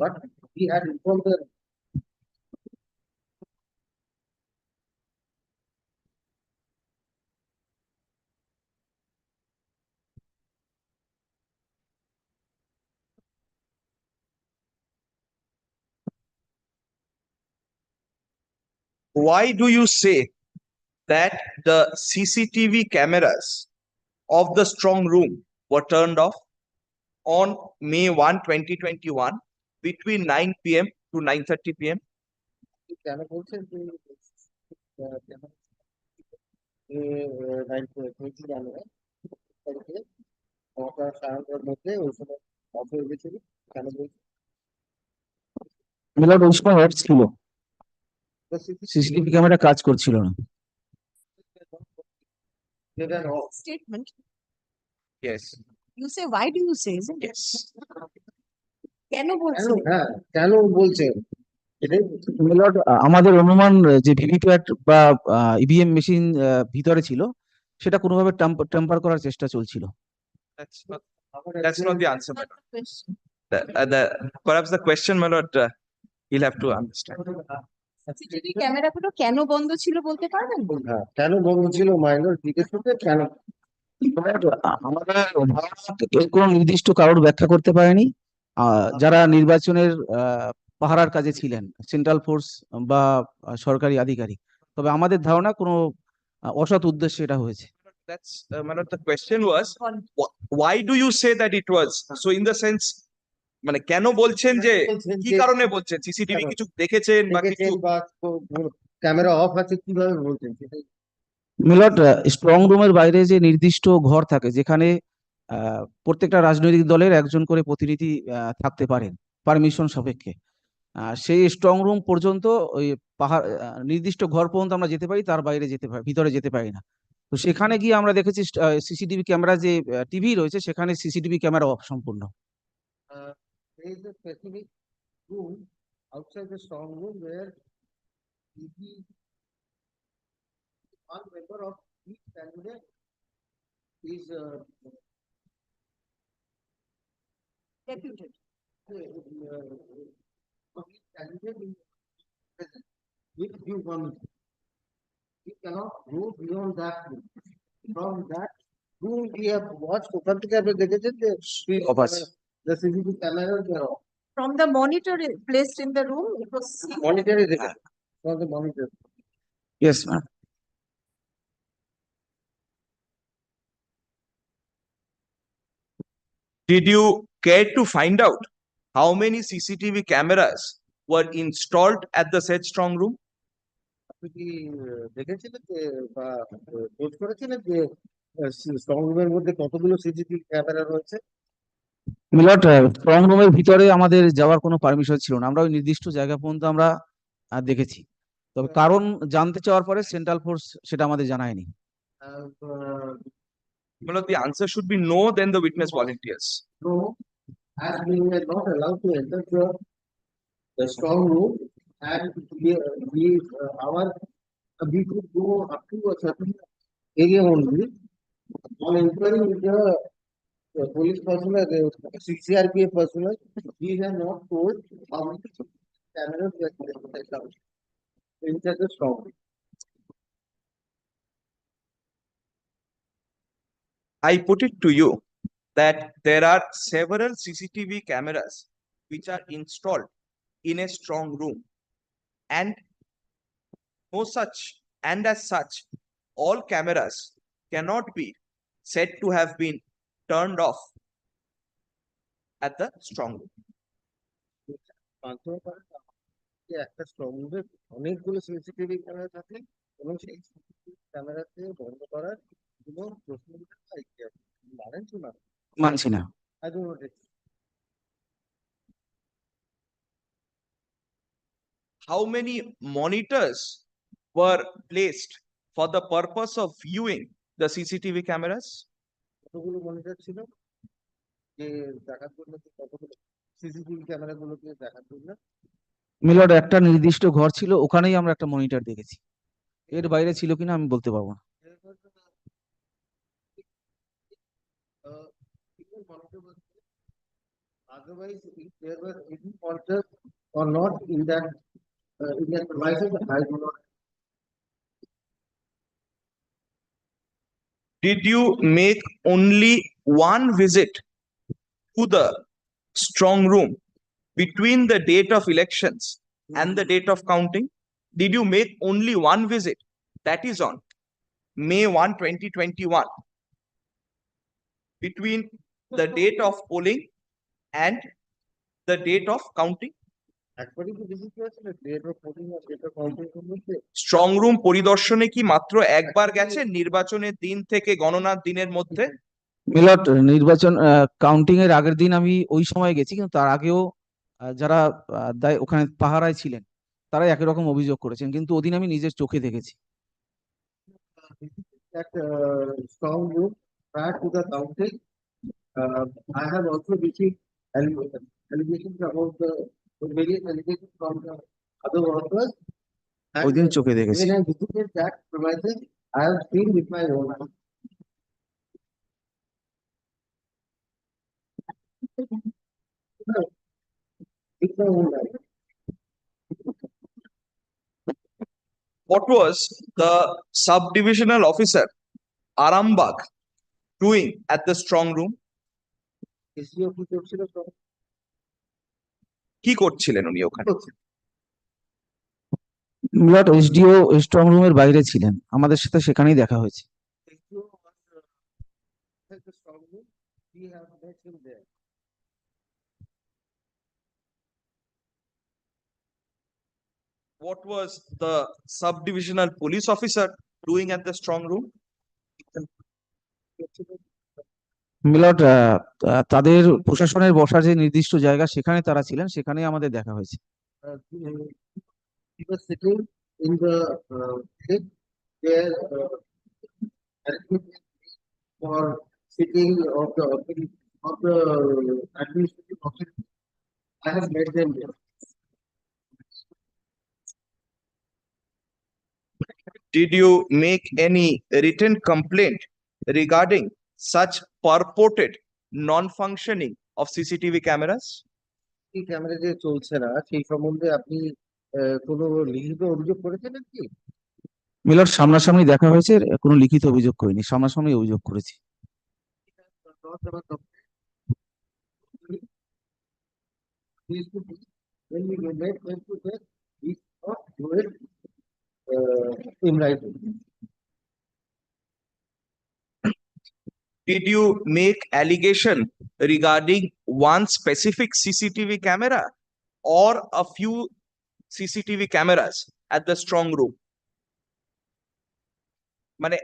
But we had informed the Why do you say that the CCTV cameras of the strong room were turned off on May 1, 2021 between 9 p.m. to 9:30 p.m.? কেন বলছেন যে কেন 9 জানুয়ারি তারিখে 9:30 মধ্যে ওই সময় অফ হয়ে গেছিল? কেন বলছেন? মিলন ওই সময় অফ ছিল, সিসিটিভি ক্যামেরা কাজ করছিল না। Statement. Yes. You say, why do you say? Isn't it? Yes. কেন বলছেন? হ্যাঁ কেন বলছেন? মিলন আমাদের অনুমান যে ভিভিপ্যাট বা ইভিএম মেশিন ভিতরে ছিল সেটা কোনোভাবে টেম্পার করার চেষ্টা চলছিল। That's not the answer, my lord. Perhaps the question, my lord, he'll have to understand. CCTV ক্যামেরাগুলো কেন বন্ধ ছিল বলতে পারবেন? হ্যাঁ কেন বন্ধ ছিল মাইনর জিজ্ঞেস করতে কেন? আমাদের কোনো নির্দিষ্ট কারোর ব্যাখ্যা করতে পারেনি। যারা নির্বাচনের পাহারার কাজে ছিলেন, সেন্ট্রাল ফোর্স বা সরকারি আধিকারিক, তবে আমাদের ধারণা কোনো অসৎ উদ্দেশ্যে এটা হয়েছে। That's my lord, the question was why do you say that it was? So in the sense মানে কেন বলছেন যে কি কারণে বলছেন? সিসিটিভি কিছু দেখেছেন বা কিছু ক্যামেরা অফ আছে কিভাবে বলছেন সেটাই। মিলট স্ট্রং রুমের বাইরে যে নির্দিষ্ট ঘর থাকে যেখানে প্রত্যেকটা রাজনৈতিক দলের একজন করে প্রতিনিধি থাকতে পারেন পারমিশন সাপেক্ষে, সেই স্ট্রং রুম পর্যন্ত ওই পাহাড় নির্দিষ্ট ঘর পর্যন্ত আমরা যেতে পারি, তার বাইরে যেতে পারি, ভিতরে যেতে পারি না। তো সেখানে গিয়ে আমরা দেখেছি সিসিটিভি ক্যামেরা যে টিভি রয়েছে সেখানে সিসিটিভি ক্যামেরা অফ সম্পূর্ণ। There is a specific room outside the strong room where one member of each candidate is Deputed. Each candidate is present with due permission. We cannot go beyond that room. From that room we have watched ওখান থেকে আপনি দেখেছেন যে The CCTV cameras were off. From the monitor placed in the room, it was seen. Monitor is there. From the monitor. Yes, ma'am. Did you care to find out how many CCTV cameras were installed at the said strong room? আপনি কি দেখেছিলেন যে বা খোঁজ করেছিলেন যে strong রুমের মধ্যে কতগুলো সিসিটিভি ক্যামেরা রয়েছে? মিলট, স্ট্রং রুমের ভিতরে আমাদের যাওয়ার কোনো পারমিশন ছিল না। আমরা ওই নির্দিষ্ট জায়গা পর্যন্ত আমরা দেখেছি। তবে কারণ জানতে চাওয়ার পরে সেন্ট্রাল ফোর্স সেটা আমাদের জানায়নি। Well, the answer should be no, then the witness volunteers. No, as we were not allowed to enter the strong room, and we could go up to a certain area only. On inquiry with the police personnel, the CRPF personnel, we have not told how many cameras were allowed inside the strong room. I put it to you that there are several CCTV cameras which are installed in a strong room, and as such, all cameras cannot be said to have been turned off at the strong room. একটা strong রুমে অনেকগুলো CCTV camera থাকে এবং সেই CCTV ক্যামেরাতে বন্ধ করার কোনো প্রশ্ন মানেন কি না? মানছি না। I don't know. How many monitors were placed for the purpose of viewing the CCTV cameras? কতগুলো মনিটর ছিল যে দেখার জন্য, কতগুলো সিসিটিভি ক্যামেরা গুলোকে দেখার জন্য? মিলট, একটা নির্দিষ্ট ঘর ছিল, ওখানেই আমরা একটা মনিটর দেখেছি। এর বাইরে ছিল কিনা আমি বলতে পারবো না। Otherwise, if there were any monitors or not in that premises, I do not. Did you make only one visit to the strong room between the date of elections and the date of counting? Did you make only one visit? That is on May 1, 2021, between the date of polling and the date of counting? Strong room পরিদর্শনে কি মাত্র একবার গেছে নির্বাচনের দিন থেকে গণনার দিনের মধ্যে? মিলট, নির্বাচন কাউন্টিং এর আগের দিন আমি ওই সময় গেছি, কিন্তু তার আগেও যারা ওখানে পাহারায় ছিলেন তারা একই রকম অভিযোগ করেছেন, কিন্তু ওদিন আমি নিজের চোখে দেখেছি। Strong room prior to the counting. I have also received allegations about the various allegations from the other workers. ওই দিন চোখে দেখেছি। When I visited that premises, I have seen with my own eyes. With my own eyes. What was the sub-divisional officer Arambagh doing at the strong room? কি করছিলেন উনি ওখানে? মিলট, SDO strong রুমের বাইরে ছিলেন, আমাদের সাথে সেখানেই দেখা হয়েছে। What was the sub-divisional police officer doing at the strong room? মিলট, তাদের প্রশাসনের বসার যে নির্দিষ্ট জায়গা সেখানে তারা ছিলেন, সেখানেই আমাদের দেখা হয়েছে। He was sitting in the pit where for sitting of the administrative office. I have met them there. Did you make any written complaint regarding such purported non-functioning of CCTV cameras? এই camera যে চলছে না সেই সম্বন্ধে আপনি কোনো লিখিত অভিযোগ করেছিলেন কি? মিলট, সামনাসামনি দেখা হয়েছে, কোনো লিখিত অভিযোগ করিনি, সামনাসামনি অভিযোগ করেছি। Face to face. When we met face to face, we not do it in writing. Did you make allegation regarding one specific CCTV camera or a few CCTV cameras at the strong room? মানে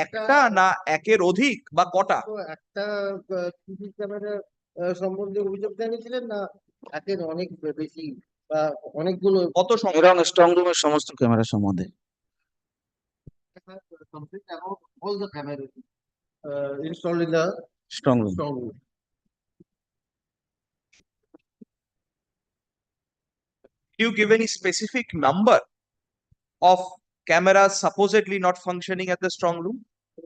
একটা না একের অধিক বা কটা? তো একটা CC camera সম্বন্ধে অভিযোগ জানিয়েছিলেন না একের অনেক বেশি বা অনেকগুলো কত এবং স্ট্রং রুমের সমস্ত ক্যামেরা সম্বন্ধে complete about all the cameras installed in the strong room strong room. Do you give any specific number of cameras supposedly not functioning at the strong room?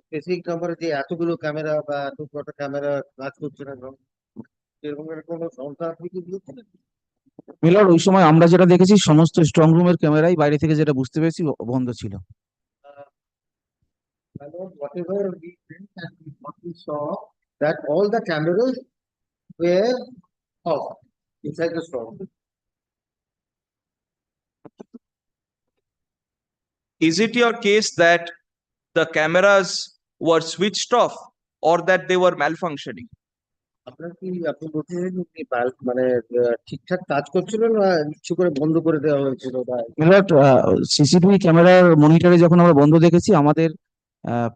Specific number যে এতগুলো camera বা এত কটা camera কাজ করছে না এরকম কোনো সংখ্যা আপনি কি দিয়েছিলেন? মিলর ওই সময় আমরা যেটা দেখেছি সমস্ত স্ট্রং রুমের ক্যামেরাই বাইরে থেকে যেটা বুঝতে পেরেছি বন্ধ ছিল Whatever we did and what we saw that all the cameras were off inside the strong room. Is it your case that the cameras were switched off or that they were malfunctioning? আপনার কি আপনি বলছিলেন কি মানে ঠিকঠাক কাজ করছিল না ইচ্ছে করে বন্ধ করে দেওয়া হয়েছিল বা মিলর সিসিটিভি ক্যামেরার মনিটরে যখন আমরা বন্ধ দেখেছি আমাদের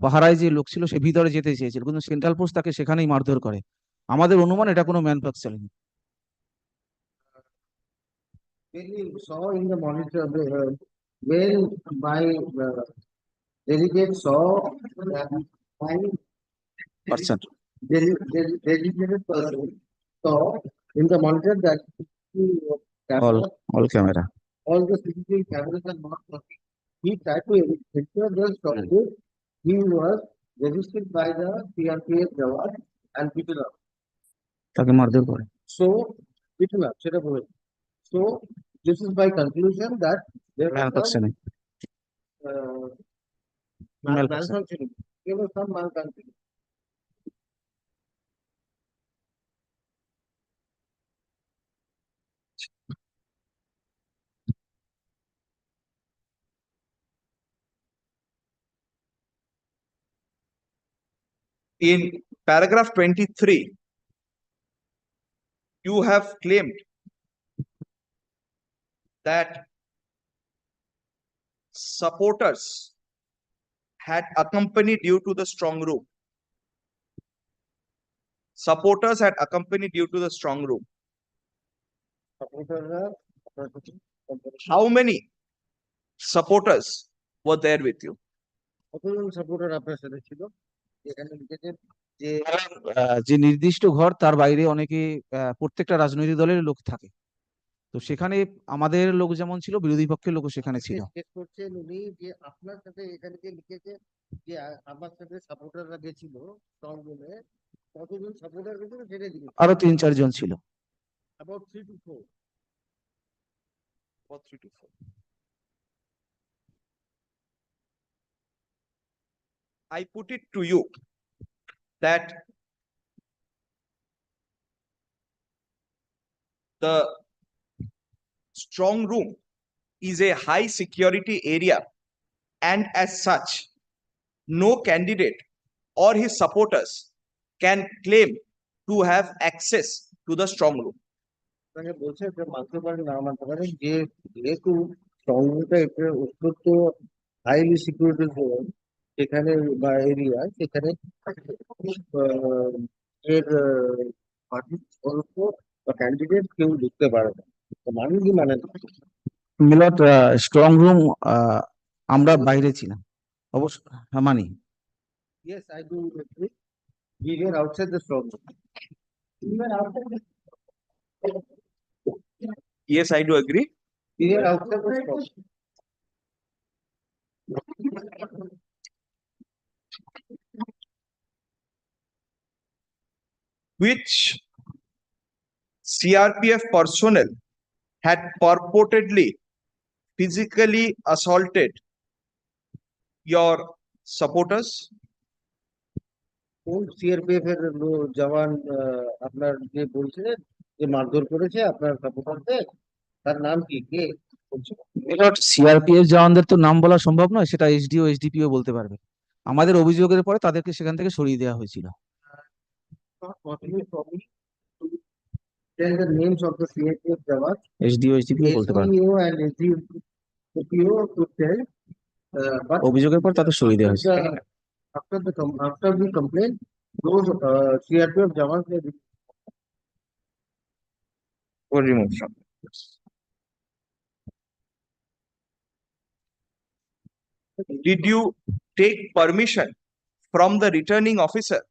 পাহারায় যে লোক ছিল সে ভিতরে যেতে চেয়েছিল কিন্তু সেন্ট্রাল পোস্ট তাকে সেখানেই মারধর করে আমাদের অনুমান এটা কোনো manufacturing when you saw in the monitor when my delegate saw that my person designated person saw in the monitor that all camera all the CCTV cameras are not working. He tried to ensure the strong room. He was registered by the CRPF Jawad and people up. তাকে মারধর করে So people up সেটা বলে so this is by conclusion that there was some malfunctioning. There was some malfunctioning. In paragraph 23, you have claimed that supporters had accompanied you to the strong room. Supporters had accompanied you to the strong room. How many supporters were there with you? কতজন supporter আপনার সাথে ছিল এখানে লিখেছেন যে যে নির্দিষ্ট ঘর তার বাইরে অনেকে প্রত্যেকটা রাজনৈতিক দলের লোক থাকে তো সেখানে আমাদের লোক যেমন ছিল বিরোধী পক্ষের লোকও সেখানে ছিল চেক করছেন উনি যে আপনার সাথে এখানে যে লিখেছে যে আমার সাথে সাপোর্টাররা গেছিল স্ট্রং রুমে কতজন সাপোর্টার গেছিল সেটা লিখেছে আরো 3-4 জন ছিল about 3 to 4 About 3 to 4. I put it to you that the strong room is a high security area and as such, no candidate or his supporters can claim to have access to the strong room. মানে বলছে যে মানতে পারেন না মানতে পারেন যে যেহেতু স্ট্রং রুমটা একটা অত্যন্ত হাইলি সিকিউরিটি জোন সেখানে বা এরিয়া সেখানে এর পার্টি স্বল্প বা ক্যান্ডিডেট কেউ ঢুকতে পারে না তো মানে কি মানে মিলট স্ট্রং রুম আমরা বাইরে ছিলাম অবশ্য মানি yes I do agree we were outside the strong room we were outside the Yes, I do agree. we were outside the strong room Which CRPF personnel had purportedly physically assaulted your supporters? কোন CRPF এর জওয়ান আপনার যে বলছিলেন যে মারধর করেছে আপনার সাপোর্টারদের, তার নাম কি, কে বলছে? সিআরপিএফ জওয়ানদের তো নাম বলা সম্ভব নয়, সেটা এসডিও এসডিপিও বলতে পারবে। আমাদের অভিযোগের পরে তাদেরকে সেখান থেকে সরিয়ে দেওয়া হয়েছিল। Not possible for me to tell the names of the CIPF Jawad. SDO SDPO বলতে পারবে। SPO and SDPO to tell, but অভিযোগের পর তাদের সরিয়ে দেওয়া হয়েছে। after the complaint, those CRPF Jawans Were removed from. Did you take permission from the returning officer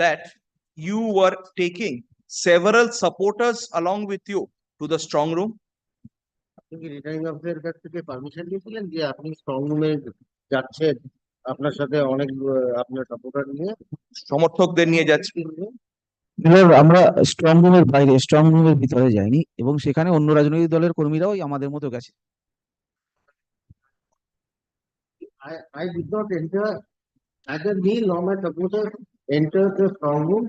that you were taking several supporters along with you to the strong room? আপনি কি returning অফিসারের কাছ থেকে permission নিয়েছিলেন যে আপনি strong রুমে যাচ্ছেন, আপনার সাথে অনেক আপনার সাপোর্টার নিয়ে, সমর্থকদের নিয়ে যাচ্ছে? আমরা স্ট্রং রুমের বাইরে, স্ট্রং রুমের ভিতরে যাইনি, এবং সেখানে অন্য রাজনৈতিক দলের কর্মীরাও আমাদের মতো গেছে। I did not enter, either me nor my supporter enter the strong room.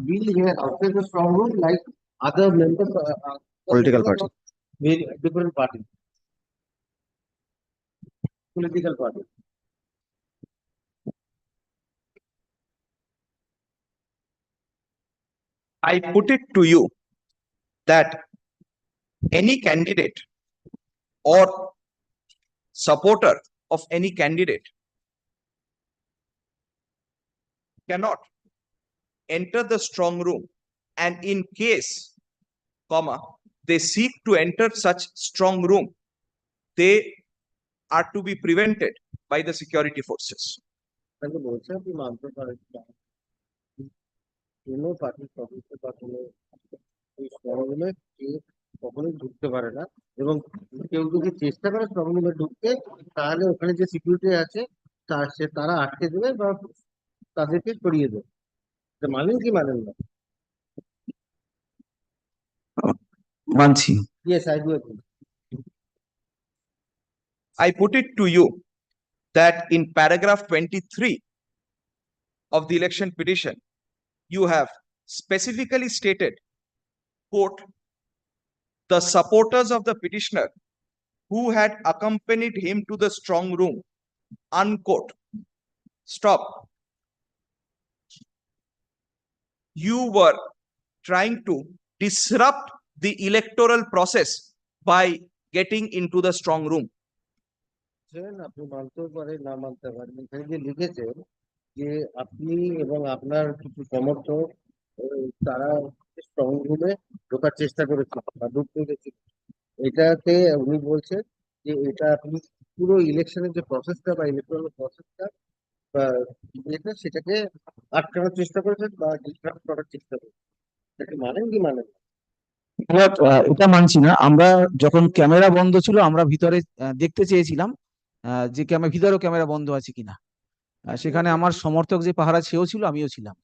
We were outside the strong room like other members, Political party. Different party, political party. I put it to you that any candidate or supporter of any candidate cannot enter the strong room, and in case, they seek to enter such strong room, they are to be prevented by the security forces. তাকে বলছে আপনি মানতে পারেন না, কোনো পার্টির সদস্য বা কোনো এই স্ট্রং রুমে কেউ কখনোই ঢুকতে পারে না, এবং কেউ যদি চেষ্টা করে স্ট্রং রুমে ঢুকতে, তাহলে ওখানে যে সিকিউরিটি আছে তারা আটকে দেবে বা তাদেরকে সরিয়ে দেবে। মানেন কি মানেন না? মানছি। Yes, I do agree. I put it to you that in paragraph 23 of the election petition, you have specifically stated, quote, the supporters of the petitioner who had accompanied him to the strong room, unquote. Stop. You were trying to disrupt the electoral process by getting into the strong room. আপনি মানতেও পারেন, না মানতে পারেন, এখানে যে লিখেছেন যে আপনি এবং আপনার কিছু সমর্থক তারা স্ট্রং রুমে ঢোকার চেষ্টা করেছে বা ঢুকতে গেছে, এটাতে উনি বলছেন যে এটা আপনি পুরো ইলেকশনের যে প্রসেসটা বা ইলেকট্রাল প্রসেসটা বা এটা সেটাকে আটকানোর চেষ্টা করেছেন বা ডিস্টার্ব করার চেষ্টা করেছেন। এটা মানেন কি মানেন? এটা মানছি না। আমরা যখন ক্যামেরা বন্ধ ছিল, আমরা ভিতরে দেখতে চেয়েছিলাম যে ভিতরেও ক্যামেরা বন্ধ আছে কিনা। সেখানে আমার সমর্থক যে পাহারা সেও ছিল, আমিও ছিলাম।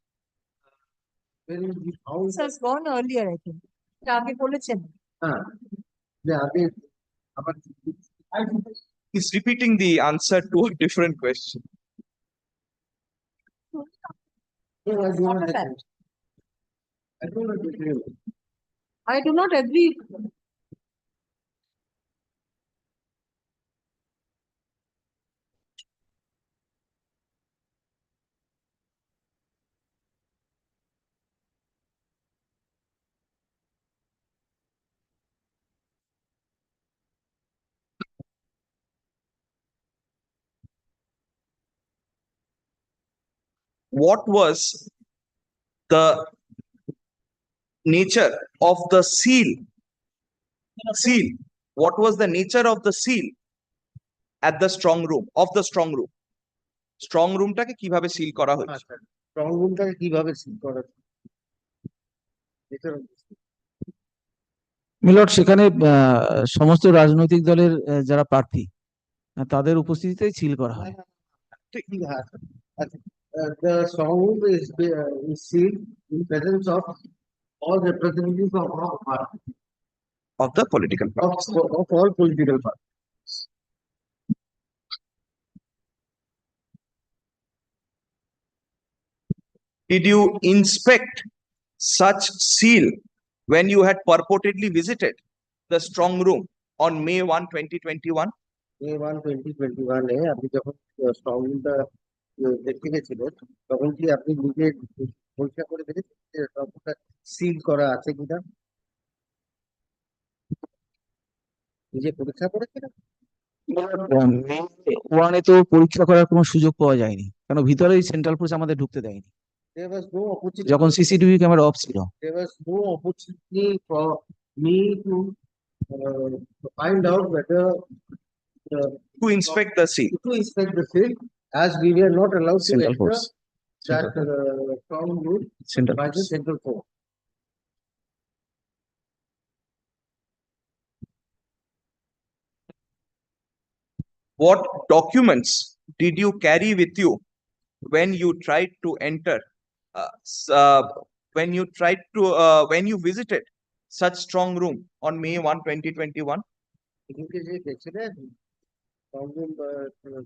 has gone earlier, I think. আগে বলেছেন। হ্যাঁ, যে আগে আবার He's repeating the answer to a different question. I do not agree. What was the nature of the seal? What was the nature of the seal at the strong room, of the strong room? Strong room টাকে কিভাবে seal করা হয়েছে? Strong রুমটাকে কিভাবে seal করা হয়েছে? মিলট, সেখানে সমস্ত রাজনৈতিক দলের যারা প্রার্থী তাদের উপস্থিতিতেই সিল করা হয়। The strong room is sealed in presence of all representatives of our party, of the political parties. Of all political parties. Did you inspect such seal when you had purportedly visited the strong room on May 1, 2021? May 1, 2021 এ আপনি যখন strong রুমটা দেখতে গেছিলেন তখন কি আপনি নিজে পরীক্ষা করে দেখেছেন যে সবটা সিল করা আছে কিনা? নিজে পরীক্ষা করেছিলেন? ওয়ানে তো পরীক্ষা করার কোনো সুযোগ পাওয়া যায়নি, কারণ ভিতরে সেন্ট্রাল পুলিশ আমাদের ঢুকতে দেয়নি There was no opportunity. যখন সিসিটিভি ক্যামেরা অফ ছিল। There was no opportunity for me to find out whether to inspect the seal. To inspect the seal, as we were not allowed to Central enter force. that Central strong room Central by the force. central force. What documents did you carry with you when you tried to enter, when you visited such strong room on May 1, 2021? এদিকে যে গেছিলেন strong room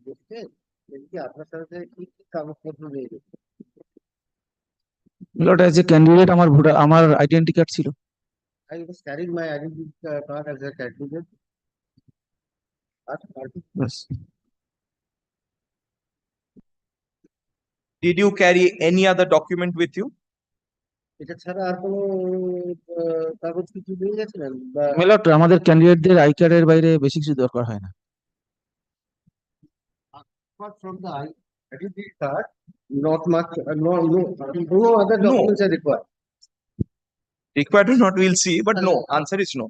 দেখতে এদিকে আপনার সাথে কি কি কাগজপত্র নিয়ে গেছেন? লট এজ এ ক্যান্ডিডেট আমার ভোটার আমার আইডেন্টি কার্ড ছিল। I was carrying my identity card as a candidate. Yes. Did you carry any other document with you? এটা ছাড়া আর কোনো কাগজ কিছু নিয়ে গেছিলেন বা মেলট আমাদের ক্যান্ডিডেটদের আই কার্ডের বাইরে বেশি কিছু দরকার হয় না। apart from the identity card, not much, no other documents are required. Required or not, we'll see, but no, answer is no.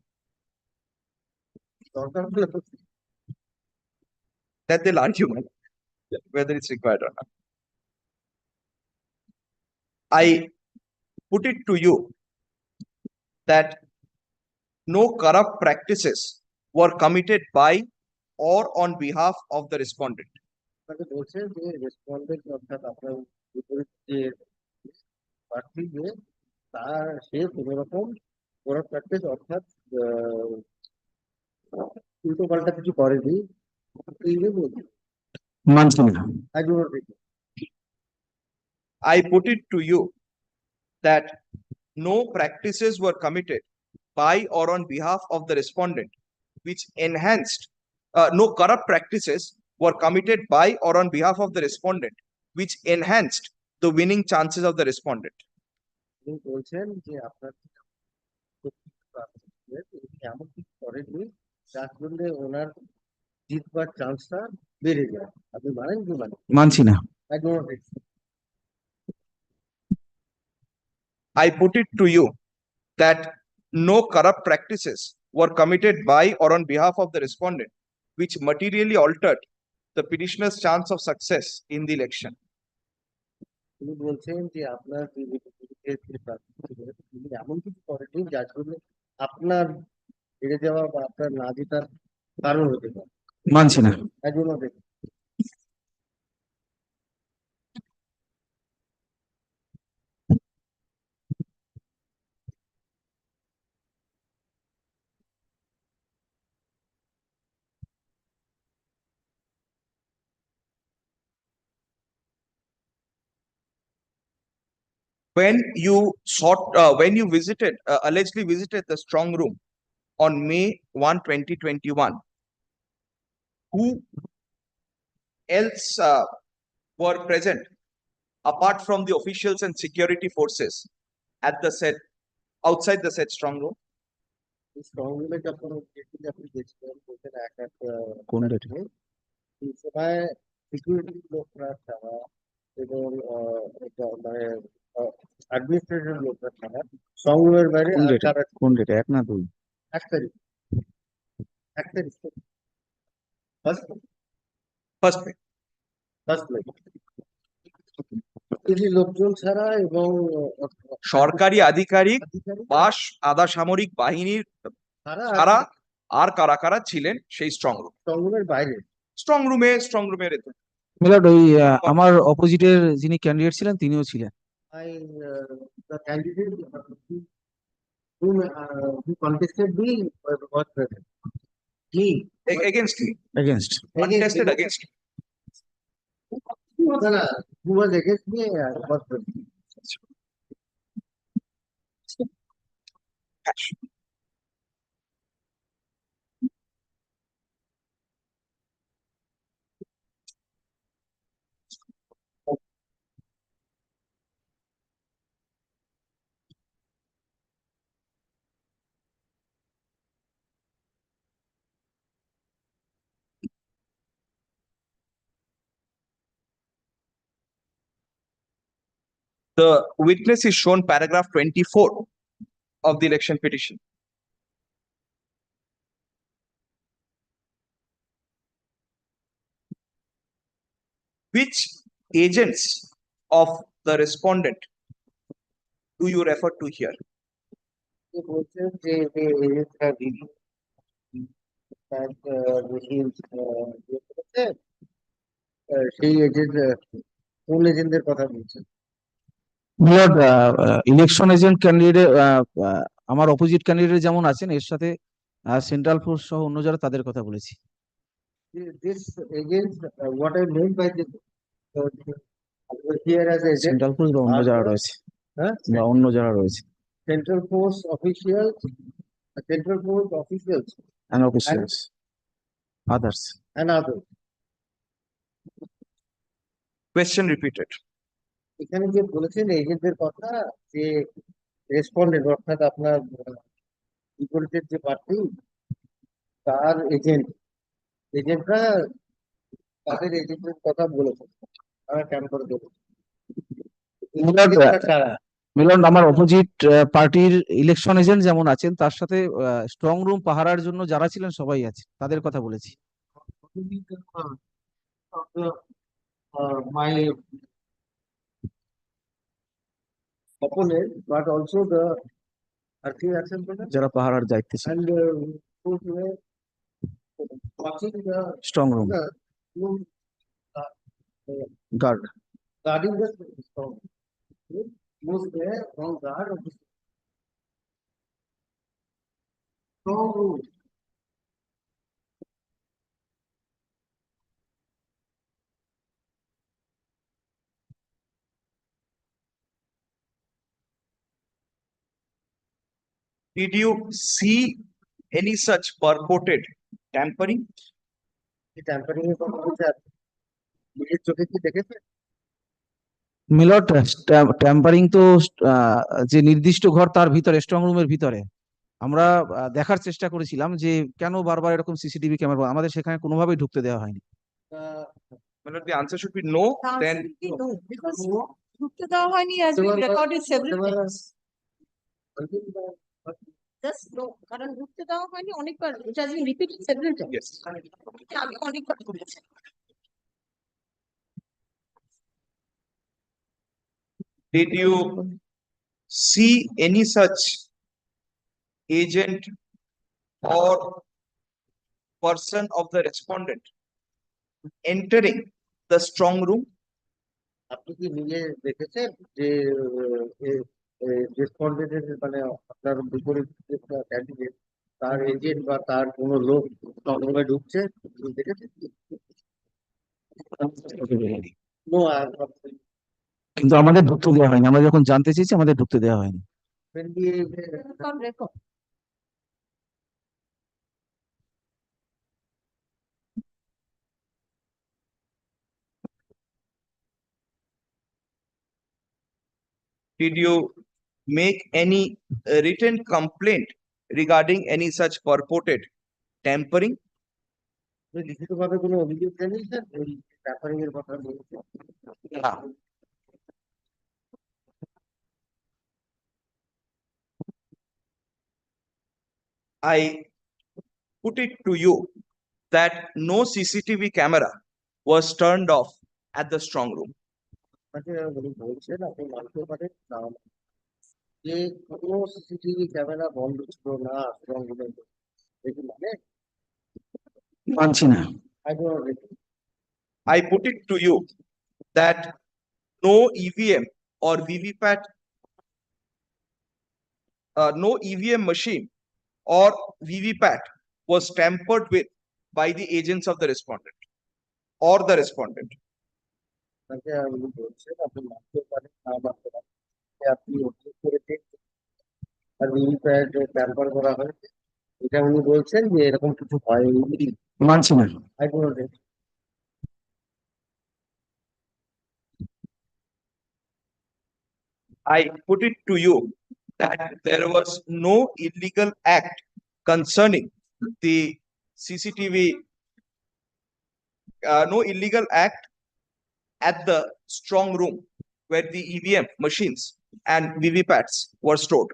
That they'll argue whether it's required or not. I put it to you that no corrupt practices were committed by or on behalf of the respondent. তাকে বলছেন যে respondent অর্থাৎ আপনার বিপরীত যে প্রার্থী যে তার সে কোনো রকম করাপ্ট প্র্যাকটিস অর্থাৎ উল্টো পাল্টা কিছু করেনি মানছি না। I put it to you that no practices were committed by or on behalf of the respondent which enhanced, no corrupt practices were committed by or on behalf of the respondent which enhanced the winning chances of the respondent. তিনি বলছেন যে আপনার এমন কিছু করেননি যার জন্য ওনার জিতবার চান্সটা বেড়ে যায়। আপনি মানেন কি মানেন? মানছি না। I put it to you that no corrupt practices were committed by or on behalf of the respondent which materially altered the petitioner's chance of success in the election. তিনি বলছেন যে আপনার তিনি এমন কিছু করেননি যার জন্য আপনার হেরে যাওয়া বা আপনার না জেতার কারণ হতে পারে। মানছি না। When you allegedly visited the strong room on May 1, 2021, who else were present apart from the officials and security forces at the said, outside the said strong room? Strong রুমে যখন আপনি গেছিলেন ওখানে কোন ডেটে? এই সময় সিকিউরিটি লোকরা ছাড়া এবং মানে অ্যাডমিনিস্ট্রেটিভ লোকরা ছাড়া স্ট্রং রুমের বাইরে কোন ডেটে? 1 না 2? 1 তারিখ। 1 তারিখ ফার্স্ট মে লোকজন ছাড়া এবং সরকারি আধিকারিক বা আধা সামরিক বাহিনীর ছাড়া আর কারা কারা ছিলেন সেই স্ট্রং রুমের বাইরে? স্ট্রং রুমের মিলট ওই আমার অপোজিটের যিনি ক্যান্ডিডেট ছিলেন তিনিও ছিলেন। The candidate who contested me was present. Against me. Contested against me. Who was against me was present. The witness is shown paragraph 24 of the election petition. Which agents of the respondent do you refer to here? যে বলছেন যে এজেন্টরা সেই agent কোন এজেন্টদের কথা বলছেন? Milord, election agent candidate আমার opposite candidate যেমন আছেন এর সাথে সেন্ট্রাল ফোর্স সহ অন্য যারা তাদের কথা বলেছি। This agent, what I meant by this, here as agent, central force বা অন্য যারা রয়েছে, বা অন্য যারা রয়েছে, Central Force officials, Central Force officials, and officials, others. and others. Question repeated. এখানে যে বলেছেন এজেন্টদের কথা, যে রেসপন্ডেন্ট অর্থাৎ আপনার বিপরীতের যে প্রার্থী তার এজেন্টরা তাদের এজেন্টের কথা বলেছেন, তারা কেন করে দেবে? মিলন, আমার অপোজিট পার্টির ইলেকশন এজেন্ট যেমন আছেন তার সাথে স্ট্রং রুম পাহারার জন্য যারা ছিলেন সবাই আছে, তাদের কথা বলেছি। My opponent, but also the যারা পাহারার দায়িত্বে ছিল, and who were watching the strong room room, guard. guarding the strong room, was there on guard of the strong room. Did you see any such purported tampering? Tampering এর কথা বলতে নিজের চোখে কি দেখেছে? মিলট, ট্যাম্পারিং তো যে নির্দিষ্ট ঘর তার ভিতরে স্ট্রং রুমের ভিতরে আমরা দেখার চেষ্টা করেছিলাম যে কেন বারবার এরকম সিসিটিভি ক্যামেরা, আমাদের সেখানে কোনোভাবেই ঢুকতে দেওয়া হয়নি। Well, the answer should be no. Then No, because ঢুকতে দেওয়া হয়নি, as we recorded several times. Just no, কারণ ঢুকতে দেওয়া হয়নি অনেকবার, it has been repeated several times. Yes. আমি অনেকবার বলেছি। Did you see any such agent or person of the respondent entering the strong room? আপনি কি নিজে দেখেছেন যে রেসপন্ডেন্টের মানে আপনার বিপরীত ক্যান্ডিডেট তার এজেন্ট বা তার কোনো লোক স্ট্রংরুমে ঢুকছে, আপনি দেখেছেন? No, I have not seen. কিন্তু আমাদের ঢুকতে দেওয়া হয়নি, আমরা যখন জানতে চেয়েছি আমাদের ঢুকতে দেওয়া হয়নি। When we On record. Did you make any written complaint regarding any such purported tampering? লিখিতভাবে কোনো অভিযোগ জানিয়েছেন এই ট্যাম্পারিং এর কথা বলছেন? I put it to you that no CCTV camera was turned off at the strong room. উনি বলছেন আপনি মানতে পারেন যে কোনো সিসিটিভি ক্যামেরা বন্ধ ছিল না স্ট্রং রুমে, দেখি মানে মানছি না। I put it to you that no EVM or VVPAT, no EVM machine or VVPAT was tampered with by the agents of the respondent or the respondent. উনি বলছেন আপনি মানতে পারেন না মানতে পারেন, আপনি অভিযোগ করেছেন আর ভিভিপ্যাট ট্যাম্পার করা হয়েছে, এটা উনি বলছেন যে এরকম কিছু হয়নি। মানছি না। I do not agree. I put it to you that there was no illegal act concerning the CCTV, no illegal act at the strong room where the EVM machines and VVPATs were stored.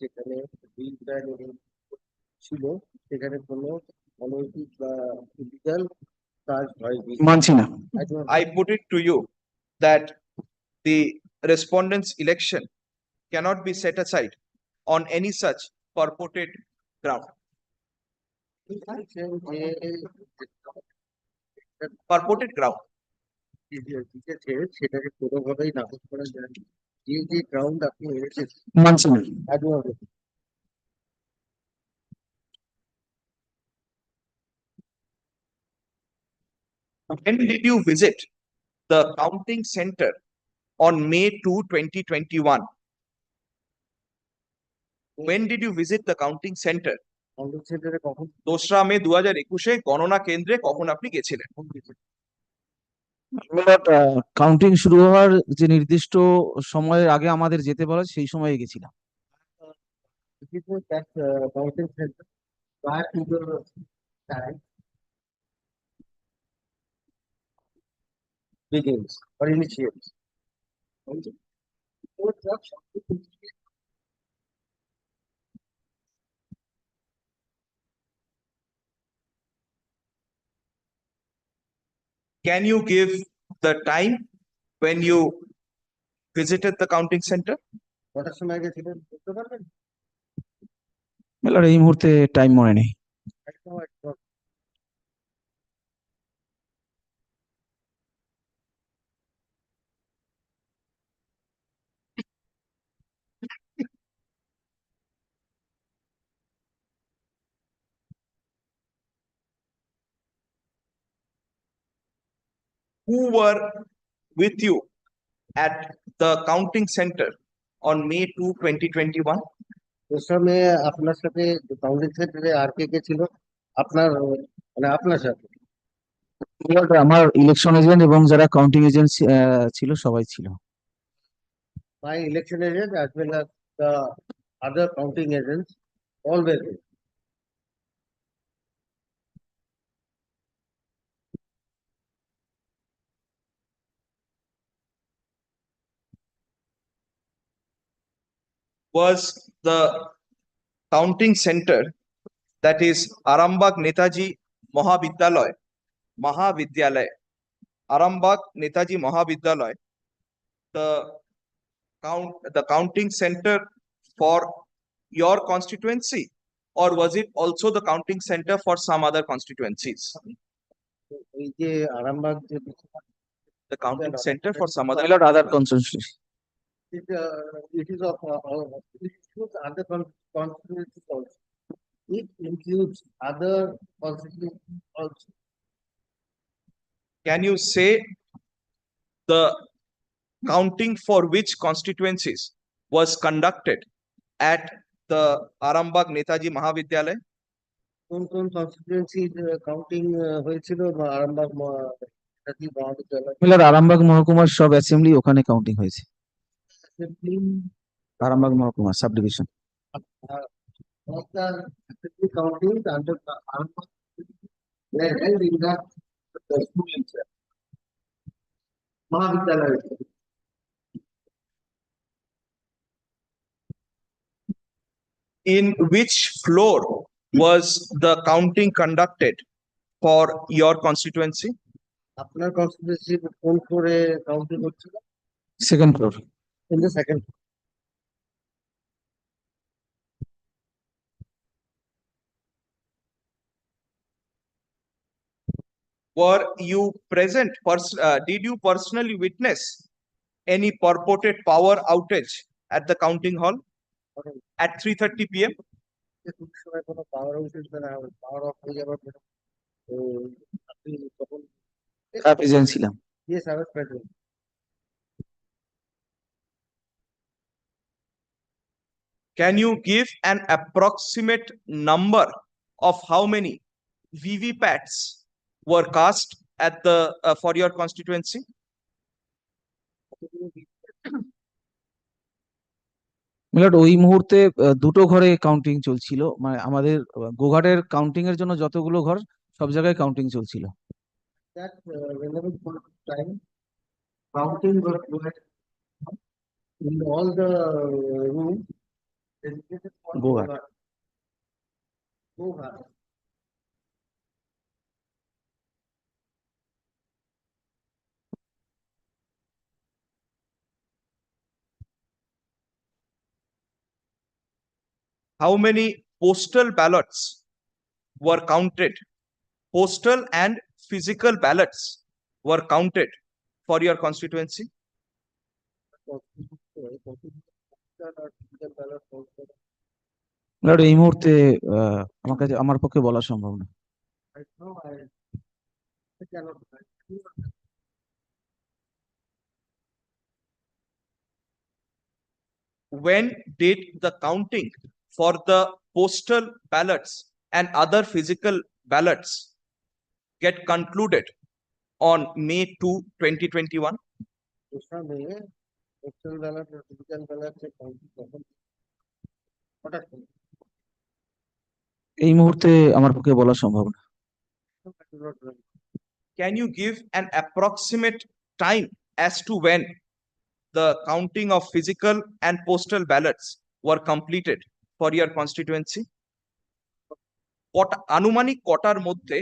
যেখানে VVPAT ছিল সেখানে কোনো অনৈতিক বা illegal কাজ হয়নি। মানছি না। I put it to you that the respondent's election cannot be set aside on any such purported ground. Purported ground. দিতেছে সেটাকে কোনোভাবেই নাকচ করা যায় না। যে গ্রাউন্ড আপনি এনেছেন মানছি না। I do not agree. When did you visit the counting center on May 2, 2021? When did you visit the counting center? Counting সেন্টারে কখন 2রা মে 2021 গণনা কেন্দ্রে কখন আপনি গেছিলেন? কাউন্টিং শুরু হওয়ার যে নির্দিষ্ট সময়ের আগে আমাদের যেতে বলা সেই সময়ে গেছিলাম। before that counting center prior to the time begins or initiates. Can you give the time when you visited the counting center? কটার সময় গেছিলেন বলতে পারবেন? মেলার এই মুহূর্তে টাইম মনে নেই। একদম একদম। Who were with you at the counting center on May 2, 2021? প্রথমে আপনার সাথে কাউন্টিং সেন্টারে আর কে কে ছিল আপনার মানে আপনার সাথে? আমার ইলেকশন এজেন্ট এবং যারা কাউন্টিং এজেন্ট ছিল সবাই ছিল। My election agent as well as the other counting agents all were there. Was the counting center, that is Arambagh Netaji Mahavidyalaya, Arambagh Netaji Mahavidyalaya, the counting center for your constituency, or was it also the counting center for some other constituencies? এই যে আরামবাগ যে The counting center for some other other constituencies. it is of it includes other constituencies also. It includes other constituencies also. Can you say the counting for which constituencies was conducted at the Arambagh Netaji Mahavidyalaya? কোন কোন constituency counting হয়েছিল আরামবাগ নেতাজি মহাবিদ্যালয়? মেলার আরামবাগ মহকুমার সব assembly ওখানে counting হয়েছে। আরামবাগ মহকুমা sub division. Counting under Arambagh were held in the school itself. মহাবিদ্যালয় itself. In which floor was the counting conducted for your constituency? আপনার কনস্টিটিউয়েন্সি কোন ফ্লোরে কাউন্টিং হচ্ছিল? Second floor. In the second. Were you present? Did you personally witness any purported power outage at the counting hall at 3:30 p.m.? কোন সময় কোনো পাওয়ার outage না power of হয়ে যাওয়ার পরে তো আপনি তখন প্রেজেন্ট ছিলাম। Yes, I was present. Can you give an approximate number of how many VVPATs were cast at the for your constituency? মিলট ওই মুহূর্তে দুটো ঘরে কাউন্টিং চলছিল, মানে আমাদের গোঘাটের কাউন্টিং এর জন্য যতগুলো ঘর সব জায়গায় কাউন্টিং চলছিল। That relevant point of time, counting was going in all the rooms dedicated for Gogat. Gogat. How many postal ballots were counted? Postal and physical ballots were counted for your constituency? মিলট এই মুহূর্তে আমার পক্ষে বলা সম্ভব না। Right now, I cannot. When did the counting for the postal ballots and other physical ballots get concluded on May 2, 2021? Postal ballot or physical ballot counting. এই মুহূর্তে আমার পক্ষে বলা সম্ভব না। Can you give an approximate time as to when the counting of physical and postal ballots were completed for your constituency? আনুমানিক কটার মধ্যে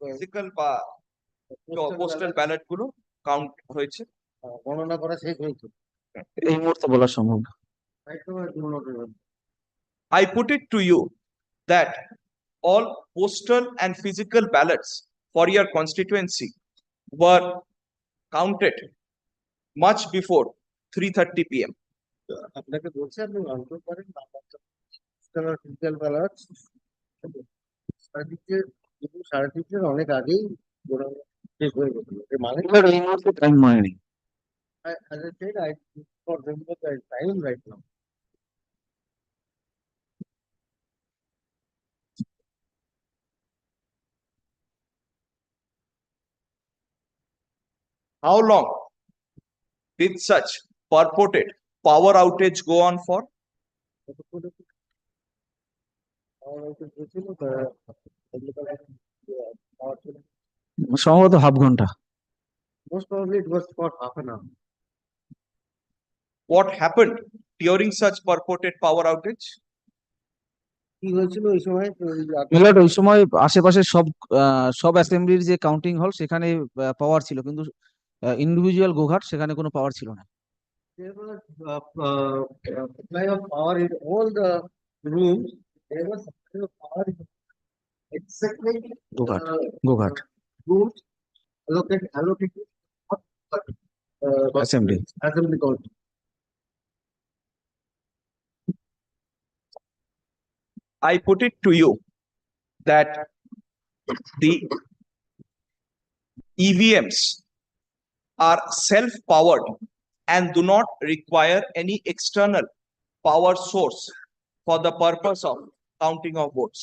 ফিজিক্যাল বা পোস্টাল ব্যালট গুলো কাউন্ট হয়েছে? গণনা করা শেষ হয়েছে। এই মুহূর্তে বলা সম্ভব না। I put it to you that all postal and physical ballots for your constituency were counted much before 3:30 p.m. আপনাকে বলছি আপনি অঙ্ক করেন ফিজিক্যাল ব্যালট সাড়ে তিনটের অনেক আগেই শেষ হয়ে গেছিল। মানে এই মুহূর্তে টাইম মনে নেই। As I said, I for remember the time right now. How long did such purported power outage go on for? সম্ভবত হাফ ঘন্টা। Most probably it was for half an hour. What happened during such purported power outage? কি হয়েছিল ওই সময়? মিলট ওই সময় আশেপাশে সব অ্যাসেম্বলির যে কাউন্টিং হল সেখানে পাওয়ার ছিল, কিন্তু ইন্ডিভিজুয়াল গোঘাট সেখানে কোনো পাওয়ার ছিল না। There was supply of power in all the rooms. There was supply of power in exactly Goghat rooms allocated assembly. Council. I put it to you that the EVMs are self-powered and do not require any external power source for the purpose of counting of votes.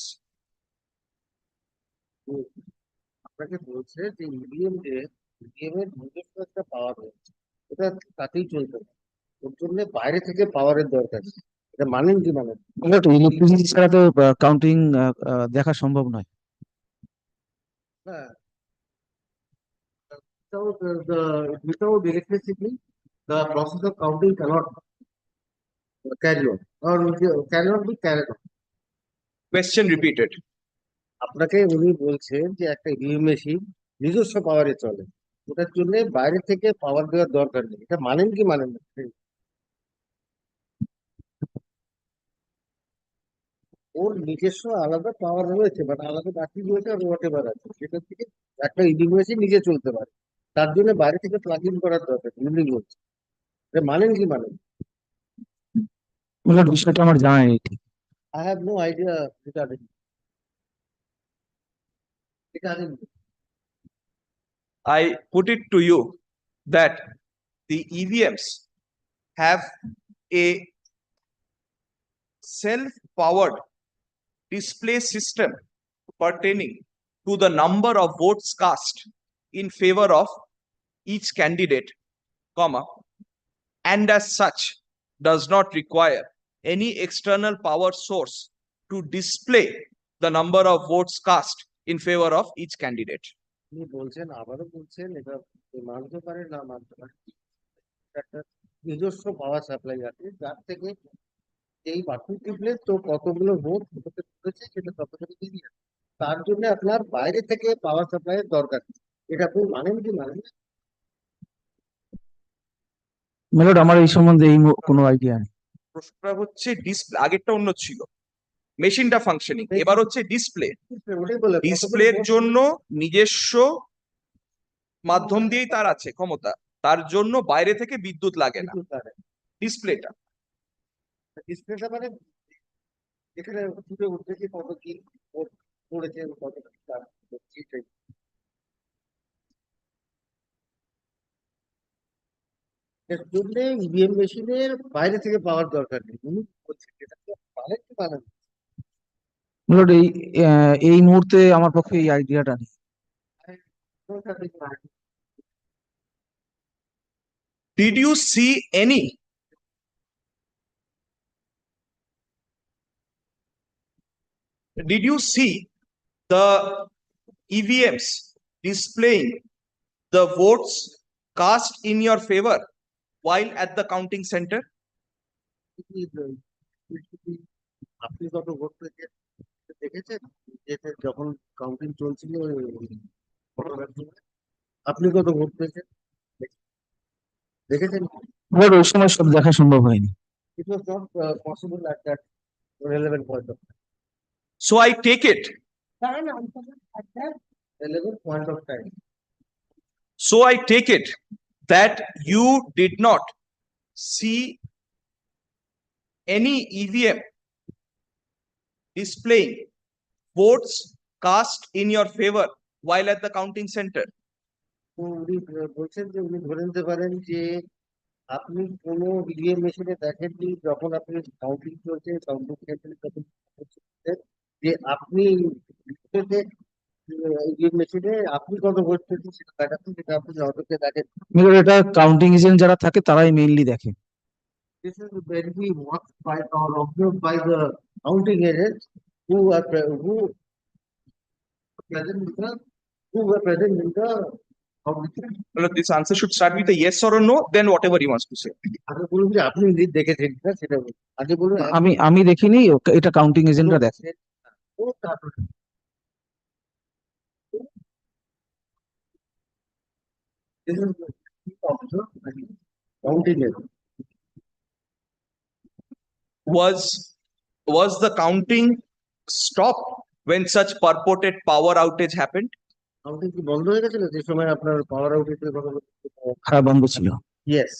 আপনাকে বলছে যে EVM এর নিজস্ব একটা পাওয়ার রয়েছে, এটা তাতেই চলতে পারে, ওর জন্য বাইরে থেকে পাওয়ারের দরকার। এটা মানেন কি মানেন? ইলেকট্রিসিটি ছাড়া তো কাউন্টিং দেখা সম্ভব নয়। হ্যাঁ, without electricity, the process of counting cannot carry on or cannot be carried on. Question repeated. আপনাকে উনি বলছেন যে একটা ইভিএম মেশিন নিজস্ব পাওয়ারে চলে, ওটার জন্য বাইরে থেকে পাওয়ার দেওয়ার দরকার নেই। এটা মানেন কি মানেন না? ওর নিজস্ব আলাদা পাওয়ার রয়েছে, মানে আলাদা ব্যাটারি রয়েছে আর হোয়াট এভার আছে, সেটা থেকে একটা ইভিএম মেশিন নিজে চলতে পারে, তার জন্য বাইরে থেকে প্লাগ ইন করার দরকার ইউনিক হচ্ছে। এটা মানেন কি মানেন? বিষয়টা আমার জানা নেই ঠিক। I have no idea regarding I put it to you that the EVMs have a self-powered display system pertaining to the number of votes cast in favor of each candidate, comma, and as such does not require any external power source to display the number of votes cast in favor of each candidate. আপনি বলছেন আবারও বলছেন এটা মানতে পারে না মানতে পারে একটা নিজস্ব পাওয়ার সাপ্লাই আছে যার থেকে এই বাটন টিপলে তো কতগুলো ভোট হতে চলেছে সেটা ততটুকু দিয়ে তার জন্য আপনার বাইরে থেকে পাওয়ার সাপ্লাইয়ের দরকার এটা আপনি মানেন কি মানেন না? মেলট আমার এই সম্বন্ধে কোনো আইডিয়া নেই। প্রশ্নটা হচ্ছে ডিসপ্লে, আগেরটা অন্য ছিল, মেশিনটা ফাংশনিং, এবার হচ্ছে ডিসপ্লে। ডিসপ্লের জন্য নিজস্ব মাধ্যম দিয়েই তার আছে ক্ষমতা, তার জন্য বাইরে থেকে বিদ্যুৎ লাগে না। ডিসপ্লেটা ডিসপ্লেটা মানে এখানে ফুটে উঠছে যে কত কি পড়েছে কত কি এর জন্য ইভিএম মেশিনের বাইরে থেকে পাওয়ার দরকার নেই উনি বলছেন এটা পারেন কি পারেন না? মেলট এই মুহূর্তে আমার পক্ষে এই আইডিয়াটা নেই। Did you see any the EVMs displaying the votes cast in your favor while at the counting center? আপনি কত ভোট পেয়েছেন দেখেছেন যেটা যখন কাউন্টিং চলছিল আপনি কত ভোট পেয়েছেন দেখেছেন? মেলট ওই সময় সব দেখা সম্ভব হয়নি। It was not possible at that relevant point of time. So I take it. At that relevant point of time. So I take it that you did not see any EVM displaying votes cast in your favor while at the counting center. তো উনি বলছেন যে উনি ধরে নিতে পারেন যে আপনি কোনো ইভিএম মেশিনে দেখেননি যখন আপনি কাউন্টিং চলছে কাউন্টিং সেন্টারে যখন যে আপনি ইভিএম মেশিনে আপনি কত ভোট পেয়েছেন সেটা দেখাচ্ছেন যেটা আপনি অটোকে দেখেন। মেলট এটা কাউন্টিং এজেন্ট যারা থাকে তারাই মেইনলি দেখে। This is very watched by or observed by the counting agents who are present in the counting. Well, this answer should start with a yes or a no, then whatever he wants to say. আগে বলুন যে আপনি দেখেছেন কিনা সেটা বলুন। আগে বলুন আমি দেখিনি, এটা কাউন্টিং এজেন্টরা দেখে। ও তারপরে this is observed by counting agent. Was the counting stopped when such purported power outage happened? Counting কি বন্ধ হয়ে গেছিল যে সময় আপনার পাওয়ার আউটেজের কথা হ্যাঁ, বন্ধ ছিল। Yes.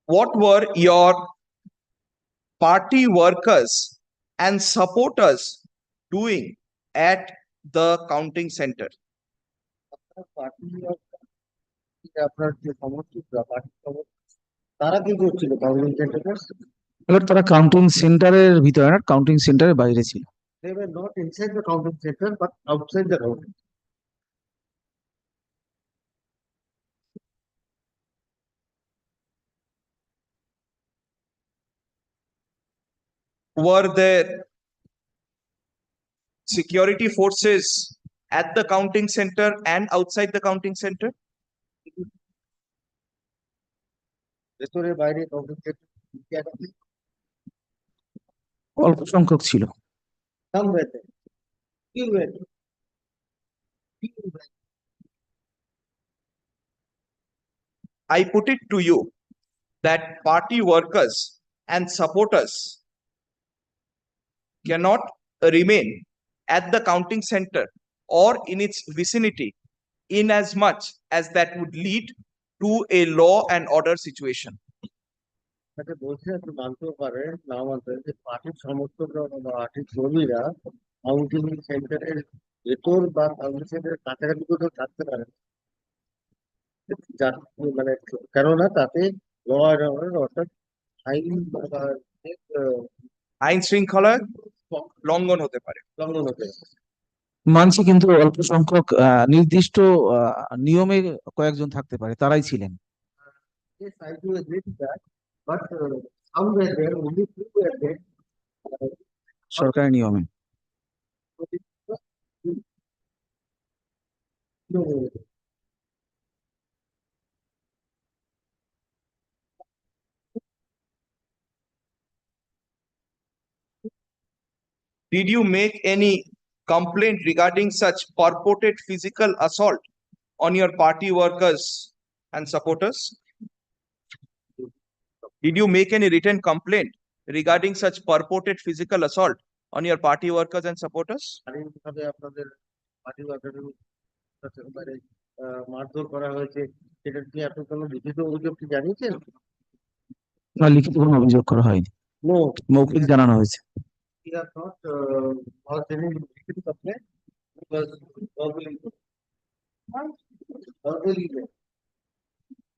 What were your party workers and supporters doing at the counting center? আপনার যে সমর্থকরা পার্টি তারা কি করছিল কাউন্টিং সেন্টারে? এবার তারা কাউন্টিং সেন্টারের ভিতরে না, কাউন্টিং সেন্টারের বাইরে ছিল। They were not inside the counting center but outside the counting. Were there security forces at the counting center and outside the counting center? ভেতরে বাইরে কাউন্টিং সেন্টার অল্প সংখ্যক ছিল। I put it to you that party workers and supporters cannot remain at the counting center or in its vicinity in as much as that would lead to a law and order situation. তাকে বলছে আপনি মানতেও পারেন নাও মানতে পারেন যে পার্টির সমর্থকরা বা পার্টির কর্মীরা কাউন্টিং সেন্টারের ভেতর বা ফাউন্ডেশনের কাছাকাছি কোথাও থাকতে পারে না। মানে কেননা তাতে ল অ্যান্ড অর্ডার অর্থাৎ আইন আইন শৃঙ্খলা লঙ্ঘন হতে পারে। লঙ্ঘন হতে পারে। মানছি, কিন্তু অল্প সংখ্যক নির্দিষ্ট নিয়মে কয়েকজন থাকতে পারে, তারাই ছিলেন। Yes, I do agree with that, but some were there, only few were there. সরকারি নিয়মে। Did you make any complaint regarding such purported physical assault on your party workers and supporters? Did you make any written complaint regarding such purported physical assault on your party workers and supporters? শারীরিকভাবে আপনাদের party ওয়ার্কারের মানে মারধর করা হয়েছে, সেটা কি আপনি কোনো লিখিত অভিযোগ কি জানিয়েছেন? না, লিখিত কোনো অভিযোগ করা হয়নি, No, মৌখিক জানানো হয়েছে। we have not lodged any likhit complaint because verbally.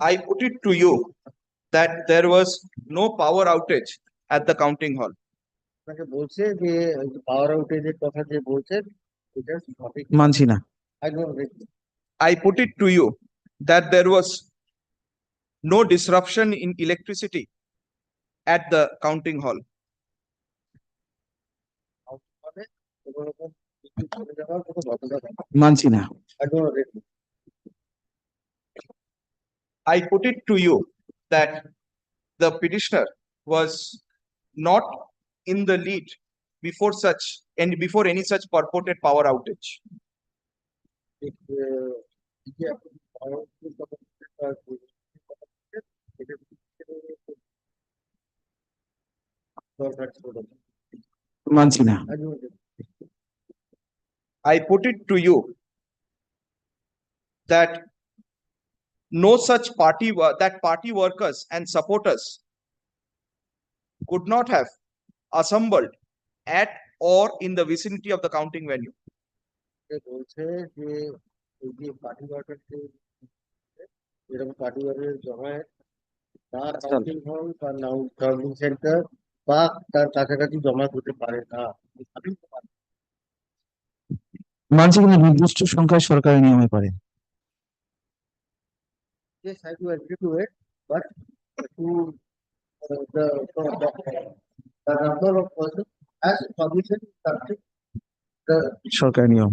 I put it to you that there was no power outage at the counting hall. আপনাকে বলছে যে পাওয়ার আউটেজের কথা যে বলছেন এটা সঠিক মানছি না। I don't agree. I put it to you that there was no disruption in electricity at the counting hall. মানছি না। I don't agree. I put it to you that the petitioner was not in the lead before any such purported power outage. মানছি না। I put it to you that no such party workers and supporters could not have assembled at or in the vicinity of the counting venue. বলছে যে এই যে party worker এরকম party worker জমায়েত তার counting হল বা কাউন্টিং সেন্টার বা তার কাছাকাছি জমায়েত হতে পারে না। মানছি, কিন্তু নির্দিষ্ট সংখ্যায় সরকারি নিয়মে পারে। Yes, I do agree to it, but to the number of persons as permission subject the সরকারি নিয়ম।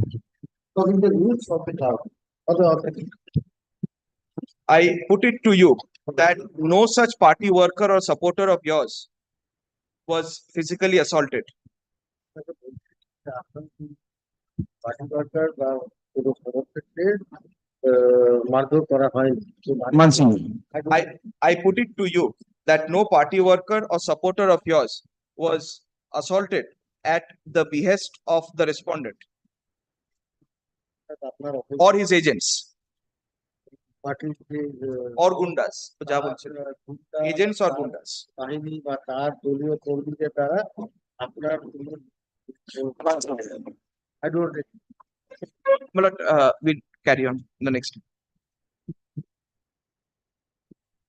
according to the rules of the town or the organization. I put it to you that no such party worker or supporter of yours was physically assaulted. Party worker বা কোনো সদস্যকে মারধর করা হয়নি। মানছি না। I put it to you that no party worker or supporter of yours was assaulted at the behest of the respondent or his agents or gundas. Agents or gundas. বাহিনী বা তার দলীয় কর্মীদের দ্বারা আপনার I don't agree. We carry on the next.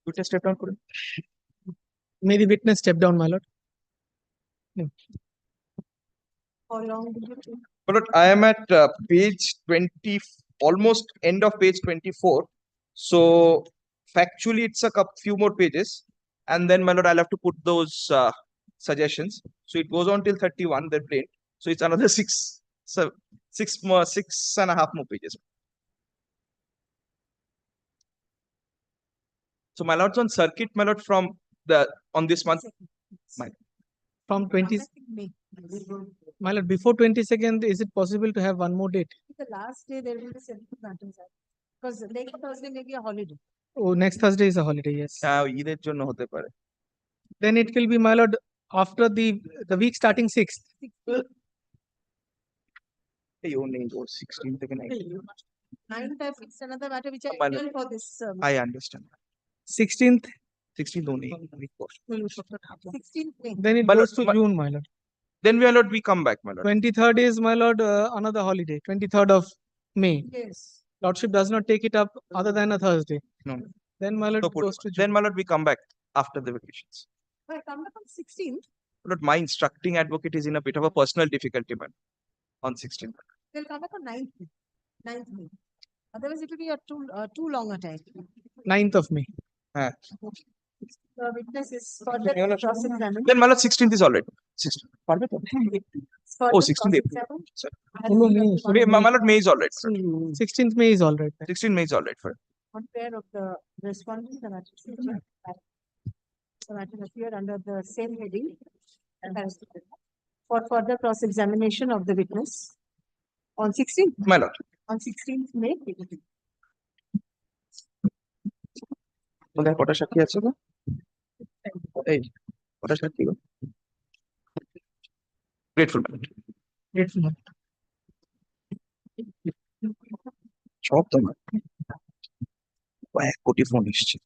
Witness step down. May the witness step down, my lord. How long did you take? My lord, I am at page 20, almost end of page 24. So factually, it's a few more pages, and then my lord, I'll have to put those suggestions. So it goes on till 31. Then plain. So it's another six and a half more pages. So my lord's on circuit, my lord, from on this month. From 20, my lord, before 22nd, is it possible to have one more date? The last day there will be several matters, because next Thursday may be a holiday. Oh, next Thursday is a holiday, yes. ঈদের জন্য হতে পারে। Then it will be, my lord, after the week starting 6th. Hey, your name goes 16 থেকে 19. 9th I fixed another matter which I My lord, did for this. I understand. 16th, 16th only. 16th May. then it My goes lord, to June, my lord. Then my lord, we come back, my lord. 23rd is, my lord, another holiday, 23rd of May. Yes. Lordship does not take it up other than a Thursday. No. Then, my lord, So it goes to then, my lord, we come back after the vacations. Well, come back on 16th. Lord, my instructing advocate is in a bit of a personal difficulty, man, on 16th. They'll come back on 9th. 9th May. Otherwise, it will be a too long a time. 9th of May. Ah. The witness is further cross-examined. Then, my lord, 16th is all right. 16th. Pardon me? Oh, 16th April. Sir. Okay, my lord, May is all right. Sir. 16th May is all right. 16th May is all right for it. On pair of the respondent, the matter appeared under the same heading as for further cross-examination of the witness on 16th. My lord. On 16th May. ওদের কটা সাক্ষী আছে গো? এই কটা সাক্ষী গো? Grateful, my lord. Grateful. সব তোমার কয়েক কোটি ফোন এসছে